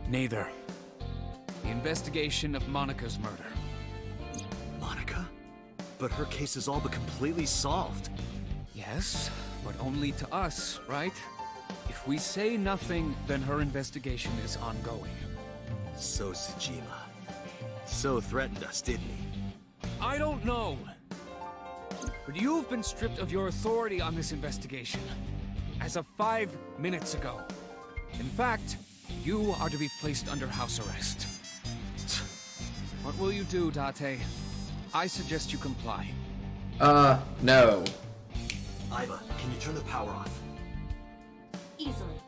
Neither. The investigation of Monika's murder. Monika? But her case is all but completely solved. Yes, but only to us, right? If we say nothing, then her investigation is ongoing. So Tsushima. So threatened us, didn't he? I don't know. But you've been stripped of your authority on this investigation. As of 5 minutes ago. In fact, you are to be placed under house arrest. What will you do, Dante? I suggest you comply. No. Iva, can you turn the power off? Easily.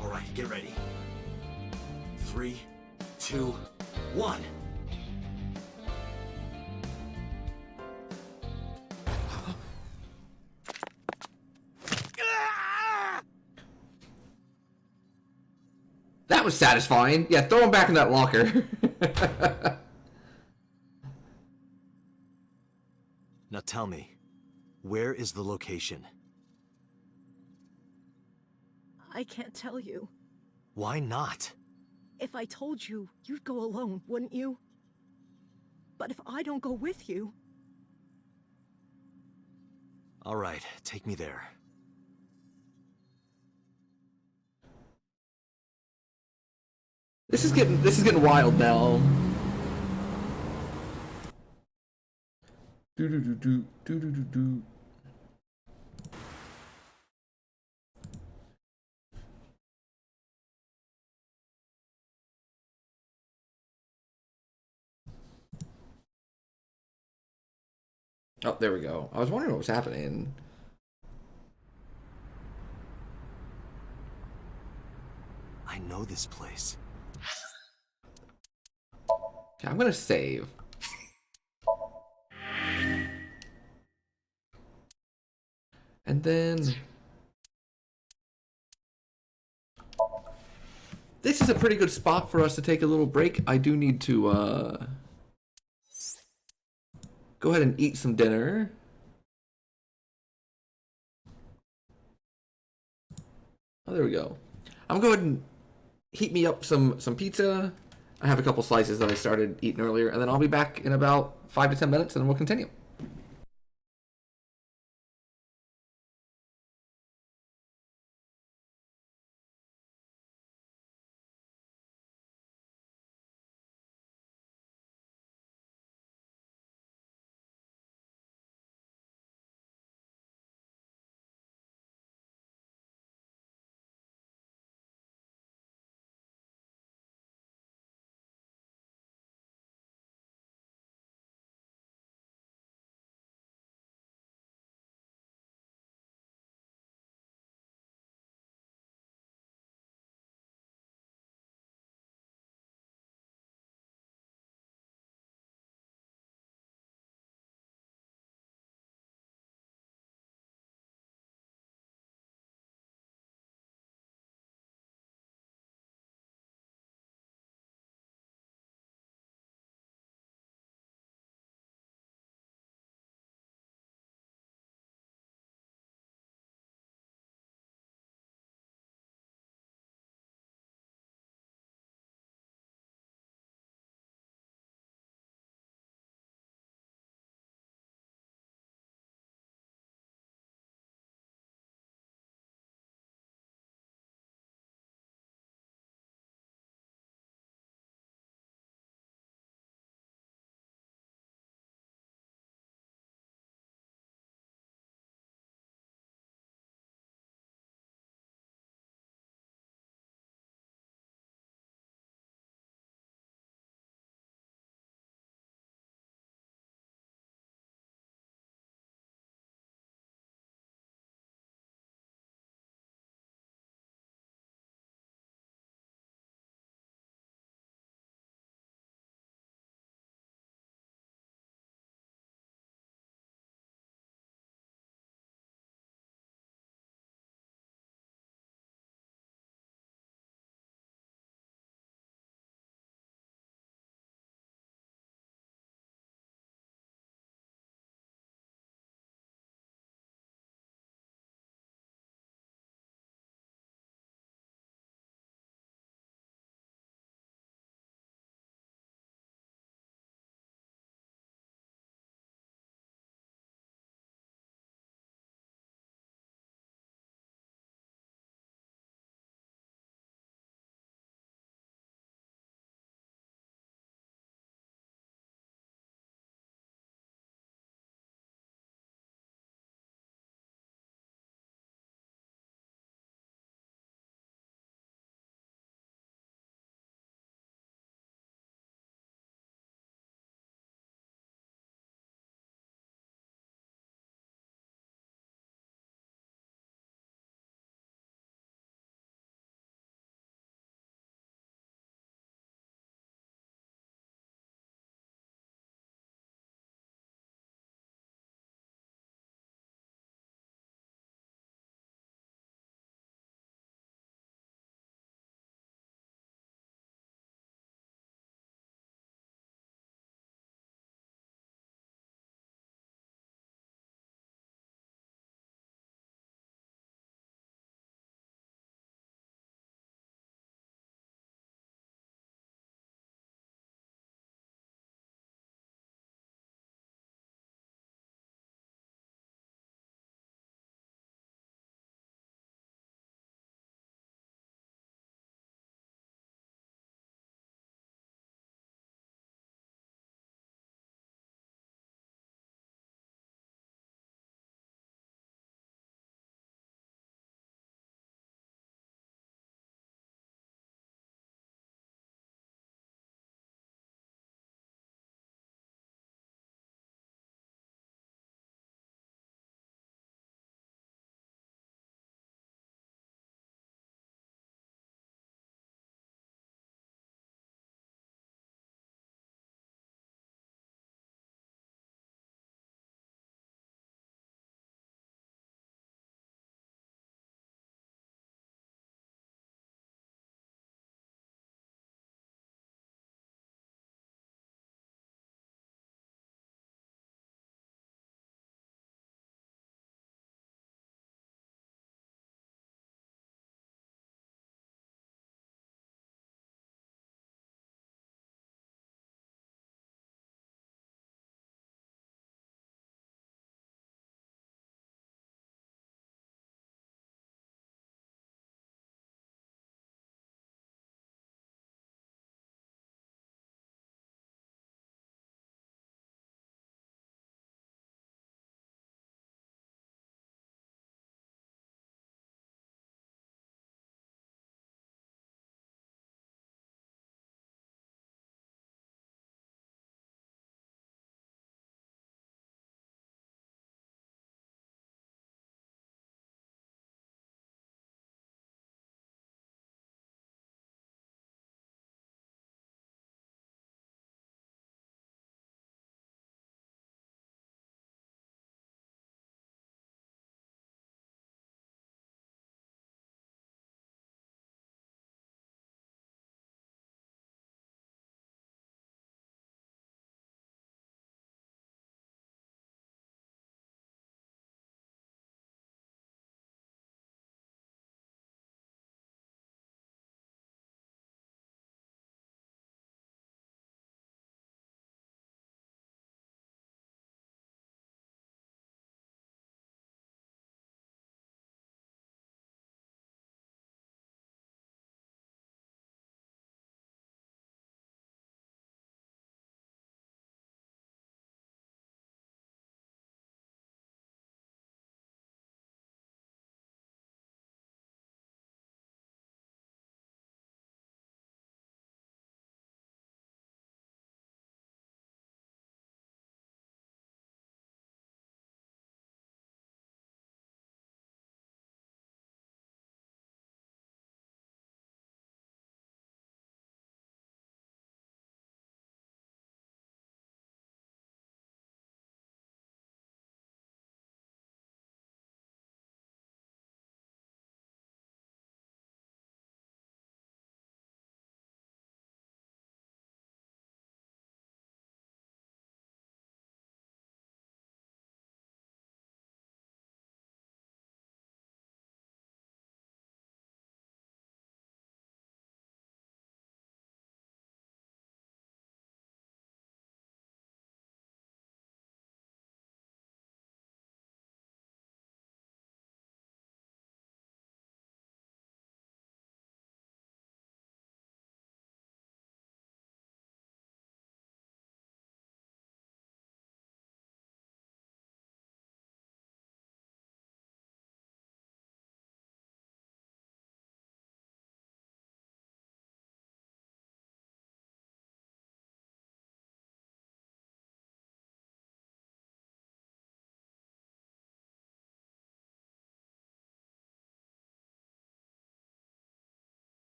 Alright, get ready. 3, 2, 1. That was satisfying. Yeah, throw him back in that locker. Now tell me, where is the location? I can't tell you. Why not? If I told you, you'd go alone, wouldn't you? But if I don't go with you... Alright, take me there. This is getting wild now. Do do do do do do do do. Oh, there we go. I was wondering what was happening. I know this place. Okay, I'm gonna save. And then... This is a pretty good spot for us to take a little break. I do need to, go ahead and eat some dinner. Oh, there we go. I'm going to go ahead and heat me up some pizza. I have a couple slices that I started eating earlier, and then I'll be back in about 5 to 10 minutes, and then we'll continue.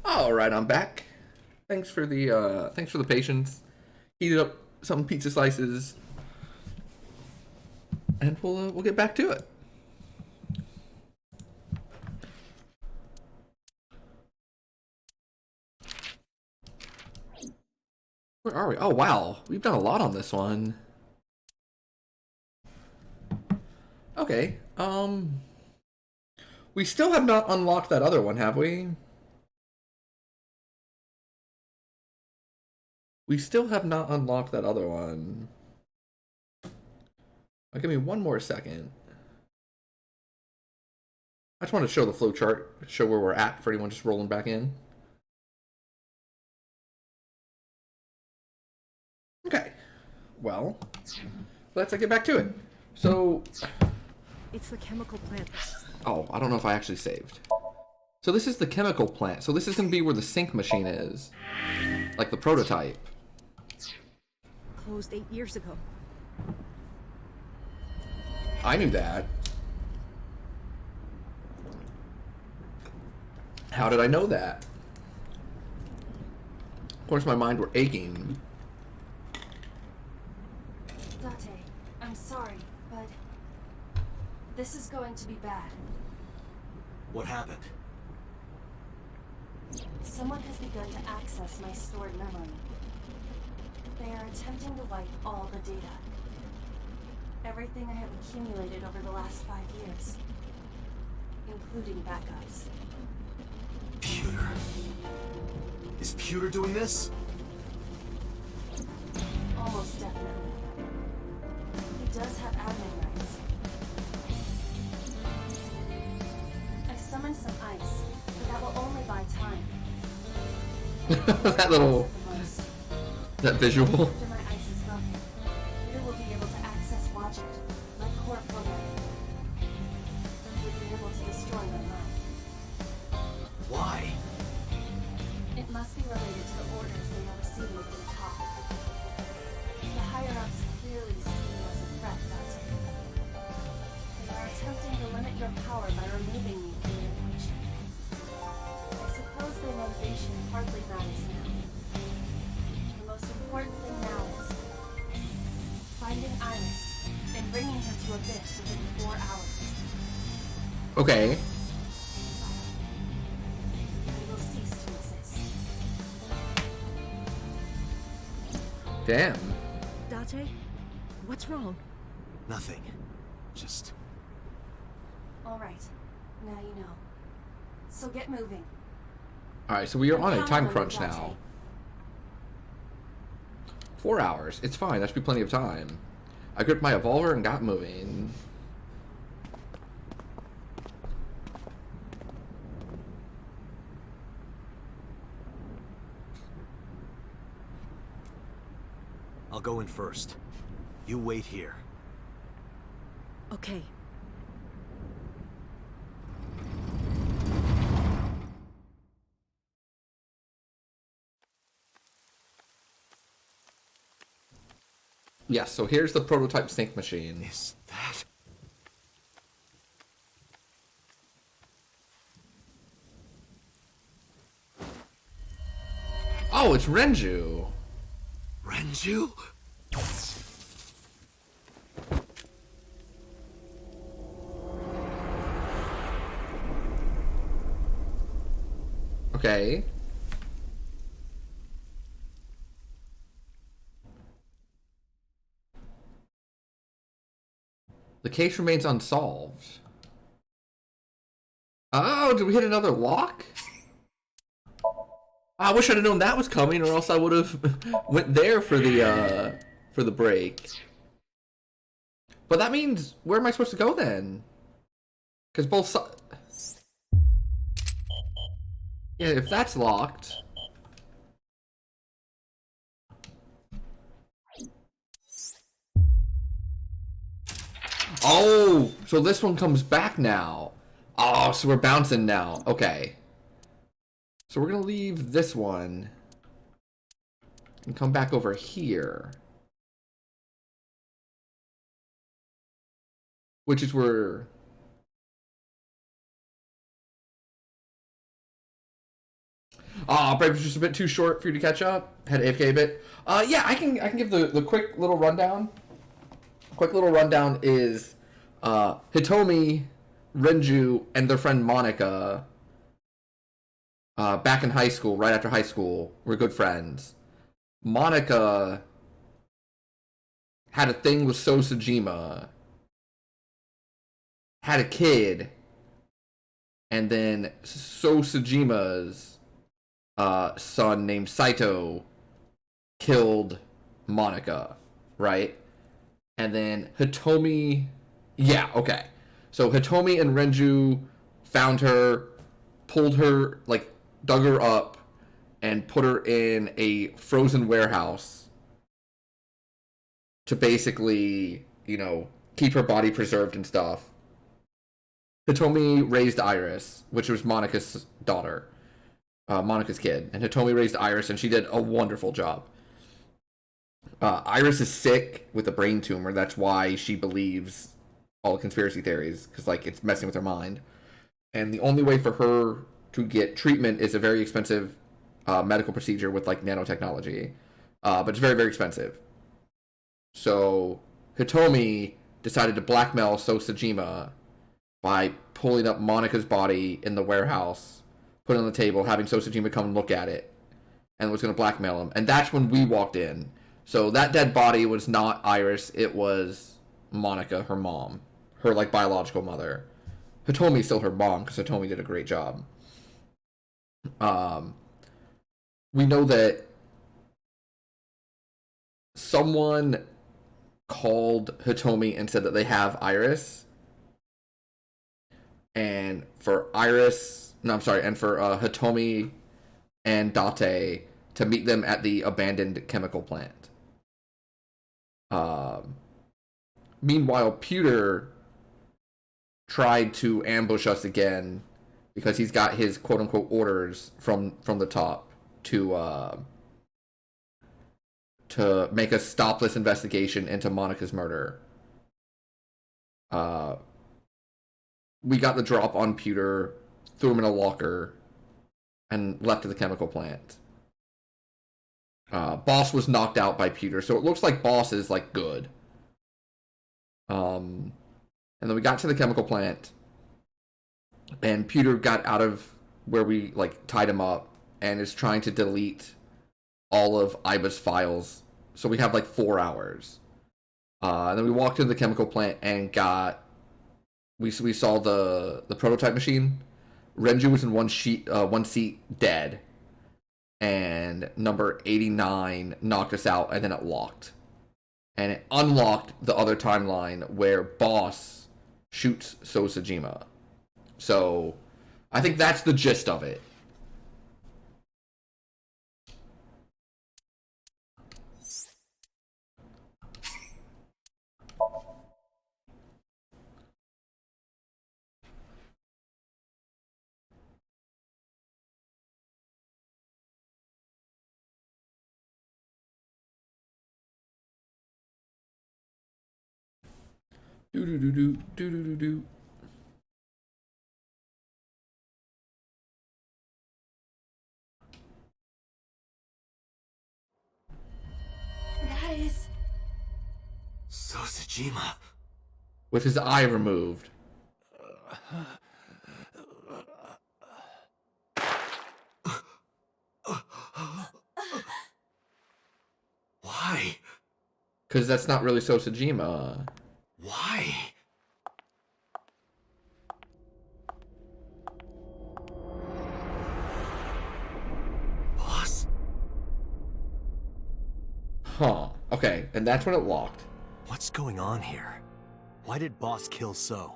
All right, I'm back. Thanks for the patience. Heated up some pizza slices, and we'll get back to it. Where are we? Oh wow, we've done a lot on this one. Okay, we still have not unlocked that other one, have we? We still have not unlocked that other one. Give me one more second. I just want to show the flow chart, show where we're at for anyone just rolling back in. Okay, well, let's get back to it. So, It's the chemical plant. oh, I don't know if I actually saved. So this is the chemical plant. So this is going to be where the sync machine is, like the prototype. Closed 8 years ago. I knew that. How did I know that? Of course, my mind were aching. Dante, I'm sorry, but this is going to be bad. What happened? Someone has begun to access my stored memory. They are attempting to wipe all the data. Everything I have accumulated over the last 5 years, including backups. Pewter. Is Pewter doing this? Almost definitely. He does have admin rights. I summoned some ice, but that will only buy time. That little... that visual. After my ice is broken, Peter will be able to access Watch It, my core programming. He will be able to destroy my mind. Why? It must be related to the orders they are receiving from the top. The higher-ups clearly see you as a threat, Dante. They are attempting to limit your power by removing you from the equation. I suppose their motivation hardly matters now. The most important thing now is finding Iris and bringing her to Abyss within 4 hours. Okay. I will cease to exist. Damn. Dante, what's wrong? Nothing. Just... All right, now you know. So get moving. Alright, so we are on a time crunch Dante. now. 4 hours. It's fine. That should be plenty of time. I gripped my revolver and got moving. I'll go in first. You wait here. Okay. Yes, so here's the prototype sync machine. Is that... Oh, it's Renju. Renju? Okay. The case remains unsolved. Oh, did we hit another lock? I wish I'd have known that was coming, or else I would have went there for the break. But that means, where am I supposed to go then? Because both sides... Yeah, if that's locked... Oh, so this one comes back now. Oh, so we're bouncing now. Okay. So we're going to leave this one and come back over here. Which is where... Break was just a bit too short for you to catch up. Had AFK a bit. Yeah, I can give the quick little rundown. Quick little rundown is Hitomi, Renju, and their friend Monica back in high school, right after high school, were good friends. Monica had a thing with Sosajima, had a kid, and then Sosajima's son named Saito killed Monica, right? And then Hitomi... Yeah, okay. So Hitomi and Renju found her, pulled her, like, dug her up, and put her in a frozen warehouse to basically, you know, keep her body preserved and stuff. Hitomi raised Iris, which was Monica's daughter, Monica's kid. And Hitomi raised Iris, and she did a wonderful job. Iris is sick with a brain tumor. That's why she believes all the conspiracy theories, because, like, it's messing with her mind. And the only way for her to get treatment is a very expensive medical procedure with, like, nanotechnology. But it's very, very expensive. So Hitomi decided to blackmail Sosajima by pulling up Monica's body in the warehouse, put it on the table, having Sosajima come and look at it, and was going to blackmail him. And that's when we walked in. So that dead body was not Iris, it was Monica, her mom. Her, like, biological mother. Hitomi's still her mom, because Hitomi did a great job. We know that someone called Hitomi and said that they have Iris. And for Hitomi and Dante to meet them at the abandoned chemical plant. Meanwhile, Pewter tried to ambush us again because he's got his quote-unquote orders from the top to make a stopless investigation into Monica's murder. We got the drop on Pewter, threw him in a locker, and left to the chemical plant. Boss was knocked out by Pewter, so it looks like Boss is, like, good. And then we got to the chemical plant, and Pewter got out of where we, like, tied him up, and is trying to delete all of Iba's files. So we have, like, 4 hours. And then we walked into the chemical plant and got... We saw the prototype machine. Renju was in one seat dead. And number 89 knocked us out, and then it locked. And it unlocked the other timeline where Boss shoots Sosajima. So, I think that's the gist of it. Do. Guys. Sosajima. With his eye removed. Why? Because that's not really Sosajima. Why? Boss? Huh. Okay, and that's when it locked. What's going on here? Why did Boss kill So?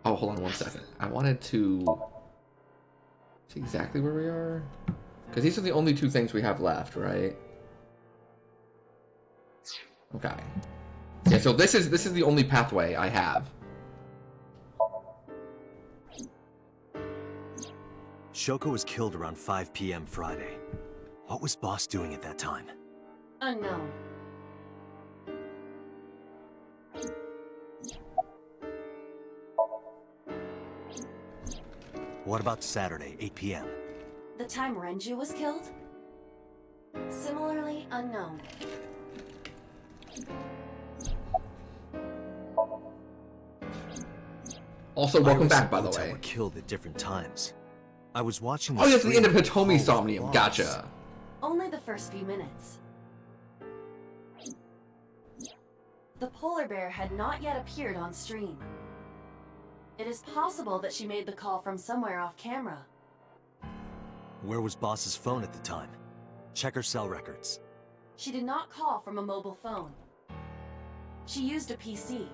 Oh, hold on 1 second. I wanted to see exactly where we are. Because these are the only 2 things we have left, right? Okay. Yeah, so this is the only pathway I have. Shoko was killed around 5 p.m. Friday. What was Boss doing at that time? Unknown. What about Saturday, 8 p.m.? The time Renju was killed? Similarly unknown. Also, welcome back, by the Ota way. were killed at different times. I was watching. Oh, that's the end of stream Hitomi's of Somnium. Boss. Gotcha. Only the first few minutes. The polar bear had not yet appeared on stream. It is possible that she made the call from somewhere off camera. Where was Boss's phone at the time? Check her cell records. She did not call from a mobile phone. She used a PC.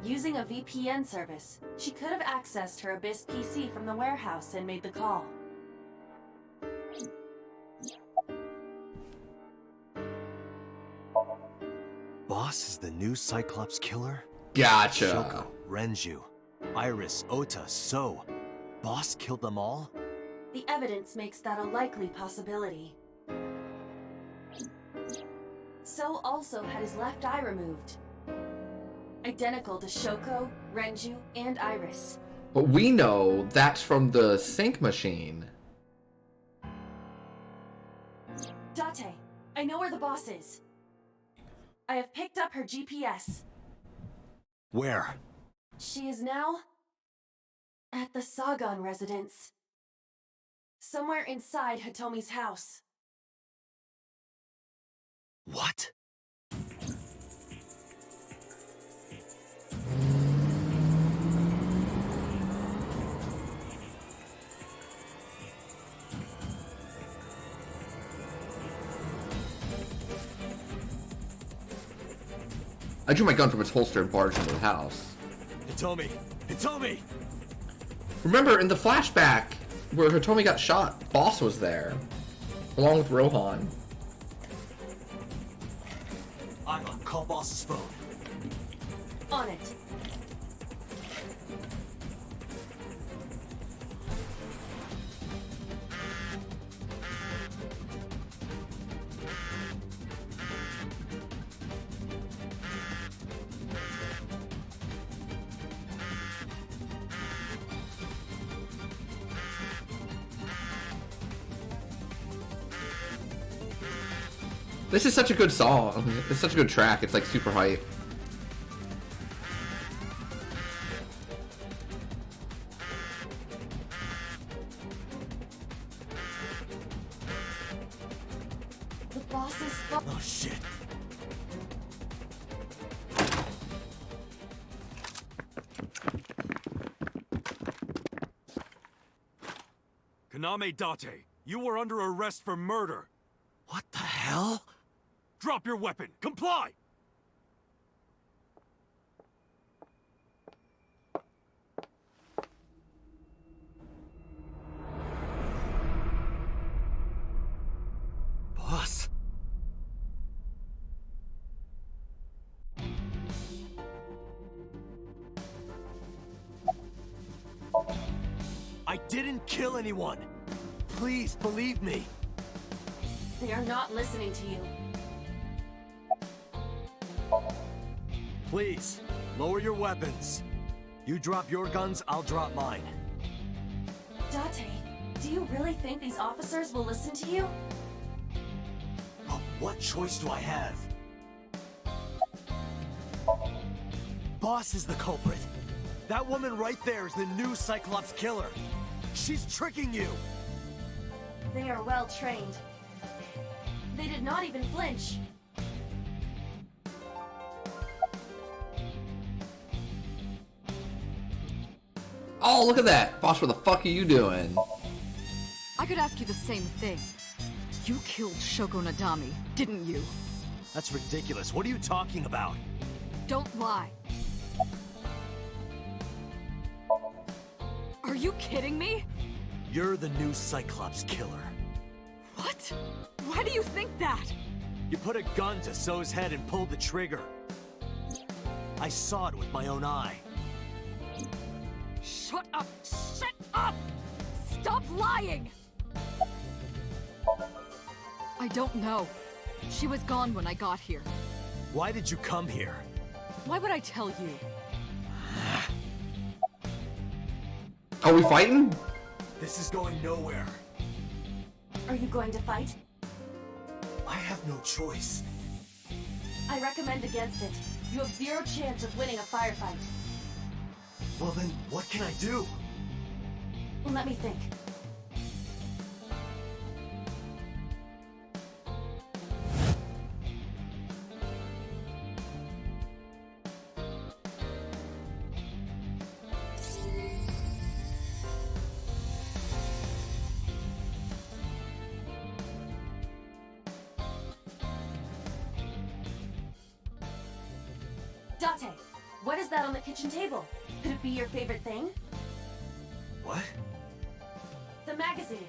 Using a VPN service, she could have accessed her Abyss PC from the warehouse and made the call. Boss is the new Cyclops killer? Gotcha. Shoko, Renju, Iris, Ota, So. Boss killed them all? The evidence makes that a likely possibility. So also had his left eye removed. Identical to Shoko, Renju, and Iris. But we know that's from the sync machine. Dante, I know where the boss is. I have picked up her GPS. Where? She is now at the Sagan residence. Somewhere inside Hitomi's house. What? I drew my gun from its holster and barged into the house. Hitomi! Hitomi! Remember, in the flashback where Hitomi got shot, Boss was there, along with Rohan. Iva, call Boss's phone. On it. This is such a good song. It's such a good track. It's like super hype. The boss's phone. Oh shit. Kaname Dante, you were under arrest for murder. What the hell? Drop your weapon. Comply! Boss? I didn't kill anyone. Please believe me. They are not listening to you. Please, lower your weapons. You drop your guns, I'll drop mine. Dante, do you really think these officers will listen to you? But what choice do I have? Boss is the culprit. That woman right there is the new Cyclops killer. She's tricking you. They are well trained. They did not even flinch. Oh, look at that! Boss, what the fuck are you doing? I could ask you the same thing. You killed Shoko Nadami, didn't you? That's ridiculous. What are you talking about? Don't lie. Are you kidding me? You're the new Cyclops killer. What? Why do you think that? You put a gun to So's head and pulled the trigger. I saw it with my own eye. Shut up! Shut up! Stop lying! I don't know. She was gone when I got here. Why did you come here? Why would I tell you? Are we fighting? This is going nowhere. Are you going to fight? I have no choice. I recommend against it. You have 0 chance of winning a firefight. Well then, what can I do? Let me think. Dante, what is that on the kitchen table? Could it be your favorite thing? What? The magazine.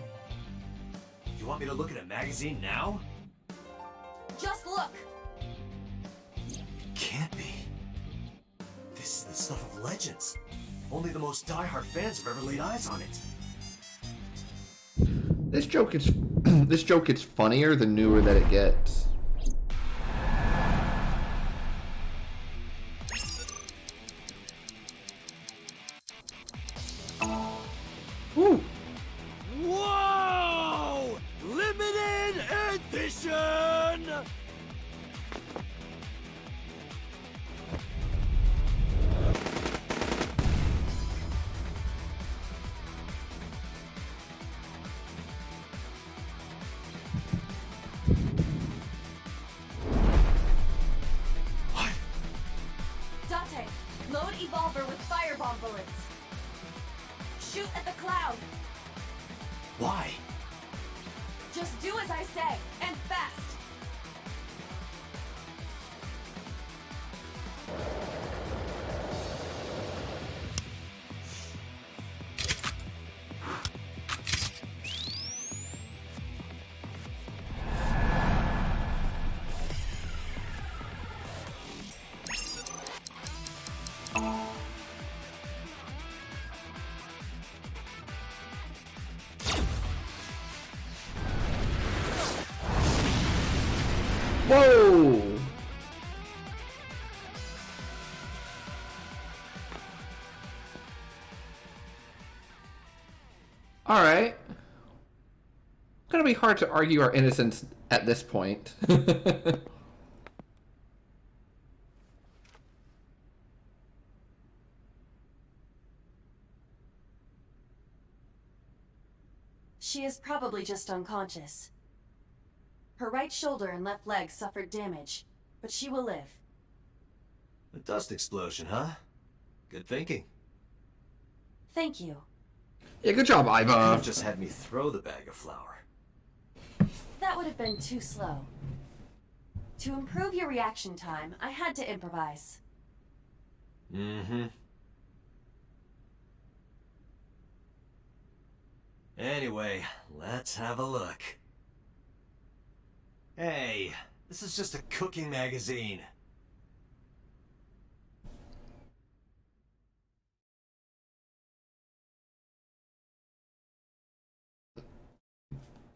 You want me to look at a magazine now? Just look! It can't be. This is the stuff of legends. Only the most diehard fans have ever laid eyes on it. This joke gets funnier the newer that it gets. Woo! Whoa! Limited edition! Dante, load Evolver with firebomb bullets. Shoot at the cloud. Why? Just do as I say, and fast. Whoa! Alright. Gonna be hard to argue our innocence at this point. She is probably just unconscious. Her right shoulder and left leg suffered damage, but she will live. A dust explosion, huh? Good thinking. Thank you. Yeah, good job, You could Iva. have just had me throw the bag of flour. That would have been too slow. To improve your reaction time, I had to improvise. Mm-hmm. Anyway, let's have a look. Hey, this is just a cooking magazine.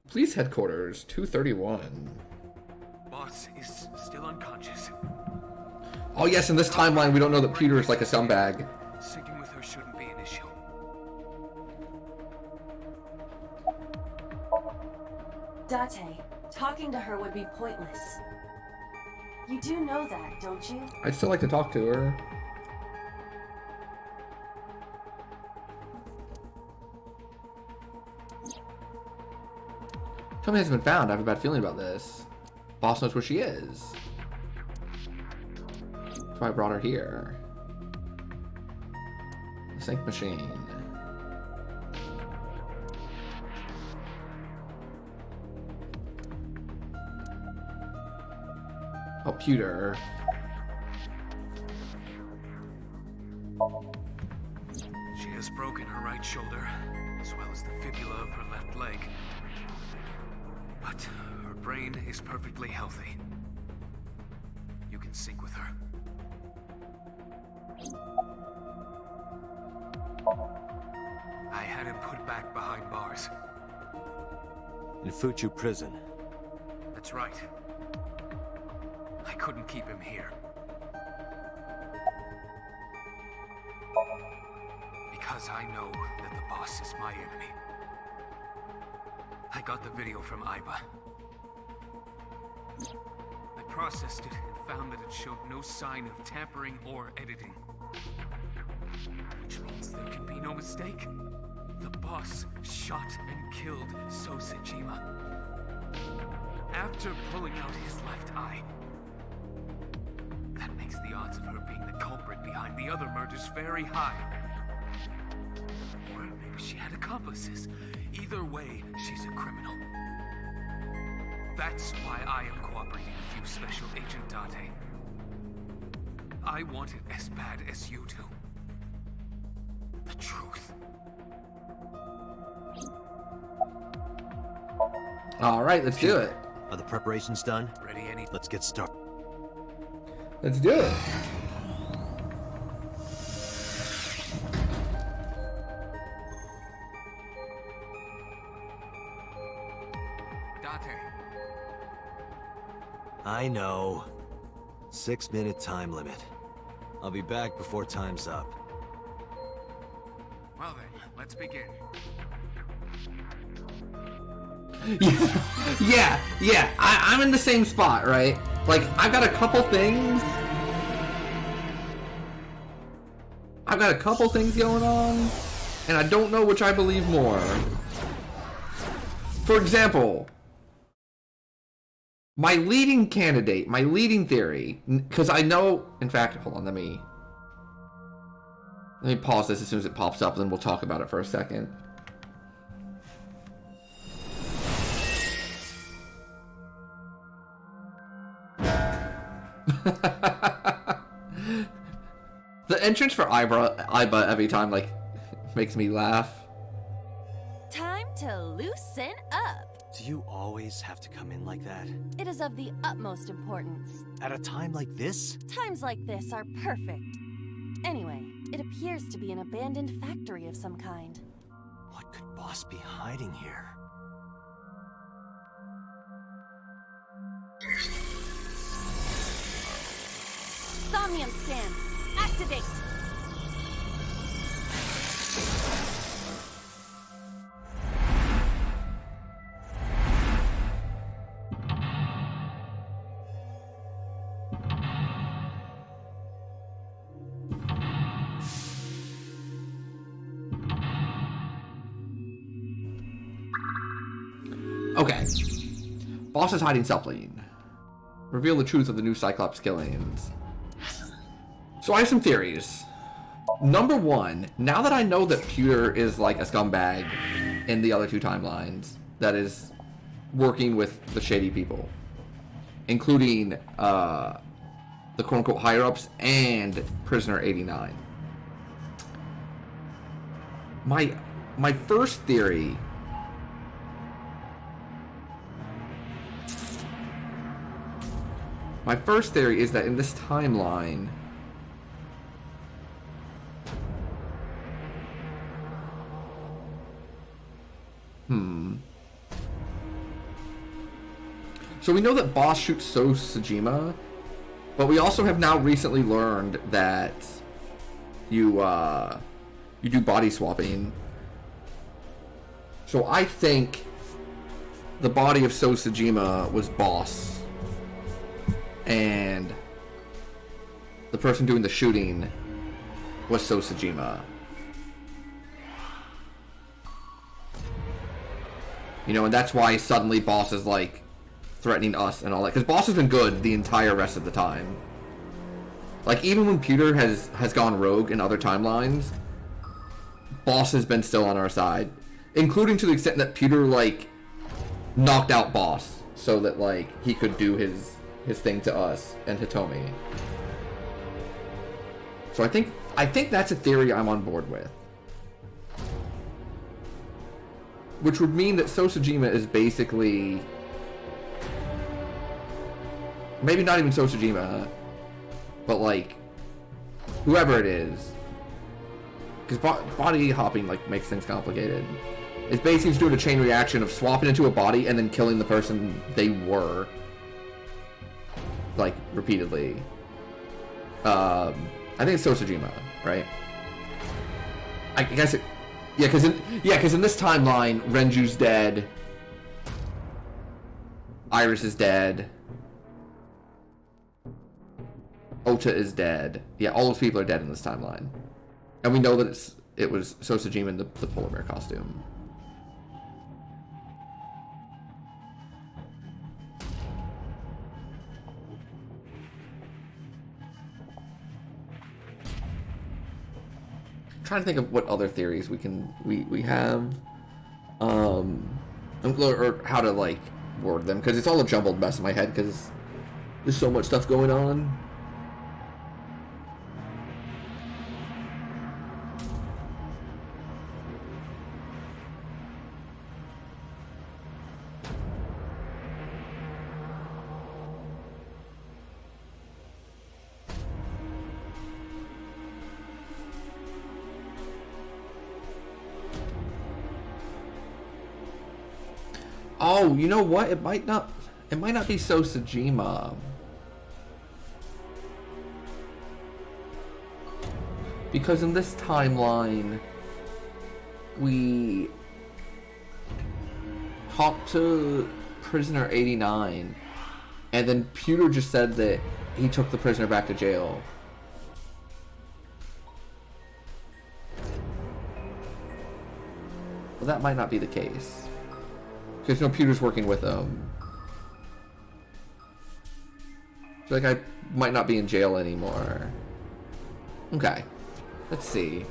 Police headquarters, 231. Boss is still unconscious. Oh yes, in this timeline we don't know that Peter is like a scumbag. Syncing with her shouldn't be an issue. Dante, talking to her would be pointless. You do know that, don't you? I'd still like to talk to her. Tommy hasn't been found. I have a bad feeling about this. Boss knows where she is. That's why I brought her here. The sink machine. Oh, pewter. She has broken her right shoulder, as well as the fibula of her left leg. But her brain is perfectly healthy. You can sync with her. I had him put back behind bars. In Fuchu prison. That's right. I couldn't keep him here. Because I know that the boss is my enemy. I got the video from Iba. I processed it and found that it showed no sign of tampering or editing. Which means there can be no mistake. The boss shot and killed Sosejima. After pulling out his left eye. That makes the odds of her being the culprit behind the other murders very high. Or maybe she had accomplices. Either way, she's a criminal. That's why I am cooperating with you, Special Agent Dante. I want it as bad as you do. The truth. Alright, let's do it. Are the preparations done? Ready, any? Let's get started. Let's do it. Dante. I know. 6-minute time limit. I'll be back before time's up. Well then, let's begin. Yeah. I'm in the same spot, right? Like, I've got a couple things. I've got a couple things going on, and I don't know which I believe more. For example, my leading candidate, my leading theory, because I know, in fact, hold on, let me pause this as soon as it pops up, then we'll talk about it for a second. The entrance for Iba every time, like, makes me laugh. Time to loosen up. Do you always have to come in like that? It is of the utmost importance. At a time like this? Times like this are perfect. Anyway, it appears to be an abandoned factory of some kind. What could Boss be hiding here? Somnium scan. Activate. Okay. Boss is hiding something. Reveal the truth of the new Cyclops killings. So I have some theories. Number one, now that I know that Pewter is like a scumbag in the other two timelines, that is working with the shady people, including the quote-unquote higher-ups and Prisoner 89. My first theory is that in this timeline, so we know that Boss shoots Sosejima, but we also have now recently learned that you do body swapping. So I think the body of Sosejima was Boss, and the person doing the shooting was Sosejima. You know, and that's why suddenly Boss is like threatening us and all that, because Boss has been good the entire rest of the time. Like, even when Pewter has gone rogue in other timelines, Boss has been still on our side, including to the extent that Pewter like knocked out Boss so that like he could do his thing to us and Hitomi. So I think that's a theory I'm on board with. Which would mean that Sosejima is basically, maybe not even Sosejima, but like whoever it is, because body hopping like makes things complicated. It's basically just doing a chain reaction of swapping into a body and then killing the person they were, like repeatedly. I think it's Sosejima, right? I guess it... Yeah, because in this timeline, Renju's dead. Iris is dead. Ota is dead. Yeah, all those people are dead in this timeline. And we know that it was Sosajima in the polar bear costume. I'm trying to think of what other theories we have. Or how to like word them, because it's all a jumbled mess in my head because there's so much stuff going on. Oh, you know what? It might not be Sosajima. Because in this timeline, we talked to Prisoner 89, and then Pewter just said that he took the prisoner back to jail. Well, that might not be the case. Because no, Pewter's working with him. So like I might not be in jail anymore. Okay. Let's see.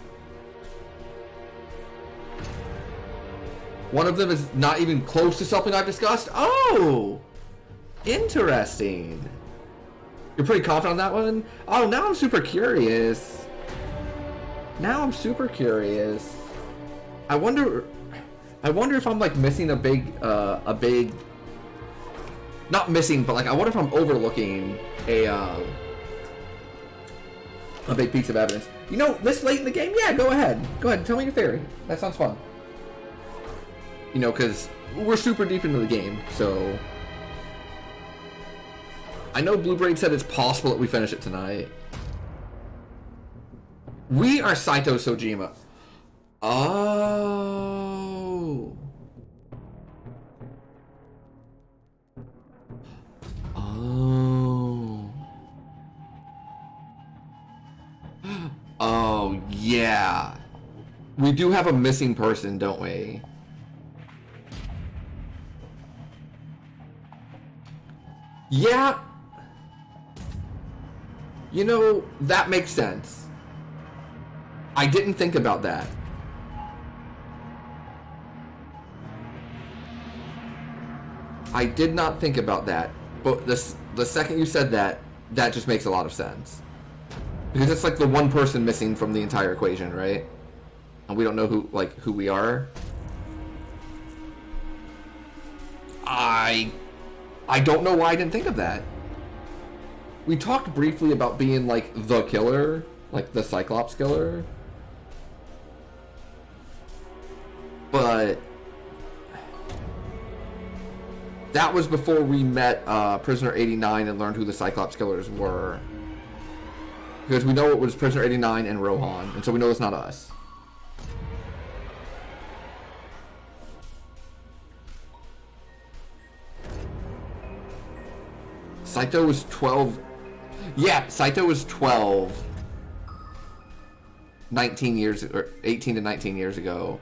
One of them is not even close to something I've discussed? Oh! Interesting. You're pretty confident on that one? Oh, now I'm super curious. Now I'm super curious. I wonder if I'm like missing a big, not missing, but like I wonder if I'm overlooking a big piece of evidence. You know, this late in the game, yeah, go ahead, tell me your theory. That sounds fun. You know, because we're super deep into the game, so I know Blue Braid said it's possible that we finish it tonight. We are Saito Sojima. Oh. Oh. Oh, yeah. We do have a missing person, don't we? Yeah. You know, that makes sense. I didn't think about that. I did not think about that, but the second you said that, that just makes a lot of sense. Because it's like the one person missing from the entire equation, right? And we don't know who we are. I don't know why I didn't think of that. We talked briefly about being like the killer, like the Cyclops killer. But that was before we met Prisoner 89 and learned who the Cyclops killers were. Because we know it was Prisoner 89 and Rohan, and so we know it's not us. Saito was 12. Yeah, Saito was 12. 19 years, or 18 to 19 years ago.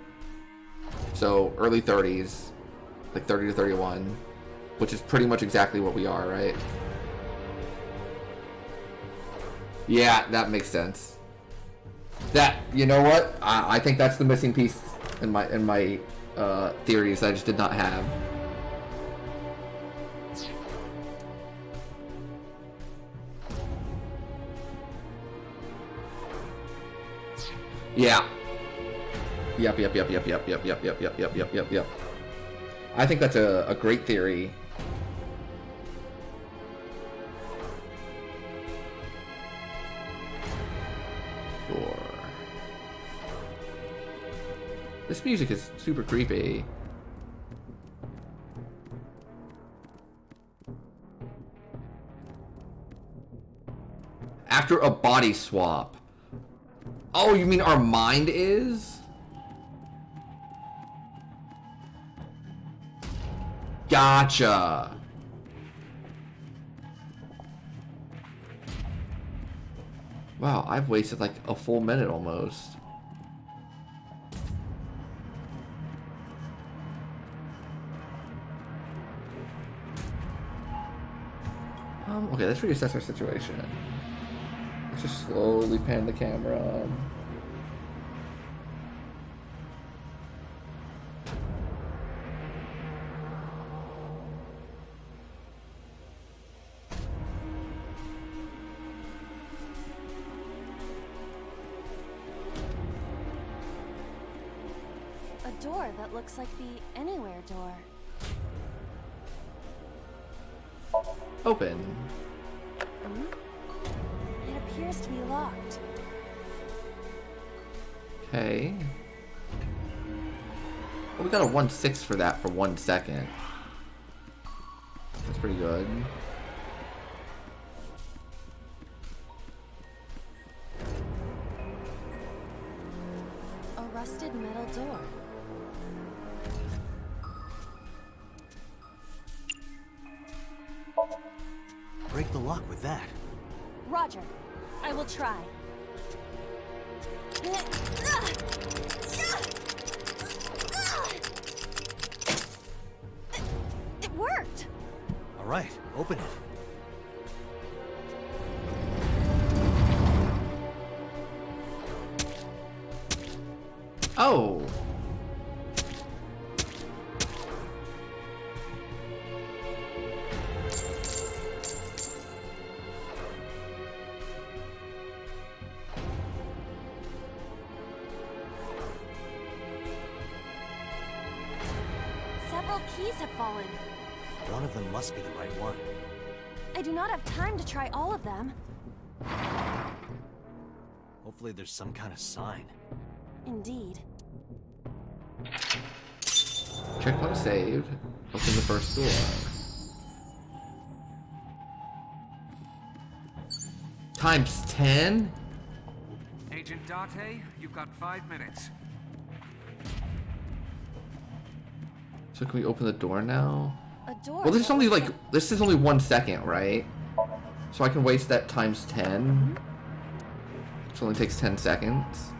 So early 30s, like 30 to 31, which is pretty much exactly what we are, right? Yeah, that makes sense. That, you know what? I think that's the missing piece in my theories I just did not have. Yeah. Yep. I think that's a great theory. Sure. This music is super creepy. After a body swap. Oh, you mean our mind is? Gotcha. Wow, I've wasted like a full minute almost. Okay, let's reassess our situation. Let's just slowly pan the camera. A door that looks like the Anywhere door. Open. It appears to be locked. Okay. Well, we got a 1/6 for that for 1 second. That's pretty good. A rusted metal door. Break the lock with that. Roger. I will try. It worked! All right, open it. Oh. Several keys have fallen. One of them must be the right one. I do not have time to try all of them. Hopefully there's some kind of sign. Indeed. Checkpoint saved. Open the first door. Times 10? Agent Dante, you've got 5 minutes. So can we open the door now? A door. Well, this is only like, this is only 1 second, right? So I can waste that times 10. Which only takes 10 seconds.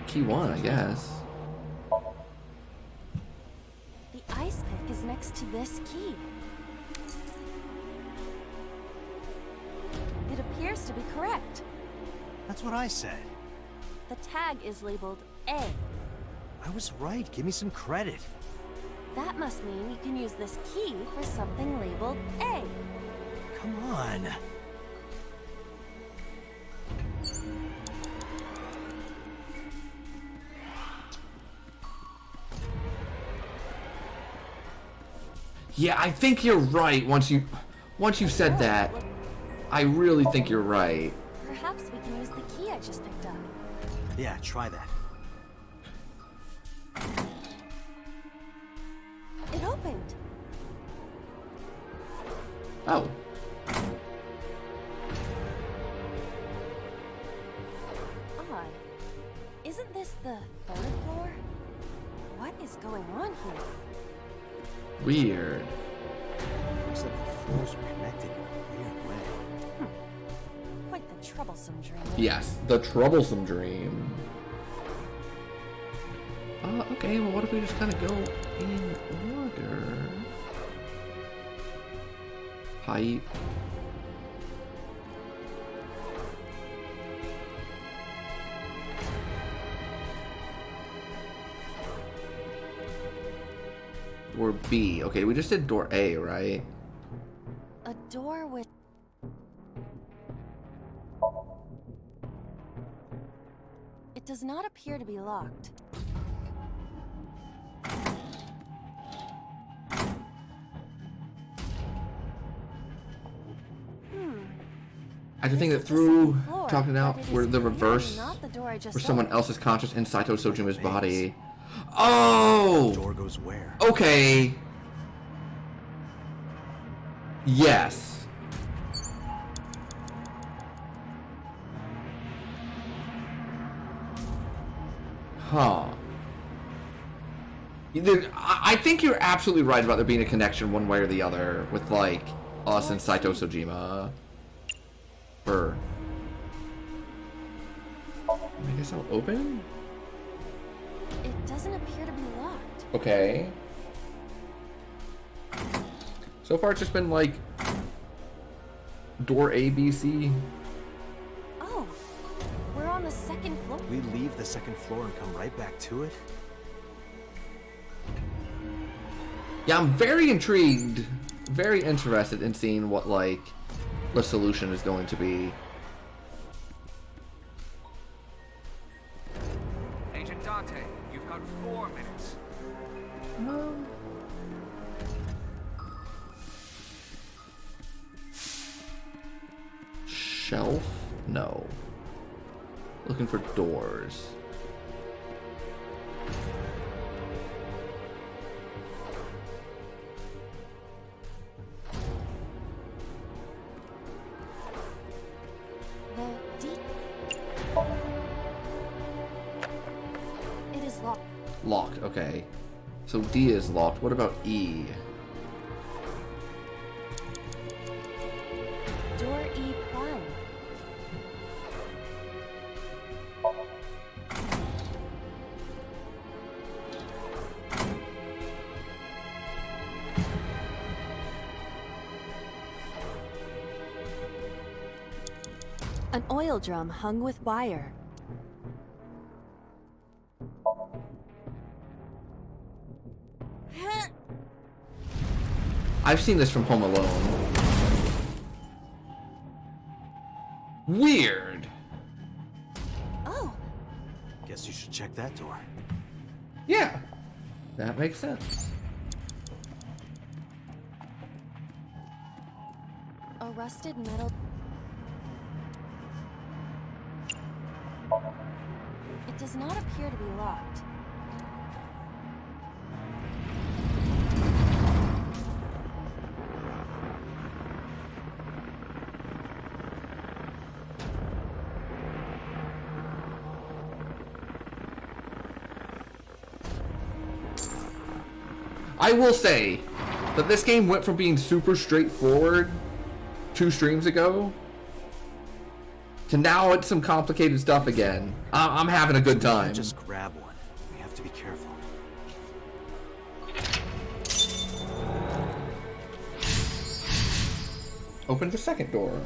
Key 1, I guess. The ice pick is next to this key. It appears to be correct. That's what I said. The tag is labeled A. I was right. Give me some credit. That must mean you can use this key for something labeled A. Come on. Yeah, I think you're right. Once you said that, I really think you're right. Perhaps we can use the key I just picked up. Yeah, try that. It opened. Oh. Odd. Isn't this the 3rd floor? What is going on here? Weird. Looks like the floors are connected in a weird way. Quite the troublesome dream. Yes, the troublesome dream. Okay, well, what if we just kind of go in order? Height. Door B. Okay, we just did door A, right? A door with... It does not appear to be locked. I have to think that through talking out where the reverse, Not the door I just where someone opened. else's conscious inside Tosojuma's body. Oh! The door goes where? Okay. Yes. Huh. I think you're absolutely right about there being a connection one way or the other with, like, us and Saito Sojima. I guess I'll open? It doesn't appear to be locked. Okay. So far it's just been, like, door A, B, C. Oh, we're on the second floor. We leave the second floor and come right back to it? Yeah, I'm very intrigued, very interested in seeing what, like, the solution is going to be. Agent Dante, you've got 4 minutes. Shelf? No. Looking for doors. It is locked. Locked, okay. So D is locked. What about E? Door E prime. An oil drum hung with wire. I've seen this from Home Alone. Weird. Oh. Guess you should check that door. Yeah. That makes sense. A rusted metal. It does not appear to be locked. I will say that this game went from being super straightforward 2 streams ago to now it's some complicated stuff again. I'm having a good time. Just grab one. We have to be careful. Open the second door.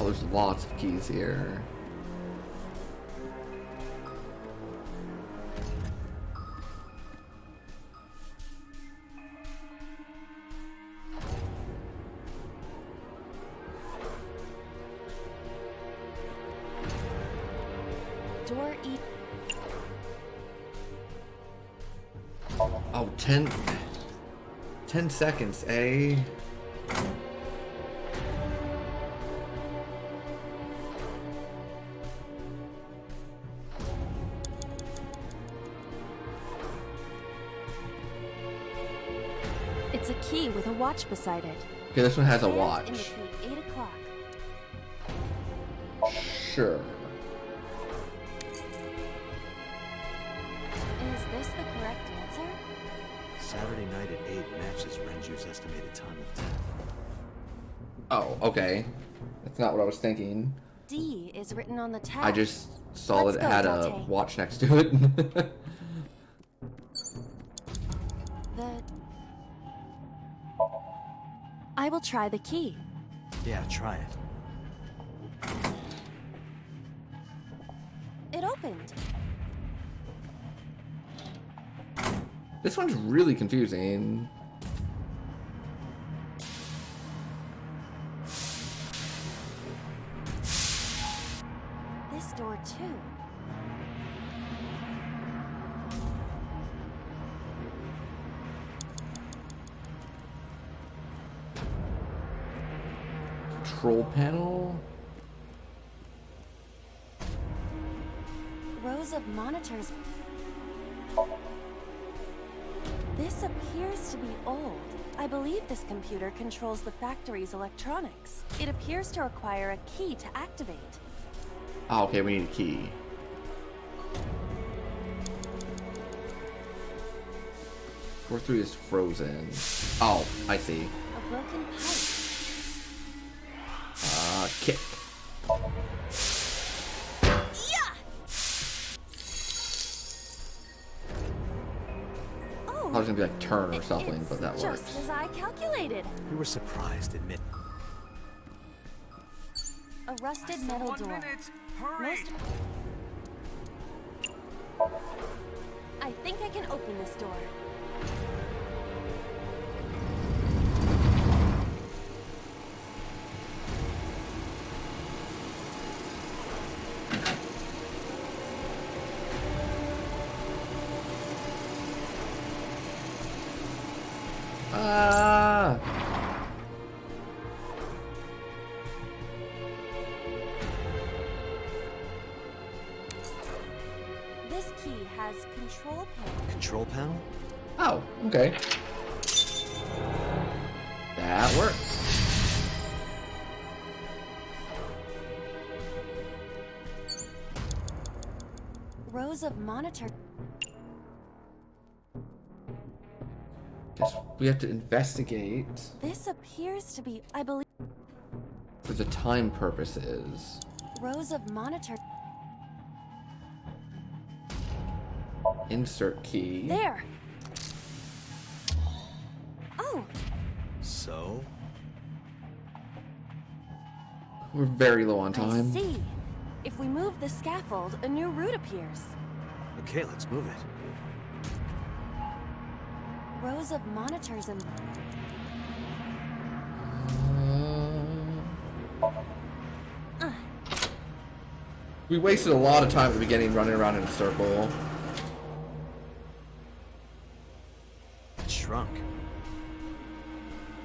Oh, there's lots of keys here. Door E. Oh, 10 seconds, eh? It's a key with a watch beside it. Okay, this one has a Hands watch. indicate 8 o'clock. Sure. Is this the correct answer? Saturday night at 8 matches Renju's estimated time of death. Oh, okay. That's not what I was thinking. D is written on the tag. I just saw Let's that it go, had Dante. a watch next to it. The... I will try the key. Yeah, try it. It opened. This one's really confusing. This door too. control panel. Rows of monitors. This appears to be old. I believe this computer controls the factory's electronics. It appears to require a key to activate. Oh, okay, we need a key. Floor 3 is frozen. Oh, I see. A broken pipe. Kick. I was gonna be like turn or something, but that works. Just as I calculated. We were surprised at mid. A rusted metal door. Most... I think I can open this door. This key has control panel. Control panel? Oh, okay. That works. Rows of monitor. Guess we have to investigate This appears to be, I believe, for the time purposes. rows of monitor. Insert key. There. Oh, So? We're very low on I time. see. If we move the scaffold, a new route appears. Okay, let's move it. Rows of monitors and We wasted a lot of time at the beginning running around in a circle. It shrunk.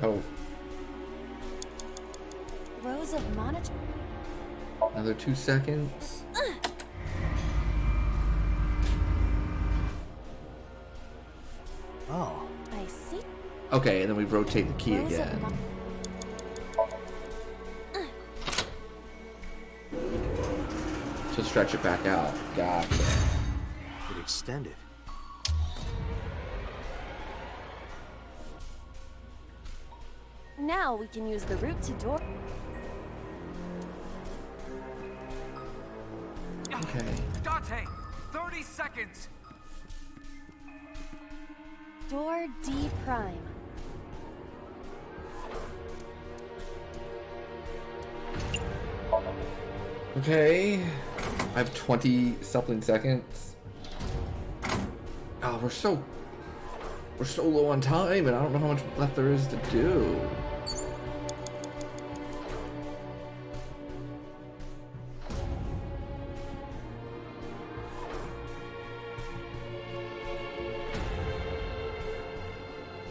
Oh, rows of monitor. another 2 seconds. Oh. I see. Okay, and then we rotate the key Rows of again. To stretch it back out. Gotcha. It extended. Now we can use the route to door. Okay. Dante, 30 seconds. Door D prime. Okay. I have 20 something seconds. Oh, we're so low on time, and I don't know how much left there is to do.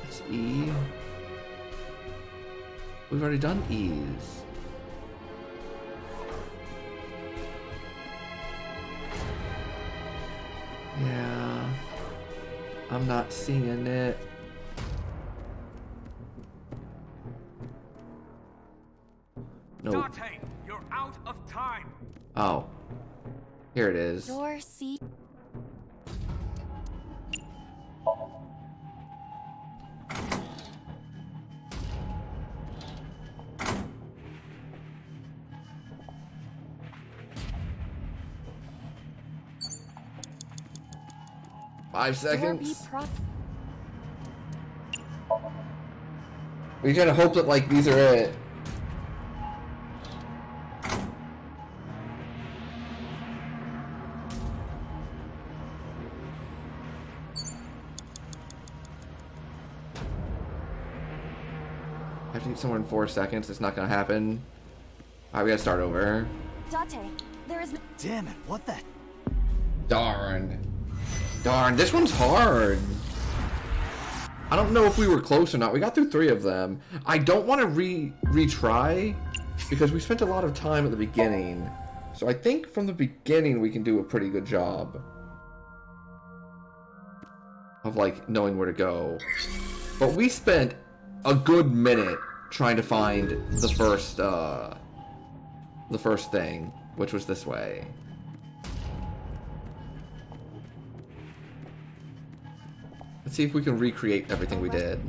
It's E. We've already done E's. Yeah, I'm not seeing it. Nope. Dante, you're out of time. Oh, here it is. Door C. Five Door B seconds. prime. We gotta hope that like these are it. I have to eat somewhere in 4 seconds. It's not gonna happen. Alright, we gotta start over. Dante, there is. Damn it, what the? Darn. Darn, this one's hard. I don't know if we were close or not. We got through 3 of them. I don't want to retry because we spent a lot of time at the beginning. So I think from the beginning we can do a pretty good job of like knowing where to go. But we spent a good minute trying to find the first thing, which was this way. Let's see if we can recreate everything we did.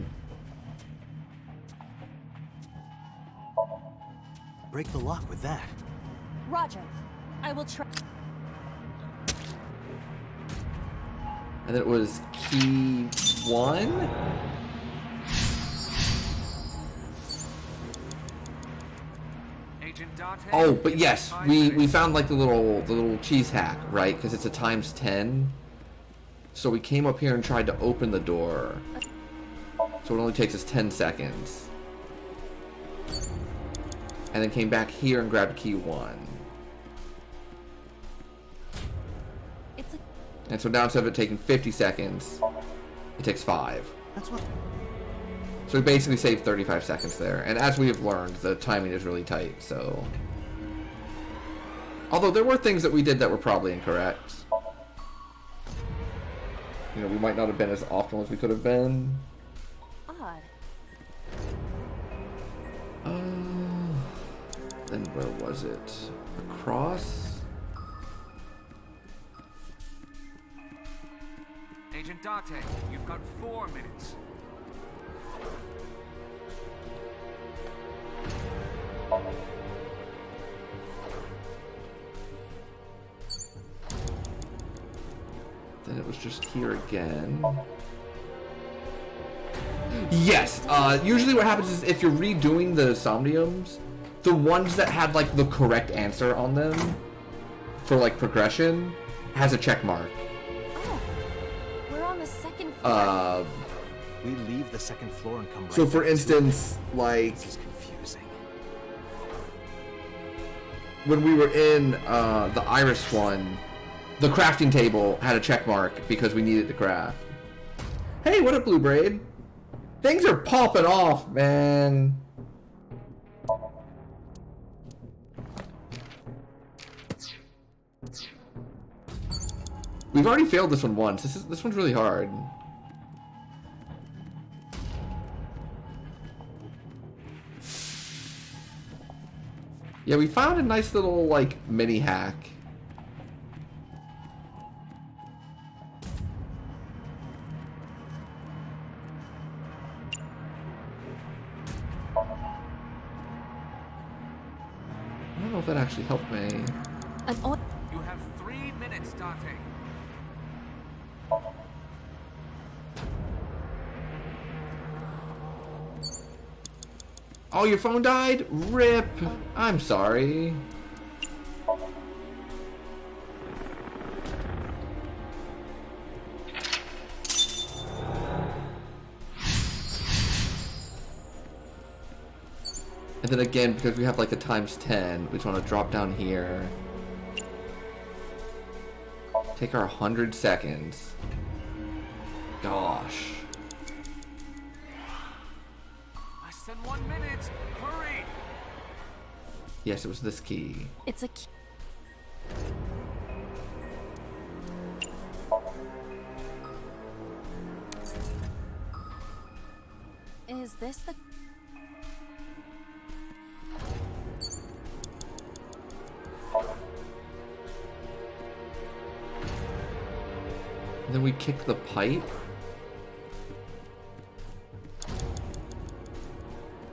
Break the lock with that. Roger. I will try. And then it was key 1? Agent Dante, Oh, but yes, we found like the little cheese hack, right? Because it's a ×10. So we came up here and tried to open the door. So it only takes us 10 seconds. And then came back here and grabbed key 1. And so now instead of it taking 50 seconds, it takes 5. That's what. So we basically saved 35 seconds there. And as we have learned, the timing is really tight, so... Although there were things that we did that were probably incorrect. You know, we might not have been as optimal as we could have been. Odd. Then where was it? Across? Agent Dante, you've got 4 minutes. Then it was just here again. Yes! Usually what happens is if you're redoing the Somniums, the ones that had like the correct answer on them for like progression has a check mark. Oh, we're on the second floor. We leave the second floor and come right So for back to instance, it. like This is confusing. when we were in the Iris one, the crafting table had a check mark because we needed to craft. Hey, what up, Blue Braid? Things are popping off, man. We've already failed this one once. This one's really hard. Yeah, we found a nice little like mini hack. I don't know if that actually helped me. You have 3 minutes, Dante. Oh, your phone died? RIP. I'm sorry. And then again, because we have like a ×10, we just want to drop down here. Take our 100 seconds. Gosh. Less than 1 minute. Hurry. Yes, it was this key. It's a key. Is this the... And then we kick the pipe.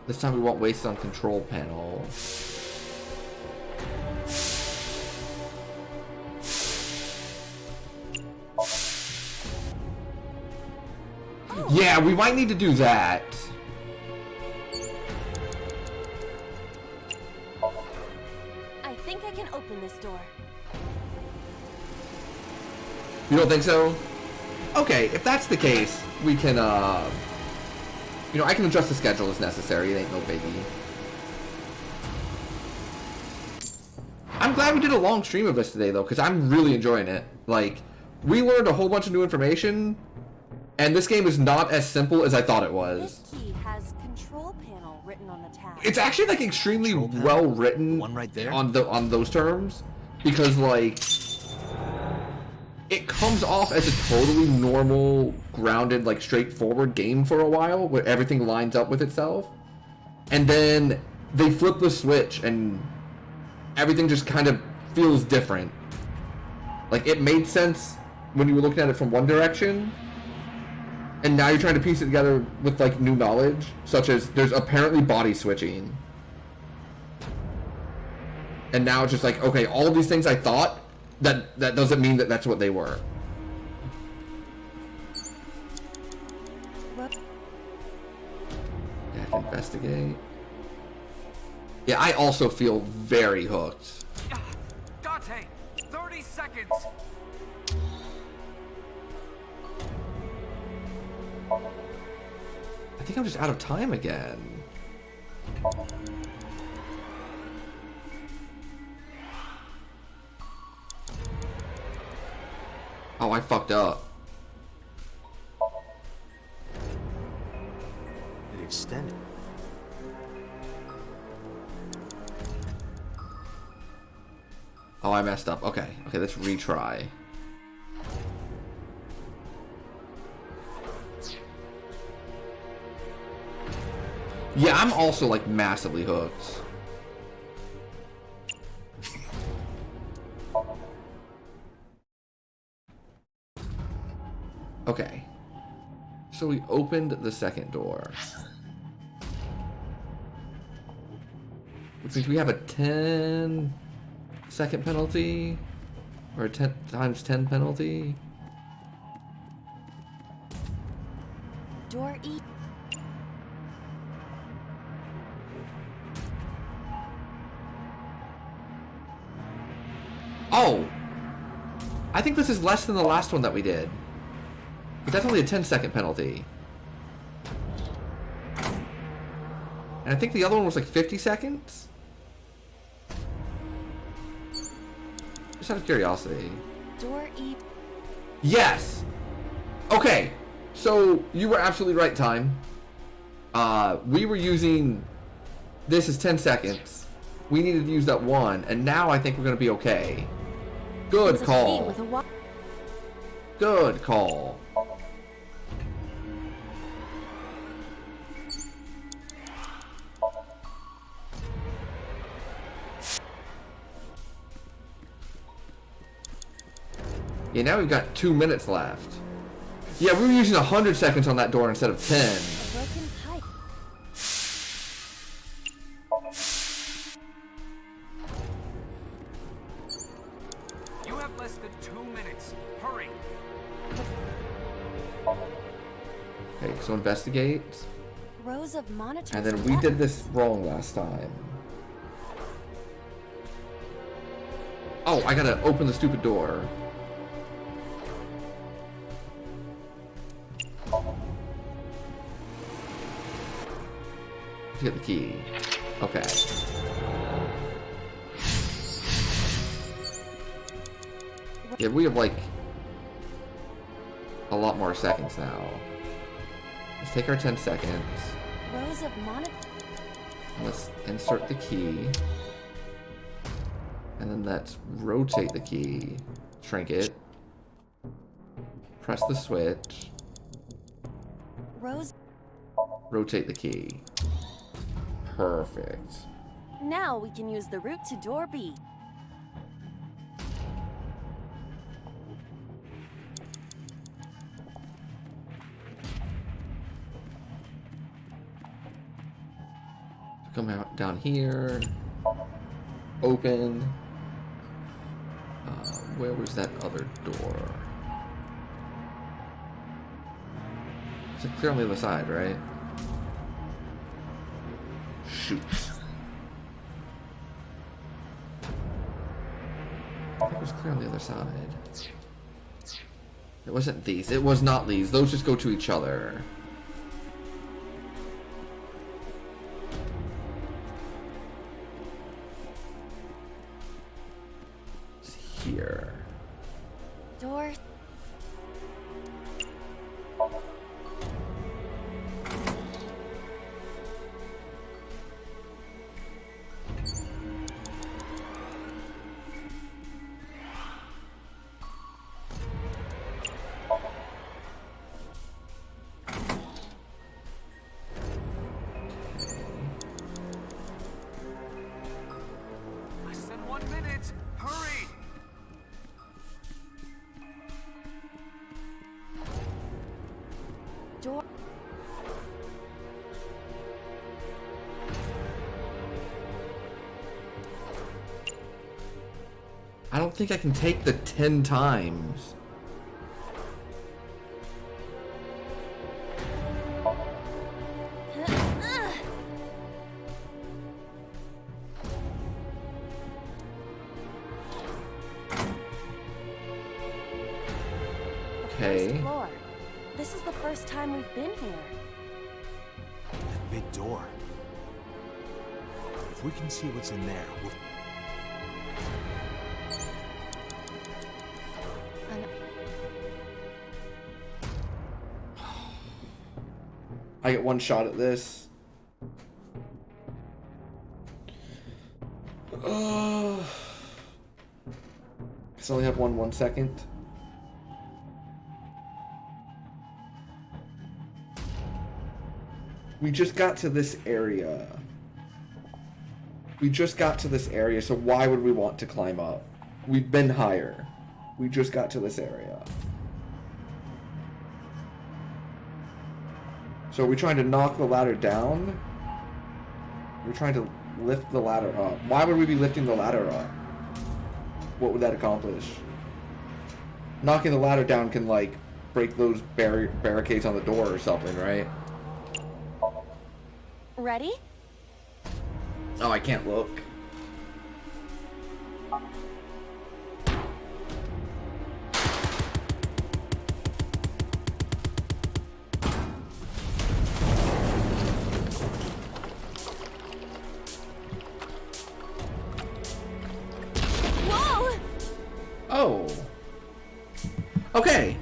This time we won't waste it on control panel. Yeah, we might need to do that. I think I can open this door. You don't think so? Okay, if that's the case, we can, you know, I can adjust the schedule as necessary. It ain't no biggie. I'm glad we did a long stream of this today, though, because I'm really enjoying it. Like, we learned a whole bunch of new information, and this game is not as simple as I thought it was. This key has control panel written on the tab. It's actually like extremely well written on those terms, because like it comes off as a totally normal, grounded, like straightforward game for a while, where everything lines up with itself, and then they flip the switch and everything just kind of feels different. Like it made sense when you were looking at it from one direction, and now you're trying to piece it together with like new knowledge, such as there's apparently body switching. And now it's just like, okay, all of these things I thought, that doesn't mean that that's what they were. Yeah, I can investigate. Yeah, I also feel very hooked. Dante, 30 seconds. I think I'm just out of time again. Oh, I fucked up. It extended. Oh, I messed up. Okay, let's retry. Yeah, I'm also like massively hooked. Okay. So we opened the second door. Which means we have a 10-second penalty? Or a 10 times 10 penalty? Door E. Oh! I think this is less than the last one that we did. But that's only a 10-second penalty. And I think the other one was like 50 seconds? Just out of curiosity. Door E. Yes! Okay, so you were absolutely right, Time. We were using this as 10 seconds. We needed to use that one, and now I think we're gonna be okay. Good It's a call. key with a Good call. Yeah, now we've got 2 minutes left. Yeah, we were using 100 seconds on that door instead of 10. A broken pipe. You have less than 2 minutes. Hurry. Okay, so investigate. Rows of monitors. And then we did this wrong last time. Oh, I gotta open the stupid door. To get the key. Okay. Yeah, we have like a lot more seconds now. Let's take our 10 seconds. Rows of monitors. Let's insert the key. And then let's rotate the key. Shrink it. Press the switch. Rows. Rotate the key. Perfect. Now we can use the route to door B. Come out down here. Open. Where was that other door? It's clear on the other side, right? Shoot. I think it was clear on the other side. It wasn't these. It was not these. Those just go to each other. It's here. Door. door. I don't think I can take the 10 times. Okay. Floor. This is the first time we've been here. That big door. If we can see what's in there, we'll... I get one shot at this. I only have 1 second. We just got to this area. So why would we want to climb up? We've been higher. We just got to this area. So are we trying to knock the ladder down? We're trying to lift the ladder up. Why would we be lifting the ladder up? What would that accomplish? Knocking the ladder down can, like, break those barricades on the door or something, right? Ready? Oh, I can't look. Whoa! Oh. Okay.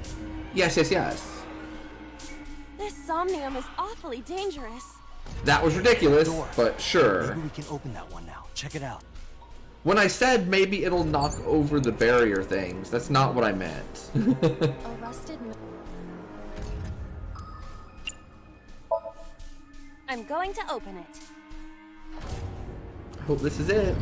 Yes. This somnium is awfully dangerous. That was ridiculous, but sure. Maybe we can open that one now. Check it out. When I said maybe it'll knock over the barrier things, that's not what I meant. A rusted. I'm going to open it. I hope this is it.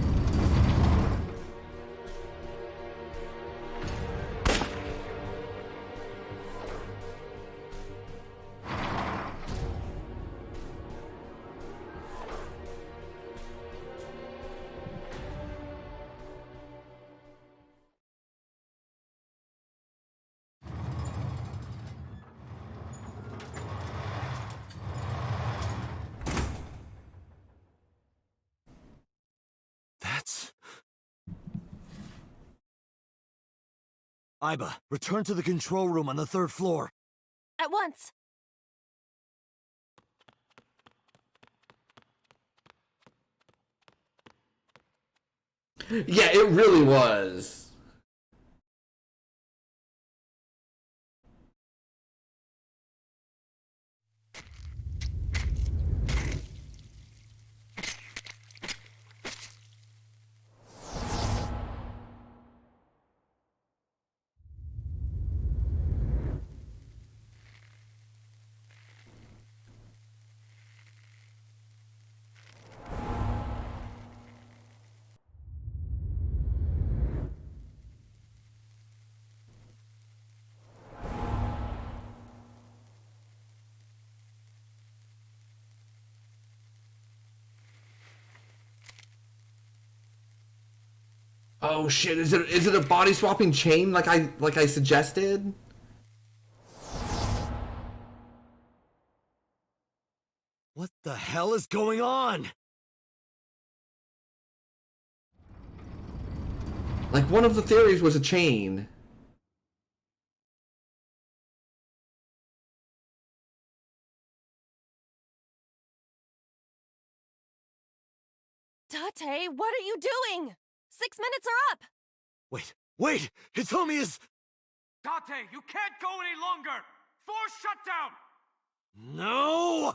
Iba, return to the control room on the 3rd floor. At once. Yeah, it really was. Oh shit, is it a body swapping chain like I suggested? What the hell is going on? Like one of the theories was a chain. Dante, what are you doing? 6 minutes are up! Wait! Hitomi is... Dante, you can't go any longer! Force shutdown! No!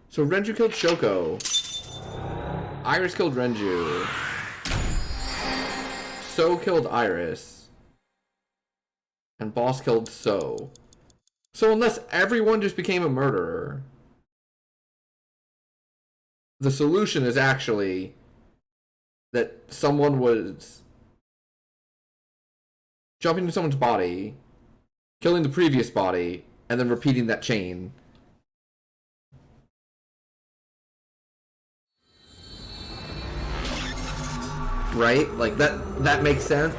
So Renju killed Shoko. Iris killed Renju. So killed Iris. And Boss killed So. So unless everyone just became a murderer, the solution is actually that someone was jumping into someone's body, killing the previous body, and then repeating that chain. Right? Like, that makes sense?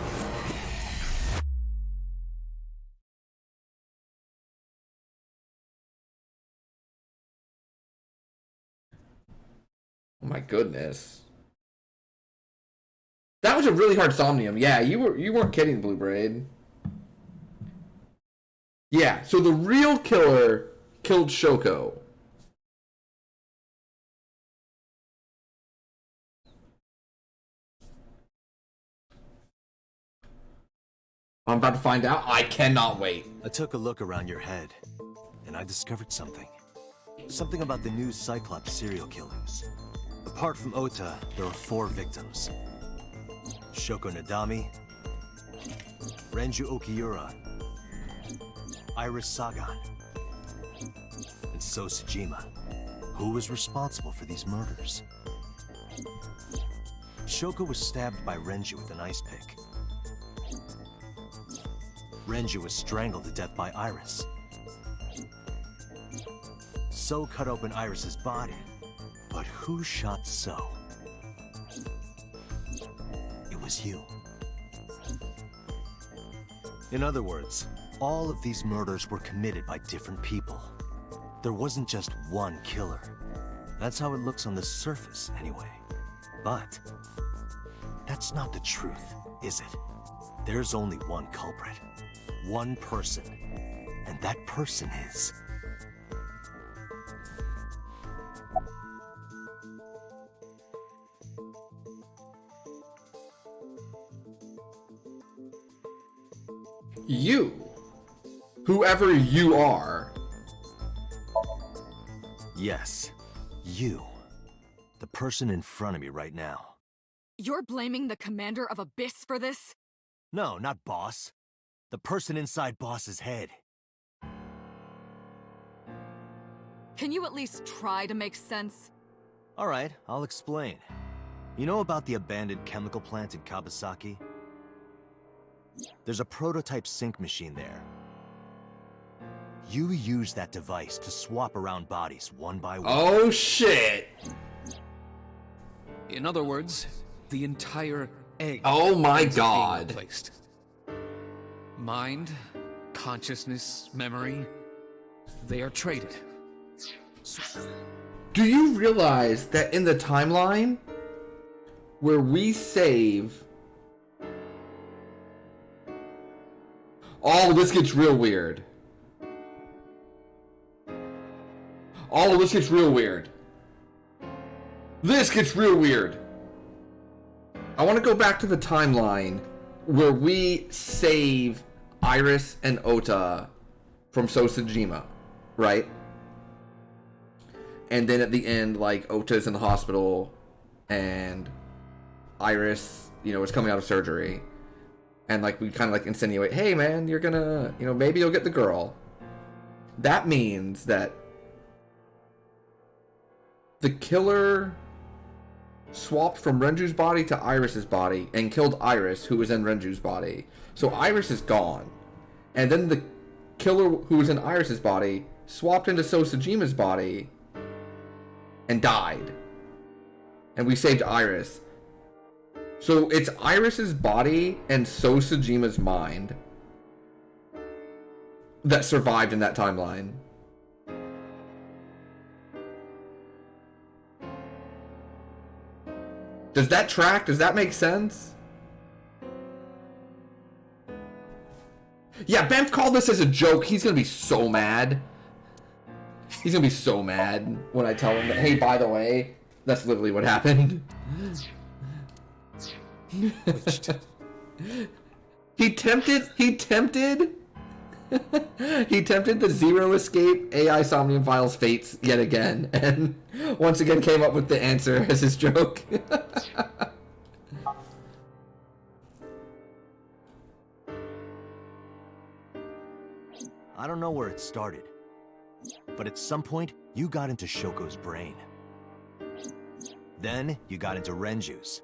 Oh my goodness. That was a really hard Somnium. Yeah, you weren't kidding, Blue Braid. Yeah, so the real killer killed Shoko. I'm about to find out. I cannot wait. I took a look around your head, and I discovered something. Something about the new Cyclops serial killings. Apart from Ota, there are 4 victims. Shoko Nadami, Renju Okiura, Iris Sagan, and So Sejima. Who was responsible for these murders? Shoko was stabbed by Renju with an ice pick. Renju was strangled to death by Iris. So cut open Iris's body. But who shot So? It was you. In other words, all of these murders were committed by different people. There wasn't just one killer. That's how it looks on the surface, anyway. But that's not the truth, is it? There's only one culprit. One person. And that person is... you. Whoever you are. Yes, you. The person in front of me right now. You're blaming the commander of Abyss for this? No, not Boss. The person inside Boss's head. Can you at least try to make sense? Alright, I'll explain. You know about the abandoned chemical plant in Kawasaki? There's a prototype sync machine there. You use that device to swap around bodies one by one. Oh shit! In other words, the entire egg. Oh my ends up being god. replaced. Mind, consciousness, memory, they are traded. Do you realize that in the timeline where we save... Oh, this gets real weird. Oh, this gets real weird. This gets real weird. I want to go back to the timeline where we save Iris and Ota from So Sejima, right? And then at the end, like, Ota's in the hospital and Iris, you know, is coming out of surgery. And, like, we kind of, like, insinuate, hey, man, you're gonna, you know, maybe you'll get the girl. That means that the killer swapped from Renju's body to Iris's body and killed Iris, who was in Renju's body. So Iris is gone. And then the killer who was in Iris's body swapped into So Sejima's body and died. And we saved Iris. So it's Iris's body and So Sejima's mind that survived in that timeline. Does that track? Does that make sense? Yeah, Benf called this as a joke. He's gonna be so mad. He's gonna be so mad when I tell him that, hey, by the way, that's literally what happened. He tempted the Zero Escape AI Somnium Files fates yet again, and once again came up with the answer as his joke. I don't know where it started, but at some point, you got into Shoko's brain. Then you got into Renju's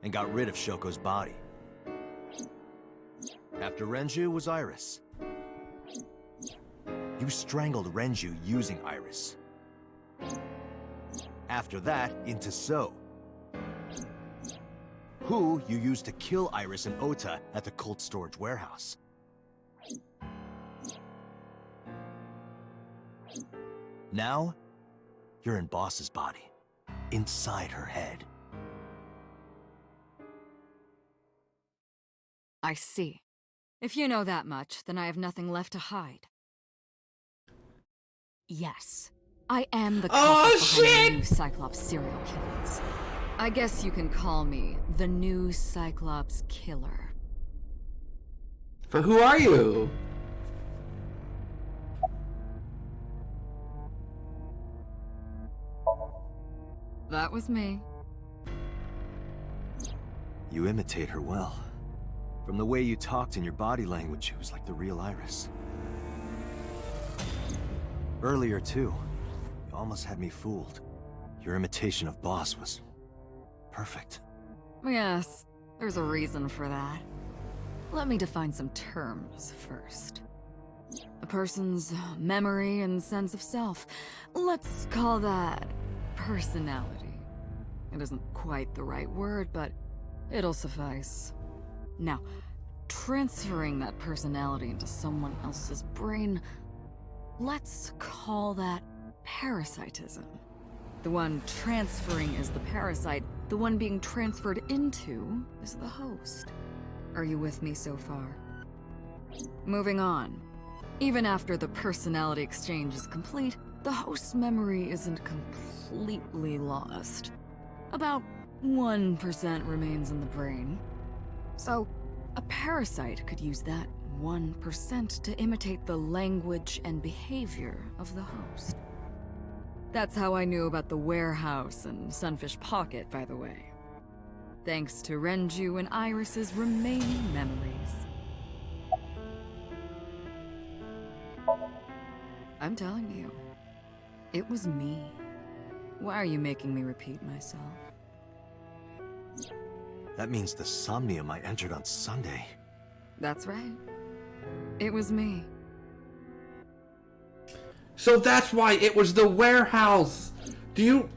and got rid of Shoko's body. After Renju was Iris. You strangled Renju using Iris. After that, into So, who you used to kill Iris and Ota at the cold storage warehouse. Now, you're in Boss's body, inside her head. I see. If you know that much, then I have nothing left to hide. Yes, I am the culprit behind the new Cyclops serial killings. I guess you can call me the new Cyclops killer. But who are you? That was me. You imitate her well. From the way you talked and your body language, it was like the real Iris. Earlier, too, you almost had me fooled. Your imitation of Boss was perfect. Yes, there's a reason for that. Let me define some terms first. A person's memory and sense of self. Let's call that personality. It isn't quite the right word, but it'll suffice. Now, transferring that personality into someone else's brain, let's call that parasitism. The one transferring is the parasite, the one being transferred into is the host. Are you with me so far? Moving on. Even after the personality exchange is complete, the host's memory isn't completely lost. About 1% remains in the brain. So, a parasite could use that 1% to imitate the language and behavior of the host. That's how I knew about the warehouse and Sunfish Pocket, by the way. Thanks to Renju and Iris's remaining memories. I'm telling you, it was me. Why are you making me repeat myself? That means the Somnium I entered on Sunday. That's right. It was me. So that's why it was the warehouse. Do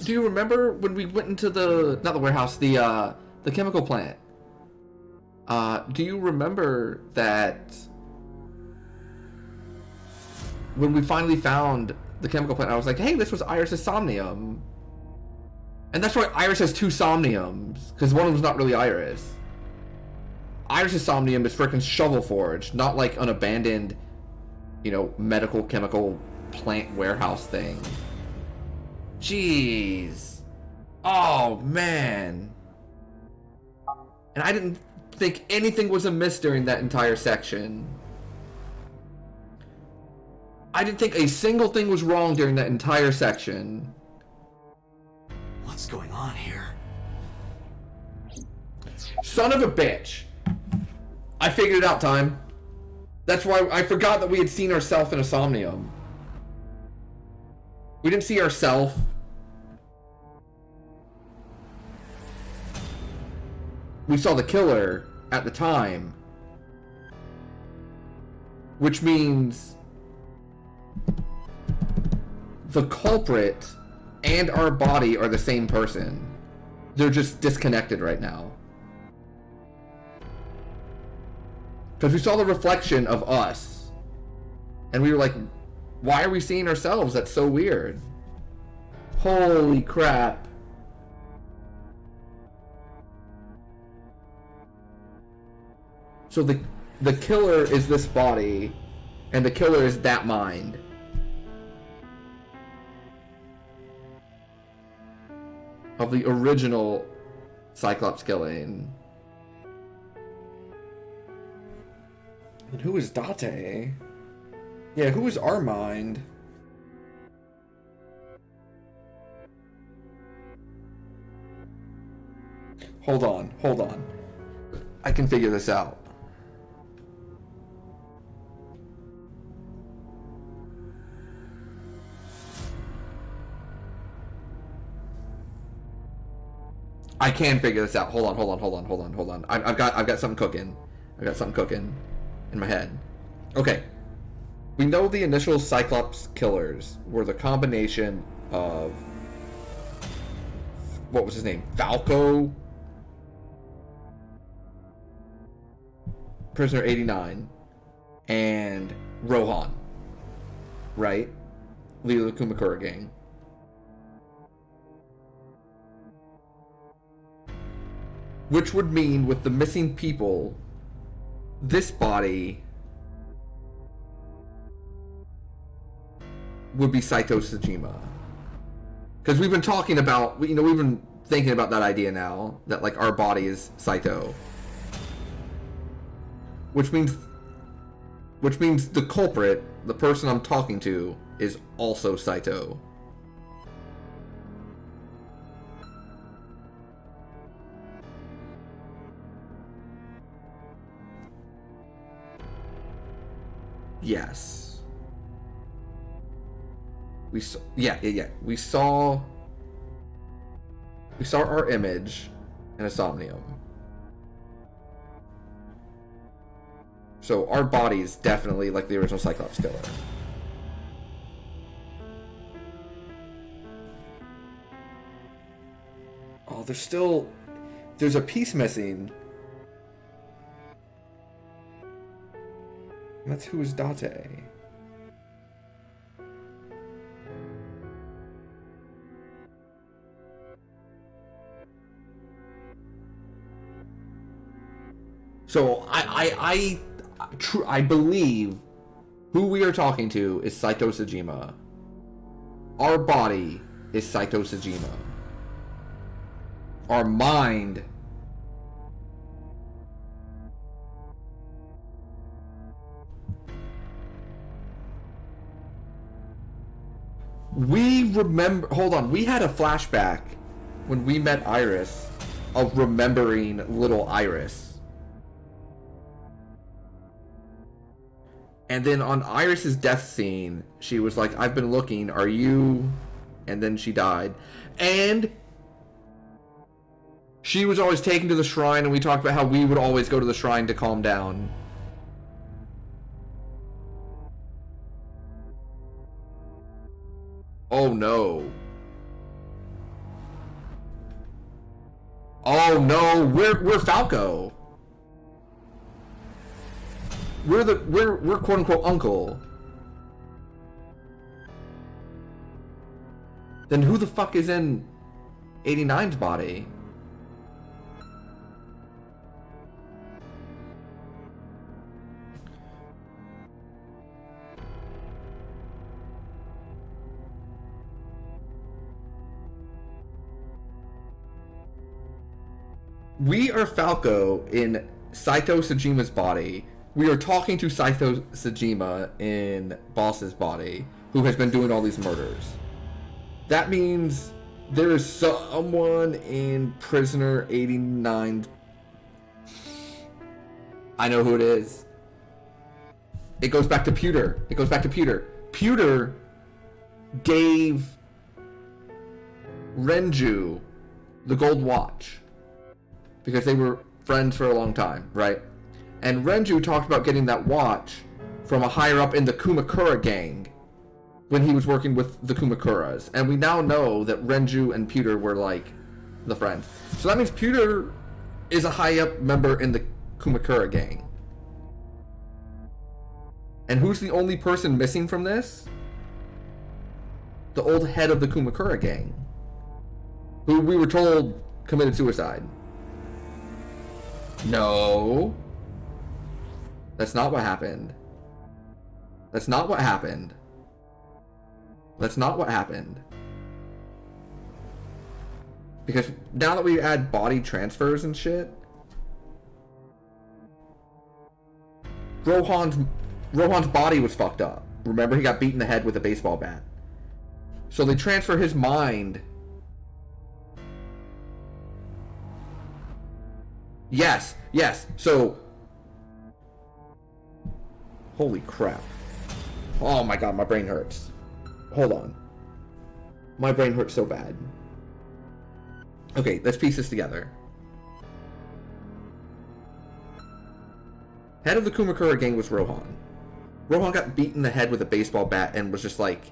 you remember when we went into not the warehouse, the chemical plant? Do you remember that when we finally found the chemical plant, I was like, hey, this was Iris' Somnium. And that's why Iris has 2 Somniums, because one of them's not really Iris. Iris' Somnium is freaking Shovel Forge, not like an abandoned, medical chemical plant warehouse thing. Jeez. Oh, man. And I didn't think anything was amiss during that entire section. I didn't think a single thing was wrong during that entire section. What's going on here? Son of a bitch. I figured it out, Time. That's why I forgot that we had seen ourselves in a Somnium. We didn't see ourselves. We saw the killer at the time. Which means the culprit and our body are the same person. They're just disconnected right now. Because we saw the reflection of us. And we were like, why are we seeing ourselves? That's so weird. Holy crap. So the killer is this body, and the killer is that mind. Of the original Cyclops killing. And who is Dante? Yeah, who is our mind? Hold on. I can figure this out. I can figure this out. Hold on. I've got something cooking. I've got something cooking in my head. Okay. We know the initial Cyclops killers were the combination of, what was his name? Falco, Prisoner 89, and Rohan. Right? Leader of the Kumakura gang. Which would mean, with the missing people, this body would be Saito Sejima. Because we've been talking about, we've been thinking about that idea now, that like our body is Saito. Which means the culprit, the person I'm talking to, is also Saito. Yes. We saw, We saw our image in a Somnium. So our body is definitely like the original Cyclops killer. Oh, there's a piece missing. And that's who is Dante. So I believe who we are talking to is Saito Sejima. Our body is Saito Sejima. Our mind we remember, hold on, we had a flashback when we met Iris of remembering little Iris. And then on Iris's death scene, she was like, I've been looking, are you? And then she died. And she was always taken to the shrine, and we talked about how we would always go to the shrine to calm down. Oh no. Oh no, we're Falco. We're quote unquote uncle. Then who the fuck is in 89's body? We are Falco in Saito Sejima's body. We are talking to Saito Sejima in Boss's body, who has been doing all these murders. That means there is someone in Prisoner 89. I know who it is. It goes back to Pewter. Pewter gave Renju the gold watch because they were friends for a long time, right? And Renju talked about getting that watch from a higher up in the Kumakura gang when he was working with the Kumakuras. And we now know that Renju and Pewter were like the friends. So that means Pewter is a high up member in the Kumakura gang. And who's the only person missing from this? The old head of the Kumakura gang, who we were told committed suicide. No. That's not what happened. That's not what happened. That's not what happened. Because now that we add body transfers and shit, Rohan's body was fucked up. Remember, he got beat in the head with a baseball bat. So they transfer his mind. Yes. So, holy crap. Oh my god, my brain hurts. Hold on. My brain hurts so bad. Okay, let's piece this together. Head of the Kumakura gang was Rohan. Rohan got beat in the head with a baseball bat and was just like,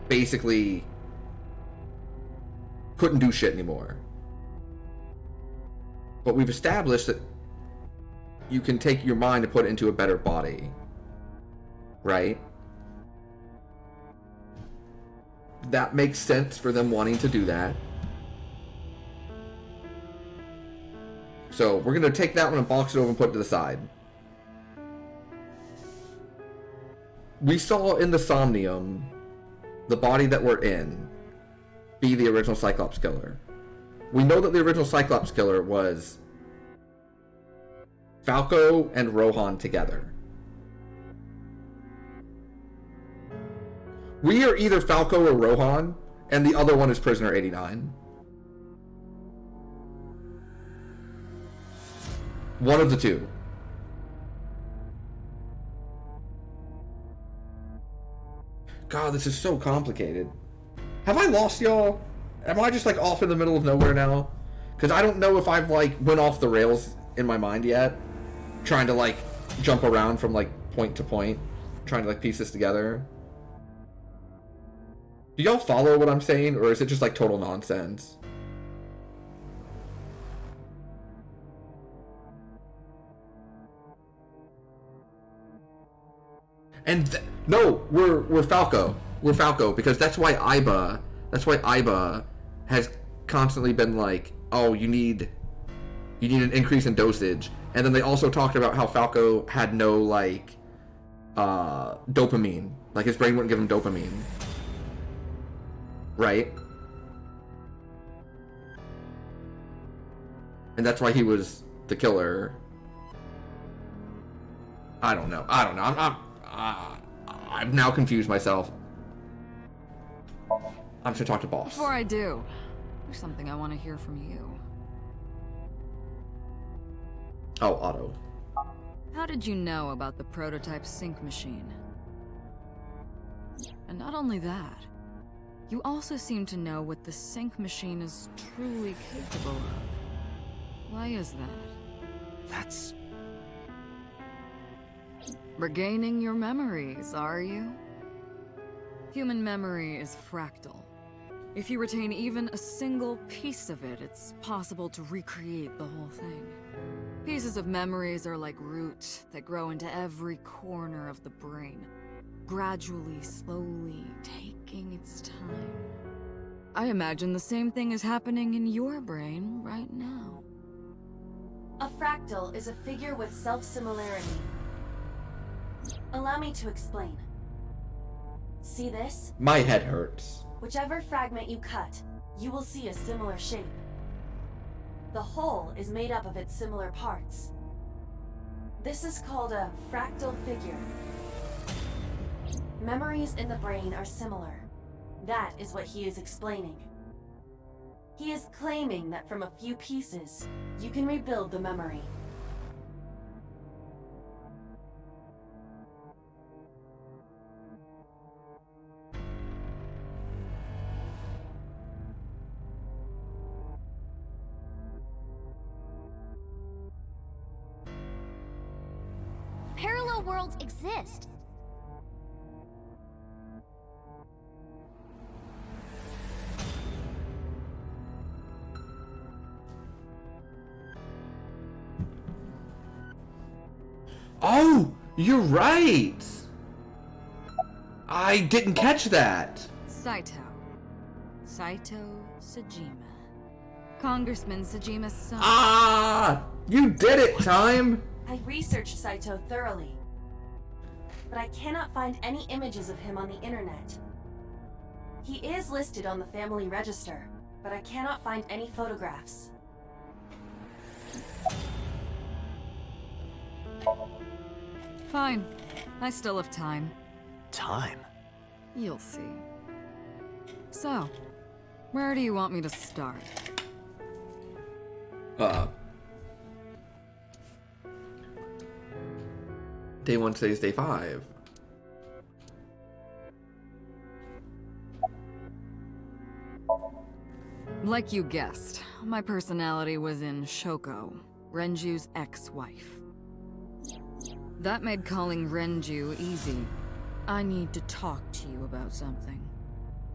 basically, couldn't do shit anymore. But we've established that you can take your mind and put it into a better body. Right? That makes sense for them wanting to do that. So we're going to take that one and box it over and put it to the side. We saw in the Somnium, the body that we're in, be the original Cyclops killer. We know that the original Cyclops killer was Falco and Rohan together. We are either Falco or Rohan, and the other one is Prisoner 89. One of the two. God, this is so complicated. Have I lost y'all? Am I just like off in the middle of nowhere now? Because I don't know if I've like went off the rails in my mind yet. Trying to like jump around from like point to point. Trying to like piece this together. Do y'all follow what I'm saying? Or is it just like total nonsense? And no, we're Falco. We're Falco because that's why Iba has constantly been like, oh, you need an increase in dosage. And then they also talked about how Falco had no like dopamine. Like his brain wouldn't give him dopamine. Right? And that's why he was the killer. I don't know. I've now confused myself. I'm just gonna talk to boss. Before I do, there's something I want to hear from you. Oh, Otto. How did you know about the prototype sync machine? And not only that, you also seem to know what the sync machine is truly capable of. Why is that? That's... Regaining your memories, are you? Human memory is fractal. If you retain even a single piece of it, it's possible to recreate the whole thing. Pieces of memories are like roots that grow into every corner of the brain, gradually, slowly, taking its time. I imagine the same thing is happening in your brain right now. A fractal is a figure with self-similarity. Allow me to explain. See this? My head hurts. Whichever fragment you cut, you will see a similar shape. The whole is made up of its similar parts. This is called a fractal figure. Memories in the brain are similar. That is what he is explaining. He is claiming that from a few pieces, you can rebuild the memory. Parallel worlds exist. Oh, you're right. I didn't catch that. Saito Sajima. Congressman Sajima's son. Ah, you did it, Time. I researched Saito thoroughly, but I cannot find any images of him on the internet. He is listed on the family register, but I cannot find any photographs. Fine. I still have time. Time? You'll see. So, where do you want me to start? Day 1, today's day 5. Like you guessed, my personality was in Shoko, Renju's ex-wife. That made calling Renju easy. I need to talk to you about something.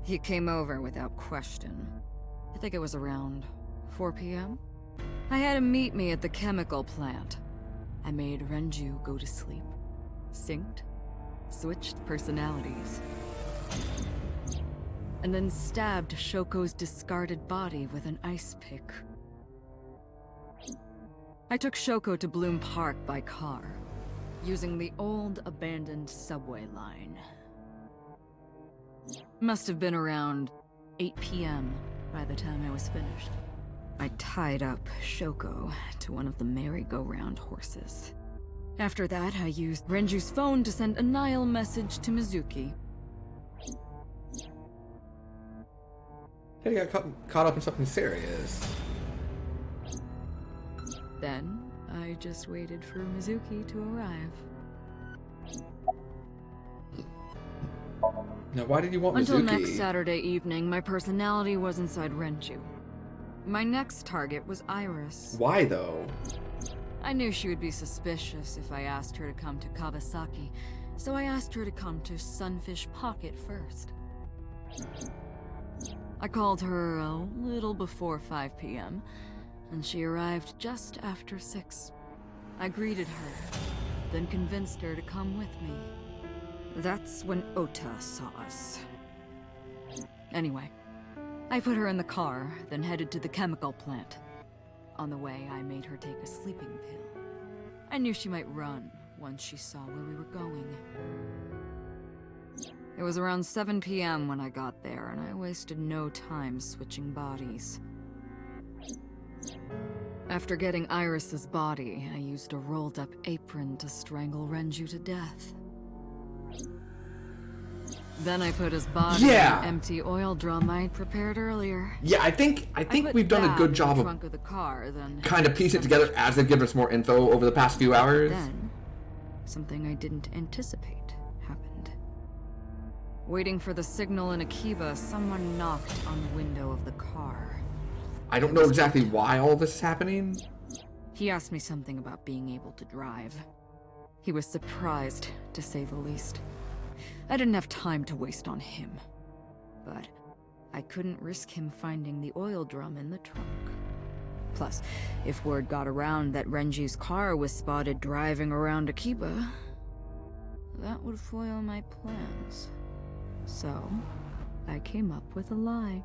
He came over without question. I think it was around 4 p.m.? I had him meet me at the chemical plant. I made Renju go to sleep. Synced. Switched personalities. And then stabbed Shoko's discarded body with an ice pick. I took Shoko to Bloom Park by car, using the old abandoned subway line. Must have been around 8 p.m. by the time I was finished. I tied up Shoko to one of the merry-go-round horses. After that, I used Renju's phone to send a Nile message to Mizuki. He got caught up in something serious. Then, I just waited for Mizuki to arrive. Now, why did you want Until Mizuki? next Saturday evening, my personality was inside Renju. My next target was Iris. Why, though? I knew she would be suspicious if I asked her to come to Kawasaki, so I asked her to come to Sunfish Pocket first. I called her a little before 5 p.m., and she arrived just after 6. I greeted her, then convinced her to come with me. That's when Ota saw us. Anyway, I put her in the car, then headed to the chemical plant. On the way, I made her take a sleeping pill. I knew she might run once she saw where we were going. It was around 7 p.m. when I got there, and I wasted no time switching bodies. After getting Iris's body, I used a rolled-up apron to strangle Renju to death. Then I put his body in an empty oil drum I'd prepared earlier. Yeah, I think we've done a good job of the car, then kind of piecing it together as they've given us more info over the past few hours. Then, something I didn't anticipate happened. Waiting for the signal in Akiba, someone knocked on the window of the car. I don't know exactly why all this is happening. He asked me something about being able to drive. He was surprised, to say the least. I didn't have time to waste on him. But I couldn't risk him finding the oil drum in the trunk. Plus, if word got around that Renju's car was spotted driving around Akiba, that would foil my plans. So, I came up with a lie.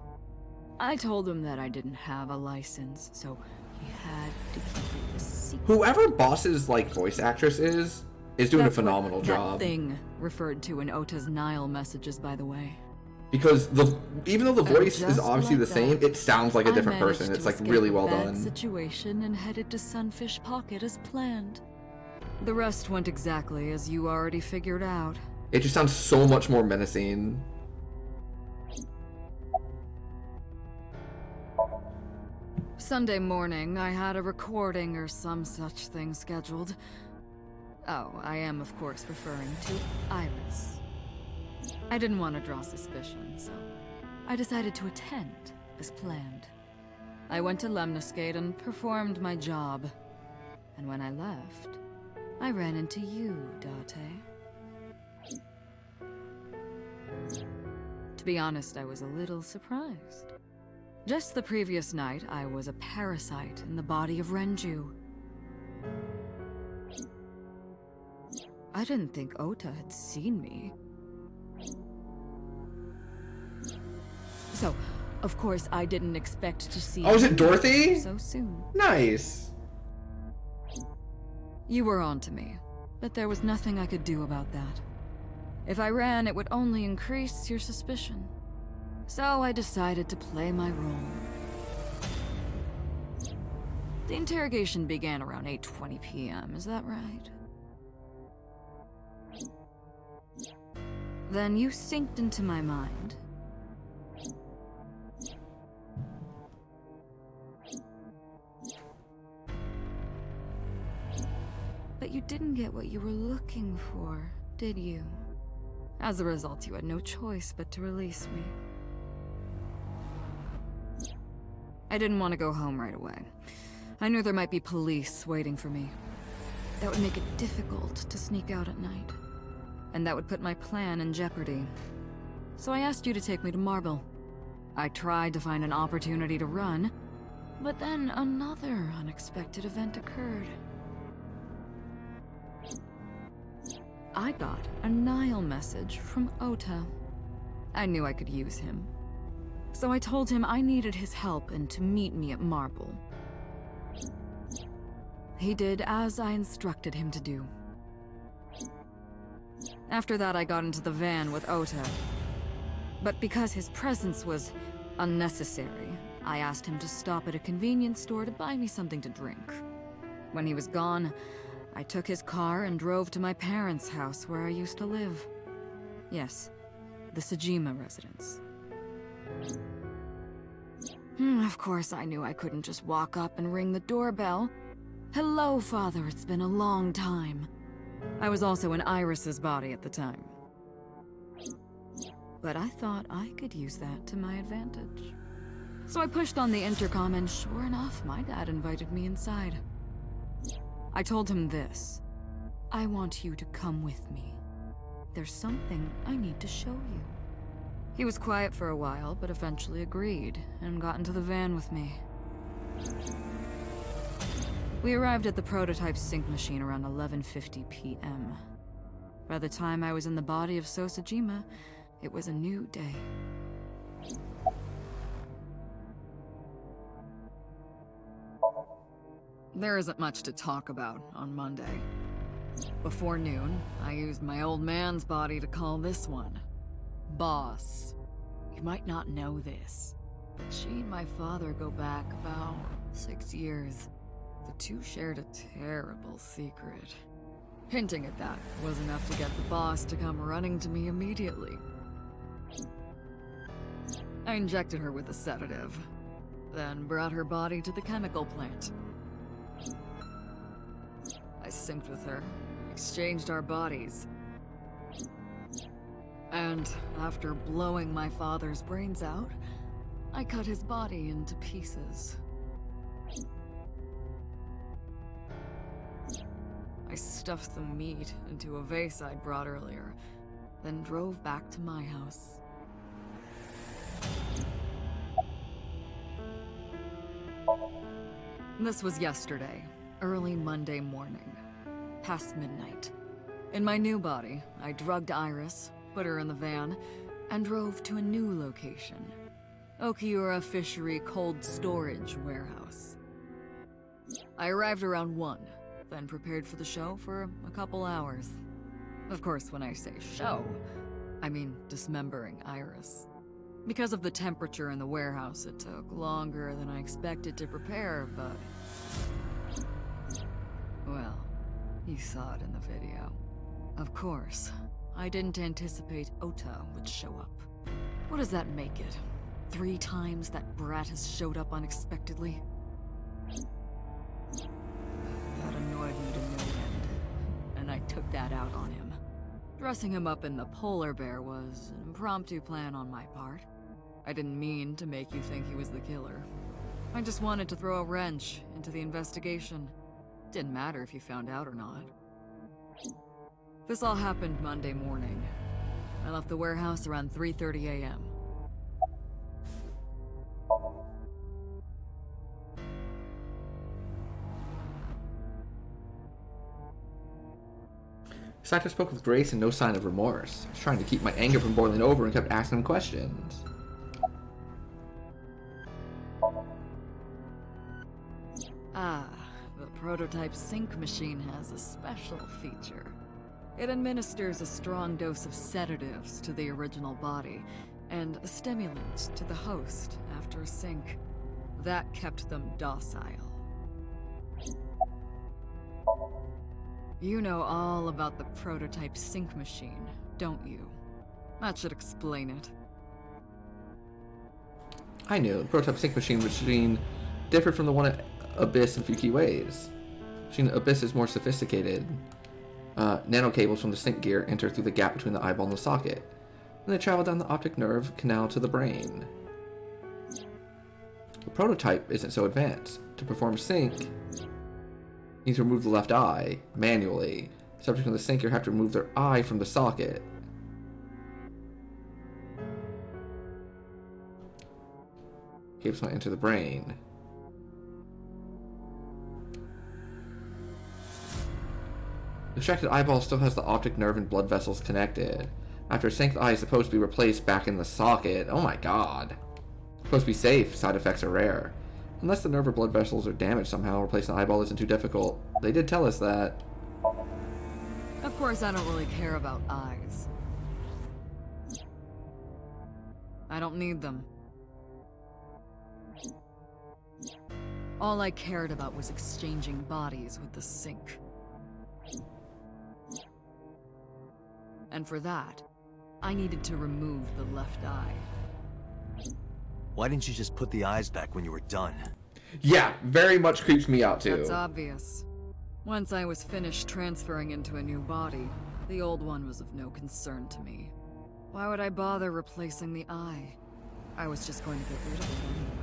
I told him that I didn't have a license, so he had to keep it a secret. Whoever Boss's voice actress is doing a phenomenal job. That thing referred to in Ota's Nile messages, by the way. Because even though the voice is obviously the same, it sounds like a different person. It's really well done. Situation and headed to Sunfish Pocket as planned. The rest went exactly as you already figured out. It just sounds so much more menacing. Sunday morning, I had a recording or some such thing scheduled. Oh, I am of course referring to Iris. I didn't want to draw suspicion, so I decided to attend as planned. I went to Lemniscate and performed my job. And when I left, I ran into you, Dante. To be honest, I was a little surprised. Just the previous night, I was a parasite in the body of Renju. I didn't think Ota had seen me. So, of course, I didn't expect to see Oh, is it Dorothy? So soon. Nice. You were on to me, but there was nothing I could do about that. If I ran, it would only increase your suspicion. So I decided to play my role. The interrogation began around 8:20 p.m., is that right? Then you synced into my mind. But you didn't get what you were looking for, did you? As a result, you had no choice but to release me. I didn't want to go home right away. I knew there might be police waiting for me. That would make it difficult to sneak out at night. And that would put my plan in jeopardy. So I asked you to take me to Marble. I tried to find an opportunity to run, but then another unexpected event occurred. I got a Nile message from Ota. I knew I could use him. So I told him I needed his help and to meet me at Marble. He did as I instructed him to do. After that, I got into the van with Ota. But because his presence was unnecessary, I asked him to stop at a convenience store to buy me something to drink. When he was gone, I took his car and drove to my parents' house where I used to live. Yes, the Sejima residence. Of course, I knew I couldn't just walk up and ring the doorbell. Hello, Father, it's been a long time. I was also in Iris's body at the time. But I thought I could use that to my advantage. So I pushed on the intercom and sure enough, my dad invited me inside. I told him this. I want you to come with me. There's something I need to show you. He was quiet for a while, but eventually agreed and got into the van with me. We arrived at the prototype sync machine around 11:50 p.m. By the time I was in the body of Sosajima, it was a new day. There isn't much to talk about on Monday. Before noon, I used my old man's body to call this one Boss. You might not know this, but she and my father go back about 6 years. The two shared a terrible secret. Hinting at that was enough to get the boss to come running to me immediately. I injected her with a sedative, then brought her body to the chemical plant. I synced with her, exchanged our bodies. And after blowing my father's brains out, I cut his body into pieces. I stuffed the meat into a vase I'd brought earlier, then drove back to my house. This was yesterday, early Monday morning, past midnight. In my new body, I drugged Iris, put her in the van, and drove to a new location. Okiura Fishery Cold Storage Warehouse. I arrived around 1, then prepared for the show for a couple hours. Of course, when I say show, I mean dismembering Iris. Because of the temperature in the warehouse, it took longer than I expected to prepare, but... well, you saw it in the video. Of course, I didn't anticipate Ota would show up. What does that make it? 3 times that brat has showed up unexpectedly? That annoyed me to no end, and I took that out on him. Dressing him up in the polar bear was an impromptu plan on my part. I didn't mean to make you think he was the killer. I just wanted to throw a wrench into the investigation. Didn't matter if you found out or not. This all happened Monday morning. I left the warehouse around 3:30 a.m. Saito spoke with grace and no sign of remorse. I was trying to keep my anger from boiling over and kept asking him questions. The prototype sync machine has a special feature. It administers a strong dose of sedatives to the original body, and a stimulant to the host after a sync. That kept them docile. You know all about the prototype sync machine, don't you? That should explain it. I knew. The prototype sync machine differed from the one at Abyss in a few key ways. Machine Abyss is more sophisticated. Nanocables from the sync gear enter through the gap between the eyeball and the socket, and they travel down the optic nerve canal to the brain. The prototype isn't so advanced. To perform sync, you need to remove the left eye manually. Subject on the syncer have to remove their eye from the socket. Cables not enter the brain. The extracted eyeball still has the optic nerve and blood vessels connected. After sync, the eye is supposed to be replaced back in the socket. Oh my god. Supposed to be safe. Side effects are rare. Unless the nerve or blood vessels are damaged somehow, replacing the eyeball isn't too difficult. They did tell us that. Of course, I don't really care about eyes. I don't need them. All I cared about was exchanging bodies with the sync. And for that, I needed to remove the left eye. Why didn't you just put the eyes back when you were done? Yeah, very much creeps me out too. That's obvious. Once I was finished transferring into a new body, the old one was of no concern to me. Why would I bother replacing the eye? I was just going to get rid of it anyway.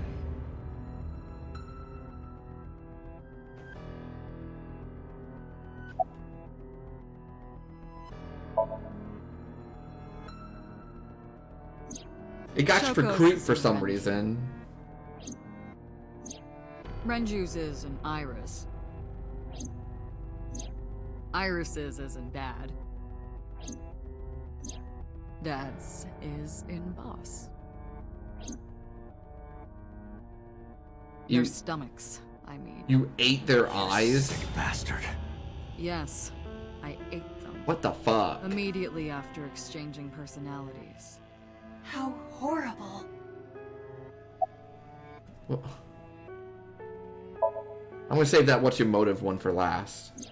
It got you for Choco's creep is for a some Renju. reason. Renju's is an iris. Iris's is in dad. Dad's is in boss. Their stomachs, I mean. You ate their eyes? Sick bastard. Yes, I ate them. What the fuck? Immediately after exchanging personalities. How horrible. Well, I'm gonna save that what's your motive one for last.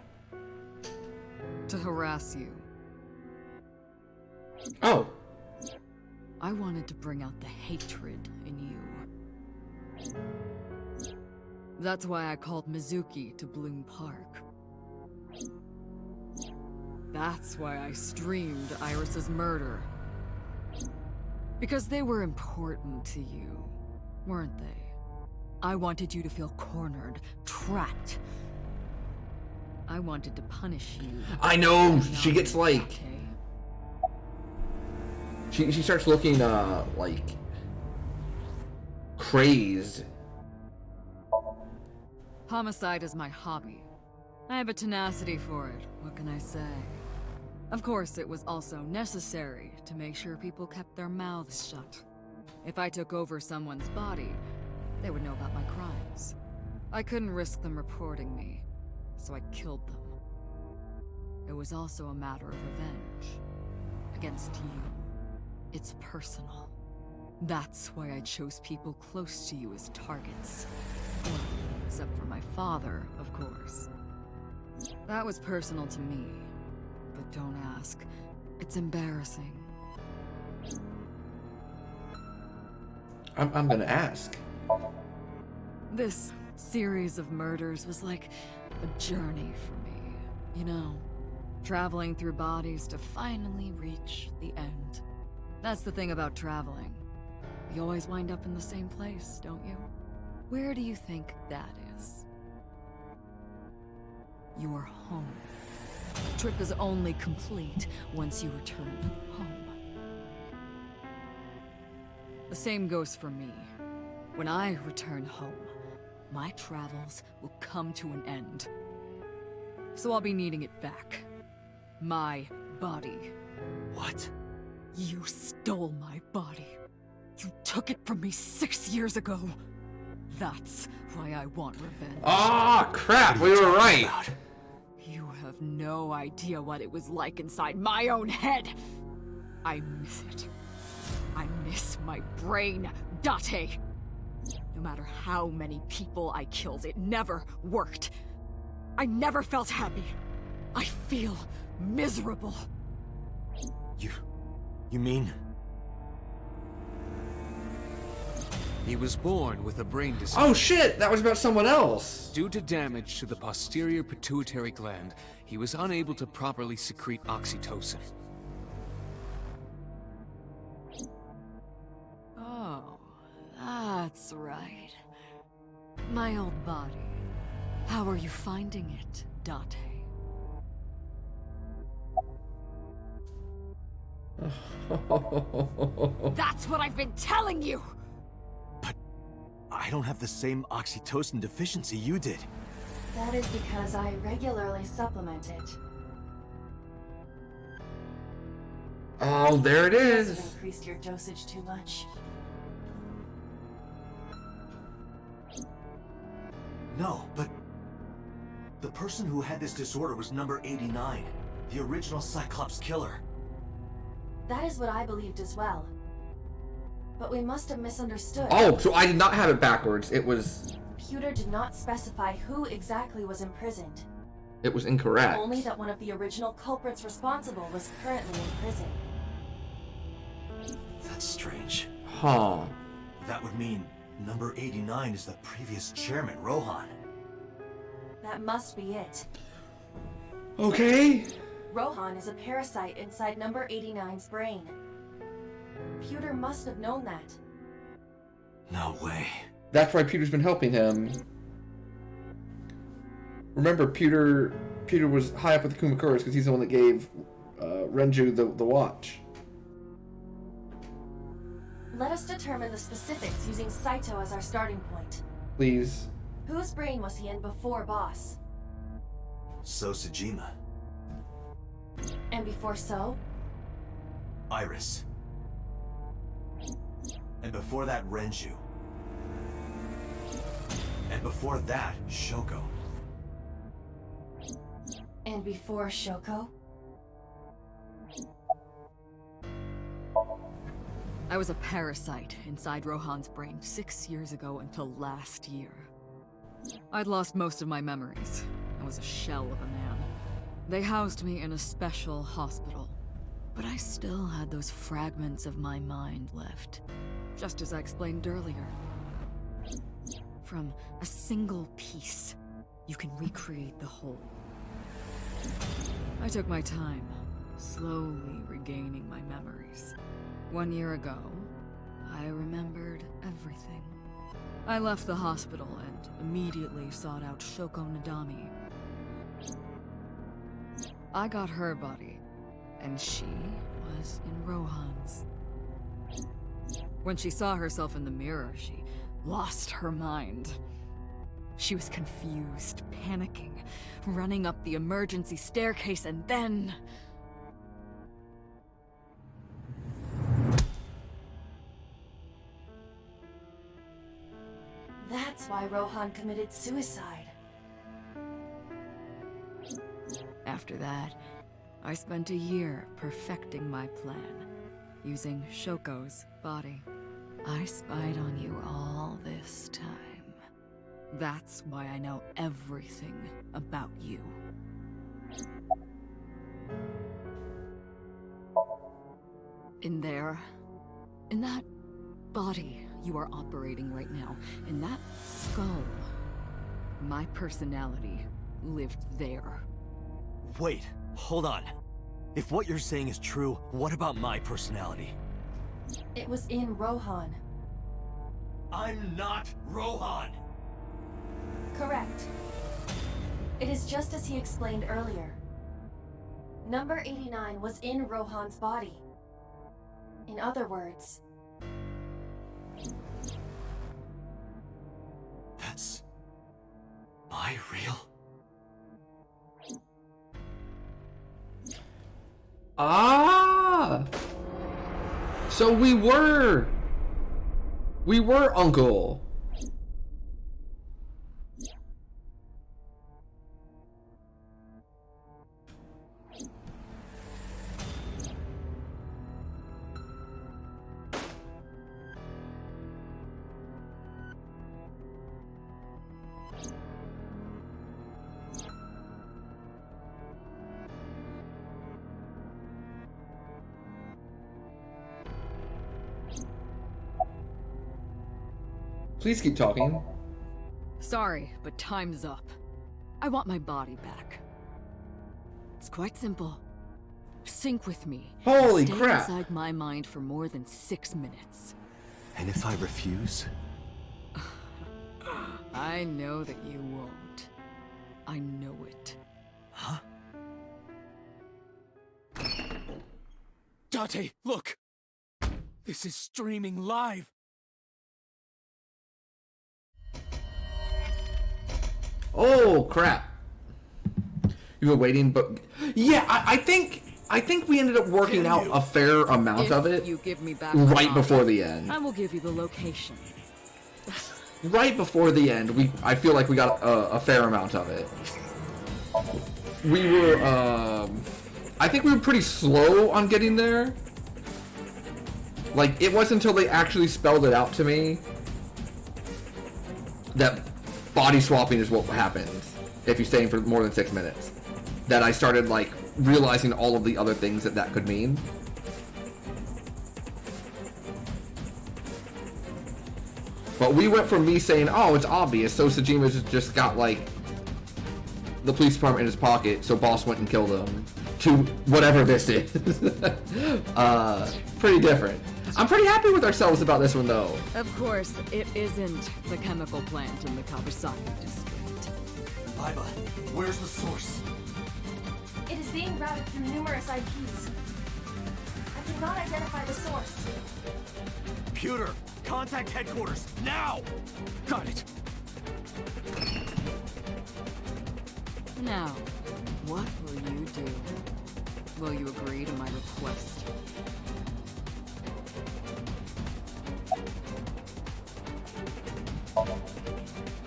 To harass you. Oh. I wanted to bring out the hatred in you. That's why I called Mizuki to Bloom Park. That's why I streamed Iris's murder. Because they were important to you, weren't they? I wanted you to feel cornered, trapped. I wanted to punish you. I know! She gets like... She starts looking, like... crazed. Homicide is my hobby. I have a tenacity for it, what can I say? Of course, it was also necessary to make sure people kept their mouths shut. If I took over someone's body, they would know about my crimes. I couldn't risk them reporting me, so I killed them. It was also a matter of revenge. Against you. It's personal. That's why I chose people close to you as targets. Well, except for my father, of course. That was personal to me. But don't ask. It's embarrassing. I'm gonna ask. This series of murders was like a journey for me, you know? Traveling through bodies to finally reach the end. That's the thing about traveling. You always wind up in the same place, don't you? Where do you think that is? Your home. The trip is only complete once you return home. The same goes for me. When I return home, my travels will come to an end. So I'll be needing it back. My body. What? You stole my body. You took it from me 6 years ago. That's why I want revenge. Ah, crap, we were right. You have no idea what it was like inside my own head. I miss it. I miss my brain, Dante. No matter how many people I killed, it never worked. I never felt happy. I feel miserable. You mean? He was born with a brain disease. Oh shit, that was about someone else. Due to damage to the posterior pituitary gland, he was unable to properly secrete oxytocin. Oh, that's right. My old body. How are you finding it, Dante? That's what I've been telling you! I don't have the same oxytocin deficiency you did. That is because I regularly supplement it. Oh, there it You is. have increased your dosage too much. No, but the person who had this disorder was number 89, the original Cyclops killer. That is what I believed as well. But we must have misunderstood. Oh, so I did not have it backwards. It was Pewter did not specify who exactly was imprisoned. It was incorrect. Only that one of the original culprits responsible was currently in prison. That's strange. Huh. That would mean number 89 is the previous chairman, Rohan. That must be it. Okay. Rohan is a parasite inside number 89's brain. Pewter must have known that. No way. That's why Peter's been helping him. Remember, Peter was high up with the Kumakuras because he's the one that gave Renju the watch. Let us determine the specifics using Saito as our starting point. Please. Whose brain was he in before Boss? So Sejima. And before So? Iris. And before that, Renju. And before that, Shoko. And before Shoko? I was a parasite inside Rohan's brain 6 years ago until last year. I'd lost most of my memories. I was a shell of a man. They housed me in a special hospital, but I still had those fragments of my mind left, just as I explained earlier. From a single piece, you can recreate the whole. I took my time, slowly regaining my memories. 1 year ago, I remembered everything. I left the hospital and immediately sought out Shoko Nadami. I got her body, and she was in Rohan's. When she saw herself in the mirror, she lost her mind. She was confused, panicking, running up the emergency staircase, and then... That's why Rohan committed suicide. After that, I spent a year perfecting my plan, using Shoko's body. I spied on you all this time. That's why I know everything about you. In there, in that body you are operating right now, in that skull, my personality lived there. Wait, hold on. If what you're saying is true, what about my personality? It was in Rohan. I'm not Rohan! Correct. It is just as he explained earlier. Number 89 was in Rohan's body. In other words... That's... my real... Ah! So we were Uncle. Please keep talking. Sorry, but time's up. I want my body back. It's quite simple. Sync with me. Holy Stay crap. inside my mind for more than 6 minutes. And if I refuse? I I know that you won't. I know it. Huh? Dante, look! This is streaming live! Oh, crap. You were waiting, but... Yeah, I think we ended up working out a fair amount of it You give me back right before the end. I will give you the location. Right before the end, I feel like we got a fair amount of it. We were, I think we were pretty slow on getting there. Like, it wasn't until they actually spelled it out to me that body swapping is what happens if you're staying for more than 6 minutes. That I started, like, realizing all of the other things that could mean. But we went from me saying, oh, it's obvious, so Sejima's just got, like, the police department in his pocket, so Boss went and killed him, to whatever this is. Pretty different. I'm pretty happy with ourselves about this one, though. Of course, it isn't the chemical plant in the Kawasaki district. Aiba, where's the source? It is being routed through numerous IPs. I cannot identify the source. Computer, contact headquarters, now! Got it! Now, what will you do? Will you agree to my request?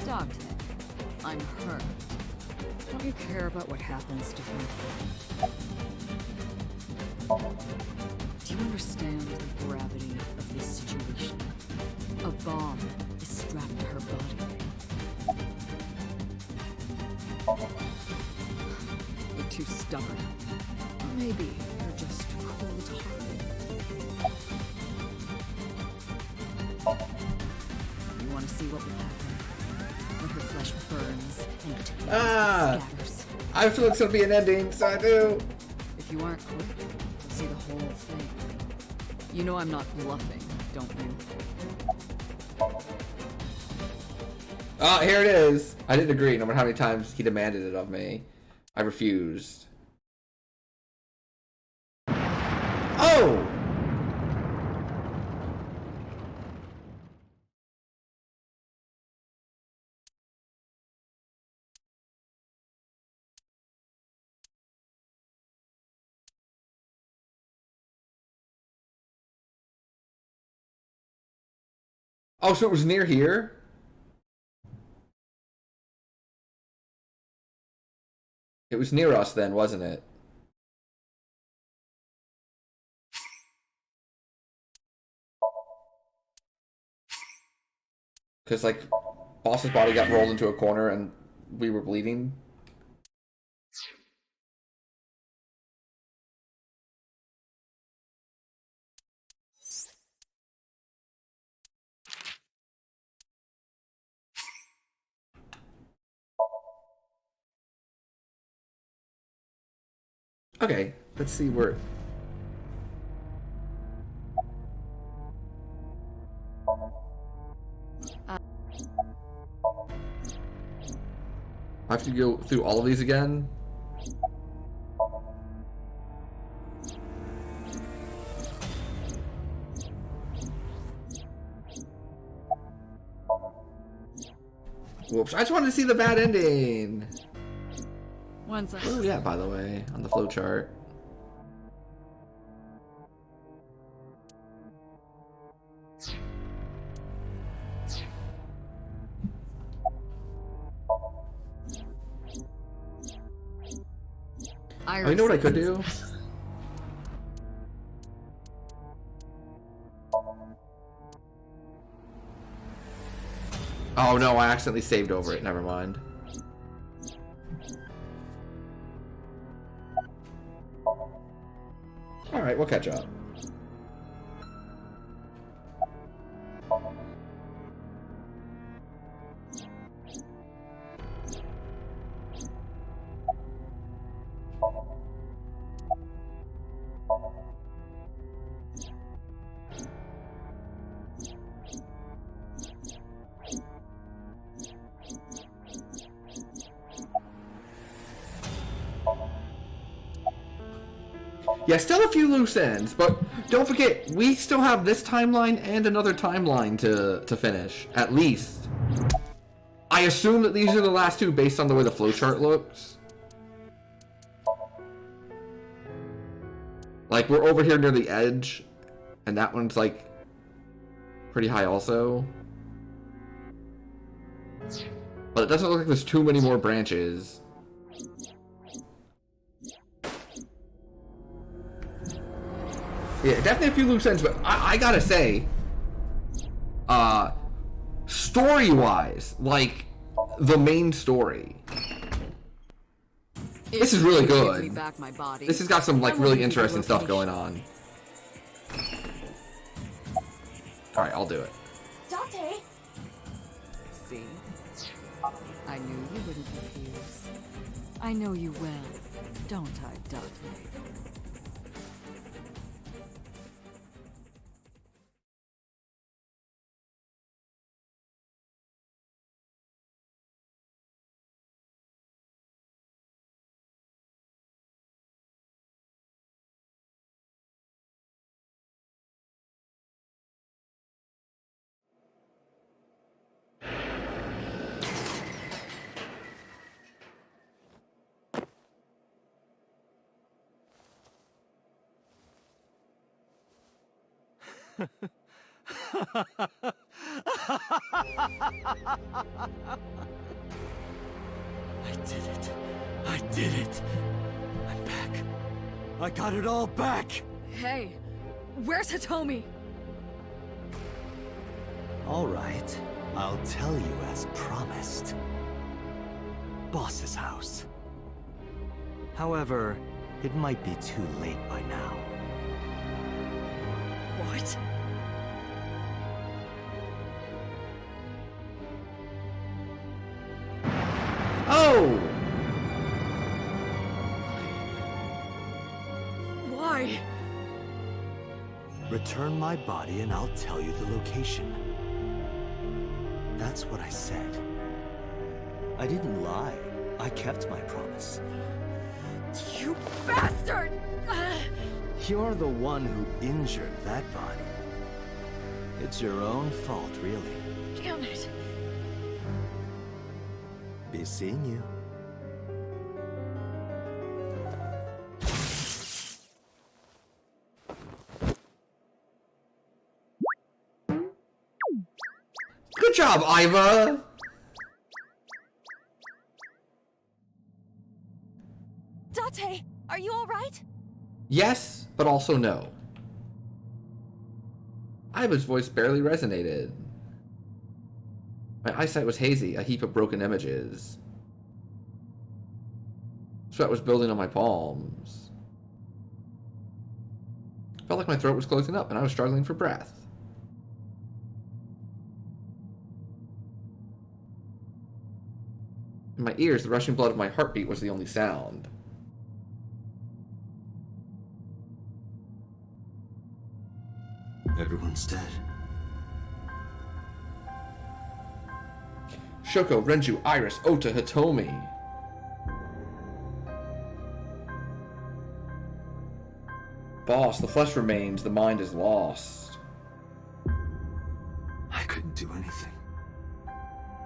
Dante, I'm hurt. Don't you care about what happens to her? Do you understand the gravity of this situation? A bomb is strapped to her body. You're too stubborn. Or maybe you're just cold-hearted. You want to see what will happen when her flesh burns and the tail scatters? I feel it's gonna be an ending, so I do. If you aren't quick, you'll see the whole thing. You know I'm not bluffing, don't you? Oh, here it is. I didn't agree, no matter how many times he demanded it of me. I refused. Oh! Oh, so it was near here? It was near us then, wasn't it? Because, like, Boss's body got rolled into a corner and we were bleeding. Okay, let's see where... I have to go through all of these again? Whoops, I just wanted to see the bad ending! One second. Oh yeah, by the way, on the flowchart. Oh, you know what I could do? Oh no, I accidentally saved over it, never mind. Alright, we'll catch up. Yeah, still a few loose ends, but don't forget, we still have this timeline and another timeline to finish, at least. I assume that these are the last two based on the way the flowchart looks. Like, we're over here near the edge, and that one's, like, pretty high also. But it doesn't look like there's too many more branches. Yeah, definitely a few loose ends, but I gotta say, story-wise, like, the main story, this is really good. This has got some, like, really interesting stuff going on. Alright, I'll do it. Dante! See? I knew you wouldn't refuse. I know you well, don't I, Dante? I did it. I did it. I'm back. I got it all back. Hey, where's Hitomi? All right. I'll tell you as promised. Boss's house. However, it might be too late by now. What? Oh! Why? Return my body and I'll tell you the location. That's what I said. I didn't lie. I kept my promise. You bastard! You're the one who injured that body. It's your own fault, really. Damn it. Be seeing you. Good job, Iva! Dante, are you alright? Yes, but also no. Iva's voice barely resonated. My eyesight was hazy, a heap of broken images. Sweat was building on my palms. Felt like my throat was closing up and I was struggling for breath. In my ears, the rushing blood of my heartbeat was the only sound. Everyone's dead. Shoko, Renju, Iris, Ota, Hitomi. Boss, the flesh remains, the mind is lost. I couldn't do anything.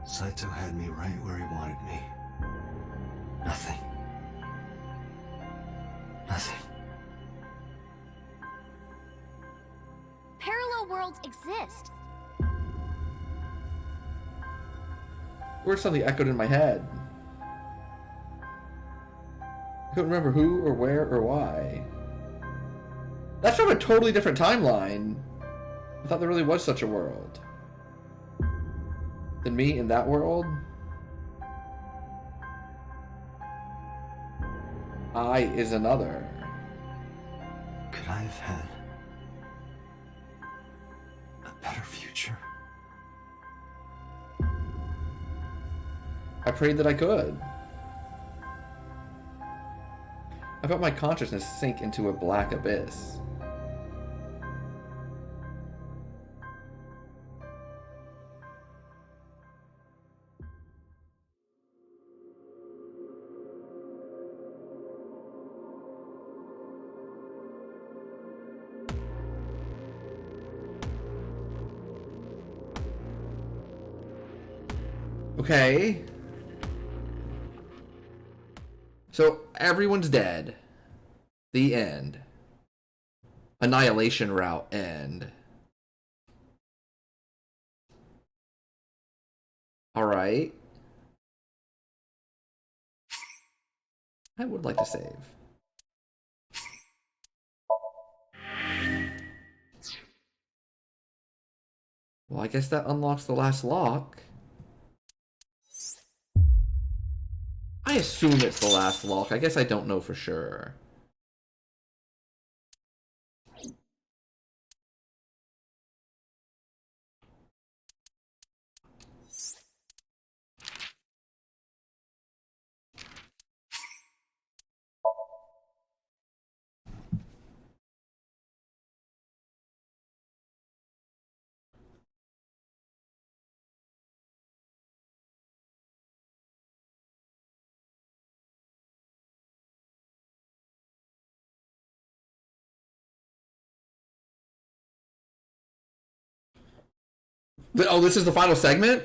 Saito had me right where he wanted me. Nothing. Nothing. Parallel worlds exist. Words suddenly echoed in my head. I couldn't remember who or where or why. That's from a totally different timeline. I thought there really was such a world. Than me in that world? I is another. Could I have had a better future? I prayed that I could. I felt my consciousness sink into a black abyss. Okay. So everyone's dead. The end. Annihilation route end. Alright. I would like to save. Well, I guess that unlocks the last lock. I assume it's the last lock. I guess I don't know for sure. Oh, this is the final segment?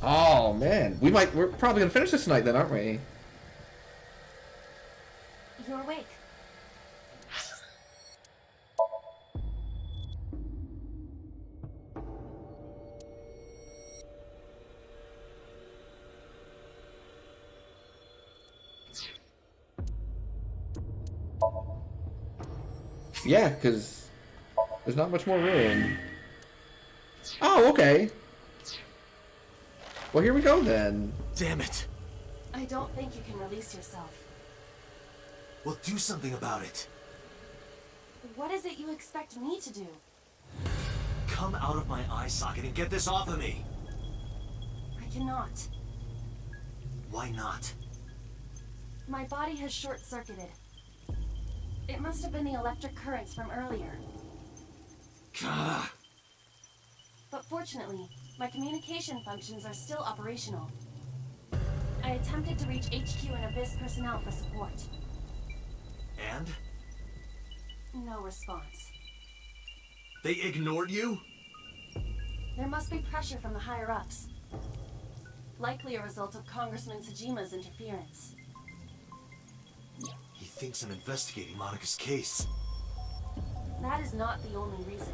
Oh, man. We're probably gonna finish this tonight then, aren't we? You're awake. Yeah, because there's not much more room. Oh, okay. Well, here we go then. Damn it. I don't think you can release yourself. Well, do something about it. What is it you expect me to do? Come out of my eye socket and get this off of me. I cannot. Why not? My body has short-circuited. It must have been the electric currents from earlier. Gah. But fortunately, my communication functions are still operational. I attempted to reach HQ and Abyss personnel for support. And? No response. They ignored you? There must be pressure from the higher-ups. Likely a result of Congressman Tsujima's interference. He thinks I'm investigating Monica's case. That is not the only reason.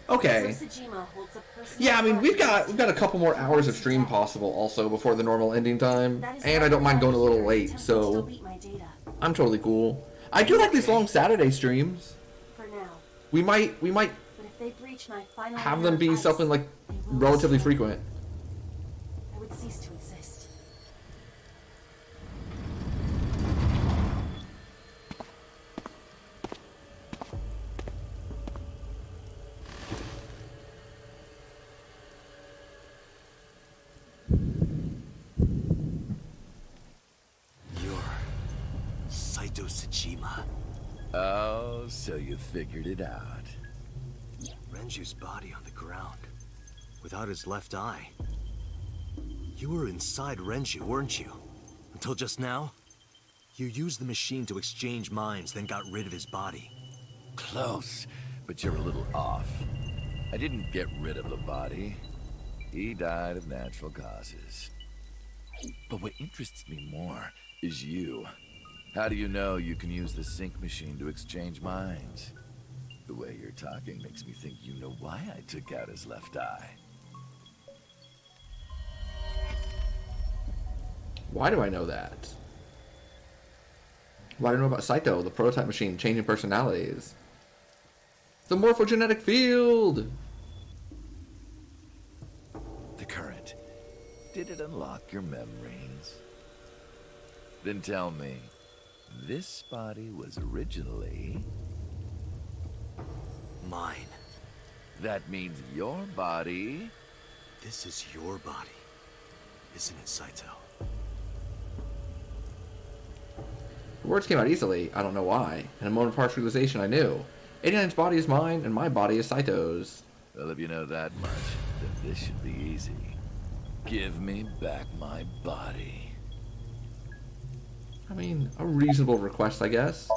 Okay. So Tsujima holds a personal Yeah, I mean, we've got grudge a couple more hours of stream possible also before the normal ending time. That is And I don't mind going a little late, so delete my data. I'm totally cool. I do like these long Saturday streams. For now. We might But if they breach my final have them be ice, something like they will relatively destroy me. frequent. I would cease to exist. You're Saito Tsuchima. Oh, so you figured it out. Renju's body on the ground, without his left eye. You were inside Renju, weren't you? Until just now? You used the machine to exchange minds, then got rid of his body. Close, but you're a little off. I didn't get rid of the body. He died of natural causes. But what interests me more is you. How do you know you can use the sync machine to exchange minds? The way you're talking makes me think you know why I took out his left eye. Why do I know that? Why do I know about Saito, the prototype machine, changing personalities? The morphogenetic field! The current. Did it unlock your memories? Then tell me, this body was originally... Mine. That means your body... This is your body, isn't it, Saito? The words came out easily, I don't know why. In a moment of harsh realization, I knew. 89's body is mine, and my body is Saito's. Well, if you know that much, then this should be easy. Give me back my body. I mean, a reasonable request, I guess.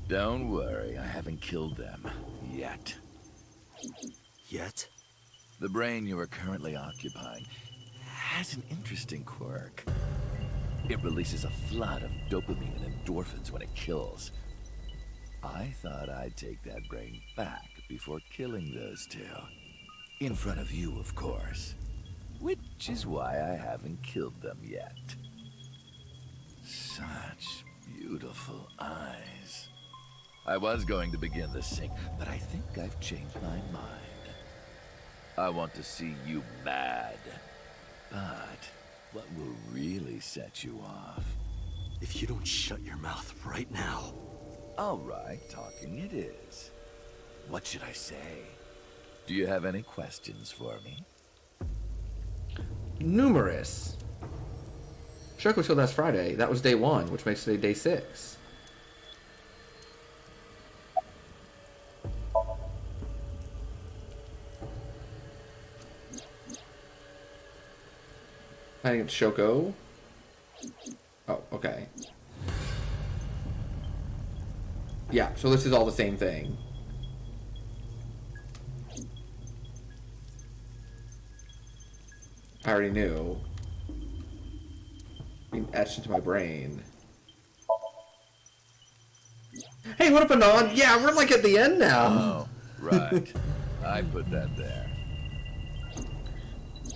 Don't worry, I haven't killed them. Yet. Yet? The brain you are currently occupying has an interesting quirk. It releases a flood of dopamine and endorphins when it kills. I thought I'd take that brain back before killing those two. In front of you, of course. Which is why I haven't killed them yet. Such beautiful eyes. I was going to begin the sync, but I think I've changed my mind. I want to see you mad. But what will really set you off? If you don't shut your mouth right now. All right, talking it is. What should I say? Do you have any questions for me? Numerous. Shark was killed last Friday. That was day 1, which makes today day 6. I think it's Shoko. Oh, okay. Yeah, so this is all the same thing. I already knew. Being etched into my brain. Hey, what up, Anon? Yeah, we're like at the end now. Oh, right. I put that there.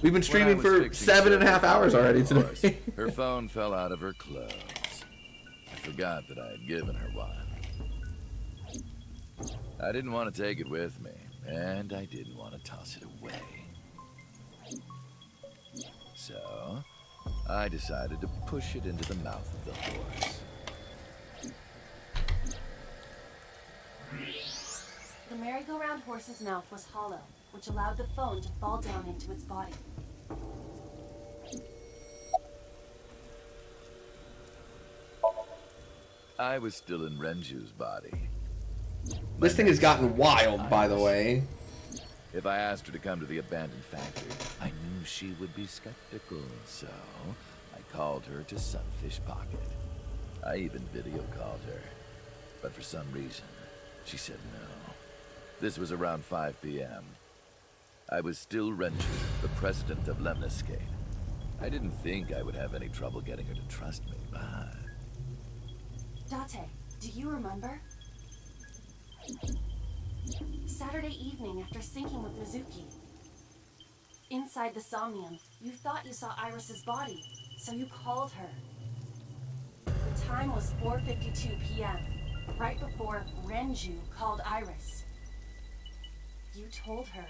We've been streaming for 7.5 hours already today. Her phone fell out of her clothes. I forgot that I had given her one. I didn't want to take it with me, and I didn't want to toss it away. So, I decided to push it into the mouth of the horse. The merry-go-round horse's mouth was hollow, which allowed the phone to fall down into its body. I was still in Renju's body. This thing has gotten wild, by the way. If I asked her to come to the abandoned factory, I knew she would be skeptical, so I called her to Sunfish Pocket. I even video called her, but for some reason, she said no. This was around 5 p.m. I was still Renju, the president of Lemniscate. I didn't think I would have any trouble getting her to trust me, but... Dante, do you remember? Saturday evening after syncing with Mizuki. Inside the Somnium, you thought you saw Iris's body, so you called her. The time was 4:52 p.m., right before Renju called Iris. You told her.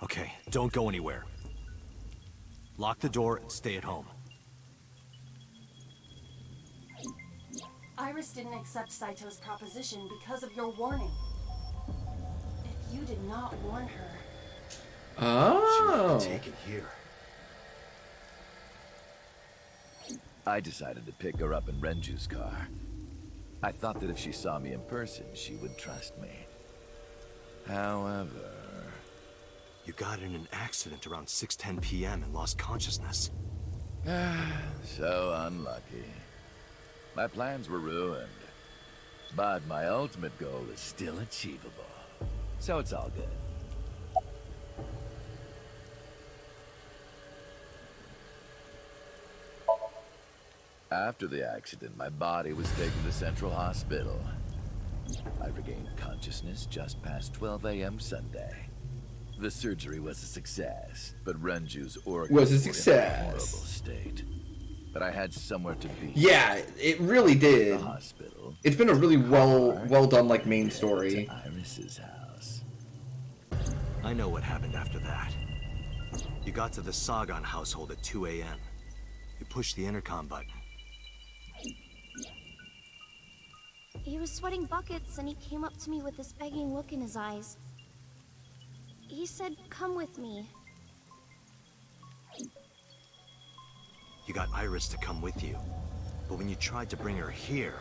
Okay, don't go anywhere. Lock the door and stay at home. Iris didn't accept Saito's proposition because of your warning. If you did not warn her... Oh. She would take it here. I decided to pick her up in Renju's car. I thought that if she saw me in person, she would trust me. However... You got in an accident around 6:10 p.m. and lost consciousness. So unlucky. My plans were ruined. But my ultimate goal is still achievable. So it's all good. After the accident, my body was taken to Central Hospital. I regained consciousness just past 12 a.m. Sunday. The surgery was a success, but Renju's organs was a were in success. a horrible state. But I had somewhere to be. Yeah, it really did. The hospital. It's been a really well done like main story. To Iris's house. I know what happened after that. You got to the Sagan household at 2 a.m. You pushed the intercom button. He was sweating buckets and he came up to me with this begging look in his eyes. He said, "Come with me." You got Iris to come with you. But when you tried to bring her here...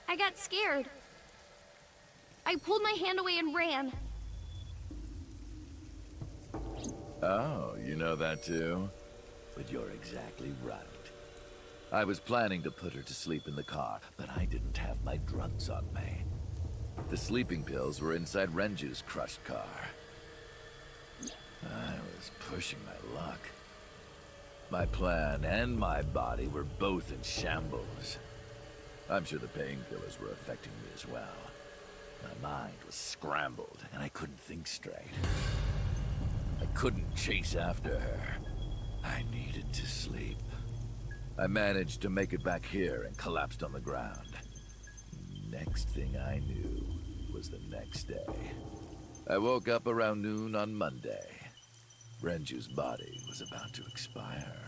I got scared. I pulled my hand away and ran. Oh, you know that too? But you're exactly right. I was planning to put her to sleep in the car, but I didn't have my drugs on me. The sleeping pills were inside Renju's crushed car. I was pushing my luck. My plan and my body were both in shambles. I'm sure the painkillers were affecting me as well. My mind was scrambled, and I couldn't think straight. I couldn't chase after her. I needed to sleep. I managed to make it back here and collapsed on the ground. Next thing I knew was the next day. I woke up around noon on Monday. Renju's body was about to expire.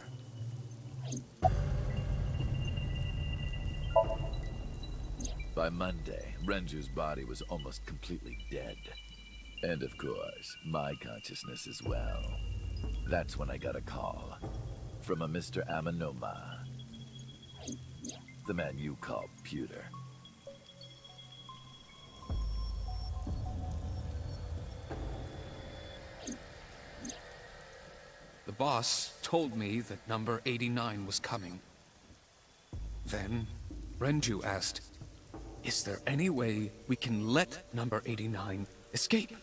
By Monday, Renju's body was almost completely dead. And of course, my consciousness as well. That's when I got a call from a Mr. Amanoma. The man you call Pewter. The boss told me that number 89 was coming. Then, Renju asked, "Is there any way we can let number 89 escape?"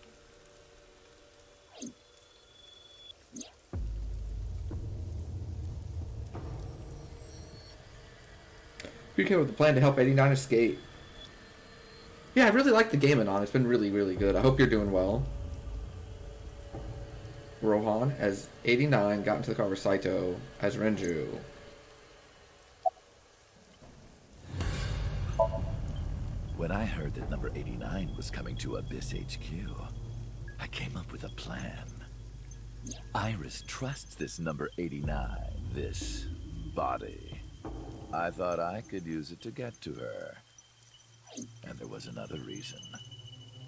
You came up with a plan to help 89 escape. Yeah, I really like the game, Anon. It's been really, really good. I hope you're doing well. Rohan as 89 got into the car with Saito as Renju. When I heard that number 89 was coming to Abyss HQ, I came up with a plan. Iris trusts this number 89, this body. I thought I could use it to get to her. And there was another reason.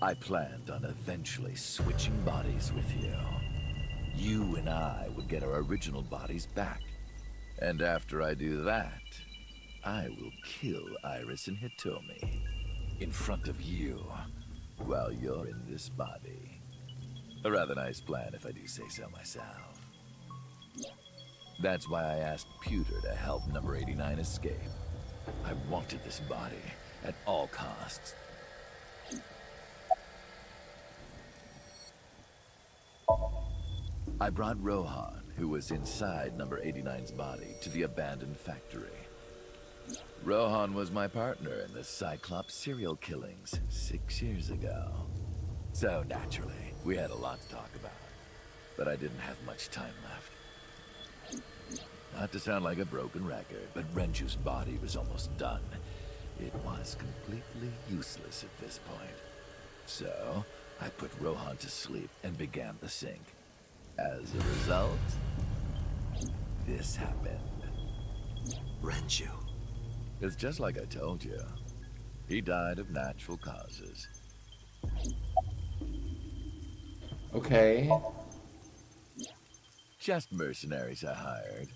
I planned on eventually switching bodies with you. You and I would get our original bodies back. And after I do that, I will kill Iris and Hitomi in front of you while you're in this body. A rather nice plan if I do say so myself. That's why I asked Pewter to help number 89 escape. I wanted this body at all costs. I brought Rohan, who was inside number 89's body, to the abandoned factory. Rohan was my partner in the Cyclops serial killings 6 years ago. So naturally, we had a lot to talk about. But I didn't have much time left. Not to sound like a broken record, but Renju's body was almost done. It was completely useless at this point. So, I put Rohan to sleep and began the sync. As a result, this happened. Renju. It's just like I told you. He died of natural causes. Okay. Just mercenaries I hired.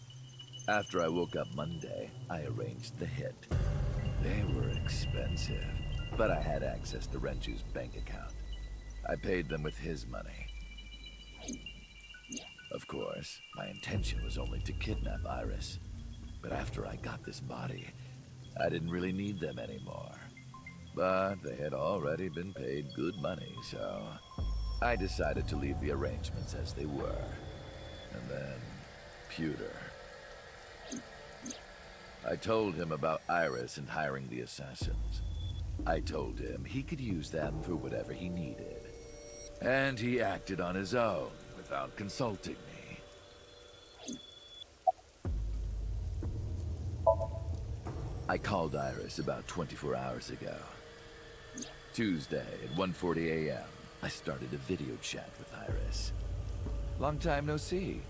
After I woke up Monday, I arranged the hit. They were expensive, but I had access to Renju's bank account. I paid them with his money. Of course, my intention was only to kidnap Iris. But after I got this body, I didn't really need them anymore. But they had already been paid good money, so I decided to leave the arrangements as they were. And then, Pewter. I told him about Iris and hiring the assassins. I told him he could use them for whatever he needed. And he acted on his own, without consulting me. I called Iris about 24 hours ago. Tuesday at 1:40 a.m., I started a video chat with Iris. Long time no see.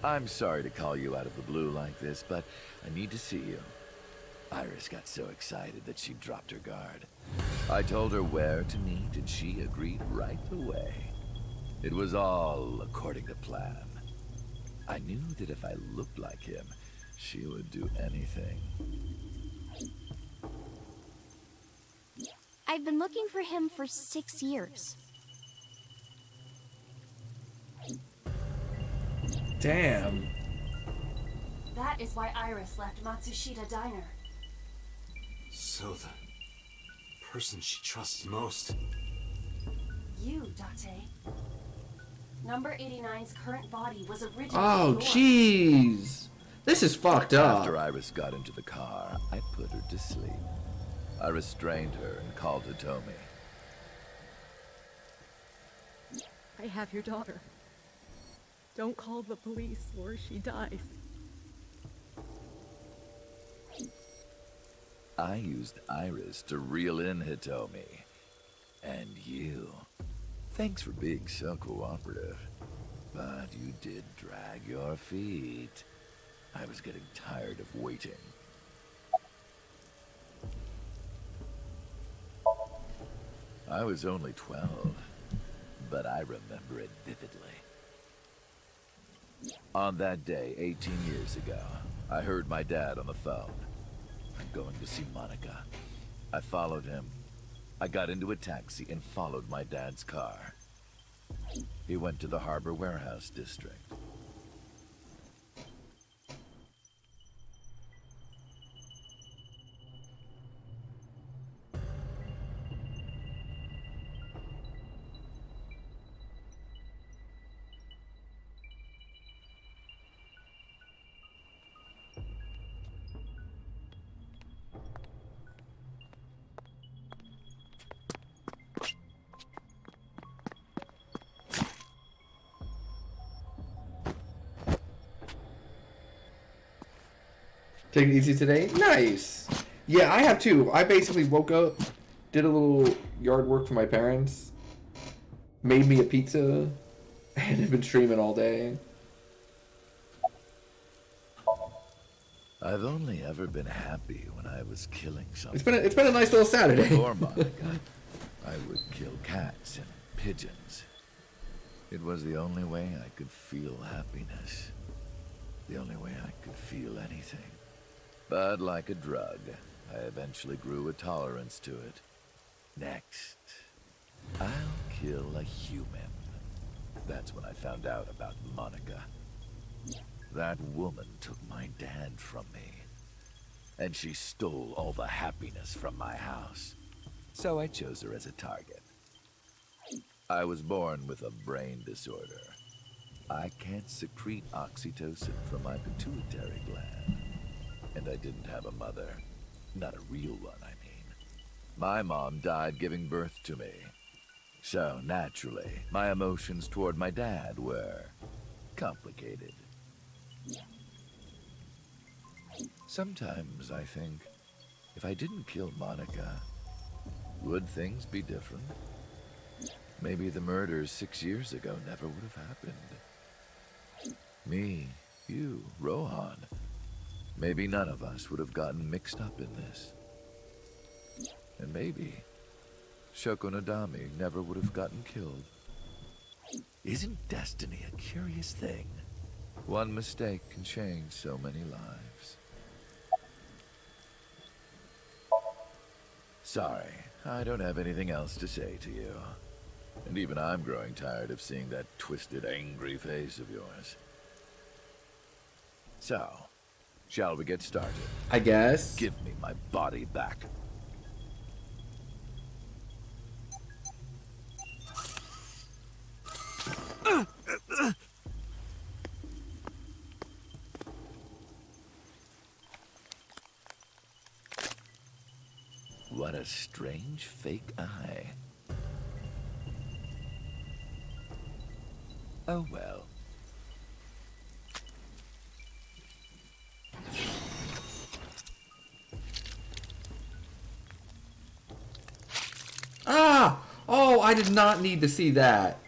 I'm sorry to call you out of the blue like this, but I need to see you. Iris got so excited that she dropped her guard. I told her where to meet, and she agreed right away. It was all according to plan. I knew that if I looked like him, she would do anything. I've been looking for him for 6 years. Damn. That is why Iris left Matsushita Diner. So the person she trusts most. You, Dante. Number 89's current body was originally Oh, yours. jeez. This is fucked up. After Iris got into the car, I put her to sleep. I restrained her and called Hitomi. I have your daughter. Don't call the police or she dies. I used Iris to reel in Hitomi. And you. Thanks for being so cooperative. But you did drag your feet. I was getting tired of waiting. I was only 12, but I remember it vividly. On that day, 18 years ago, I heard my dad on the phone. I'm going to see Monica. I followed him. I got into a taxi and followed my dad's car. He went to the Harbor Warehouse District. Take it easy today? Nice. Yeah, I have too. I basically woke up, did a little yard work for my parents, made me a pizza, and have been streaming all day. I've only ever been happy when I was killing something. It's been a nice little Saturday. Before Monica, I would kill cats and pigeons. It was the only way I could feel happiness. The only way I could feel anything. But like a drug, I eventually grew a tolerance to it. Next, I'll kill a human. That's when I found out about Monica. That woman took my dad from me. And she stole all the happiness from my house. So I chose her as a target. I was born with a brain disorder. I can't secrete oxytocin from my pituitary gland. And I didn't have a mother. Not a real one, I mean. My mom died giving birth to me. So, naturally, my emotions toward my dad were complicated. Sometimes I think, if I didn't kill Monica, would things be different? Maybe the murders 6 years ago never would have happened. Me, you, Rohan. Maybe none of us would have gotten mixed up in this. And maybe Shoko Nadami never would have gotten killed. Isn't destiny a curious thing? One mistake can change so many lives. Sorry, I don't have anything else to say to you. And even I'm growing tired of seeing that twisted, angry face of yours. So, shall we get started? I guess. Give me my body back. What a strange fake eye. Oh well. Ah! Oh, I did not need to see that.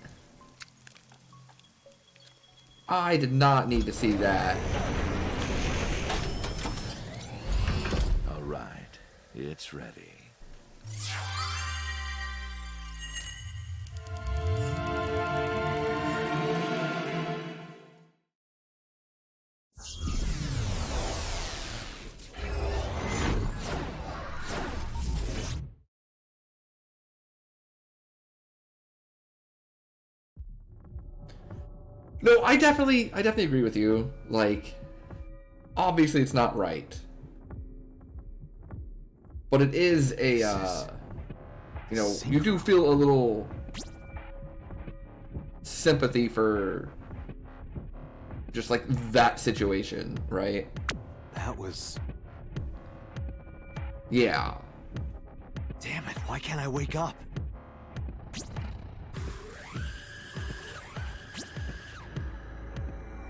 I did not need to see that. All right, it's ready. No, I definitely agree with you. Like, obviously it's not right. But it is a, you know, you do feel a little sympathy for just like that situation, right? That was... Yeah. Damn it, why can't I wake up?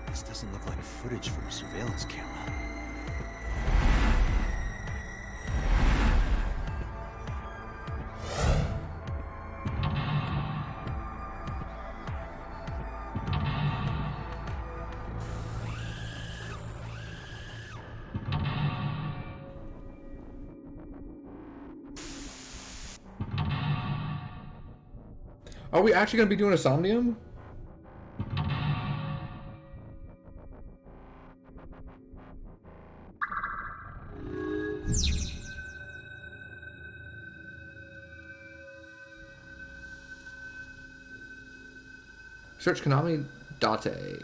This doesn't look like footage from a surveillance camera. Are we actually going to be doing a Somnium? Search Konami Dante.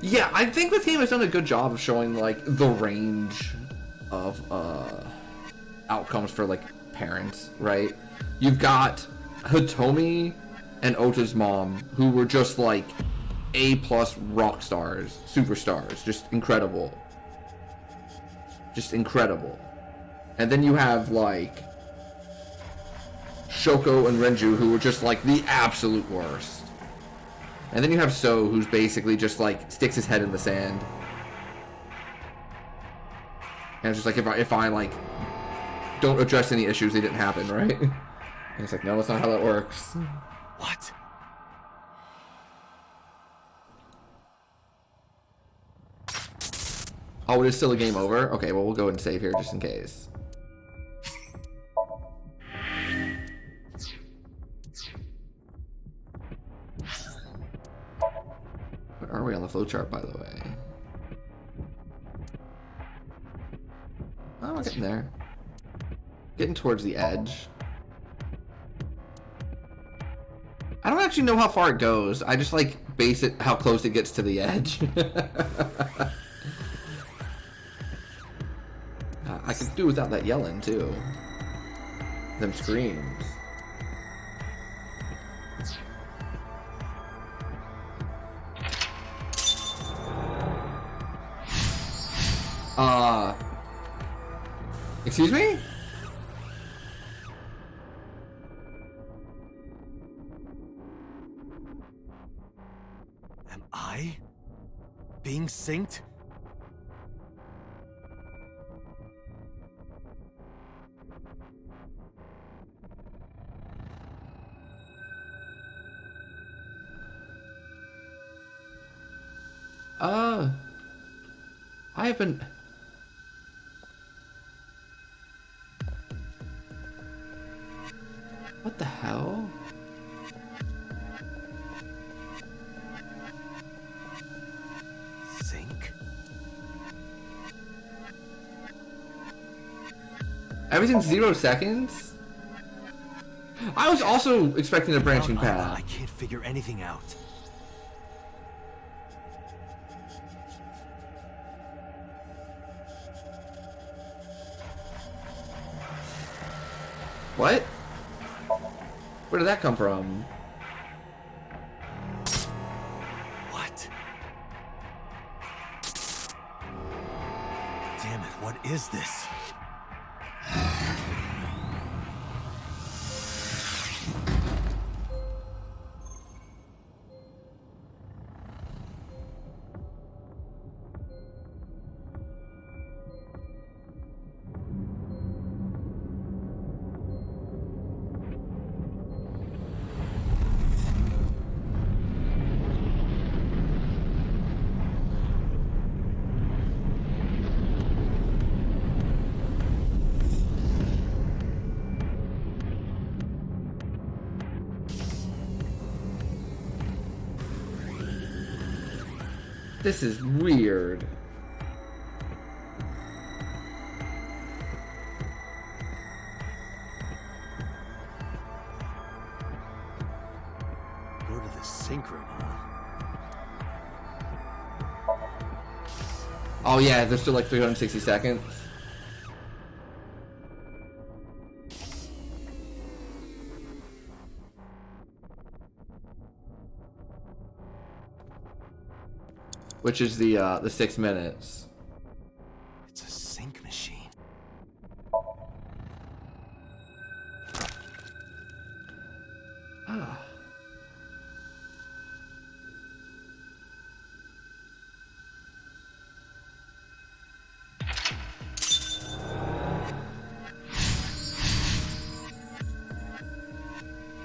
Yeah, I think this game has done a good job of showing like the range of outcomes for like parents, right? You've got Hitomi and Ota's mom, who were just like A+ rock stars, superstars, just incredible. Just incredible. And then you have like Shoko and Renju, who were just like the absolute worst. And then you have So, who's basically just like sticks his head in the sand. And it's just like if I like don't address any issues, they didn't happen, right? And it's like, no, that's not how that works. What? Oh, it is still a game over? Okay, well, we'll go and save here just in case. Where are we on the flowchart, by the way? Oh, we're getting there. Getting towards the edge. I don't actually know how far it goes. I just, like, base it how close it gets to the edge. I could do without that yelling, too. Them screams. Excuse me? Am I being synced? I have been... What the hell? Sync? Everything's 0 seconds? I was also expecting a branching path. I can't figure anything out. What? Where did that come from? What? Damn it, what is this? This is weird. Go to the sync room, huh? Oh yeah, there's still like 360 seconds. Which is the 6 minutes. It's a sync machine. Ah.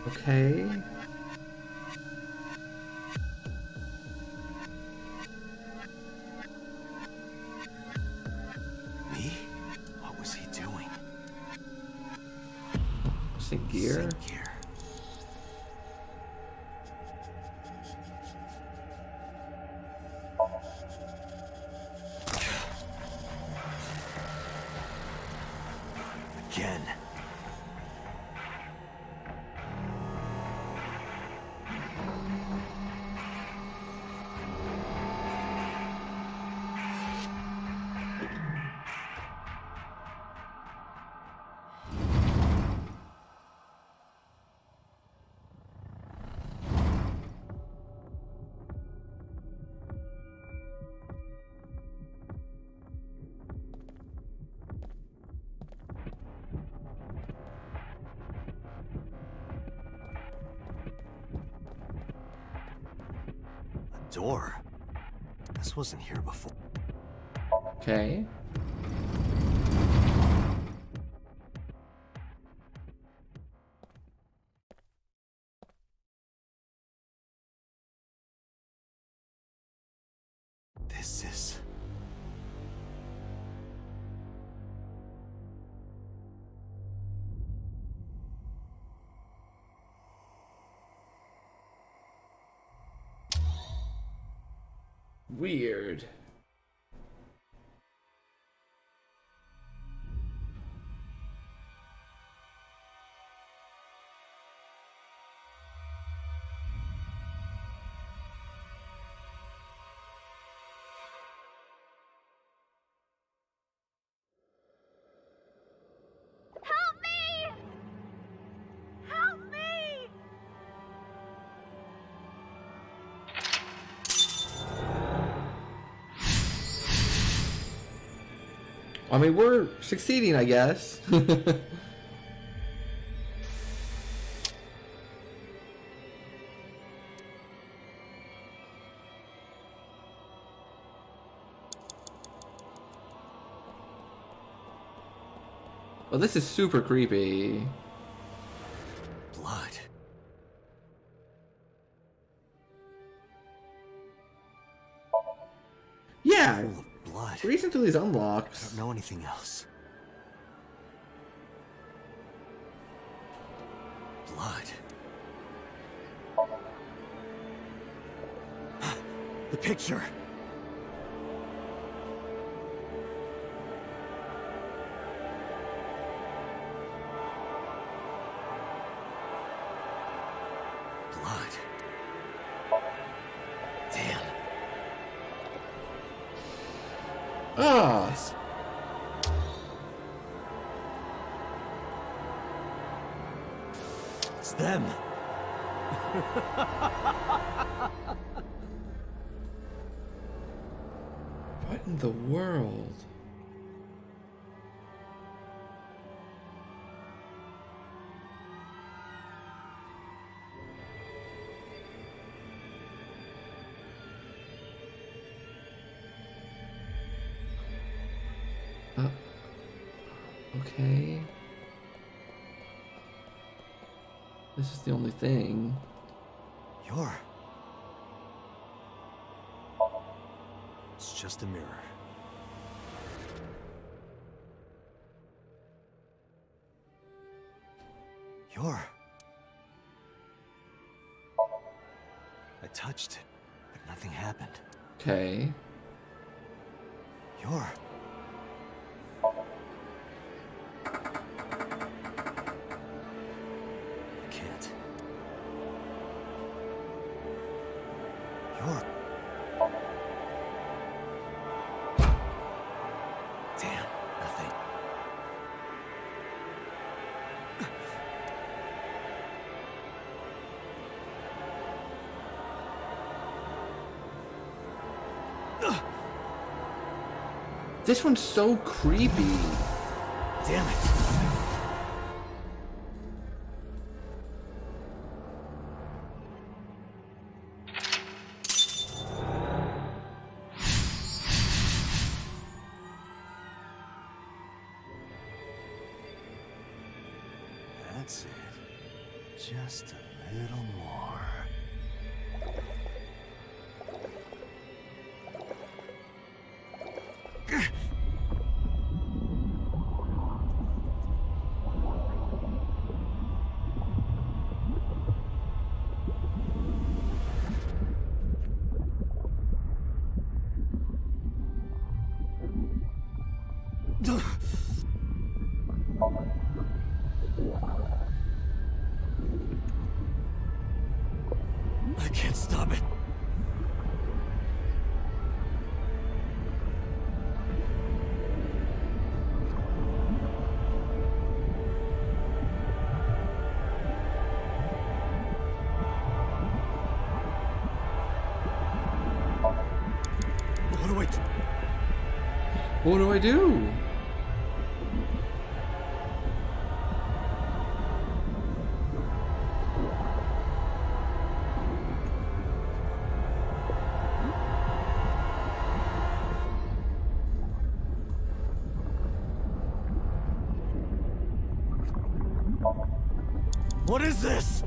Okay. Me? What was he doing? Sync gear. Sync gear. Again. Door. This wasn't here before. Okay. This is... Weird. Help me! Help me! I mean, we're succeeding, I guess. Well, this is super creepy. Blood. Yeah. Full of blood. Reason through these I unlocks. don't know anything else. Blood. The picture. Blood. Damn. Ah. It's them. What in the world? Okay. This is the only thing. You're... It's just a mirror. You're... I touched it, but nothing happened. Okay. You're... I can't. You're... This one's so creepy. Damn it. That's it. Just a little more. I can't stop it. What do I do? What is this?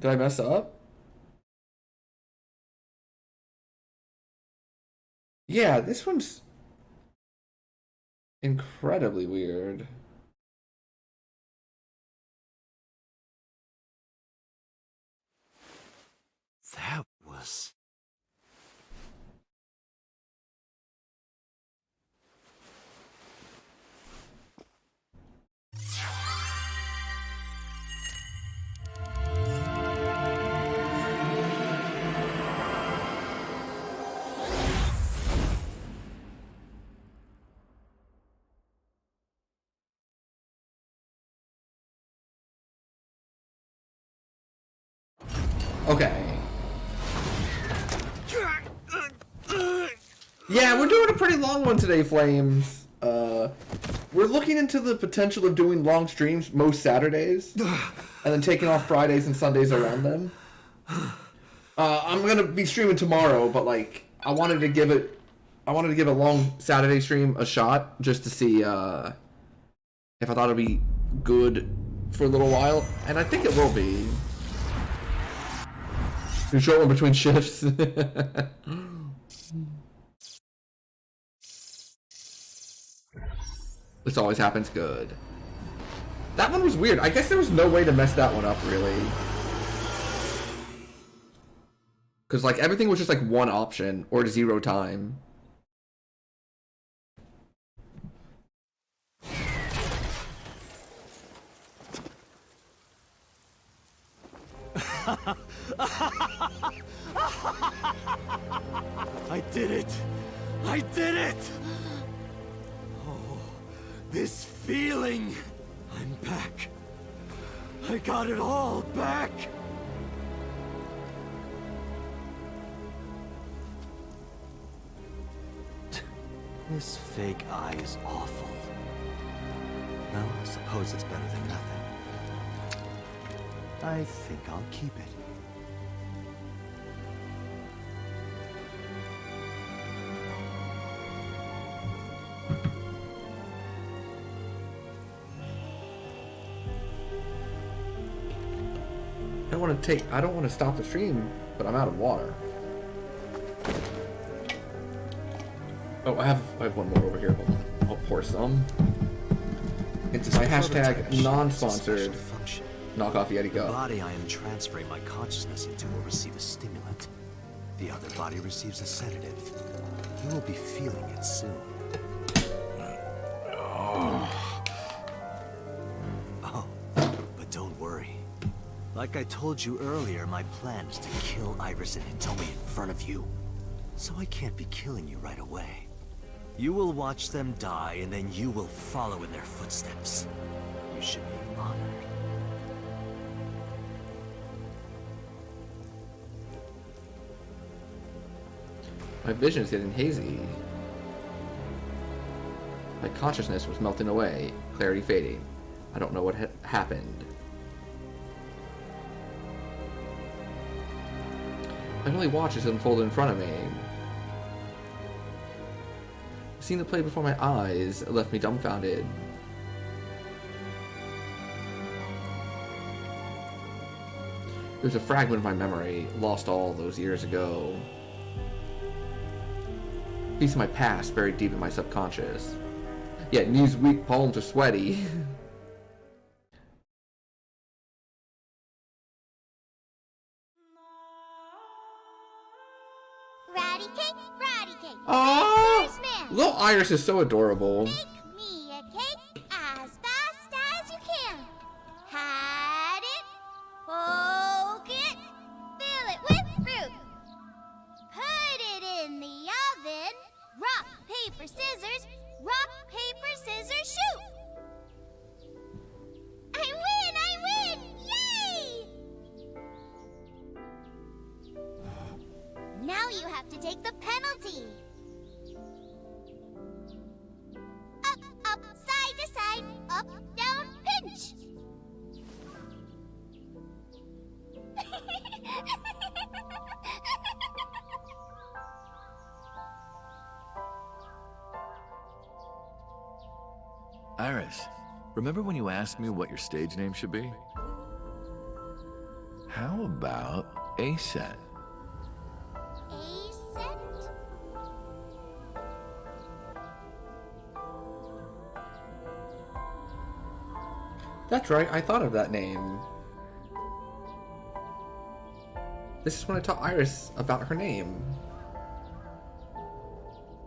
Did I mess up? Yeah, this one's incredibly weird. That was... Okay. Yeah, we're doing a pretty long one today, Flames. We're looking into the potential of doing long streams most Saturdays, and then taking off Fridays and Sundays around them. I'm gonna be streaming tomorrow, but like, I wanted to give a long Saturday stream a shot just to see if I thought it'd be good for a little while, and I think it will be. Controlling between shifts. This always happens good. That one was weird. I guess there was no way to mess that one up, really. Because, like, everything was just, like, one option, or 0 time. I did it! I did it! Oh, this feeling! I'm back. I got it all back! This fake eye is awful. Well, I suppose it's better than nothing. I think I'll keep it. I don't want to stop the stream, but I'm out of water. Oh, I have one more over here. Hold on. I'll pour some. It's my hashtag non-sponsored knockoff Yeti Go. The body I am transferring my consciousness into will receive a stimulant. The other body receives a sedative. You will be feeling it soon. Oh, but don't worry. Like I told you earlier, my plan is to kill Iris and Hitomi in front of you. So I can't be killing you right away. You will watch them die, and then you will follow in their footsteps. You should be honored. My vision is getting hazy. My consciousness was melting away, clarity fading. I don't know what happened. I can only watch as it unfolded in front of me. Seeing the play before my eyes left me dumbfounded. There's a fragment of my memory, lost all those years ago. A piece of my past buried deep in my subconscious. Yet knees weak, palms are sweaty. Ratty cake, ratty cake. Aww! First man. Little Iris is so adorable. Make me a cake as fast as you can. Had it, poke it, fill it with fruit. Put it in the oven. Rock, paper, scissors. Rock, paper, scissors, shoot. I win! I win! Yay! Now you have to take the penalty. Up, up, side to side, up, down, pinch. Iris, remember when you asked me what your stage name should be? How about A-Set? A-set? That's right, I thought of that name. This is when I taught Iris about her name.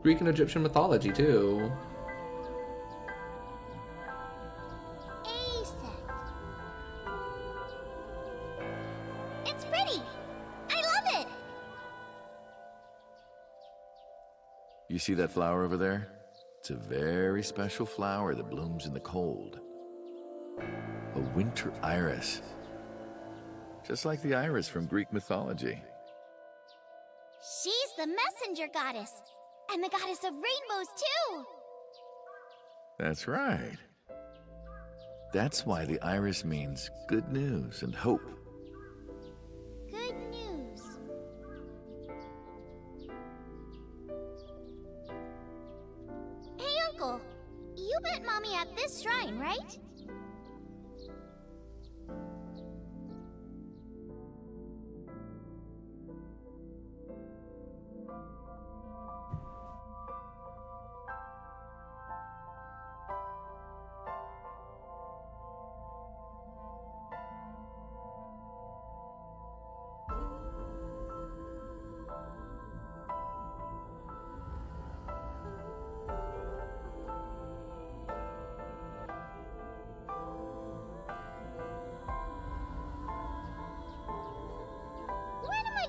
Greek and Egyptian mythology, too. A-set. It's pretty. I love it. You see that flower over there? It's a very special flower that blooms in the cold. A winter iris. Just like the iris from Greek mythology. She's the messenger goddess. And the goddess of rainbows, too. That's right. That's why the iris means good news and hope. Good news. Hey, Uncle. You met Mommy at this shrine, right?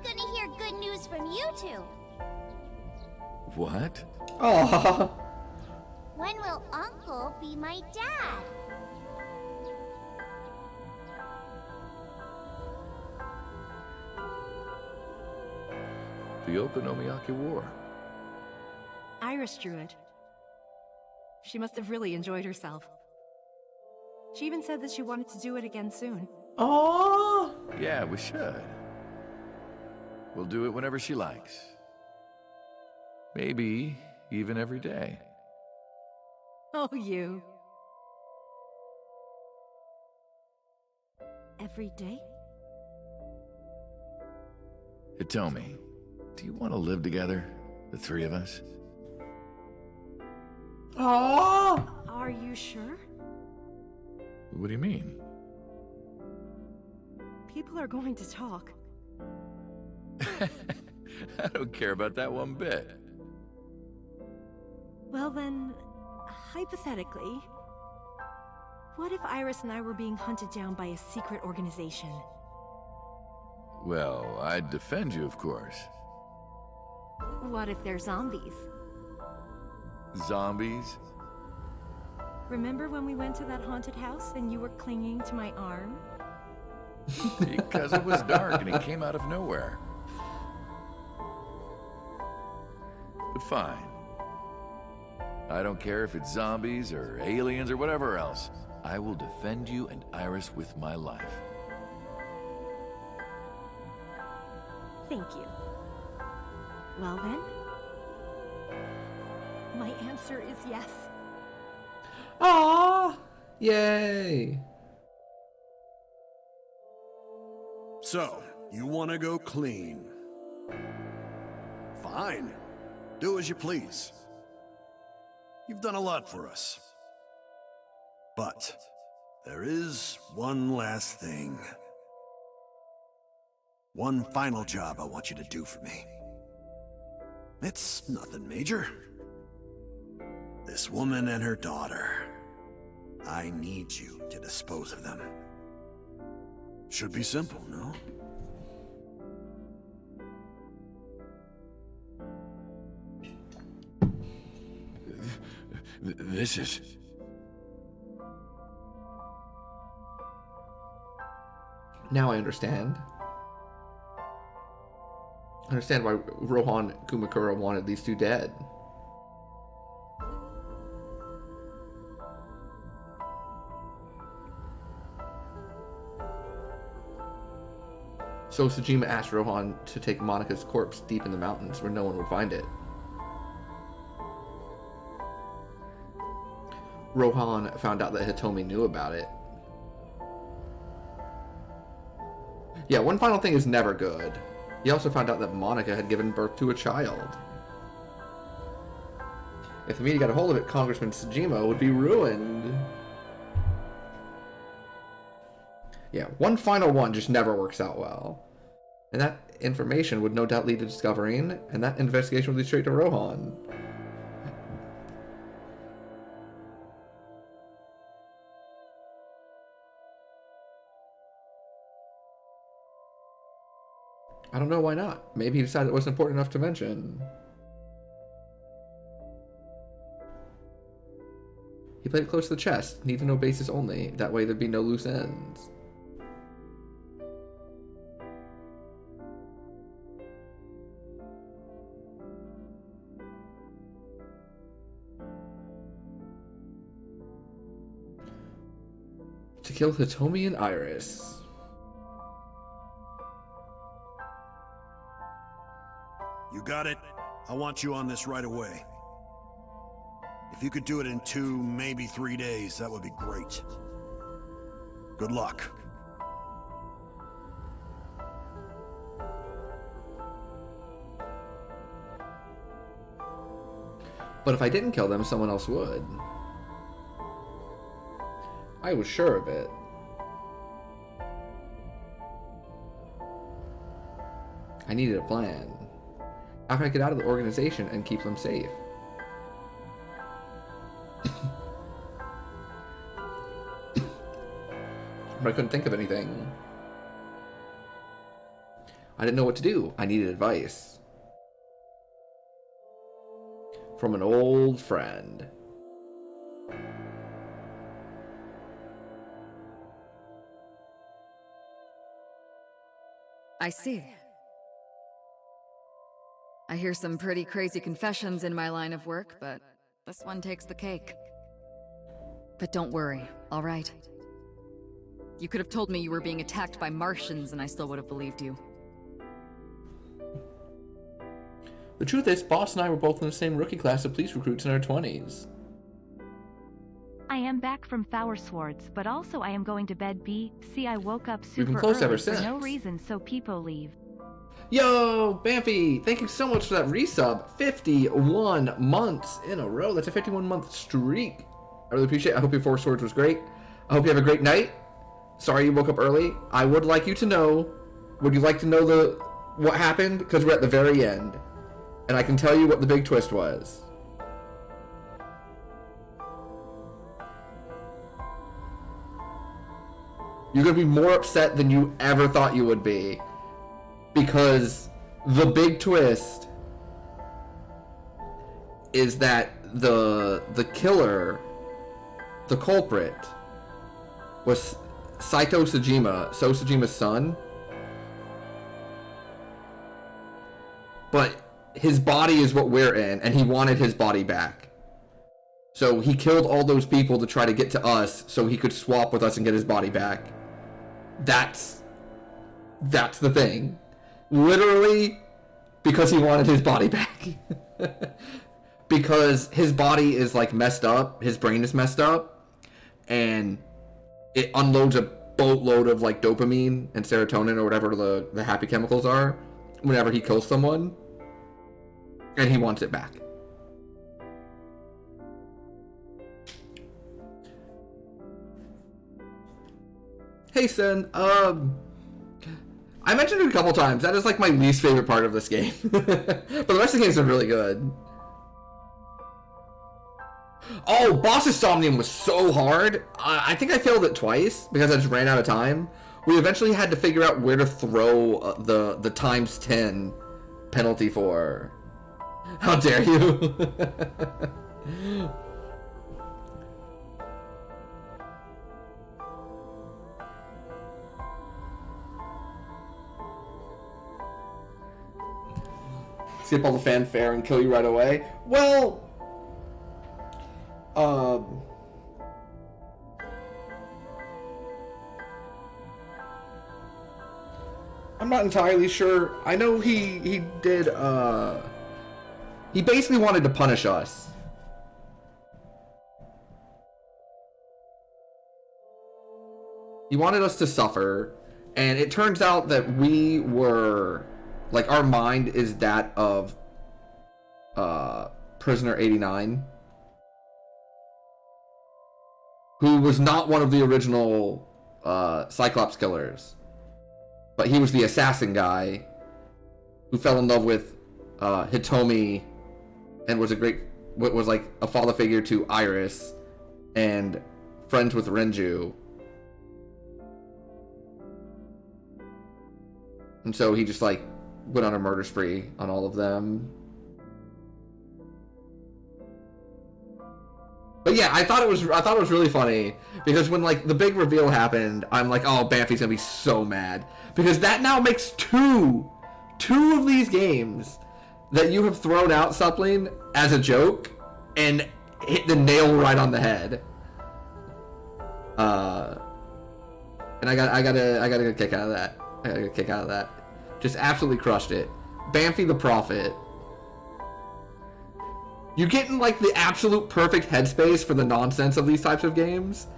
Gonna hear good news from you two. What? Aww. When will Uncle be my dad? The Okonomiyaki War. Iris drew it. She must have really enjoyed herself. She even said that she wanted to do it again soon. Aww. Yeah, we should. We'll do it whenever she likes. Maybe even every day. Oh, you. Every day? Hitomi, do you want to live together? The three of us? Aww. Are you sure? What do you mean? People are going to talk. I don't care about that one bit. Well then, hypothetically, what if Iris and I were being hunted down by a secret organization? Well, I'd defend you, of course. What if they're zombies? Zombies? Remember when we went to that haunted house and you were clinging to my arm? Because it was dark and it came out of nowhere. But fine. I don't care if it's zombies or aliens or whatever else. I will defend you and Iris with my life. Thank you. Well then, my answer is yes. Aww! Yay! So, you want to go clean? Fine. Do as you please. You've done a lot for us. But there is one last thing. One final job I want you to do for me. It's nothing major. This woman and her daughter. I need you to dispose of them. Should be simple, no? This is... Now I understand. I understand why Rohan Kumakura wanted these two dead. So Sejima asked Rohan to take Monika's corpse deep in the mountains where no one would find it. Rohan found out that Hitomi knew about it. Yeah, one final thing is never good. He also found out that Monika had given birth to a child. If the media got a hold of it, Congressman Sejima would be ruined. Yeah, one final one just never works out well. And that information would no doubt lead to discovering, and that investigation would lead straight to Rohan. I don't know why not. Maybe he decided it wasn't important enough to mention. He played it close to the chest. Need to know bases only. That way there'd be no loose ends. To kill Hitomi and Iris. You got it? I want you on this right away. If you could do it in 2, maybe 3 days, that would be great. Good luck. But if I didn't kill them, someone else would. I was sure of it. I needed a plan. How can I get out of the organization and keep them safe? But I couldn't think of anything. I didn't know what to do. I needed advice. From an old friend. I see. I hear some pretty crazy confessions in my line of work, but this one takes the cake. But don't worry, all right? You could have told me you were being attacked by Martians and I still would have believed you. The truth is, Boss and I were both in the same rookie class of police recruits in our 20s. I am back from Fower Swords, but also I am going to bed B. See, I woke up We've been super close early ever for since. no reason, so people leave. Yo, Bampy, thank you so much for that resub. 51 months in a row. That's a 51-month streak. I really appreciate it. I hope your Four Swords was great. I hope you have a great night. Sorry you woke up early. I would like you to know. Would you like to know what happened? Because we're at the very end. And I can tell you what the big twist was. You're going to be more upset than you ever thought you would be. Because the big twist is that the killer, the culprit, was Saito Sejima, Sojima's son. But his body is what we're in, and he wanted his body back. So he killed all those people to try to get to us so he could swap with us and get his body back. That's the thing. Literally, because he wanted his body back. Because his body is like messed up, his brain is messed up, and it unloads a boatload of like dopamine and serotonin or whatever the happy chemicals are whenever he kills someone. And he wants it back. Hey, Sen. I mentioned it a couple times. That is like my least favorite part of this game. But the rest of the games are really good. Oh, Boss's Somnium was so hard. I think I failed it twice because I just ran out of time. We eventually had to figure out where to throw the times 10 penalty for. How dare you? Skip all the fanfare and kill you right away. Well, I'm not entirely sure. I know he did, he basically wanted to punish us. He wanted us to suffer, and it turns out that we were, like, our mind is that of, Prisoner 89. Who was not one of the original, Cyclops killers. But he was the assassin guy who fell in love with, Hitomi and was like a father figure to Iris and friends with Renju. And so he just like went on a murder spree on all of them. But yeah, I thought it was really funny because when like the big reveal happened, I'm like, oh, Bamfy's gonna be so mad because that now makes two of these games that you have thrown out something as a joke and hit the nail right on the head. And I got a kick out of that. I got a kick out of that. Just absolutely crushed it. Bamfy the Prophet. You get in like the absolute perfect headspace for the nonsense of these types of games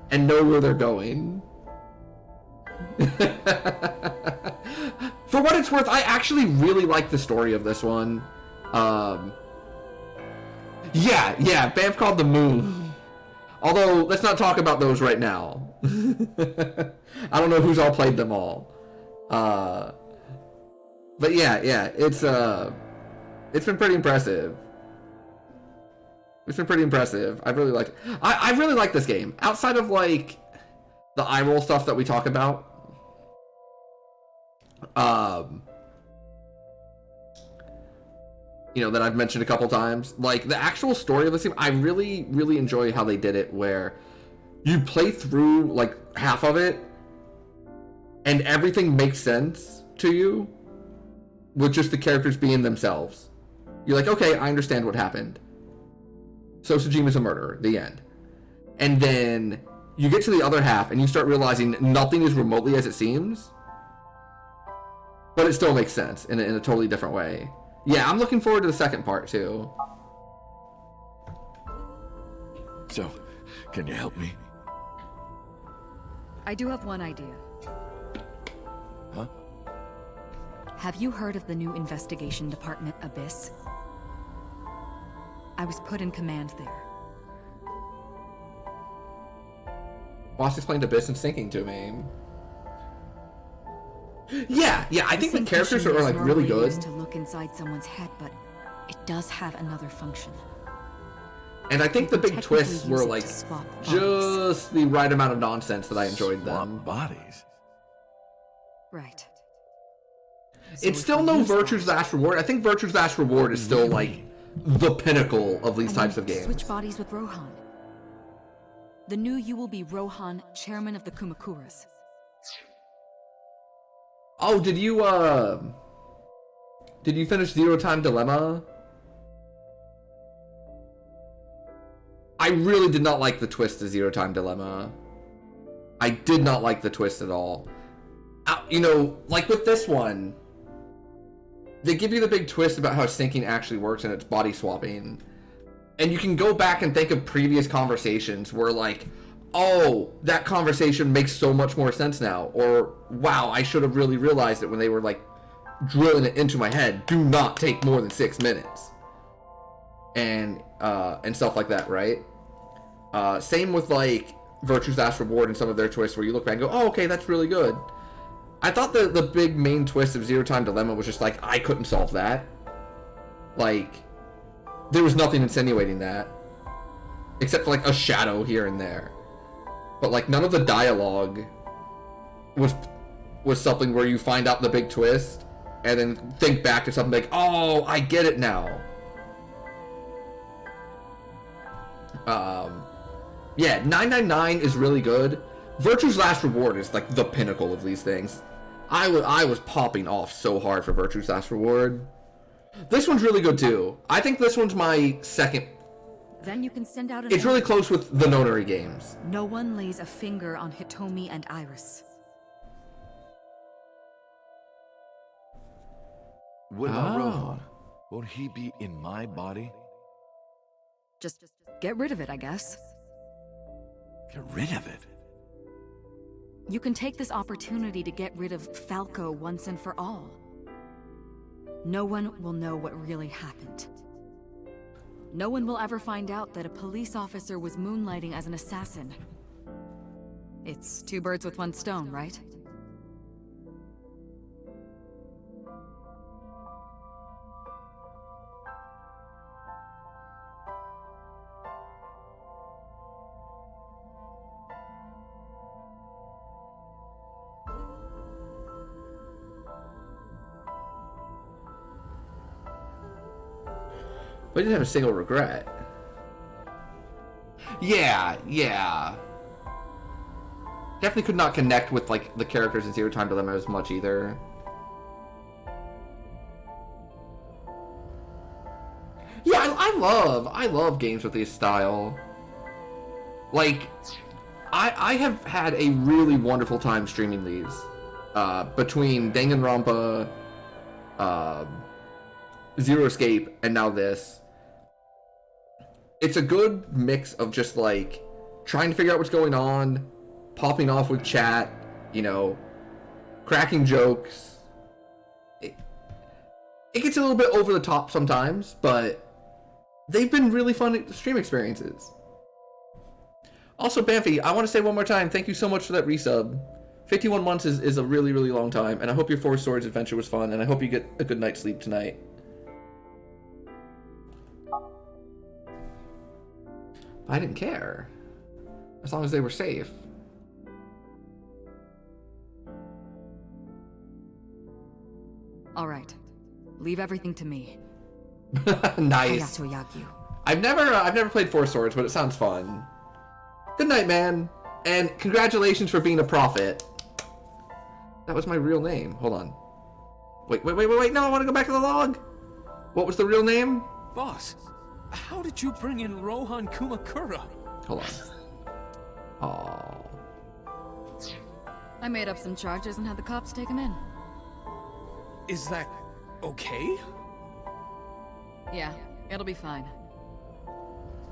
and know where they're going. For what it's worth, I actually really like the story of this one. Yeah, Bamf called the Moon. Although, let's not talk about those right now. I don't know who's all played them all. But yeah, it's been pretty impressive. It's been pretty impressive. I really like this game. Outside of like the eye roll stuff that we talk about. You know, that I've mentioned a couple times. Like, the actual story of this game, I really, really enjoy how they did it, where you play through, like, half of it, and everything makes sense to you, with just the characters being themselves. You're like, okay, I understand what happened. So Sojima's a murderer, the end. And then you get to the other half, and you start realizing nothing is remotely as it seems, but it still makes sense in a totally different way. Yeah, I'm looking forward to the second part, too. So, can you help me? I do have one idea. Huh? Have you heard of the new investigation department, Abyss? I was put in command there. Boss explained Abyss and sinking to me. Yeah, I think the characters are like really good. To look inside someone's head, but it does have another function. And I think the big twists were like just the right amount of nonsense that I enjoyed them. Bodies. Right. It's still no Virtue's Last Reward. I think Virtue's Last Reward is still like the pinnacle of these types of games. Switch bodies with Rohan. The new you will be Rohan, chairman of the Kumakuras. Oh, did you finish Zero Time Dilemma? I really did not like the twist to Zero Time Dilemma. I did not like the twist at all. You know, like with this one, they give you the big twist about how syncing actually works and it's body swapping. And you can go back and think of previous conversations where like, oh, that conversation makes so much more sense now. Or, wow, I should have really realized it when they were like drilling it into my head. Do not take more than 6 minutes. And stuff like that, right? Same with like Virtue's Last Reward and some of their twists where you look back and go, oh, okay, that's really good. I thought the big main twist of Zero Time Dilemma was just like, I couldn't solve that. Like, there was nothing insinuating that. Except for like a shadow here and there. But like none of the dialogue was something where you find out the big twist and then think back to something like, oh, I get it now. Yeah, 999 is really good. Virtue's Last Reward is like the pinnacle of these things. I was popping off so hard for Virtue's Last Reward. This one's really good too. I think this one's my second. Then you can send out an It's really close with the Nonary games. No one lays a finger on Hitomi and Iris. What about Rohan? Won't he be in my body? Just get rid of it, I guess. Get rid of it? You can take this opportunity to get rid of Falco once and for all. No one will know what really happened. No one will ever find out that a police officer was moonlighting as an assassin. It's 2 birds with 1 stone, right? But I didn't have a single regret. Yeah. Definitely could not connect with like the characters in Zero Time Dilemma as much either. Yeah, I love games with this style. Like, I have had a really wonderful time streaming these. Between Danganronpa, Zero Escape, and now this. It's a good mix of just like trying to figure out what's going on, popping off with chat, you know, cracking jokes. It gets a little bit over the top sometimes, but they've been really fun stream experiences. Also, Bamfy, I want to say one more time, thank you so much for that resub. 51 months is a really, really long time, and I hope your 4 Swords adventure was fun, and I hope you get a good night's sleep tonight. I didn't care, as long as they were safe. All right, leave everything to me. Nice. Hayato Yagyu. I've never played 4 Swords, but it sounds fun. Good night, man, and congratulations for being a prophet. That was my real name. Hold on. Wait. No, I want to go back to the log. What was the real name? Boss, how did you bring in Rohan Kumakura? Hold on. Aww. I made up some charges and had the cops take him in. Is that okay? Yeah, it'll be fine.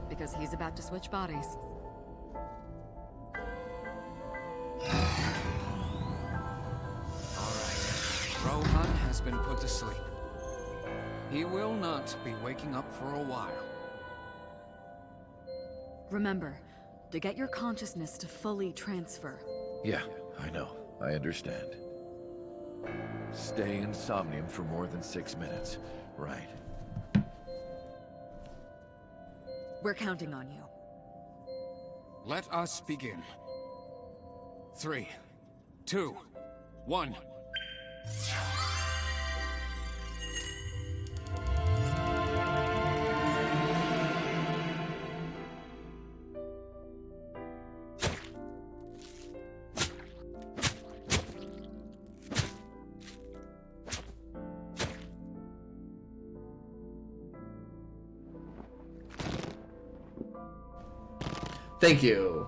Because he's about to switch bodies. Rohan has been put to sleep. He will not be waking up for a while. Remember, to get your consciousness to fully transfer. Yeah, I know. I understand. Stay in Somnium for more than 6 minutes. Right. We're counting on you. Let us begin. 3, 2, 1. Thank you.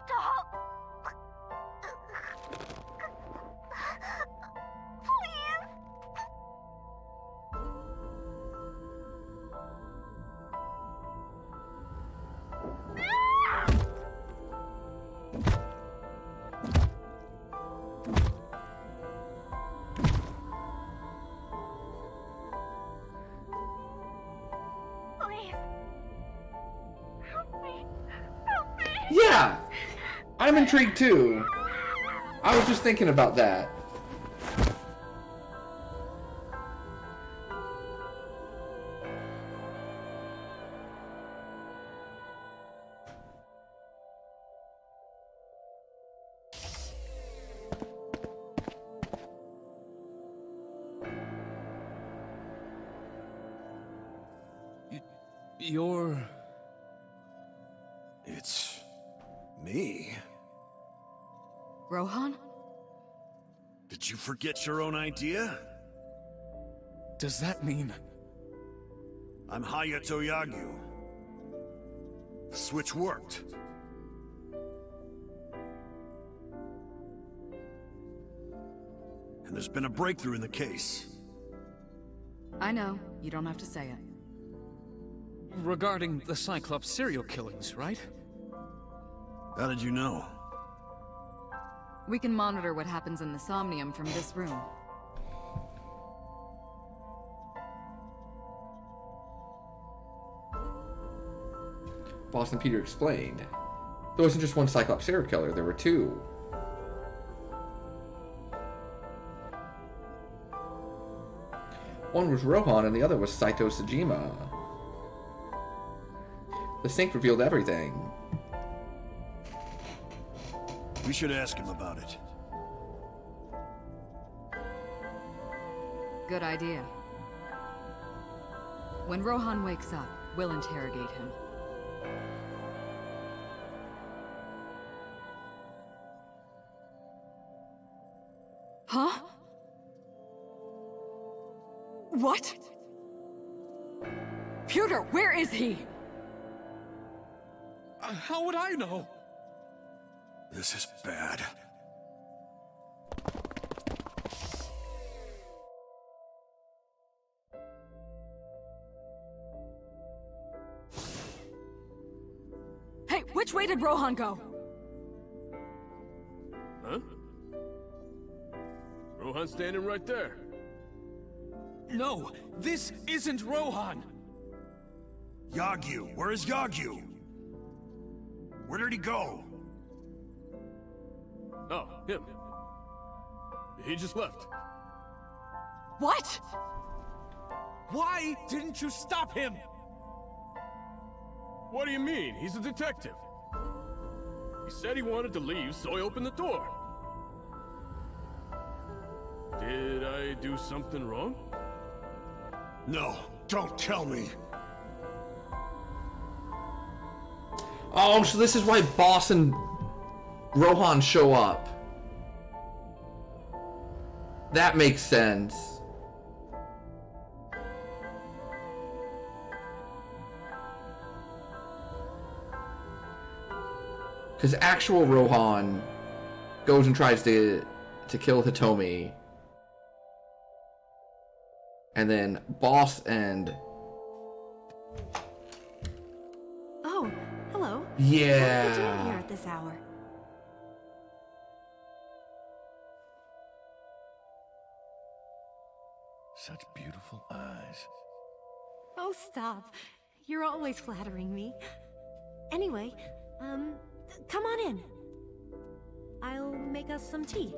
Stop! Please! Please. Help me. Help me. Yeah! I'm intrigued too. I was just thinking about that. You're... It's... me? Rohan? Did you forget your own idea? Does that mean... I'm Hayato Yagyu. The switch worked. And there's been a breakthrough in the case. I know. You don't have to say it. Regarding the Cyclops serial killings, right? How did you know? We can monitor what happens in the Somnium from this room. Boston Peter explained. There wasn't just one Cyclops serial killer, there were two. One was Rohan and the other was Saito Sajima. The sync revealed everything. We should ask him about it. Good idea. When Rohan wakes up, we'll interrogate him. Huh? What? Pewter, where is he? How would I know? This is bad. Hey, which way did Rohan go? Huh? Rohan's standing right there. No, this isn't Rohan. Yagyu, where is Yagyu? Where did he go? Oh, him. He just left. What? Why didn't you stop him? What do you mean? He's a detective. He said he wanted to leave, so I opened the door. Did I do something wrong? No, don't tell me. Oh, so this is why Boss and Rohan show up. That makes sense. Because actual Rohan goes and tries to kill Hitomi. And then Boss and... Oh, hello. Yeah. What are you doing here at this hour? Such beautiful eyes. Oh, stop. You're always flattering me. Anyway, come on in. I'll make us some tea.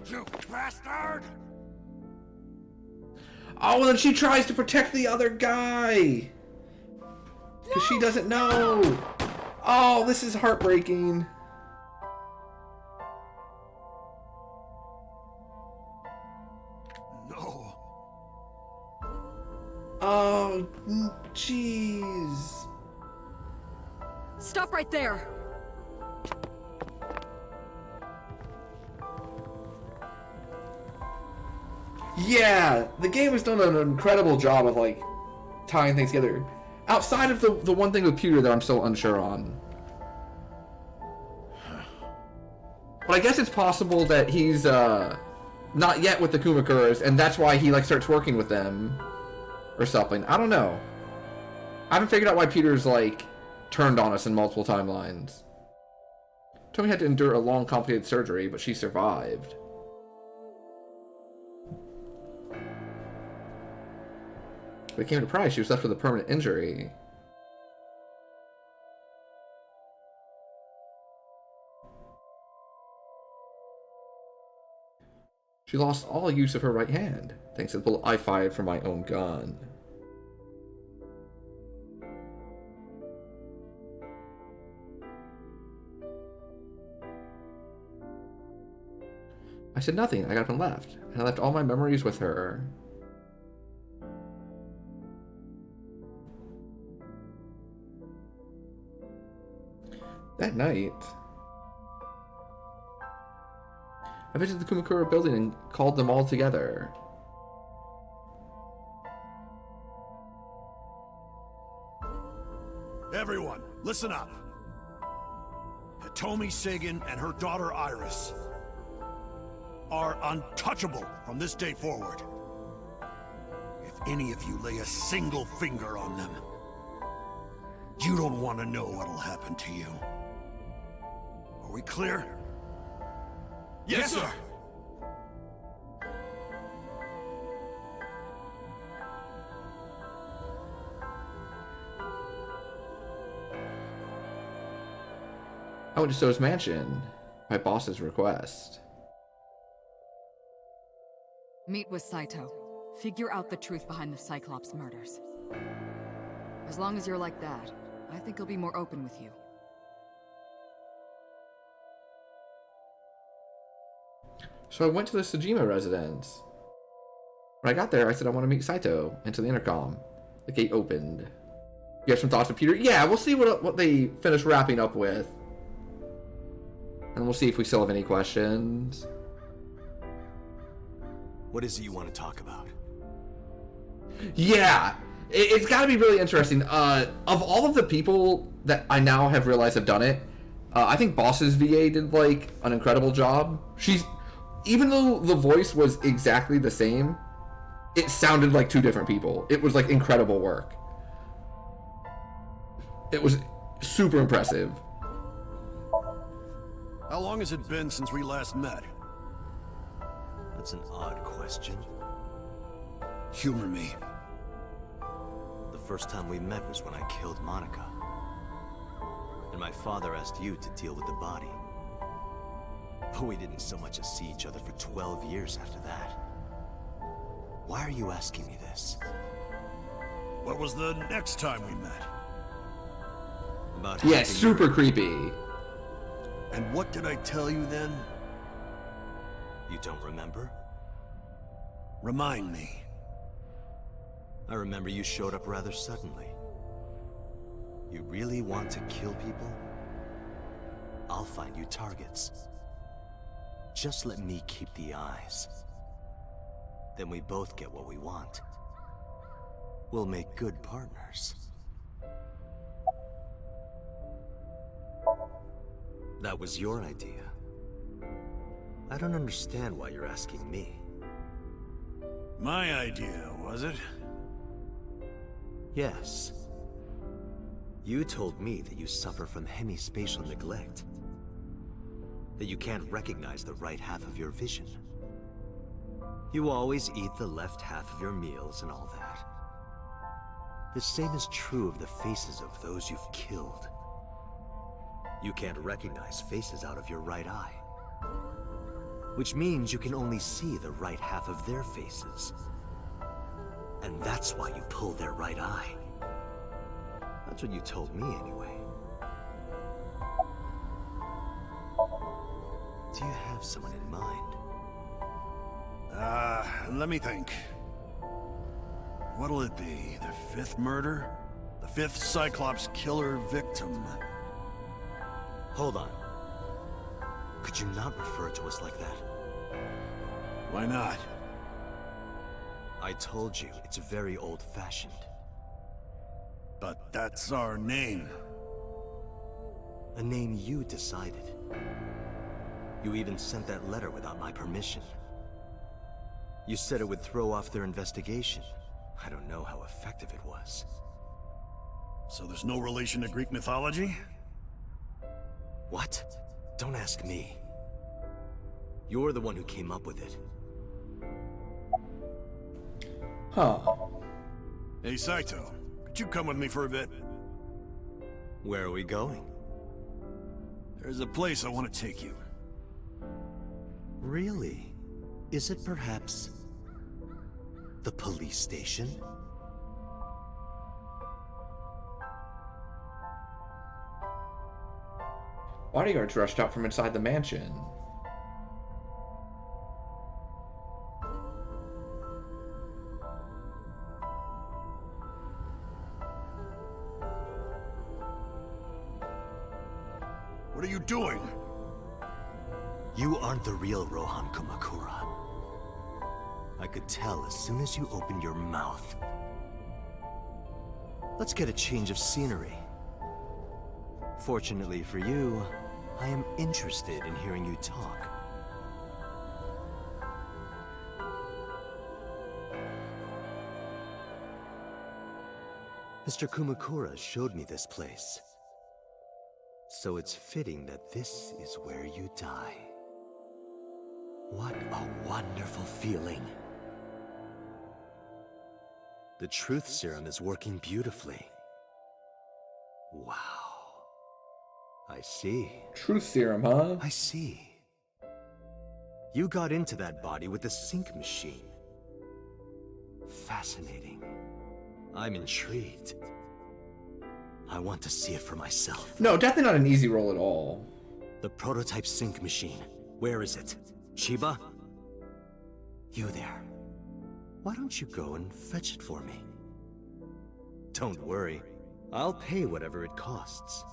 You bastard! Oh, and then she tries to protect the other guy. Because she doesn't know. Oh, this is heartbreaking. No. Oh, jeez. Stop right there! Yeah, the game has done an incredible job of like tying things together. Outside of the one thing with Peter that I'm still unsure on. But I guess it's possible that he's not yet with the Kumakuras, and that's why he like starts working with them or something. I don't know. I haven't figured out why Peter's like turned on us in multiple timelines. Tommy had to endure a long, complicated surgery, but she survived. But it came to a price. She was left with a permanent injury. She lost all use of her right hand, thanks to the bullet I fired from my own gun. I said nothing. I got up and left. And I left all my memories with her. That night, I visited the Kumakura building and called them all together. Everyone, listen up. Hitomi Sagan and her daughter Iris are untouchable from this day forward. If any of you lay a single finger on them, you don't want to know what'll happen to you. Are we clear? Yes, sir! I went to So's mansion, my boss's request. Meet with Saito. Figure out the truth behind the Cyclops murders. As long as you're like that, I think he'll be more open with you. So I went to the Tsujima residence. When I got there, I said I want to meet Saito. Into the intercom. The gate opened. You have some thoughts of Peter? Yeah, we'll see what they finish wrapping up with. And we'll see if we still have any questions. What is it you want to talk about? Yeah! It's got to be really interesting. Of all of the people that I now have realized have done it, I think Boss's VA did, like, an incredible job. Even though the voice was exactly the same, it sounded like two different people. It was, like, incredible work. It was super impressive. How long has it been since we last met? That's an odd question. Humor me. The first time we met was when I killed Monica. And my father asked you to deal with the body. But we didn't so much as see each other for 12 years after that. Why are you asking me this? What was the next time we met? About yeah, super creepy. And what did I tell you then? You don't remember? Remind me. I remember you showed up rather suddenly. You really want to kill people? I'll find you targets. Just let me keep the eyes. Then we both get what we want. We'll make good partners. That was your idea. I don't understand why you're asking me. My idea, was it? Yes. You told me that you suffer from hemispatial neglect. That you can't recognize the right half of your vision. You always eat the left half of your meals and all that. The same is true of the faces of those you've killed. You can't recognize faces out of your right eye. Which means you can only see the right half of their faces. And that's why you pull their right eye. That's what you told me anyway. Do you have someone in mind? Let me think. What'll it be? The fifth murder? The fifth Cyclops killer victim? Hold on. Could you not refer to us like that? Why not? I told you, it's very old-fashioned. But that's our name. A name you decided. You even sent that letter without my permission. You said it would throw off their investigation. I don't know how effective it was. So there's no relation to Greek mythology? What? Don't ask me. You're the one who came up with it. Huh. Hey, Saito. Could you come with me for a bit? Where are we going? There's a place I want to take you. Really? Is it perhaps... the police station? Bodyguards rushed out from inside the mansion. What are you doing? You aren't the real Rohan Kumakura. I could tell as soon as you opened your mouth. Let's get a change of scenery. Fortunately for you, I am interested in hearing you talk. Mr. Kumakura showed me this place. So it's fitting that this is where you die. What a wonderful feeling. The truth serum is working beautifully. Wow. I see. Truth serum, huh? I see. You got into that body with the sync machine. Fascinating. I'm intrigued. I want to see it for myself. No, definitely not an easy roll at all. The prototype sync machine. Where is it? Chiba? You there. Why don't you go and fetch it for me? Don't worry. I'll pay whatever it costs.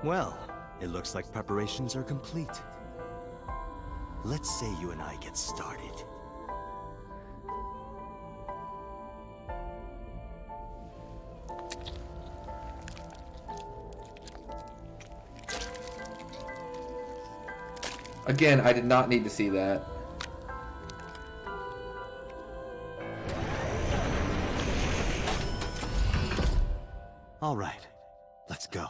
Well, it looks like preparations are complete. Let's say you and I get started. Again, I did not need to see that. All right, let's go.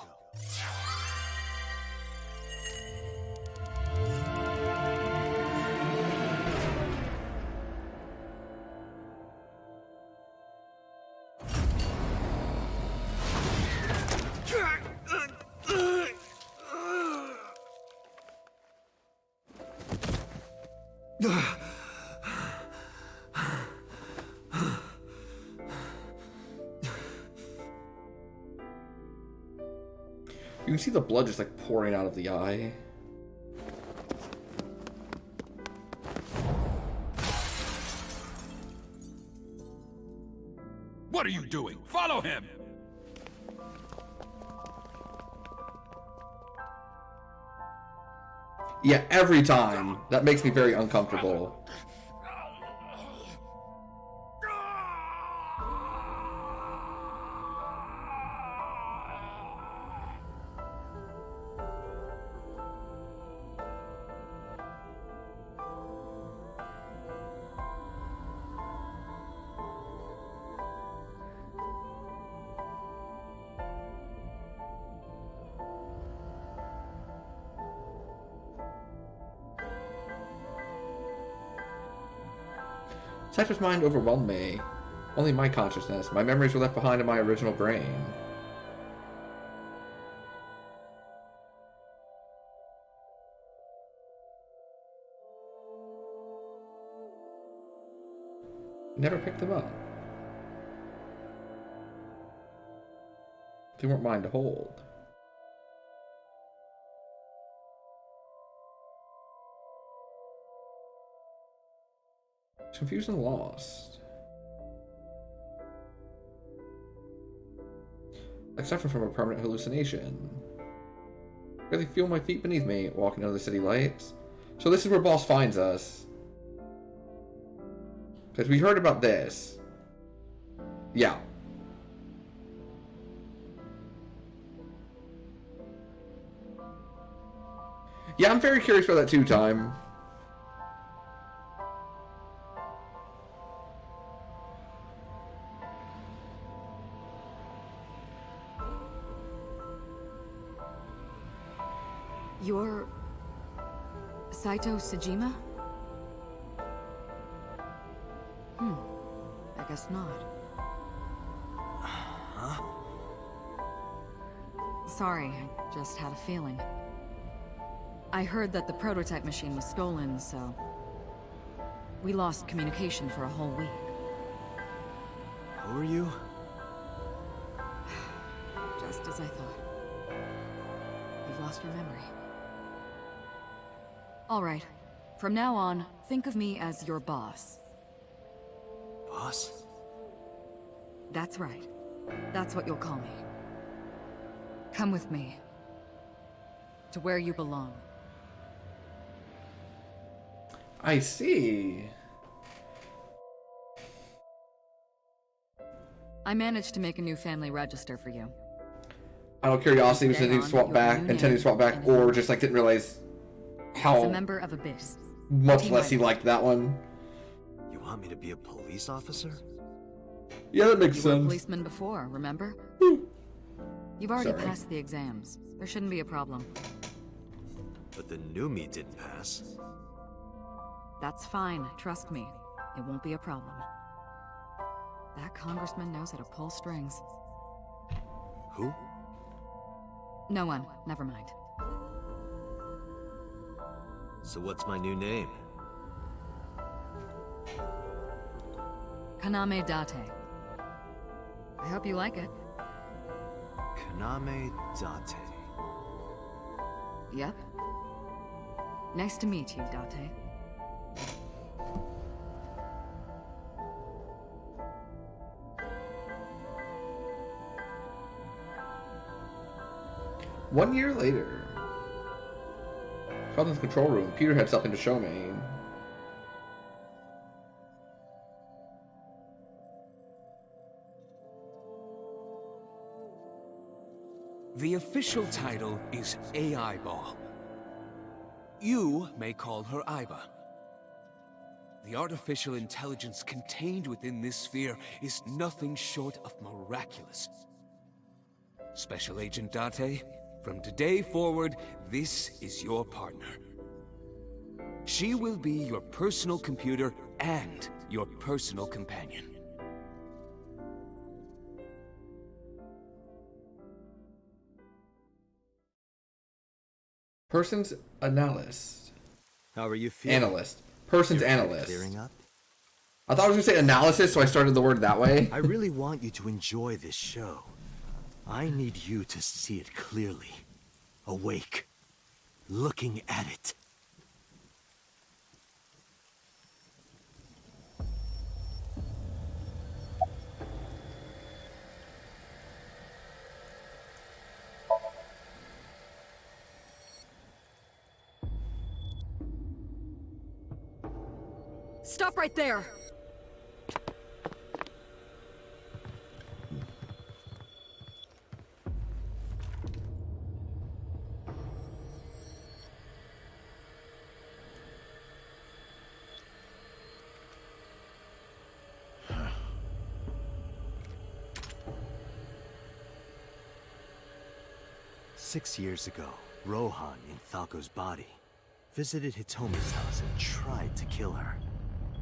You can see the blood just like pouring out of the eye. What are you doing? Follow him! Yeah, every time. That makes me very uncomfortable. Cypher's mind overwhelmed me. Only my consciousness. My memories were left behind in my original brain. Never picked them up. They weren't mine to hold. Confused and lost. I suffer from a permanent hallucination. I really feel my feet beneath me, walking under the city lights. So this is where Boss finds us. Because we heard about this. Yeah. Yeah, I'm very curious about that too, Time. You're... Saito Sejima? I guess not. Huh? Sorry, I just had a feeling. I heard that the prototype machine was stolen, so... we lost communication for a whole week. Who are you? Just as I thought. You've lost your memory. Alright. From now on, think of me as your boss. Boss? That's right. That's what you'll call me. Come with me. To where you belong. I see. I managed to make a new family register for you. Out of curiosity, was intending to swap back, or just like didn't realize how As a member of Abyss. much less he liked that one. You want me to be a police officer? Yeah, that makes You were a sense. policeman before, remember? You've already Sorry. passed the exams. There shouldn't be a problem. But the new me didn't pass. That's fine, trust me. It won't be a problem. That congressman knows how to pull strings. Who? No one, never mind. So what's my new name? Kaname Date. I hope you like it. Kaname Dante. Yep. Nice to meet you, Dante. One year later. Sheldon's control room. Peter had something to show me. The official title is AI Ball. You may call her Aiba. The artificial intelligence contained within this sphere is nothing short of miraculous. Special Agent Dante, from today forward, this is your partner. She will be your personal computer and your personal companion. Person's analyst. How are you feeling? Analyst. Person's Your head analyst. Clearing up? I thought I was gonna say analysis, so I started the word that way. I really want you to enjoy this show. I need you to see it clearly. Awake. Looking at it. Stop right there! Six years ago, Rohan, in Falco's body, visited Hitomi's house and tried to kill her.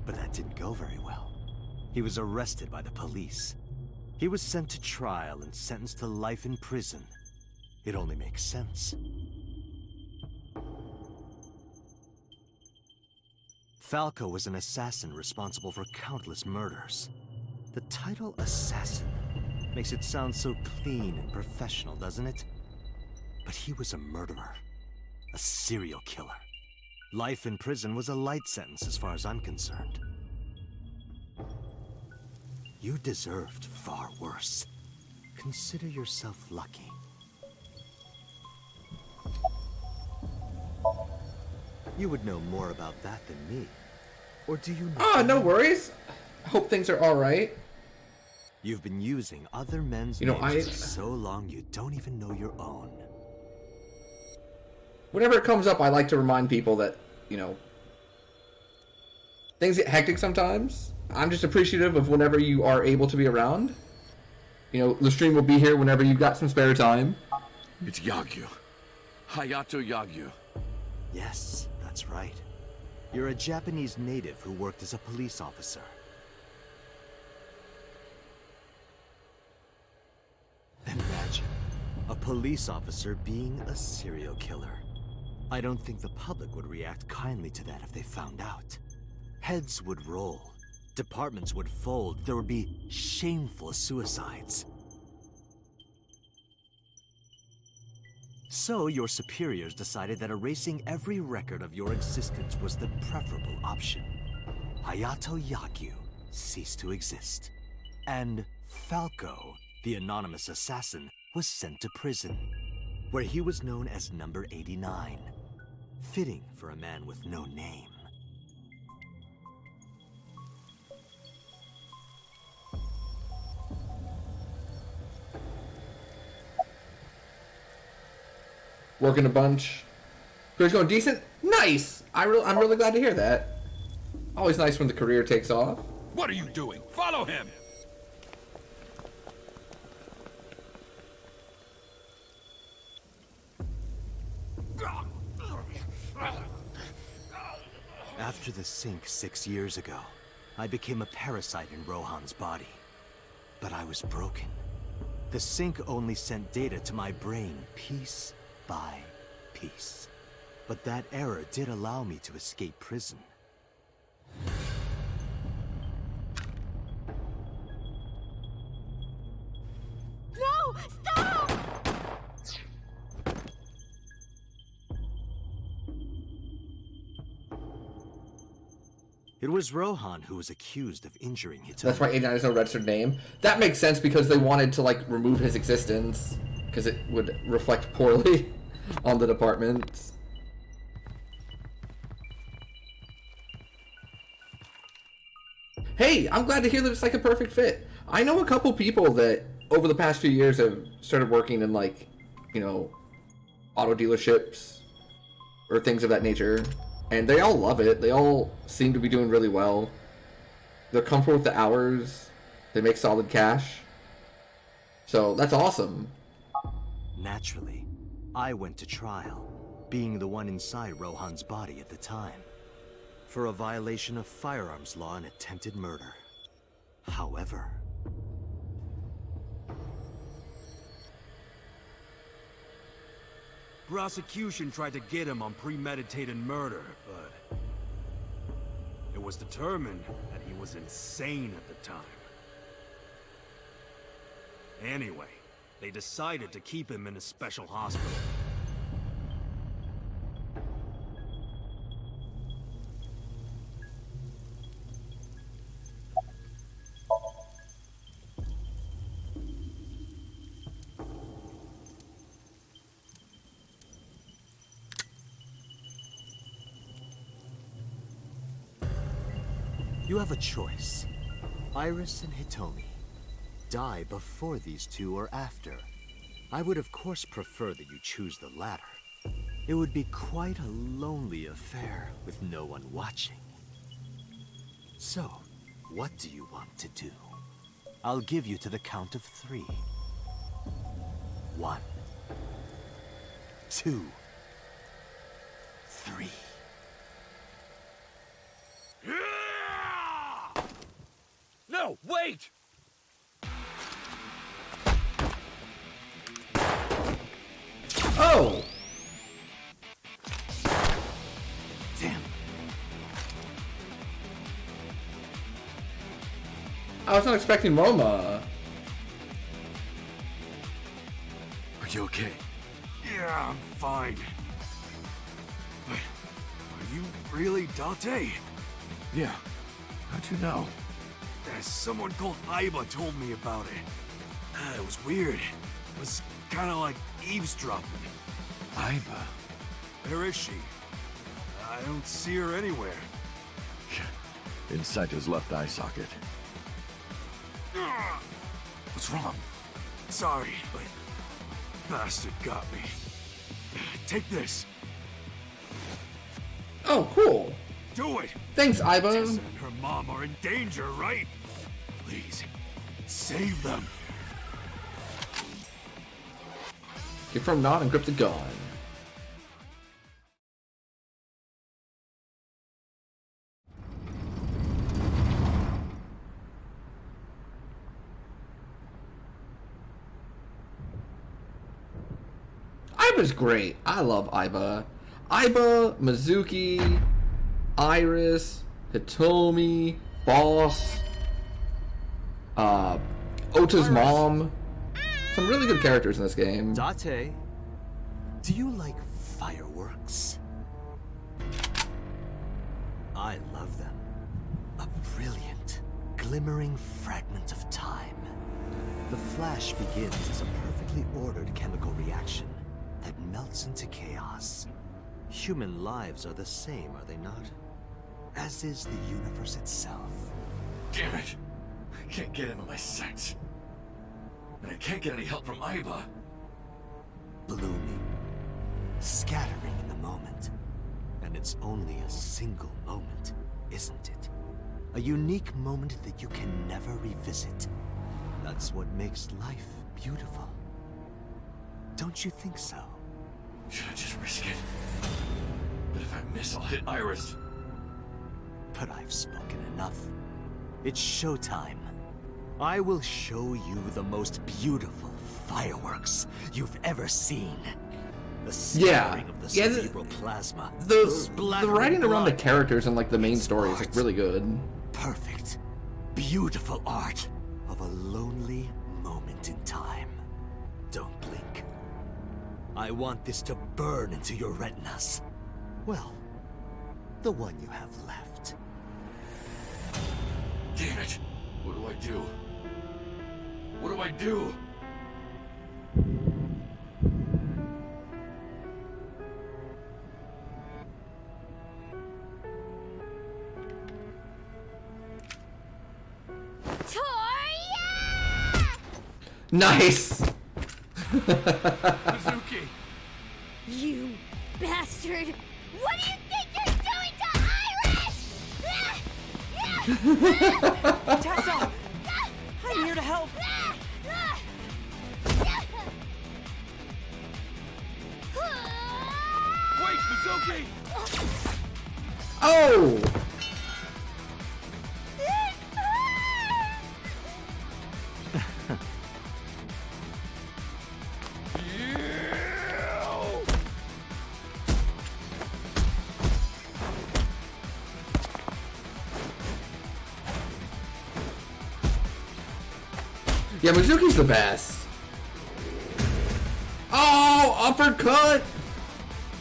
But that didn't go very well. He was arrested by the police. He was sent to trial and sentenced to life in prison. It only makes sense. Falco was an assassin responsible for countless murders. The title assassin makes it sound so clean and professional, doesn't it? But he was a murderer. A serial killer. Life in prison was a light sentence as far as I'm concerned. You deserved far worse. Consider yourself lucky. You would know more about that than me. Or do you know? Ah, no worries. Hope things are alright. You've been using other men's You know, names for so long you don't even know your own. Whenever it comes up, I like to remind people that, you know, things get hectic sometimes. I'm just appreciative of whenever you are able to be around. You know, the stream will be here whenever you've got some spare time. It's Yagyu. Hayato Yagyu. Yes, that's right. You're a Japanese native who worked as a police officer. Imagine a police officer being a serial killer. I don't think the public would react kindly to that if they found out. Heads would roll. Departments would fold. There would be shameful suicides. So your superiors decided that erasing every record of your existence was the preferable option. Hayato Yagyu ceased to exist. And Falco, the anonymous assassin, was sent to prison, where he was known as Number 89. Fitting for a man with no name. Working a bunch. Career's going decent? Nice! I'm really glad to hear that. Always nice when the career takes off. What are you doing? Follow him! After the sink 6 years ago, I became a parasite in Rohan's body. But I was broken. The sink only sent data to my brain piece by piece. But that error did allow me to escape prison. No! Stop! It was Rohan who was accused of injuring Hitomi. That's why 89 is no registered name. That makes sense because they wanted to, like, remove his existence. Because it would reflect poorly on the department. Hey, I'm glad to hear that it's like a perfect fit. I know a couple people that over the past few years have started working in, like, you know, auto dealerships or things of that nature. And they all love it. They all seem to be doing really well. They're comfortable with the hours. They make solid cash. So that's awesome. Naturally, I went to trial, being the one inside Rohan's body at the time, for a violation of firearms law and attempted murder. However, prosecution tried to get him on premeditated murder, but it was determined that he was insane at the time. Anyway, they decided to keep him in a special hospital. you have a choice. Iris and Hitomi. Die before these two or after. I would of course prefer that you choose the latter. It would be quite a lonely affair with no one watching. So, what do you want to do? I'll give you to the count of 3. 1, 2, 3. No, wait! Oh! Damn. I was not expecting Moma. Are you okay? Yeah, I'm fine. But are you really Dante? Yeah. How'd you know? Someone called Aiba told me about it. It was weird. It was kind of like eavesdropping. Aiba? Where is she? I don't see her anywhere. In Saito's left eye socket. What's wrong? Sorry, but bastard got me. Take this. Oh, cool. Do it. Thanks, Aiba. Tessa and her mom are in danger, right? Please, save them. Confirm not, encrypt the gun. Aiba's great. I love Aiba. Aiba, Mizuki, Iris, Hitomi, Boss, Ota's mom. Some really good characters in this game. Dante, do you like fireworks? I love them. A brilliant, glimmering fragment of time. The flash begins as a perfectly ordered chemical reaction that melts into chaos. Human lives are the same, are they not? As is the universe itself. Damn it! I can't get into my sights. And I can't get any help from Aiba. Blooming, scattering in the moment. And it's only a single moment, isn't it? A unique moment that you can never revisit. That's what makes life beautiful. Don't you think so? Should I just risk it? But if I miss, I'll hit Iris. But I've spoken enough. It's showtime. I will show you the most beautiful fireworks you've ever seen. The scattering of the cerebral plasma. The writing around the characters and like the main story is like really good. Perfect, beautiful art of a lonely moment in time. Don't blink. I want this to burn into your retinas. Well, the one you have left. Damn it! What do I do? What do I do? Nice! Mizuki! You bastard! What do you think you're doing to Iris? Tessa! I'm here to help! Wait, Mizuki! Oh! Yeah, Mizuki's the best. Oh, uppercut!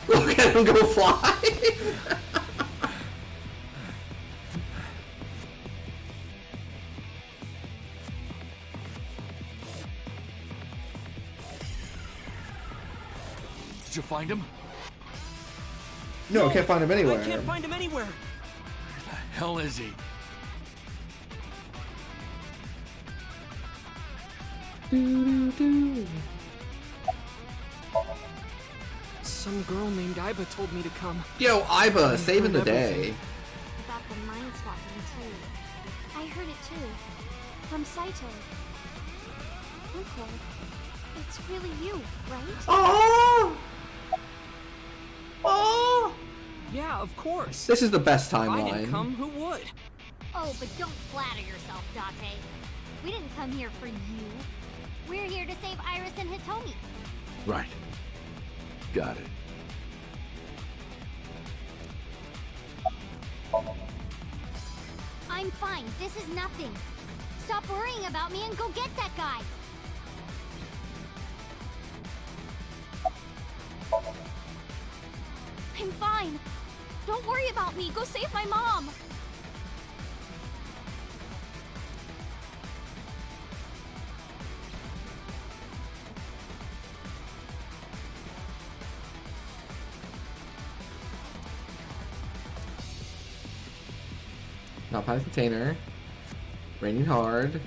Look at him go fly! Did you find him? No, I can't find him anywhere. I can't find him anywhere. Where the hell is he? Some girl named Aiba told me to come. Yo, Aiba, saving the day. About the mind swapping too. I heard it too. From Saito. Uncle, it's really you, right? Oh! Oh! Yeah, of course. This is the best If I didn't timeline. come, who would? Oh, but don't flatter yourself, Dante. We didn't come here for you. We're here to save Iris and Hitomi. Right. Got it. I'm fine. This is nothing. Stop worrying about me and go get that guy. I'm fine. Don't worry about me. Go save my mom. Not past container. Raining hard.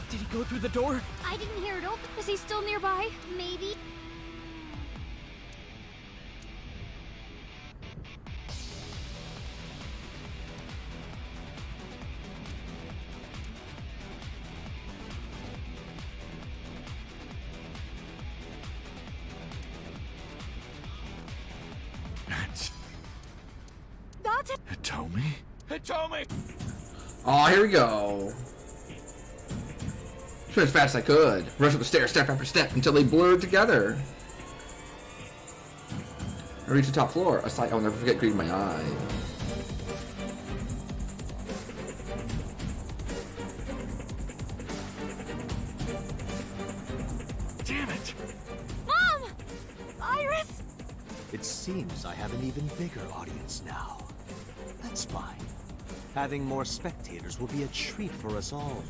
Did he go through the door? I didn't hear it open. Is he still nearby? Maybe. Dante! Hitomi? Hitomi! Oh, here we go. Went as fast as I could. Rush up the stairs, step after step, until they blurred together. I reached the top floor. A sight I'll never forget greeted my eye. Damn it! Mom! Iris! It seems I have an even bigger audience now. That's fine. Having more spectators will be a treat for us all.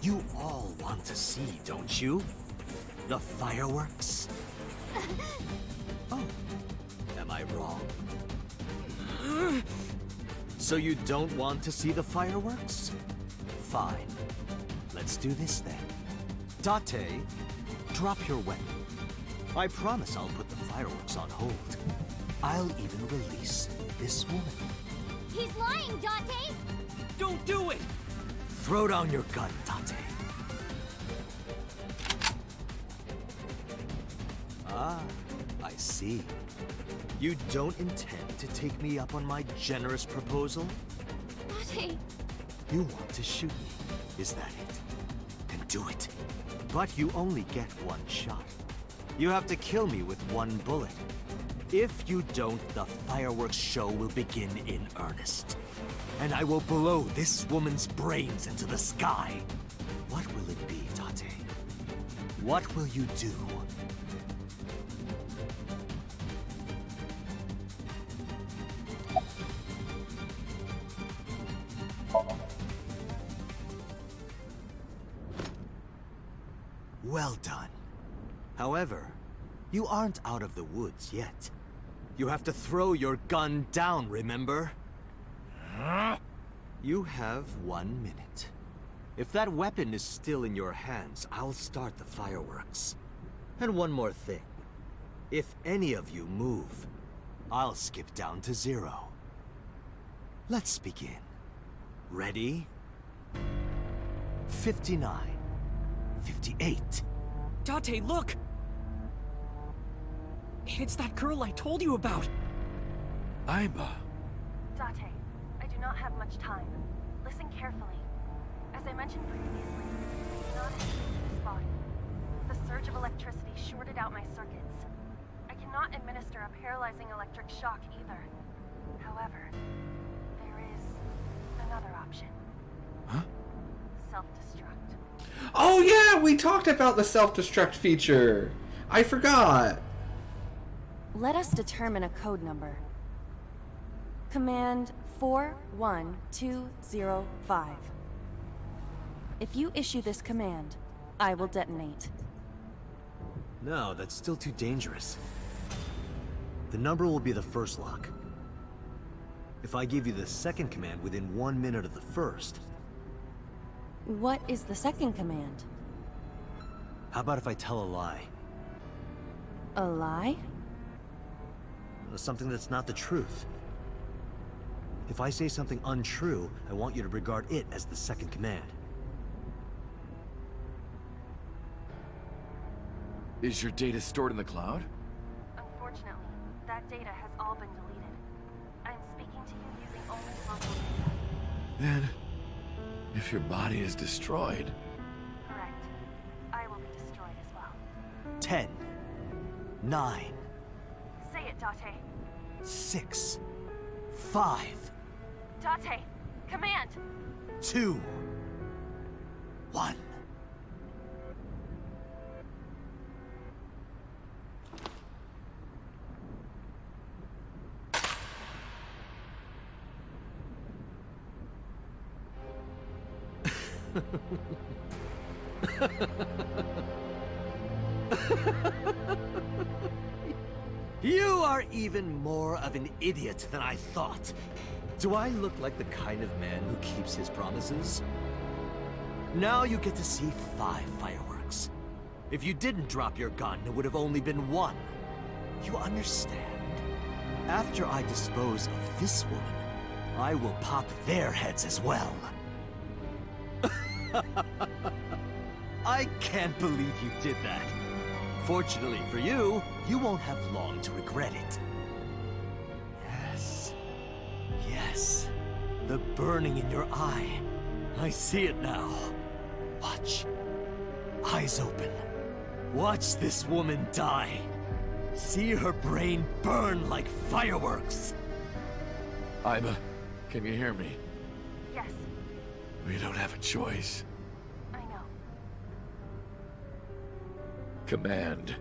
You all want to see, don't you? The fireworks? Oh, am I wrong? So you don't want to see the fireworks? Fine. Let's do this then. Dante, drop your weapon. I promise I'll put the fireworks on hold. I'll even release this woman. He's lying, Dante! Don't do it! Throw down your gun, Dante. Ah, I see. You don't intend to take me up on my generous proposal? Dante! You want to shoot me, is that it? Then do it. But you only get one shot. You have to kill me with one bullet. If you don't, the fireworks show will begin in earnest. And I will blow this woman's brains into the sky. What will it be, Dante? What will you do? Well done. However, you aren't out of the woods yet. You have to throw your gun down, remember? You have 1 minute. If that weapon is still in your hands, I'll start the fireworks. And one more thing. If any of you move, I'll skip down to 0. Let's begin. Ready? 59. 58. Dante, look! It's that girl I told you about! Aiba. Dante, I do not have much time. Listen carefully. As I mentioned previously, I cannot escape this body. The surge of electricity shorted out my circuits. I cannot administer a paralyzing electric shock either. However, there is another option. Huh? Self-destruct. Oh yeah, we talked about the self-destruct feature. I forgot. Let us determine a code number. Command 41205. If you issue this command, I will detonate. No, that's still too dangerous. The number will be the first lock. If I give you the second command within 1 minute of the first... What is the second command? How about if I tell a lie? A lie? Something that's not the truth. If I say something untrue, I want you to regard it as the second command. Is your data stored in the cloud? Unfortunately, that data has all been deleted. I am speaking to you using only local data. Then, if your body is destroyed... Correct. I will be destroyed as well. 10. 9. Say it, Dante. 6, 5, Dante, command! 2, 1. You are even more of an idiot than I thought. Do I look like the kind of man who keeps his promises? Now you get to see 5 fireworks. If you didn't drop your gun, it would have only been 1. You understand? After I dispose of this woman, I will pop their heads as well. I can't believe you did that. Fortunately for you, you won't have long to regret it. Yes. Yes. The burning in your eye. I see it now. Watch. Eyes open. Watch this woman die. See her brain burn like fireworks. Iba, can you hear me? Yes, We don't have a choice. I know. Command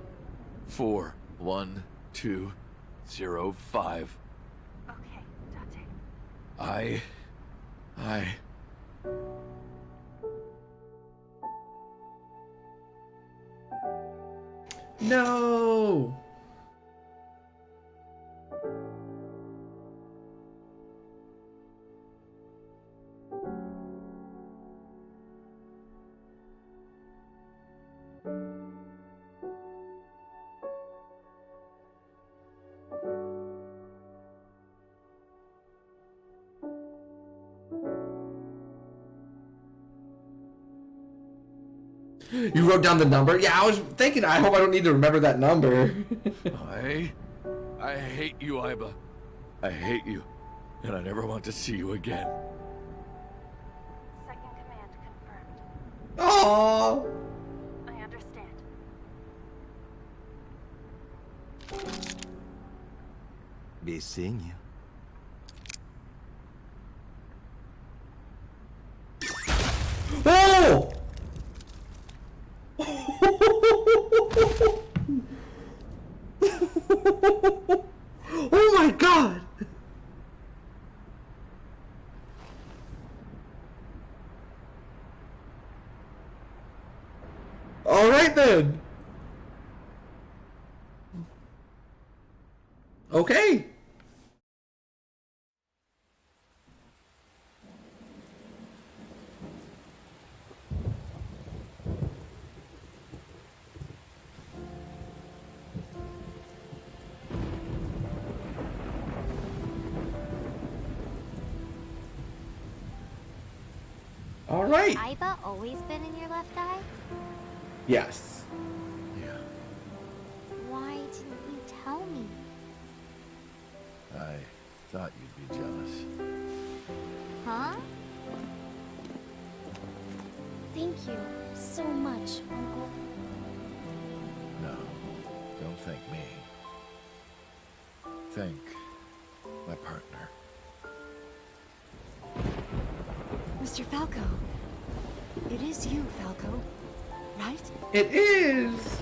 41205. Okay, Dante. No! You wrote down the number? Yeah, I was thinking, I hope I don't need to remember that number. I hate you, Iba. I hate you. And I never want to see you again. Second command confirmed. Aww. I understand. Be seeing you. Oh! Oh my god! Alright then! Okay! All right. Iba always been in your left eye? Yes. Why didn't you tell me? I thought you'd be jealous. Huh? Thank you so much, Uncle. No, don't thank me. Thank my partner. Mr. Falco. It is you, Falco. Right? It is!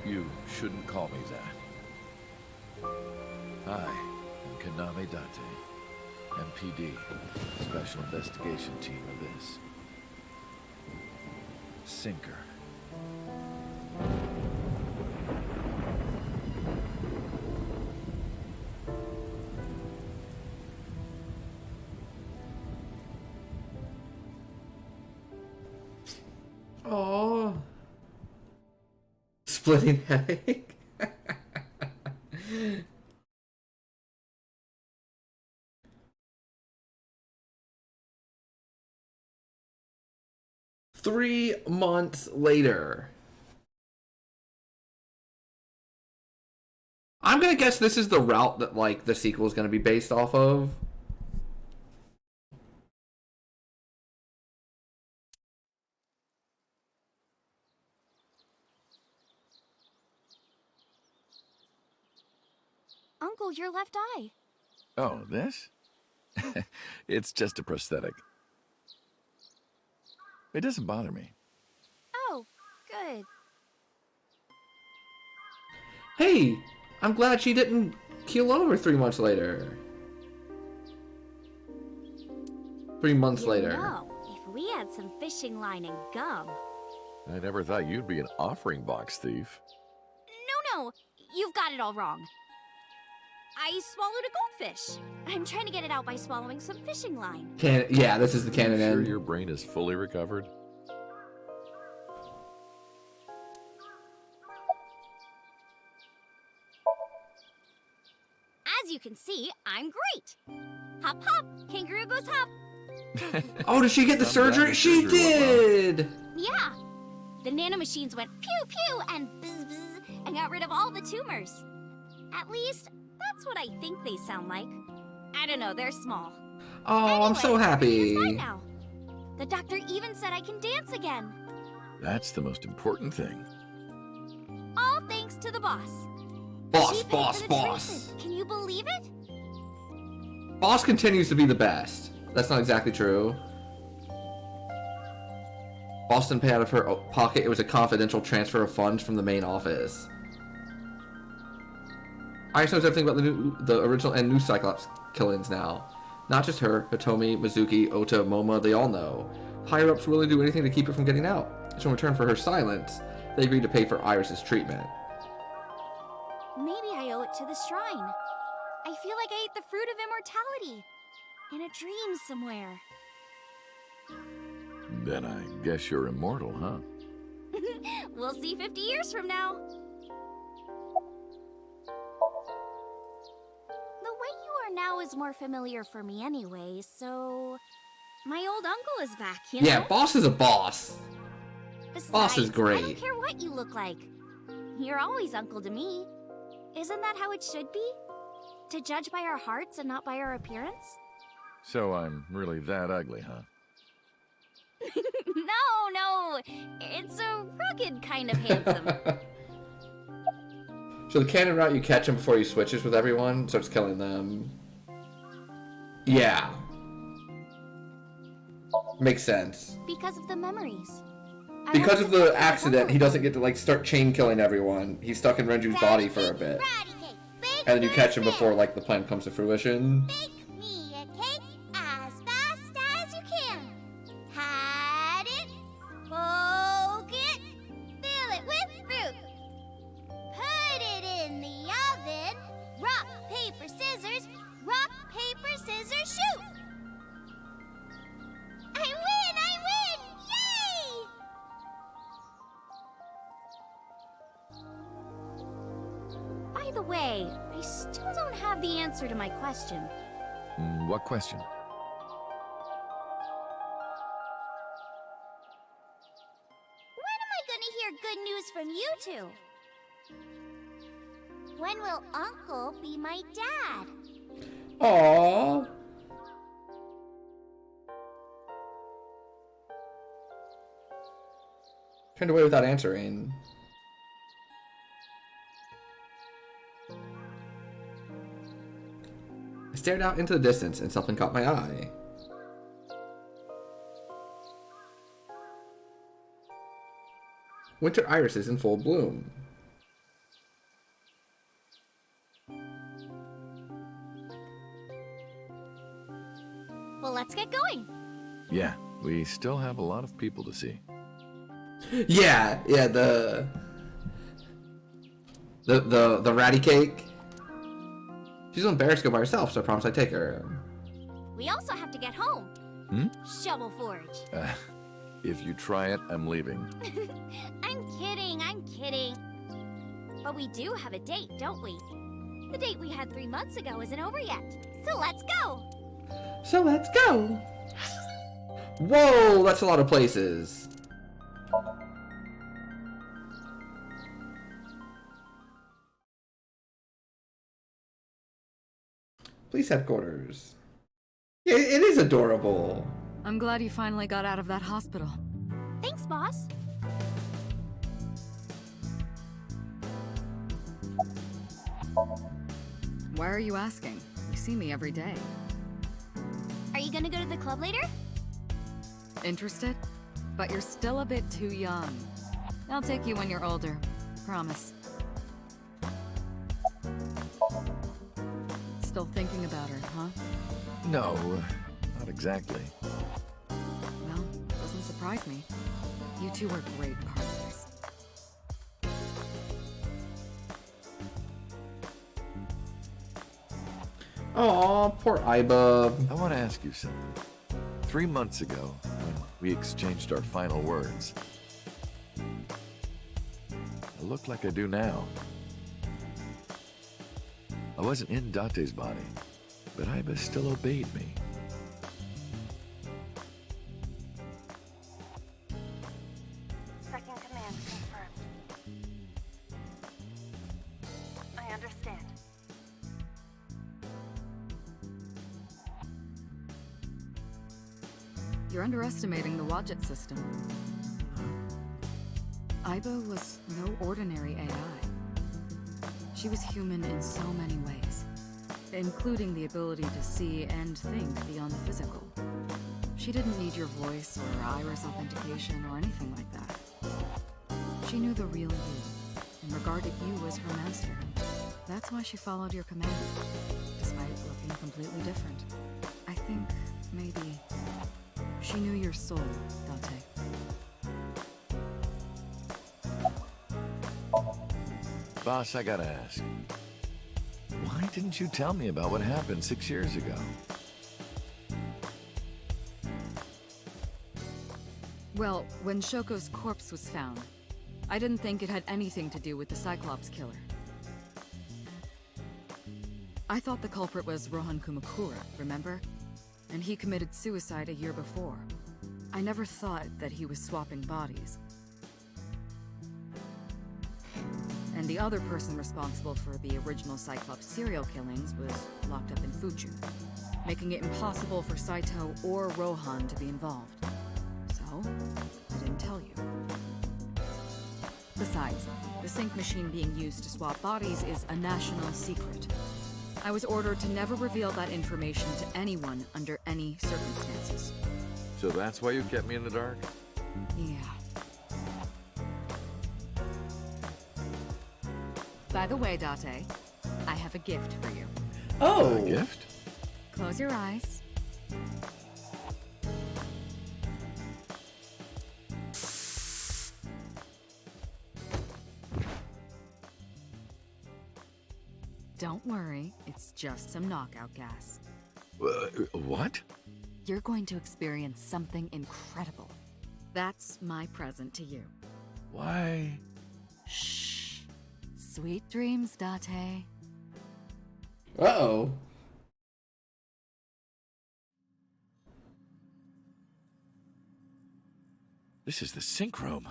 You shouldn't call me that. I am Kaname Dante, MPD, Special Investigation Team of this. Sinker. Oh, splitting headache. Three months later. I'm gonna guess this is the route that like the sequel is gonna be based off of. Uncle your left eye. Oh, this? It's just a prosthetic. It doesn't bother me. Oh, good. Hey, I'm glad she didn't keel over 3 months later. 3 months later. No, if we had some fishing line and gum. I never thought you'd be an offering box thief. No, you've got it all wrong. I swallowed a goldfish. I'm trying to get it out by swallowing some fishing line. Yeah, this is the canon Sure end. your brain is fully recovered? As you can see, I'm great. Hop, hop, kangaroo goes hop. Oh, did she get the I'm glad surgery? the She surgery went well. did! Yeah. The nanomachines went pew pew and bzz bzz and got rid of all the tumors. At least, that's what I think they sound like. I don't know, they're small. Oh, I'm so happy. It's fine now. The doctor even said I can dance again. That's the most important thing. All thanks to the boss. Boss, She paid boss, for the boss. treatment. Can you believe it? Boss continues to be the best. That's not exactly true. Boss didn't pay out of her pocket. It was a confidential transfer of funds from the main office. Iris knows everything about the original and new Cyclops killings now. Not just her, Hitomi, Mizuki, Ota, Moma, they all know. Higher-ups willing to do anything to keep it from getting out. So in return for her silence, they agreed to pay for Iris's treatment. Maybe I owe it to the shrine. I feel like I ate the fruit of immortality. In a dream somewhere. Then I guess you're immortal, huh? We'll see 50 years from now. The way you are now is more familiar for me anyway, so... My old uncle is back, you know? Yeah, Boss is a boss. Besides, Boss is I great. don't care what you look like. You're always uncle to me. Isn't that how it should be? To judge by our hearts and not by our appearance? So I'm really that ugly, huh? No, it's a rugged kind of handsome. So the canon route, you catch him before he switches with everyone, starts killing them. Yeah. Makes sense. Because of the memories. Because of the accident, he doesn't get to like start chain killing everyone. He's stuck in Renju's body for a bit. And then you catch him before like the plan comes to fruition. Me a cake as fast as you can. Hide it, poke it, fill it with fruit. Put it in the oven. Rock, paper, scissors. Rock, paper, scissors, shoot. I win! Yay! By the way, I still don't have the answer to my question. What question? When am I gonna hear good news from you two? When will Uncle be my dad? Aww. Turned away without answering. I stared out into the distance and something caught my eye. Winter irises in full bloom. Well, let's get going. Yeah, we still have a lot of people to see. Yeah, the ratty cake. She's embarrassed to go by herself, so I promise I'd take her. We also have to get home. Shovel Forge. If you try it, I'm leaving. I'm kidding. But we do have a date, don't we? The date we had 3 months ago isn't over yet. So let's go. Whoa, that's a lot of places. Police headquarters. Yeah, it is adorable. I'm glad you finally got out of that hospital. Thanks, boss. Why are you asking? You see me every day. Are you gonna go to the club later? Interested? But you're still a bit too young. I'll take you when you're older. Promise. Still thinking about her, huh? No, not exactly. Well, doesn't surprise me. You two are great partners. Aw, poor Iba. I want to ask you something. 3 months ago, when we exchanged our final words, I look like I do now. I wasn't in Dante's body, but Iba still obeyed me. Second command confirmed. I understand. You're underestimating the Wadjet system. Iba was no ordinary AI. She was human in so many ways, including the ability to see and think beyond the physical. She didn't need your voice or iris authentication or anything like that. She knew the real you and regarded you as her master. That's why she followed your command, despite looking completely different. I think maybe she knew your soul, Dante. Boss, I gotta ask. Why didn't you tell me about what happened 6 years ago? Well, when Shoko's corpse was found, I didn't think it had anything to do with the Cyclops killer. I thought the culprit was Rohan Kumakura, remember? And he committed suicide a year before. I never thought that he was swapping bodies. And the other person responsible for the original Cyclops serial killings was locked up in Fuju, making it impossible for Saito or Rohan to be involved. So, I didn't tell you. Besides, the sync machine being used to swap bodies is a national secret. I was ordered to never reveal that information to anyone under any circumstances. So that's why you kept me in the dark? Yeah. By the way, Dante, I have a gift for you. Oh! A gift? Close your eyes. Don't worry, it's just some knockout gas. What? You're going to experience something incredible. That's my present to you. Why? Shh. Sweet dreams, Dante. Uh-oh. This is the sync room.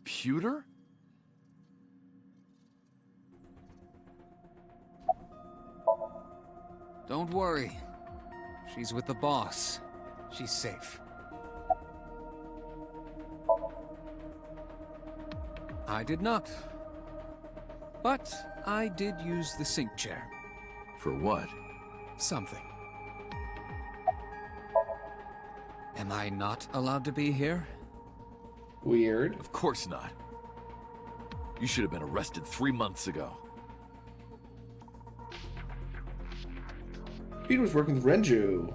Pewter? Don't worry. She's with the boss. She's safe. I did not. But I did use the sync chair. For what? Something. Am I not allowed to be here? Weird. Of course not. You should have been arrested 3 months ago. Peter was working with Renju.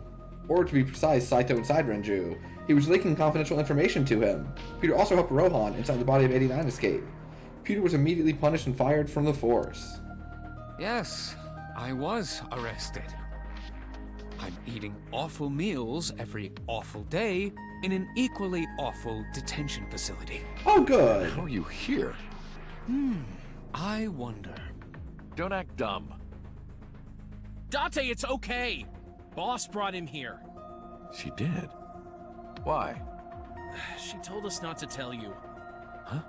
Or to be precise, Saito inside Renju. He was leaking confidential information to him. Peter also helped Rohan inside the body of 89 escape. Peter was immediately punished and fired from the force. Yes, I was arrested. I'm eating awful meals every awful day in an equally awful detention facility. Oh, good. How are you here? I wonder. Don't act dumb. Dante, it's okay. Boss brought him here. She did? Why? She told us not to tell you. Huh?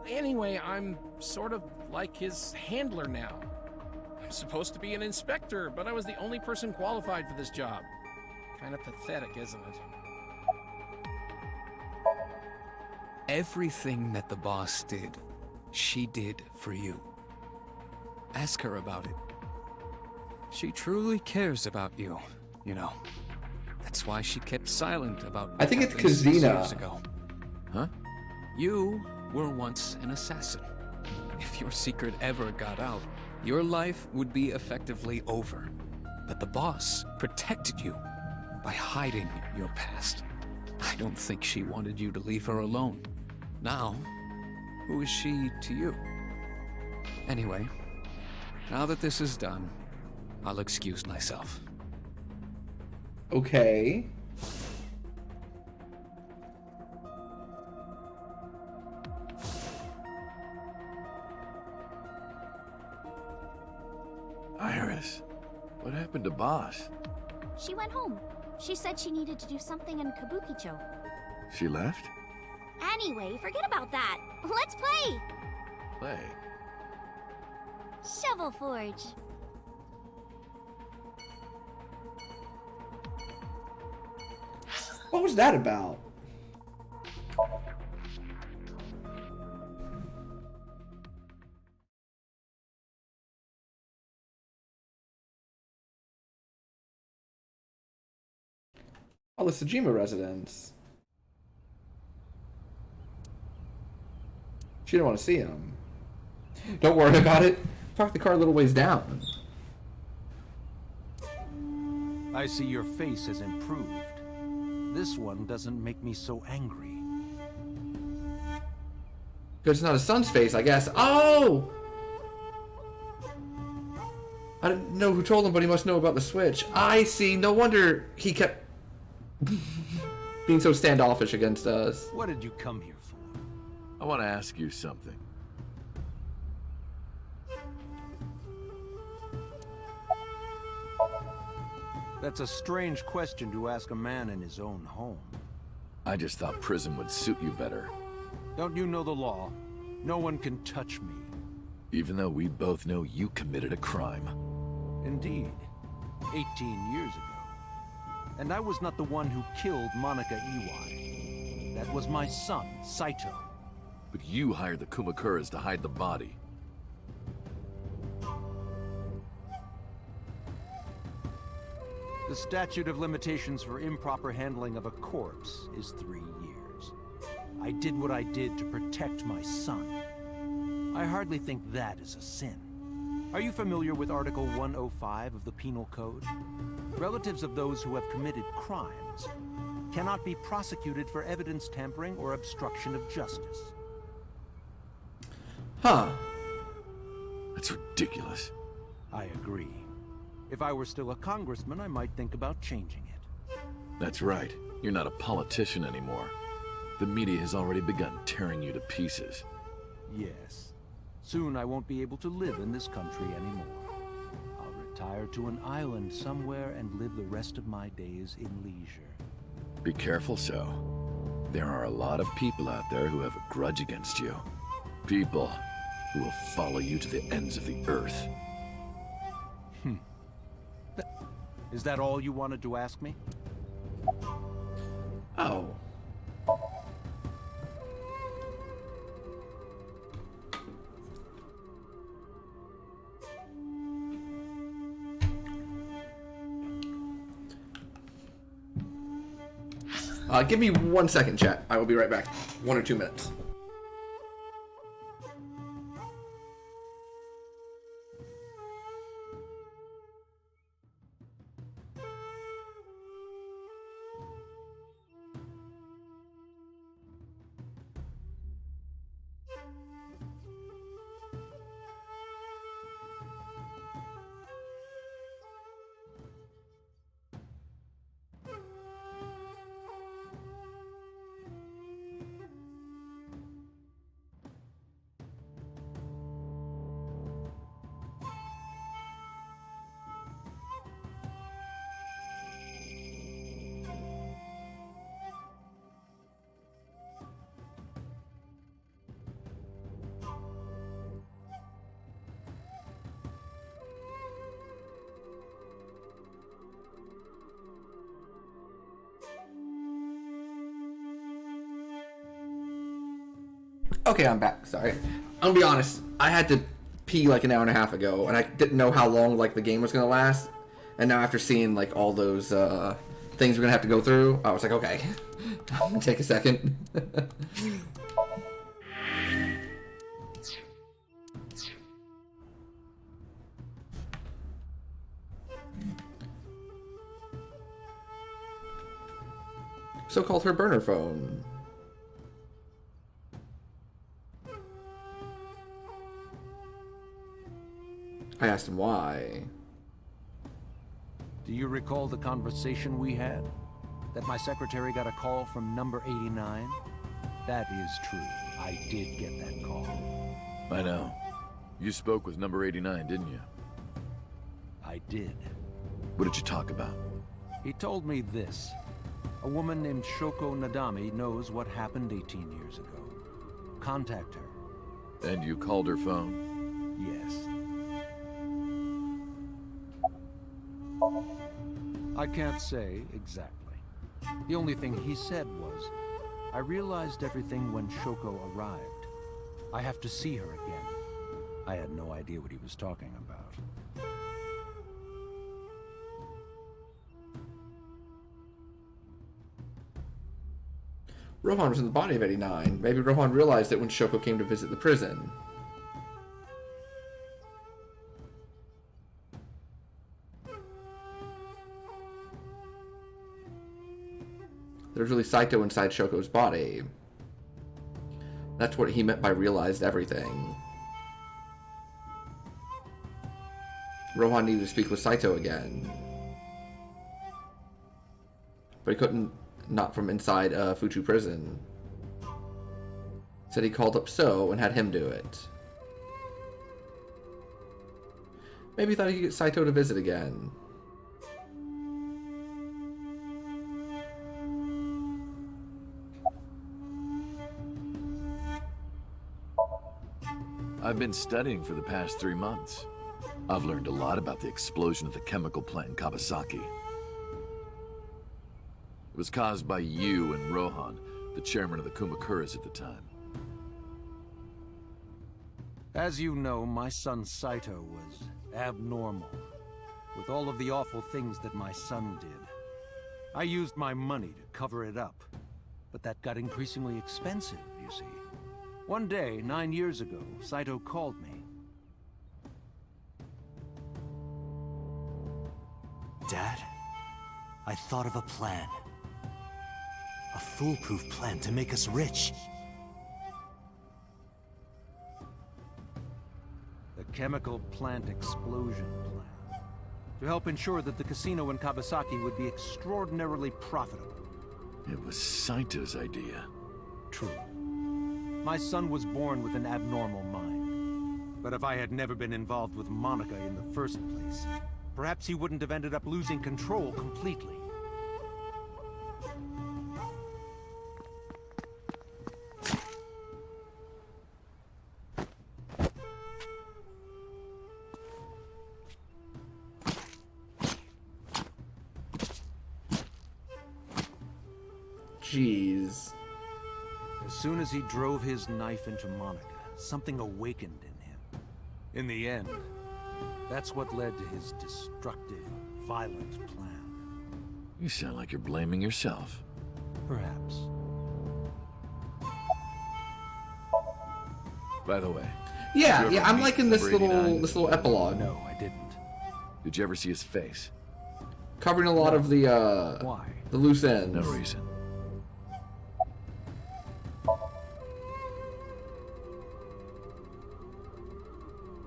Anyway, I'm sort of like his handler now. I'm supposed to be an inspector, but I was the only person qualified for this job. Kind of pathetic, isn't it? Everything that the boss did, she did for you. Ask her about it. She truly cares about you, you know. That's why she kept silent about what I think it's happened 6 Kazina. years ago. Huh? You were once an assassin. If your secret ever got out, your life would be effectively over. But the boss protected you by hiding your past. I don't think she wanted you to leave her alone. Now, who is she to you? Anyway, now that this is done, I'll excuse myself. Okay. Iris, what happened to Boss? She went home. She said she needed to do something in Kabukicho. She left? Anyway, forget about that. Let's play! Play. Shovel Forge. What was that about? Oh, the Sejima residence. She didn't want to see him. Don't worry about it. Park the car a little ways down. I see your face has improved. This one doesn't make me so angry. Because it's not his son's face, I guess. Oh! I didn't know who told him, but he must know about the Switch. I see. No wonder he kept being so standoffish against us. What did you come here for? I want to ask you something. That's a strange question to ask a man in his own home. I just thought prison would suit you better. Don't you know the law? No one can touch me. Even though we both know you committed a crime. Indeed. 18 years ago. And I was not the one who killed Monica Iwai. That was my son, Saito. But you hired the Kumakuras to hide the body. The statute of limitations for improper handling of a corpse is 3 years. I did what I did to protect my son. I hardly think that is a sin. Are you familiar with Article 105 of the Penal Code? Relatives of those who have committed crimes cannot be prosecuted for evidence tampering or obstruction of justice. Huh. That's ridiculous. I agree. If I were still a congressman, I might think about changing it. That's right. You're not a politician anymore. The media has already begun tearing you to pieces. Yes. Soon I won't be able to live in this country anymore. I'll retire to an island somewhere and live the rest of my days in leisure. Be careful, So. There are a lot of people out there who have a grudge against you. People who will follow you to the ends of the earth. Is that all you wanted to ask me? Oh. Give me 1 second, chat. I will be right back. 1 or 2 minutes. Okay, I'm back. Sorry. I'm gonna be honest. I had to pee like an hour and a half ago, and I didn't know how long like the game was gonna last. And now after seeing like all those things we're gonna have to go through, I was like, okay, I'm gonna take a second. So called her burner phone. I asked him why. Do you recall the conversation we had? That my secretary got a call from number 89? That is true. I did get that call. I know. You spoke with number 89, didn't you? I did. What did you talk about? He told me this. A woman named Shoko Nadami knows what happened 18 years ago. Contact her. And you called her phone? Yes. I can't say exactly. The only thing he said was, I realized everything when Shoko arrived. I have to see her again. I had no idea what he was talking about. Rohan was in the body of 89. Maybe Rohan realized it when Shoko came to visit the prison. There's really Saito inside Shoko's body. That's what he meant by realized everything. Rohan needed to speak with Saito again. But he couldn't, not from inside Fuchu prison. Said he called up So and had him do it. Maybe he thought he could get Saito to visit again. I've been studying for the past 3 months. I've learned a lot about the explosion of the chemical plant in Kawasaki. It was caused by you and Rohan, the chairman of the Kumakuras at the time. As you know, my son Saito was abnormal. With all of the awful things that my son did. I used my money to cover it up. But that got increasingly expensive, you see. One day, 9 years ago, Saito called me. Dad, I thought of a plan. A foolproof plan to make us rich. The chemical plant explosion plan. To help ensure that the casino in Kawasaki would be extraordinarily profitable. It was Saito's idea. True. My son was born with an abnormal mind. But if I had never been involved with Monica in the first place, perhaps he wouldn't have ended up losing control completely. Jeez. As soon as he drove his knife into Monica, something awakened in him. In the end, that's what led to his destructive, violent plan. You sound like you're blaming yourself. Perhaps. By the way. Yeah, did you ever I'm meet liking this number 89? little epilogue. No, I didn't. Did you ever see his face? Covering a lot of the Why? the loose ends. No reason.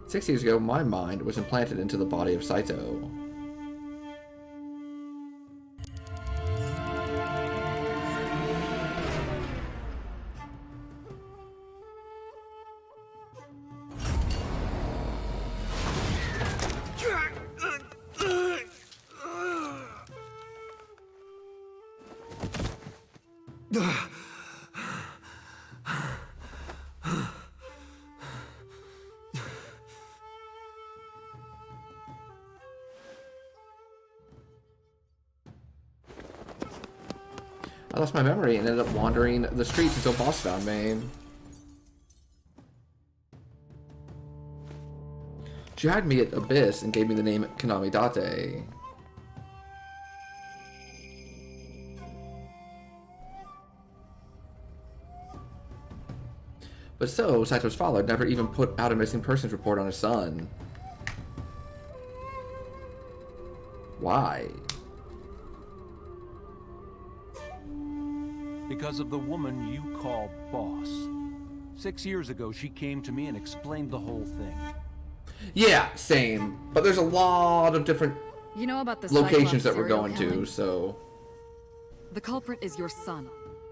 Six years ago, my mind was implanted into the body of Saito. I lost my memory and ended up wandering the streets until boss found me. She hired me at Abyss and gave me the name Konami Dante. But so, Saito's father never even put out a missing persons report on his son. Why? Because of the woman you call boss. 6 years ago, she came to me and explained the whole thing. Yeah, same. But there's a lot of different about the locations that Cyclops we're serial going killing? to, so... The culprit is your son,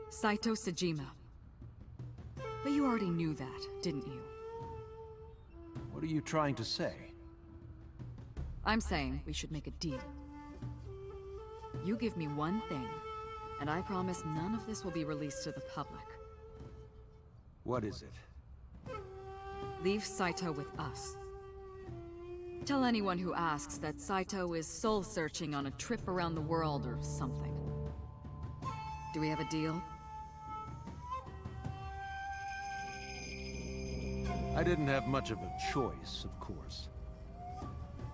Saito Sejima. But you already knew that, didn't you? What are you trying to say? I'm saying we should make a deal. You give me one thing, and I promise none of this will be released to the public. What is it? Leave Saito with us. Tell anyone who asks that Saito is soul-searching on a trip around the world or something. Do we have a deal? I didn't have much of a choice, of course.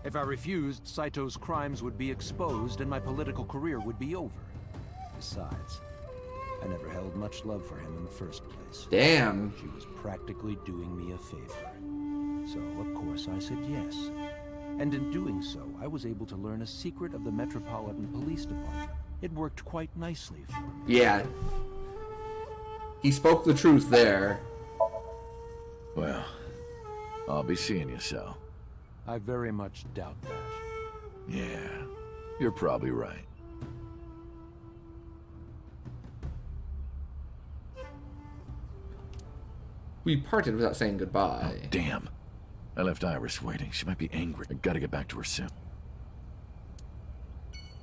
If I refused, Saito's crimes would be exposed and my political career would be over. Besides, I never held much love for him in the first place. Damn. She was practically doing me a favor. So, of course, I said yes. And in doing so, I was able to learn a secret of the Metropolitan Police Department. It worked quite nicely for me. Yeah. He spoke the truth there. Well, I'll be seeing you, so. I very much doubt that. Yeah, you're probably right. We parted without saying goodbye. Oh, damn. I left Iris waiting. She might be angry. I gotta get back to her soon.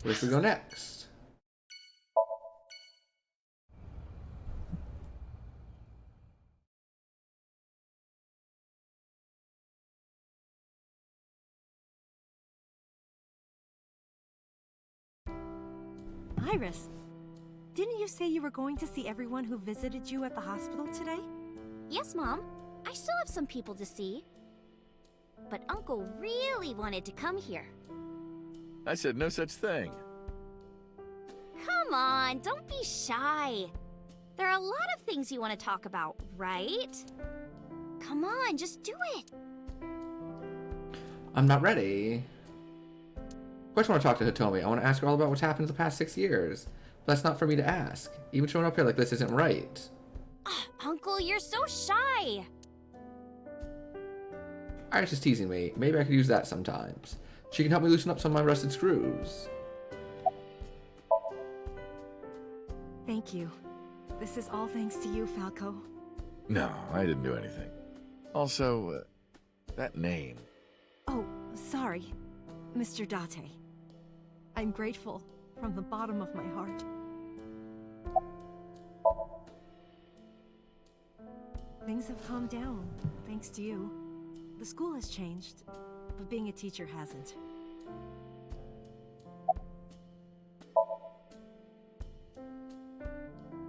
Where should we go next? Iris, didn't you say you were going to see everyone who visited you at the hospital today? Yes, Mom. I still have some people to see. But Uncle really wanted to come here. I said no such thing. Come on, don't be shy. There are a lot of things you want to talk about, right? Come on, just do it. I'm not ready. Of course I want to talk to Hitomi. I want to ask her all about what's happened in the past 6 years. But that's not for me to ask. Even showing up here like this isn't right. Uncle, you're so shy. Iris is teasing me. Maybe I could use that sometimes. She can help me loosen up some of my rusted screws. Thank you. This is all thanks to you, Falco. No, I didn't do anything. Also, that name. Oh, sorry, Mr. Dante. I'm grateful from the bottom of my heart. Things have calmed down, thanks to you. The school has changed, but being a teacher hasn't.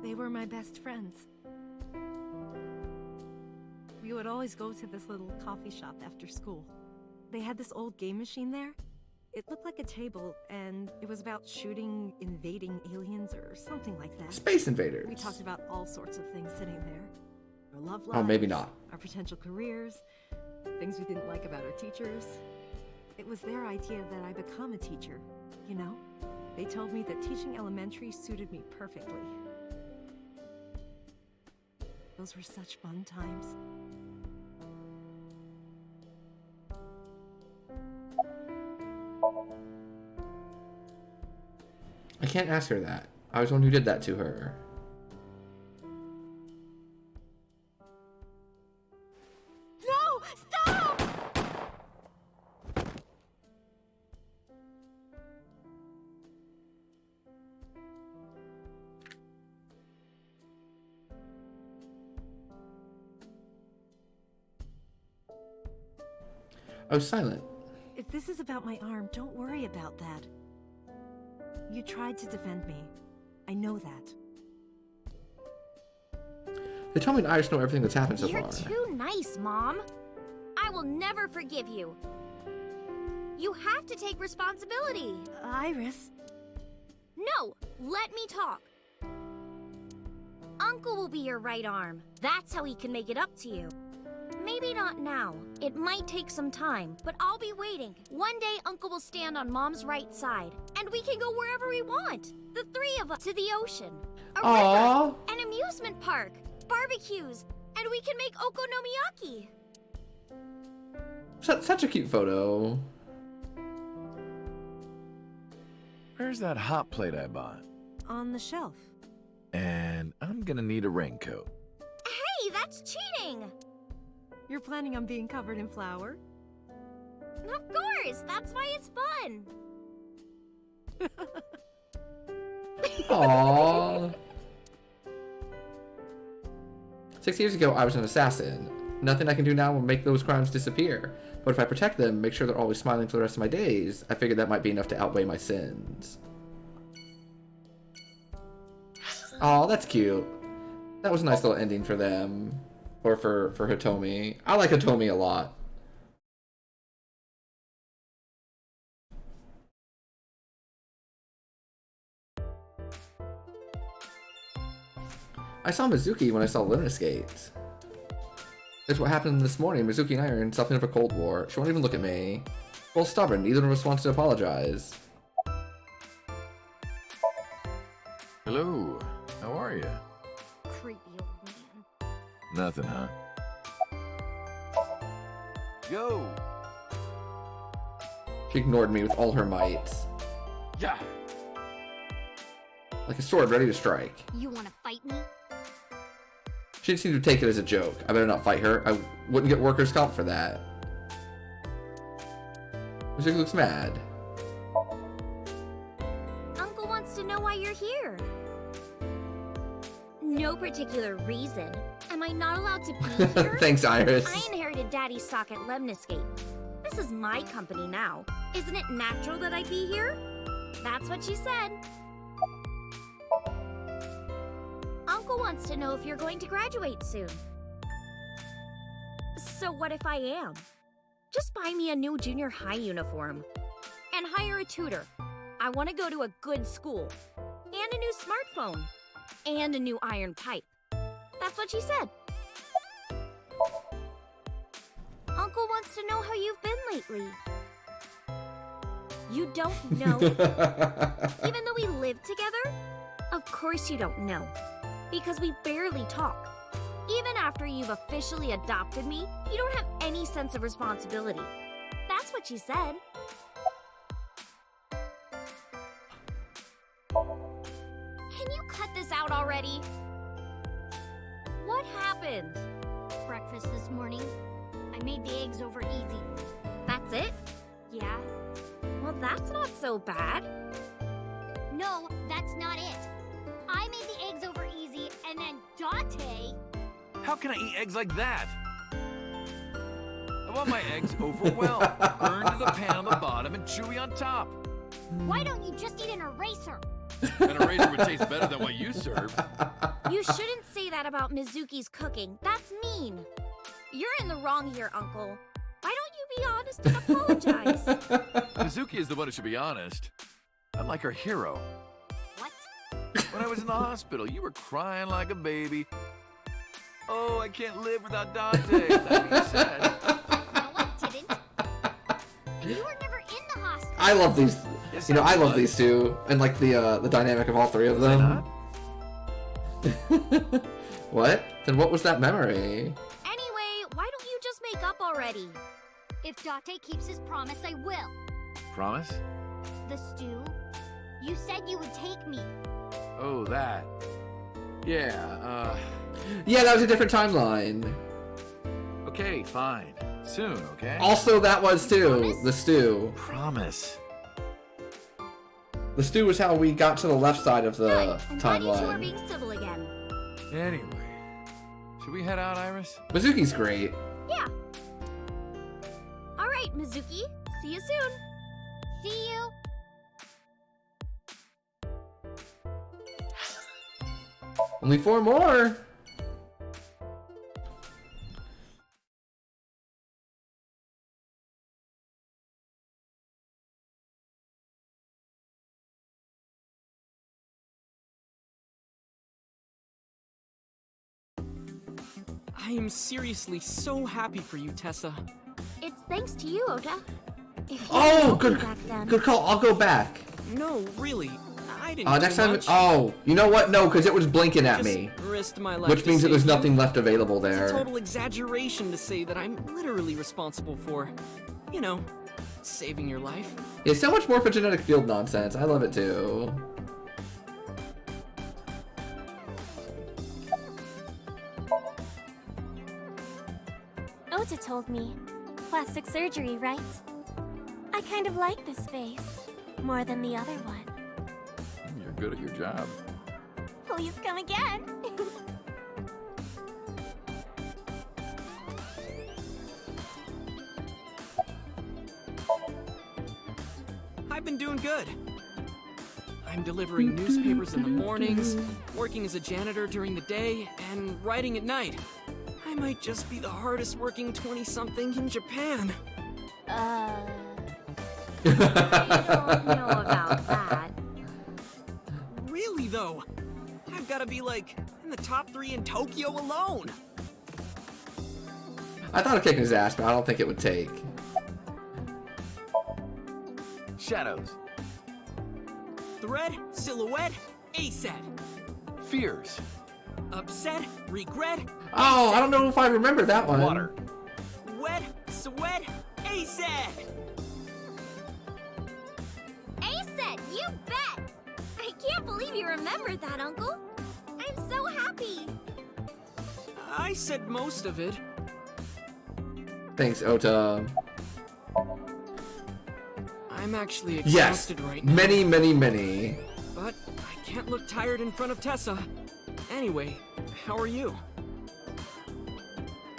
They were my best friends. We would always go to this little coffee shop after school. They had this old game machine there. It looked like a table, and it was about shooting invading aliens or something like that. Space invaders. We talked about all sorts of things sitting there. Our love lives, Oh, maybe not. our potential careers, things we didn't like about our teachers. It was their idea that I become a teacher, you know? They told me that teaching elementary suited me perfectly. Those were such fun times. I can't ask her that. I was the one who did that to her. No! Stop! I was silent. If this is about my arm, don't worry about that. You tried to defend me. I know that. They told me and Iris know everything that's happened so You're far. too nice, Mom. I will never forgive you. You have to take responsibility. Iris. No, let me talk. Uncle will be your right arm. That's how he can make it up to you. Maybe not now. It might take some time, but I'll be waiting. One day, Uncle will stand on Mom's right side, and we can go wherever we want. The three of us to the ocean, a Aww. river, an amusement park, barbecues, and we can make okonomiyaki. Such a cute photo. Where's that hot plate I bought? On the shelf. And I'm gonna need a raincoat. Hey, that's cheating! You're planning on being covered in flour? Of course, that's why it's fun. Aww. 6 years ago, I was an assassin. Nothing I can do now will make those crimes disappear. But if I protect them, make sure they're always smiling for the rest of my days, I figured that might be enough to outweigh my sins. Aw, that's cute. That was a nice little ending for them. Or for Hitomi. I like Hitomi a lot. I saw Mizuki when I saw Lemniscate. That's what happened this morning. Mizuki and I are in something of a cold war. She won't even look at me. Well, stubborn. Neither of us wants to apologize. Hello. How are you? Creepy old man. Nothing, huh? Go! She ignored me with all her might. Yeah. Like a sword ready to strike. You wanna fight me? She didn't seem to take it as a joke. I better not fight her. I wouldn't get workers' comp for that. Mizuki looks mad. Uncle wants to know why you're here. No particular reason. Am I not allowed to be here? Thanks, Iris. I inherited Daddy's stock at Lemniscate. This is my company now. Isn't it natural that I'd be here? That's what she said. Uncle wants to know if you're going to graduate soon. So what if I am? Just buy me a new junior high uniform. And hire a tutor. I want to go to a good school. And a new smartphone. And a new iron pipe. That's what she said. Uncle wants to know how you've been lately. You don't know? Even though we live together? Of course you don't know. Because we barely talk. Even after you've officially adopted me, you don't have any sense of responsibility. That's what she said. Can you cut this out already? What happened? Breakfast this morning. I made the eggs over easy. That's it? Yeah. Well, that's not so bad. No, that's not it. I made the eggs over easy, and then Dante... How can I eat eggs like that? I want my eggs over well, burned to the pan on the bottom and chewy on top. Why don't you just eat an eraser? An eraser would taste better than what you served. You shouldn't say that about Mizuki's cooking. That's mean. You're in the wrong here, Uncle. Why don't you be honest and apologize? Mizuki is the one who should be honest. I'm like her hero. What? When I was in the hospital, you were crying like a baby. Oh, I can't live without Dante. That being said. No, I didn't. And you were never in the hospital. I love these. Yes, You know, I love was. these two, and like the dynamic of all three of Was I them. not? What? Then what was that memory? Anyway, why don't you just make up already? If Dante keeps his promise, I will. Promise? The stew. You said you would take me. Oh, that. Yeah, Yeah, that was a different timeline. okay, fine. Soon, okay? Also, that was too the stew. Promise. The stew was how we got to the left side of the Good. I'm glad you two are timeline. being civil again. Anyway. Should we head out, Iris? Mizuki's great. Yeah. All right, Mizuki. See you soon. See you. Only 4 more. I am seriously so happy for you, Tessa. It's thanks to you, Ota. If you Oh, hadn't good, me back then, good call. I'll go back. No, really. I didn't Next do time. much. Oh, you know what? No, because it was blinking at Just me, risked my life which to means that save there's you. nothing left available It's a there. total exaggeration to say that I'm literally responsible for, you know, saving your life. It's so much more for genetic field nonsense. I love it too. Ota told me. Plastic surgery, right? I kind of like this face. More than the other one. You're good at your job. Please come again. I've been doing good. I'm delivering newspapers in the mornings, working as a janitor during the day, and writing at night. I might just be the hardest working 20-something in Japan. I don't know about that. Really, though? I've got to be, like, in the top 3 in Tokyo alone. I thought of kicking his ass, but I don't think it would take. Shadows. Thread, silhouette, aset. Fears. Upset, regret. Oh, I don't know if I remember that one. Water. Wet, sweat, aset. Aset, you bet! I can't believe you remembered that, Uncle. I'm so happy. I said most of it. Thanks, Ota. I'm actually Yes, exhausted right now. many. But I can't look tired in front of Tessa. Anyway, how are you?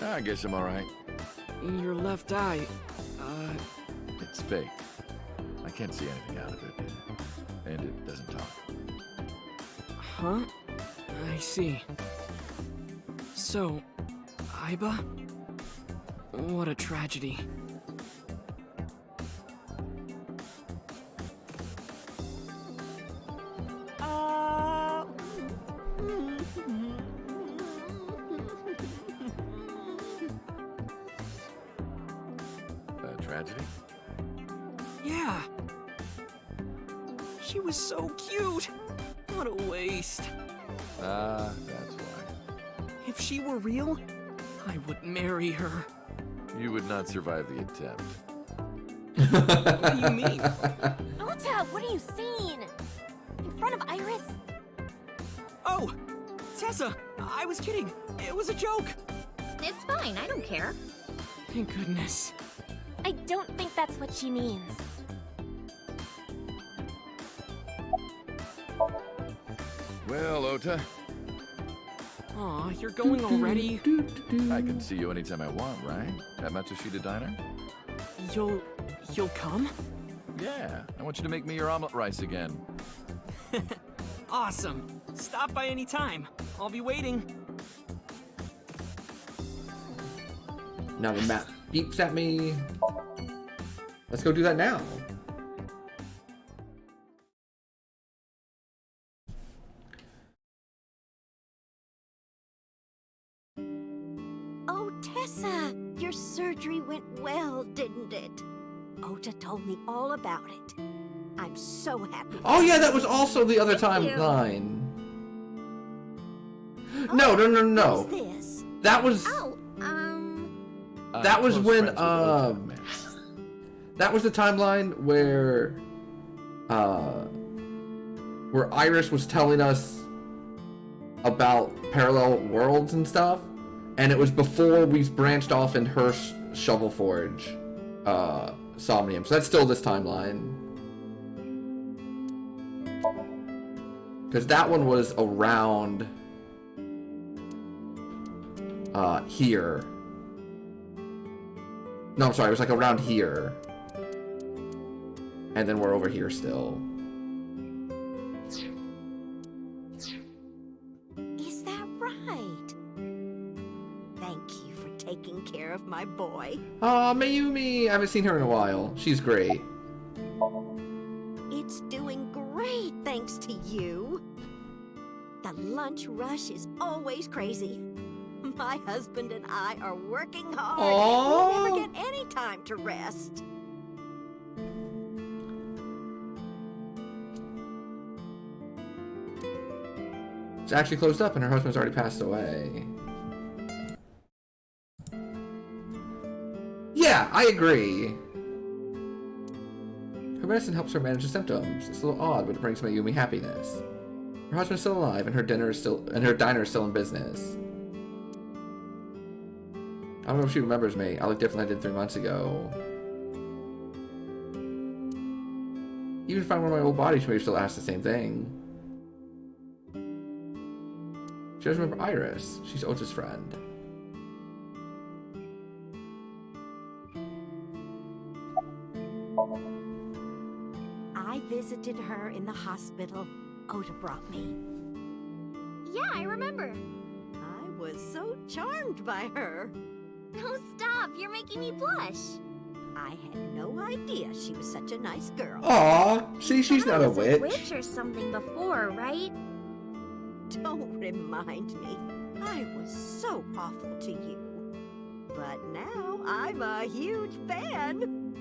I guess I'm alright. Your left eye, It's fake. I can't see anything out of it. And it doesn't talk. Huh? I see. So, Aiba? What a tragedy. Tragedy? Yeah. She was so cute. What a waste. That's why. If she were real, I would marry her. You would not survive the attempt. What do you mean? Ota, what are you seeing? In front of Iris? Oh! Tessa! I was kidding. It was a joke. It's fine, I don't care. Thank goodness. I don't think that's what she means. Well, Ota, Aw, you're going already? I can see you anytime I want, right? At Matsushita Diner? You'll come? Yeah, I want you to make me your omelet rice again. Awesome. Stop by any time. I'll be waiting. Now the map beeps at me. Let's go do that now. Oh, Tessa, your surgery went well, didn't it? Ota told me all about it. I'm so happy. Oh yeah, that was also the other timeline. No. What is this? That was. Oh, That was close when friends with Ota, man. that was the timeline where Iris was telling us about parallel worlds and stuff, and it was before we branched off in her Shovel Forge, Somnium. So that's still this timeline. Because that one was around here. No, I'm sorry, it was like around here. And then we're over here still. is that right? Thank you for taking care of my boy. Aw, Mayumi! I haven't seen her in a while. She's great. It's doing great thanks to you. The lunch rush is always crazy. My husband and I are working hard. Aww. We never get any time to rest. It's actually closed up and her husband's already passed away. Yeah, I agree. Her medicine helps her manage the symptoms. It's a little odd, but it brings Mayumi happiness. Her husband's still alive, and her diner is still in business. I don't know if she remembers me. I look different than I did 3 months ago. Even if I find one of my old bodies, she may still ask the same thing. She doesn't remember Iris. She's Ota's friend. I visited her in the hospital. Ota brought me. Yeah, I remember. I was so charmed by her. No, stop. You're making me blush. I had no idea she was such a nice girl. Aw, see, she's not a witch. Witch or something before, right? Don't remind me. I was so awful to you. But now I'm a huge fan.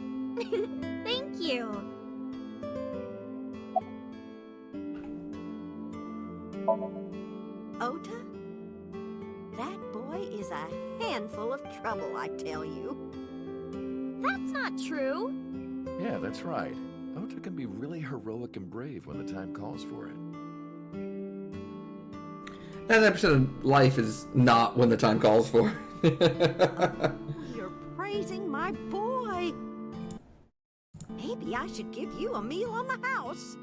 Thank you. Ota? That boy is a handful of trouble, I tell you. That's not true. Yeah, that's right. Ota can be really heroic and brave when the time calls for it. 99% of life is not when the time calls for it. You're praising my boy. Maybe I should give you a meal on the house.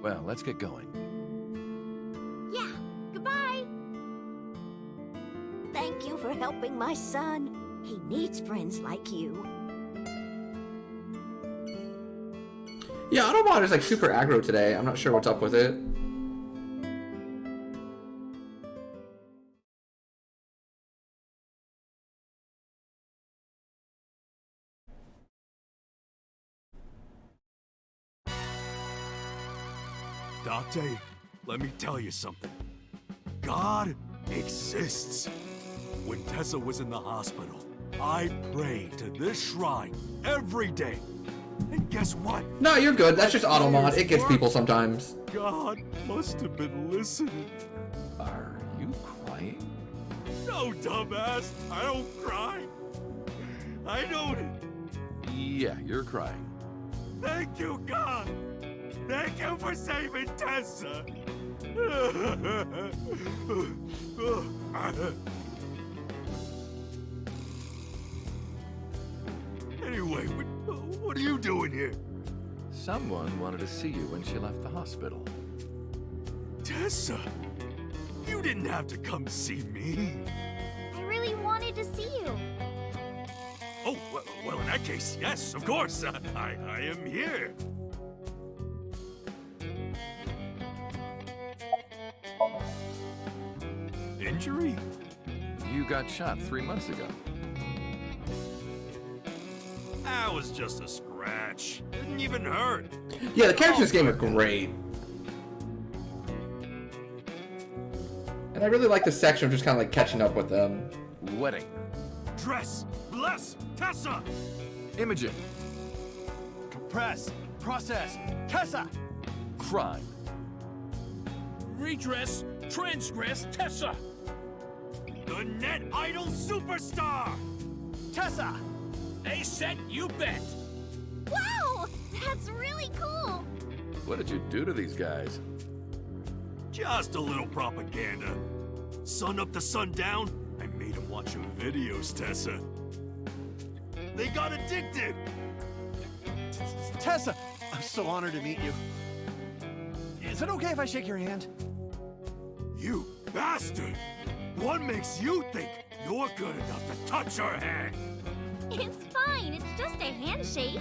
Well, let's get going. Yeah, goodbye. Thank you for helping my son. He needs friends like you. Yeah, Autobot is like super aggro today. I'm not sure what's up with it. Dante, let me tell you something. God exists. When Tessa was in the hospital, I prayed to this shrine every day. And guess what? No, you're good. That's just Automod. It gets people sometimes. God must have been listening. Are you crying? No, dumbass. I don't cry. I don't. Yeah, you're crying. Thank you, God. Thank you for saving Tessa. Anyway, what are you doing here? Someone wanted to see you when she left the hospital. Tessa, you didn't have to come see me. I really wanted to see you. Oh, well, in that case, yes, of course. I am here. Injury? You got shot 3 months ago. That was just a scratch. Didn't even hurt. Yeah, the characters in this game are great. And I really like the section of just kind of like catching up with them. Wedding. Dress. Bless. Tessa. Imaging. Compress. Process. Tessa. Crime. Redress. Transgress. Tessa. The Net Idol Superstar. Tessa. A-set, you bet. Wow, that's really cool. What did you do to these guys? Just a little propaganda. Sun up to sundown, I made them watch your videos, Tessa. They got addicted. Tessa, I'm so honored to meet you. Is it okay if I shake your hand? You bastard! What makes you think you're good enough to touch her hand? It's fine. It's just a handshake.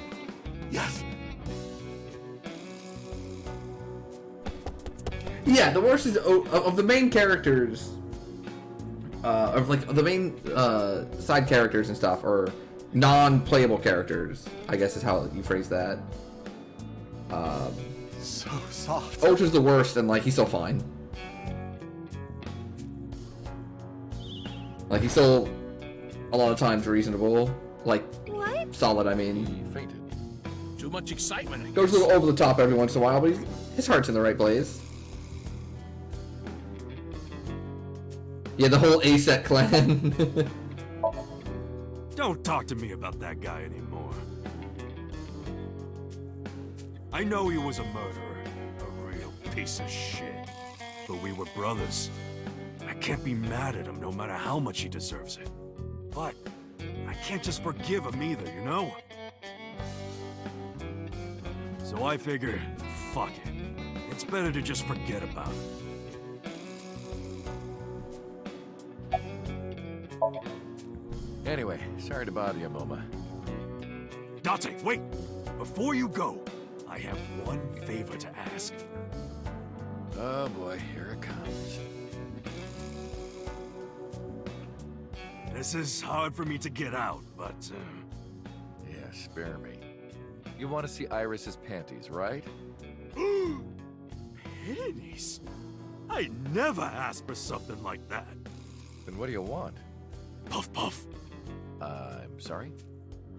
Yes. Yeah, the worst is of the main characters, of like the main side characters and stuff, or non-playable characters, I guess is how you phrase that. So soft. Oach is the worst, and like he's still fine. Like he's still a lot of times reasonable. Like solid, I mean. He fainted. Too much excitement. I Goes a guess. little over the top every once in a while, but his heart's in the right place. Yeah, the whole A-set clan. Don't talk to me about that guy anymore. I know he was a murderer, a real piece of shit. But we were brothers. I can't be mad at him no matter how much he deserves it. But I can't just forgive him either, you know? So I figure, fuck it. It's better to just forget about it. Anyway, sorry to bother you, Moma. Dante, wait! Before you go, I have one favor to ask. Oh boy, here it comes. This is hard for me to get out, but... Yeah, spare me. You want to see Iris's panties, right? Panties? I never asked for something like that. Then what do you want? Puff puff. I'm sorry?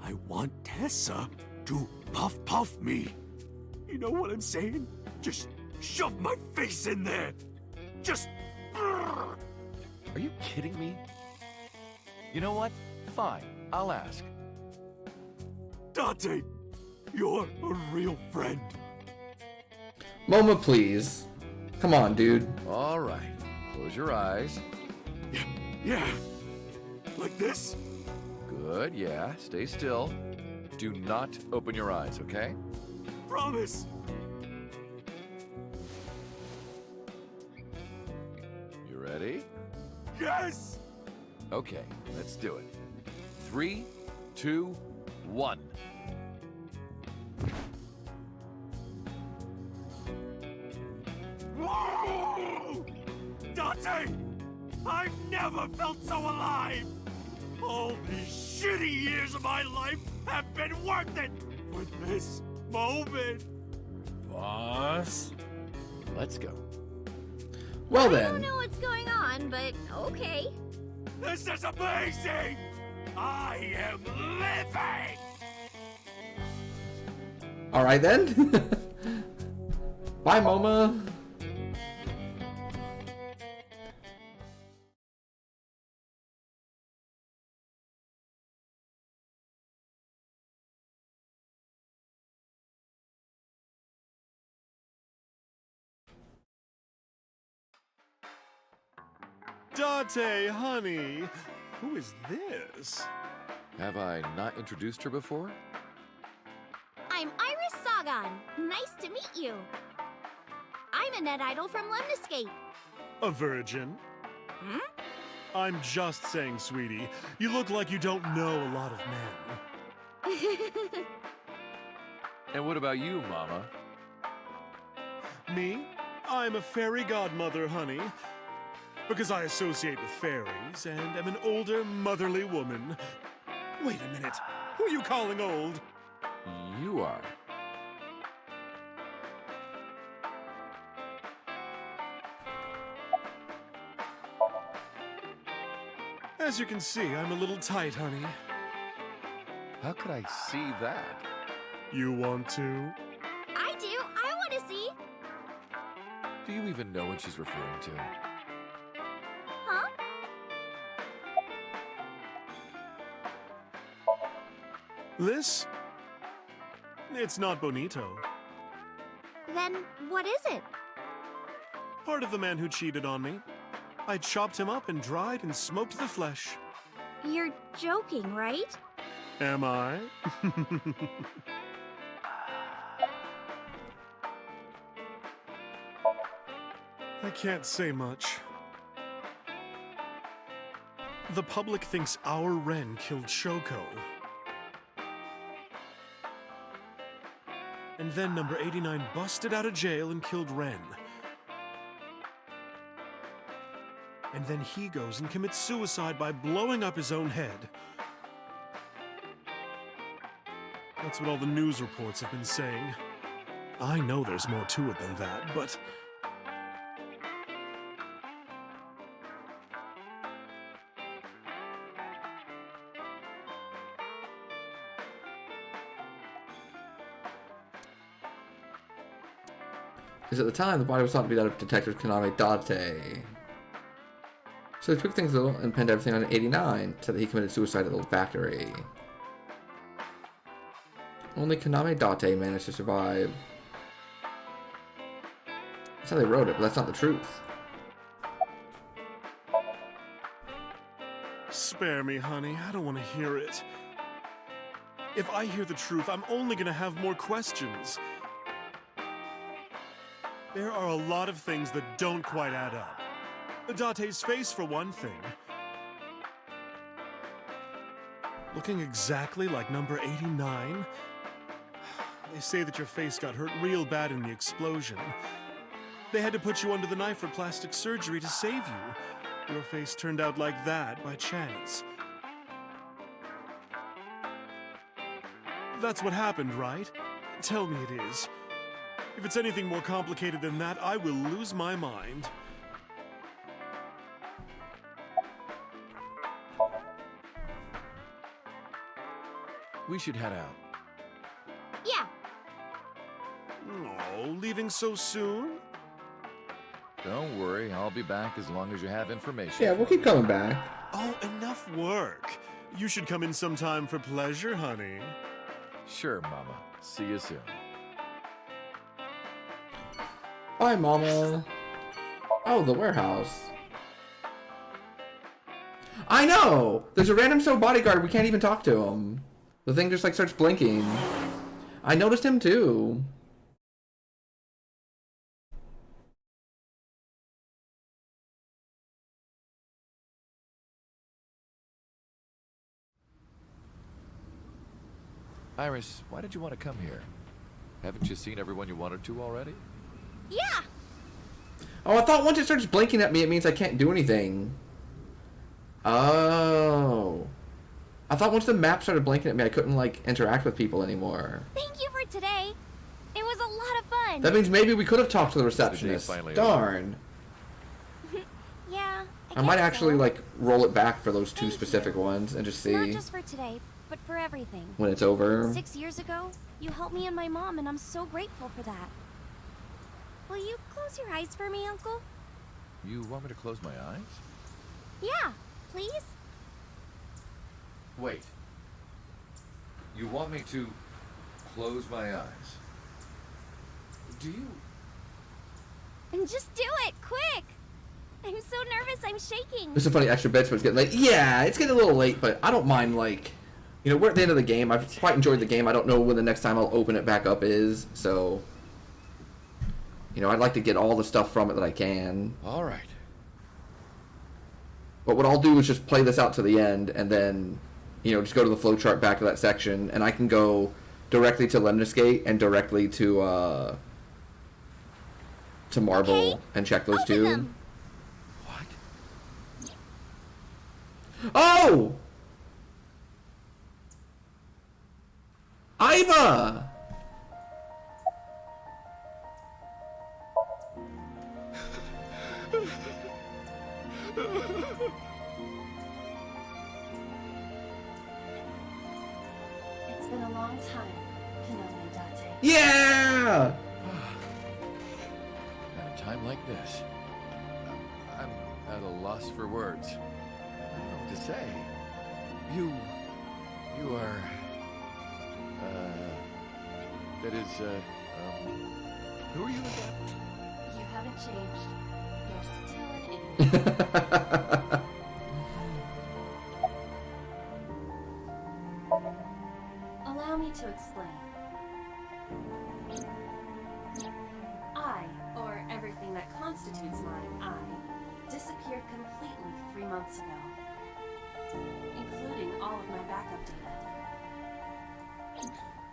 I want Tessa to puff puff me. You know what I'm saying? Just shove my face in there. Just... Are you kidding me? You know what? Fine, I'll ask. Dante, you're a real friend. Moma, please. Come on, dude. All right, close your eyes. Yeah. Like this? Good, yeah, stay still. Do not open your eyes, okay? Promise. You ready? Yes! Okay, let's do it. 3, 2, 1. Whoa! Dante! I've never felt so alive! All these shitty years of my life have been worth it for this moment! Boss? Let's go. Well I then. don't know what's going on, but okay. This is amazing! I am living! Alright then. Bye, Moma. Dante, honey, who is this? Have I not introduced her before? I'm Iris Sagan. Nice to meet you. I'm a net idol from Lemniscape. A virgin? Hmm? I'm just saying, sweetie. You look like you don't know a lot of men. And what about you, Mama? Me? I'm a fairy godmother, honey. Because I associate with fairies and am an older, motherly woman. Wait a minute. Who are you calling old? You are. As you can see, I'm a little tight, honey. How could I see that? You want to? I do. I want to see. Do you even know what she's referring to? Huh? This? It's not bonito. Then what is it? Part of the man who cheated on me. I chopped him up and dried and smoked the flesh. You're joking, right? Am I? I can't say much. The public thinks our Ren killed Shoko. And then number 89 busted out of jail and killed Ren. And then he goes and commits suicide by blowing up his own head. That's what all the news reports have been saying. I know there's more to it than that, but... Because at the time, the body was thought to be that of Detective Konami Dante. So they took things a little and pinned everything on 89, said that he committed suicide at the factory. Only Konami Dante managed to survive. That's how they wrote it, but that's not the truth. Spare me, honey. I don't want to hear it. If I hear the truth, I'm only gonna have more questions. There are a lot of things that don't quite add up. Dante's face, for one thing. Looking exactly like number 89? They say that your face got hurt real bad in the explosion. They had to put you under the knife for plastic surgery to save you. Your face turned out like that by chance. That's what happened, right? Tell me it is. If it's anything more complicated than that, I will lose my mind. We should head out. Yeah. Oh, leaving so soon? Don't worry, I'll be back as long as you have information. Yeah, we'll keep coming back. Oh, enough work. You should come in sometime for pleasure, honey. Sure, Mama. See you soon. Bye, Mama. Oh, the warehouse. I know! There's a random show bodyguard, we can't even talk to him. The thing just like starts blinking. I noticed him too. Iris, why did you want to come here? Haven't you seen everyone you wanted to already? Yeah. Oh, I thought once it starts blinking at me, it means I can't do anything. Oh. I thought once the map started blinking at me, I couldn't, like, interact with people anymore. Thank you for today. It was a lot of fun. That means maybe we could have talked to the receptionist. Darn. Yeah, I might actually, like, roll it back for those two specific ones and just see Not just for today, but for everything. when it's over. 6 years ago, you helped me and my mom, and I'm so grateful for that. Will you close your eyes for me, Uncle? You want me to close my eyes? Yeah, please? Wait. You want me to close my eyes? Do you? And just do it, quick! I'm so nervous, I'm shaking. There's some funny extra bits, but it's getting late. Yeah, it's getting a little late, but I don't mind, like... You know, we're at the end of the game. I've quite enjoyed the game. I don't know when the next time I'll open it back up is, so... You know, I'd like to get all the stuff from it that I can. All right. But what I'll do is just play this out to the end, and then, you know, just go to the flowchart back to that section, and I can go directly to Lemniscate and directly to Marble and check those two. Them. Oh! Iva! It's been a long time, Konami Dante. Yeah! At a time like this, I'm at a loss for words. I don't know what to say. You are, that is, who are you again? You haven't changed. You're still an idiot. Allow me to explain. I, or everything that constitutes my I, disappeared completely 3 months ago, including all of my backup data.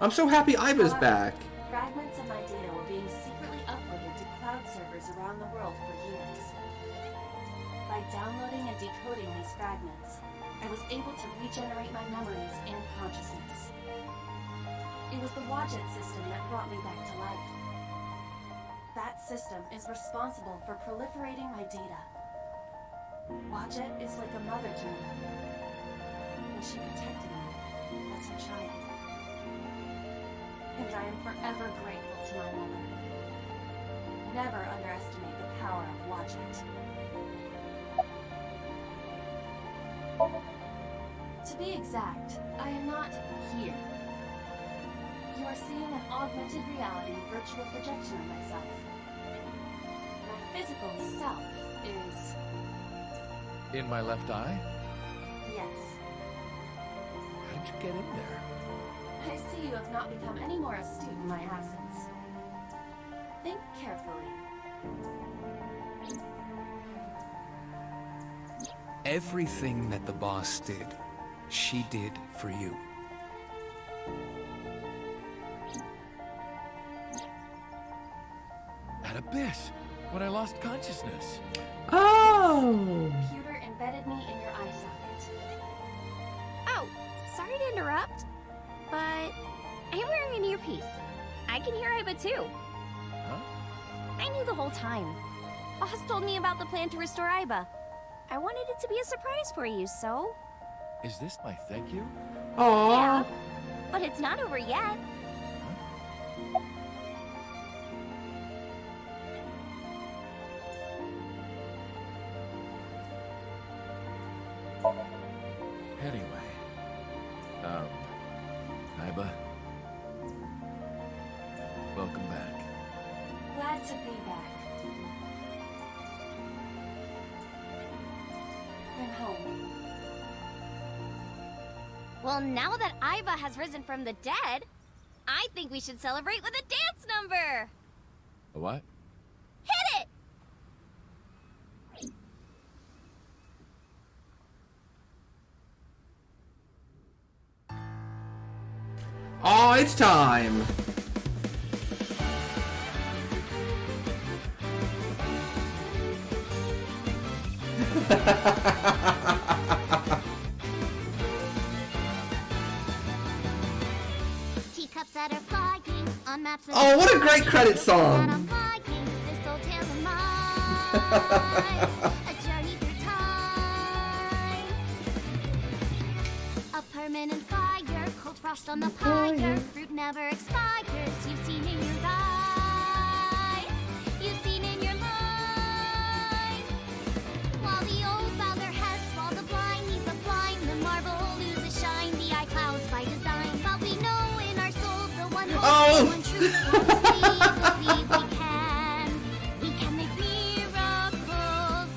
I'm so happy Iva's back. Fragments of my data were being secretly uploaded to cloud servers around the world for years. By downloading and decoding these fragments, I was able to regenerate my memories and consciousness. It was the Wadjet system that brought me back to life. That system is responsible for proliferating my data. Wadjet is like a mother to me, and she protected me as her child. And I am forever grateful to my mother. Never underestimate the power of Wadjet. To be exact, I am not here. You are seeing an augmented reality virtual projection of myself. My physical self is... In my left eye? yes. How did you get in there? I see you have not become any more astute in my absence. Think carefully. Everything that the boss did, she did for you. At Abyss, when I lost consciousness. Oh! Computer embedded me in your eye socket. Oh, sorry to interrupt, but I'm wearing an earpiece. I can hear Iba too. Huh? I knew the whole time. Boss told me about the plan to restore Iba. I wanted it to be a surprise for you, so... Is this my thank you? Aww. Yeah, but it's not over yet. Anyway, Iba, welcome back. Glad to be back. I'm home. Well, now that Iba has risen from the dead, I think we should celebrate with a dance number! A what? Hit it! Oh, it's time! Teacups that are flying on maps. Oh, what a great credit song! This old tale of mine, a journey through time. A permanent fire, cold frost on the pyre. Fruit never expires. You've seen in your eyes. You've seen in your mind. While the old bow their heads, while the blind lead the blind, the marble loses shine. The eye clouds by design, but we know in our soul the one hope, the one truth. We believe we can. We can make miracles.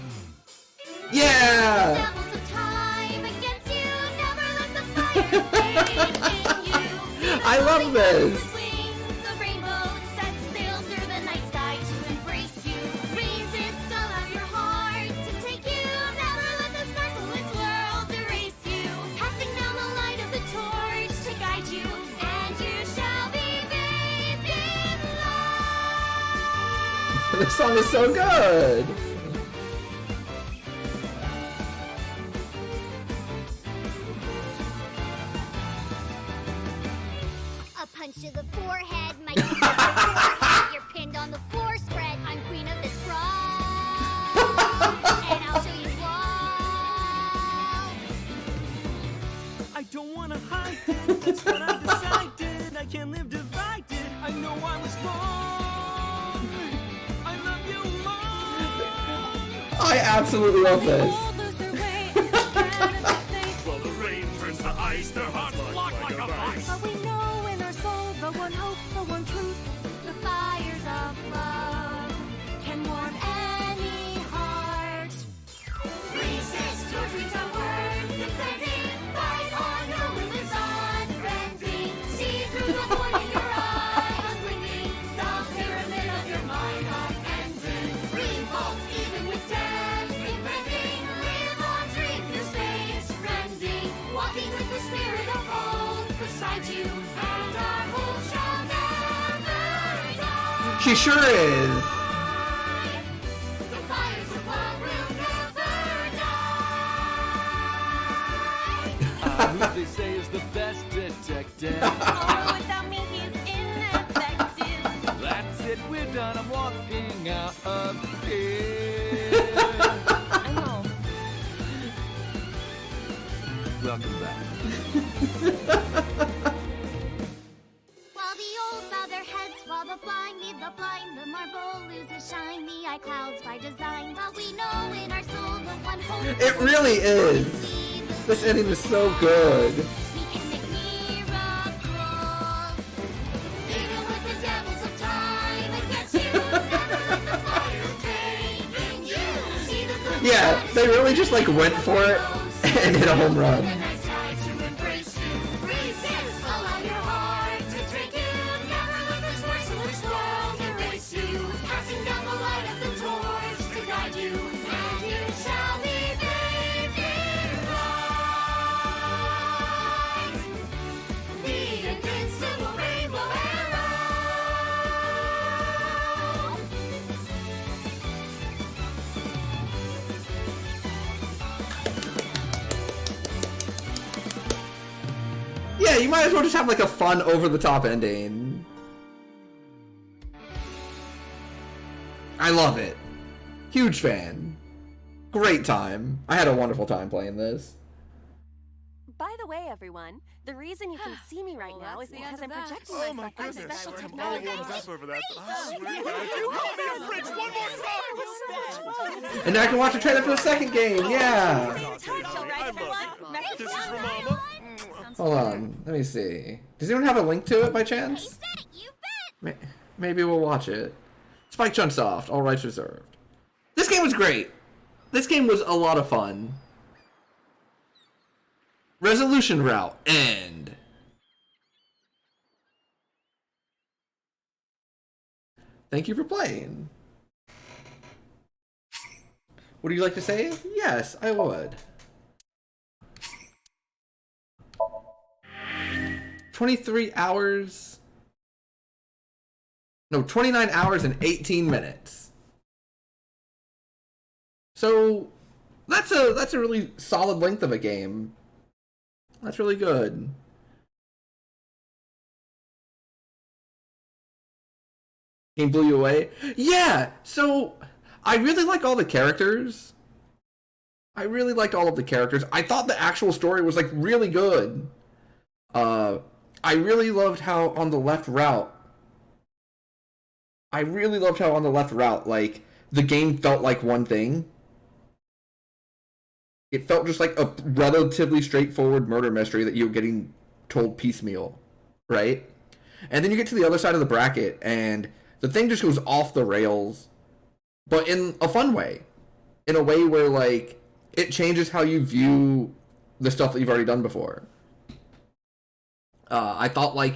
Yeah! Devils of time against you. Never let the fire fade in you. I love this! Wings of rainbows set sail through the night sky to embrace you. Resist all of your heart to take you. Never let this merciless world erase you. Passing down the light of the torch to guide you, and you shall be bathed in light. This song is so good! A punch to the forehead, my kiss to your forehead. You're pinned on the floor spread. I'm queen of this brawl, and I'll show you why. I don't wanna hide it, that's what I decided. I can't live divided, I know I was wrong. I love you more. I absolutely love this. Well, the rain turns to ice, their hearts lock like a vice. But we know in our soul the one hope, the one truth. The fires of love can warm any heart. Resist your dreams are worth defending. Fight on, your will is unbending. See through the void in your eye, unblinking. The pyramid of your mind unending. Revolt even with death impending. Live on, dream your space rending. Walking with the spirit of hope beside you, and our hope shall never die. She sure is. The fires of love will never Who they say is the best detective. Although without me he's ineffective. That's it, we're done. and I'm walking out of here. I know. Welcome back. While the old bow their heads, while the blind lead the blind, the marble loses shine, the eye clouds by design. But we know in our soul the one hope. It really is. This ending is so good. We can make miracles. Even with the devils of time against you, never let the fire fade in you. See the good Yeah, they really just like went for it and hit a home run. the night sky to embrace you. Resist, allow your heart to drink in. Never let this merciless world erase you. Passing down the light of the torch to guide you, and you shall be bathed in light. The invincible rainbow arrow. Yeah, you might as well just have like a fun over-the-top ending. I love it. Huge fan. Great time. I had a wonderful time playing this. By the way, everyone, the reason you can see me right now is because I'm projecting Oh my myself goodness, special I'm all technology. warmed up over that. But I swear, if you call me a fridge one more time! And now I can watch the trailer for the second game. Yeah. I love you. This is for Mama. Hold on. Let me see. Does anyone have a link to it by chance? Maybe we'll watch it. Spike Chunsoft, all rights reserved. This game was great. This game was a lot of fun. Resolution route, end. Thank you for playing. Would you like to say? Yes, I would. 23 hours. No, 29 hours and 18 minutes. So that's a really solid length of a game. That's really good. Game blew you away? Yeah, so I really like all the characters. I really liked all of the characters. I thought the actual story was like really good. I really loved how on the left route, like the game felt like one thing. It felt just like a relatively straightforward murder mystery that you're getting told piecemeal, right? And then you get to the other side of the bracket, and the thing just goes off the rails, but in a fun way. In a way where, like, it changes how you view the stuff that you've already done before. I thought, like,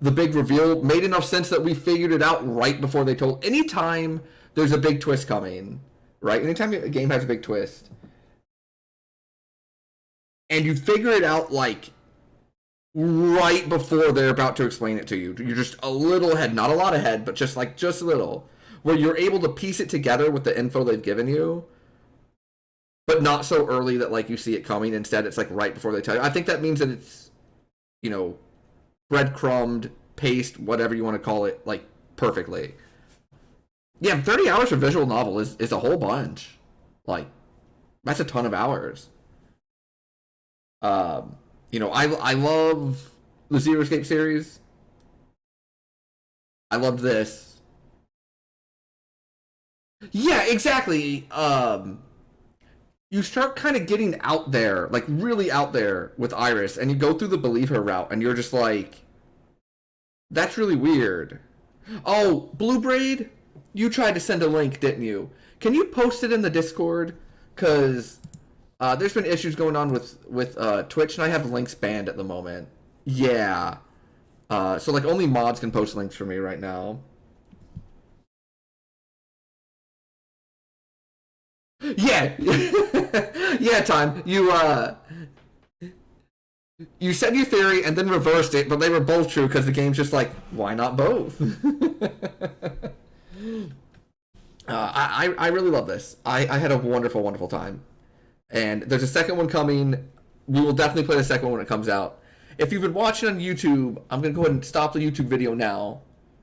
the big reveal made enough sense that we figured it out right before they told. Anytime there's a big twist coming, right? Anytime a game has a big twist, and you figure it out, like, right before they're about to explain it to you. You're just a little ahead, not a lot ahead, but just a little, where you're able to piece it together with the info they've given you, but not so early that, like, you see it coming. Instead, it's, like, right before they tell you. I think that means that it's, you know, breadcrumbed, paced, whatever you want to call it, like, perfectly. Yeah, 30 hours for visual novel is a whole bunch. Like, that's a ton of hours. You know, I love the Zero Escape series. I loved this. Yeah, exactly. You start kind of getting out there, like really out there with Iris, and you go through the Believe Her route, and you're just like, that's really weird. Oh, Blue Braid, you tried to send a link, didn't you? Can you post it in the Discord? Because there's been issues going on with Twitch, and I have links banned at the moment. Yeah. So, like, only mods can post links for me right now. Yeah. Yeah, Time. You said your theory and then reversed it, but they were both true because the game's just like, why not both? I really love this. I had a wonderful, wonderful time. And there's a second one coming. We will definitely play the second one when it comes out. If you've been watching on YouTube, I'm going to go ahead and stop the YouTube video now.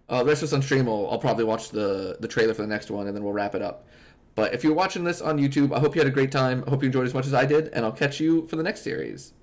The rest of us on stream, I'll probably watch the trailer for the next one, and then we'll wrap it up. But if you're watching this on YouTube, I hope you had a great time. I hope you enjoyed as much as I did, and I'll catch you for the next series.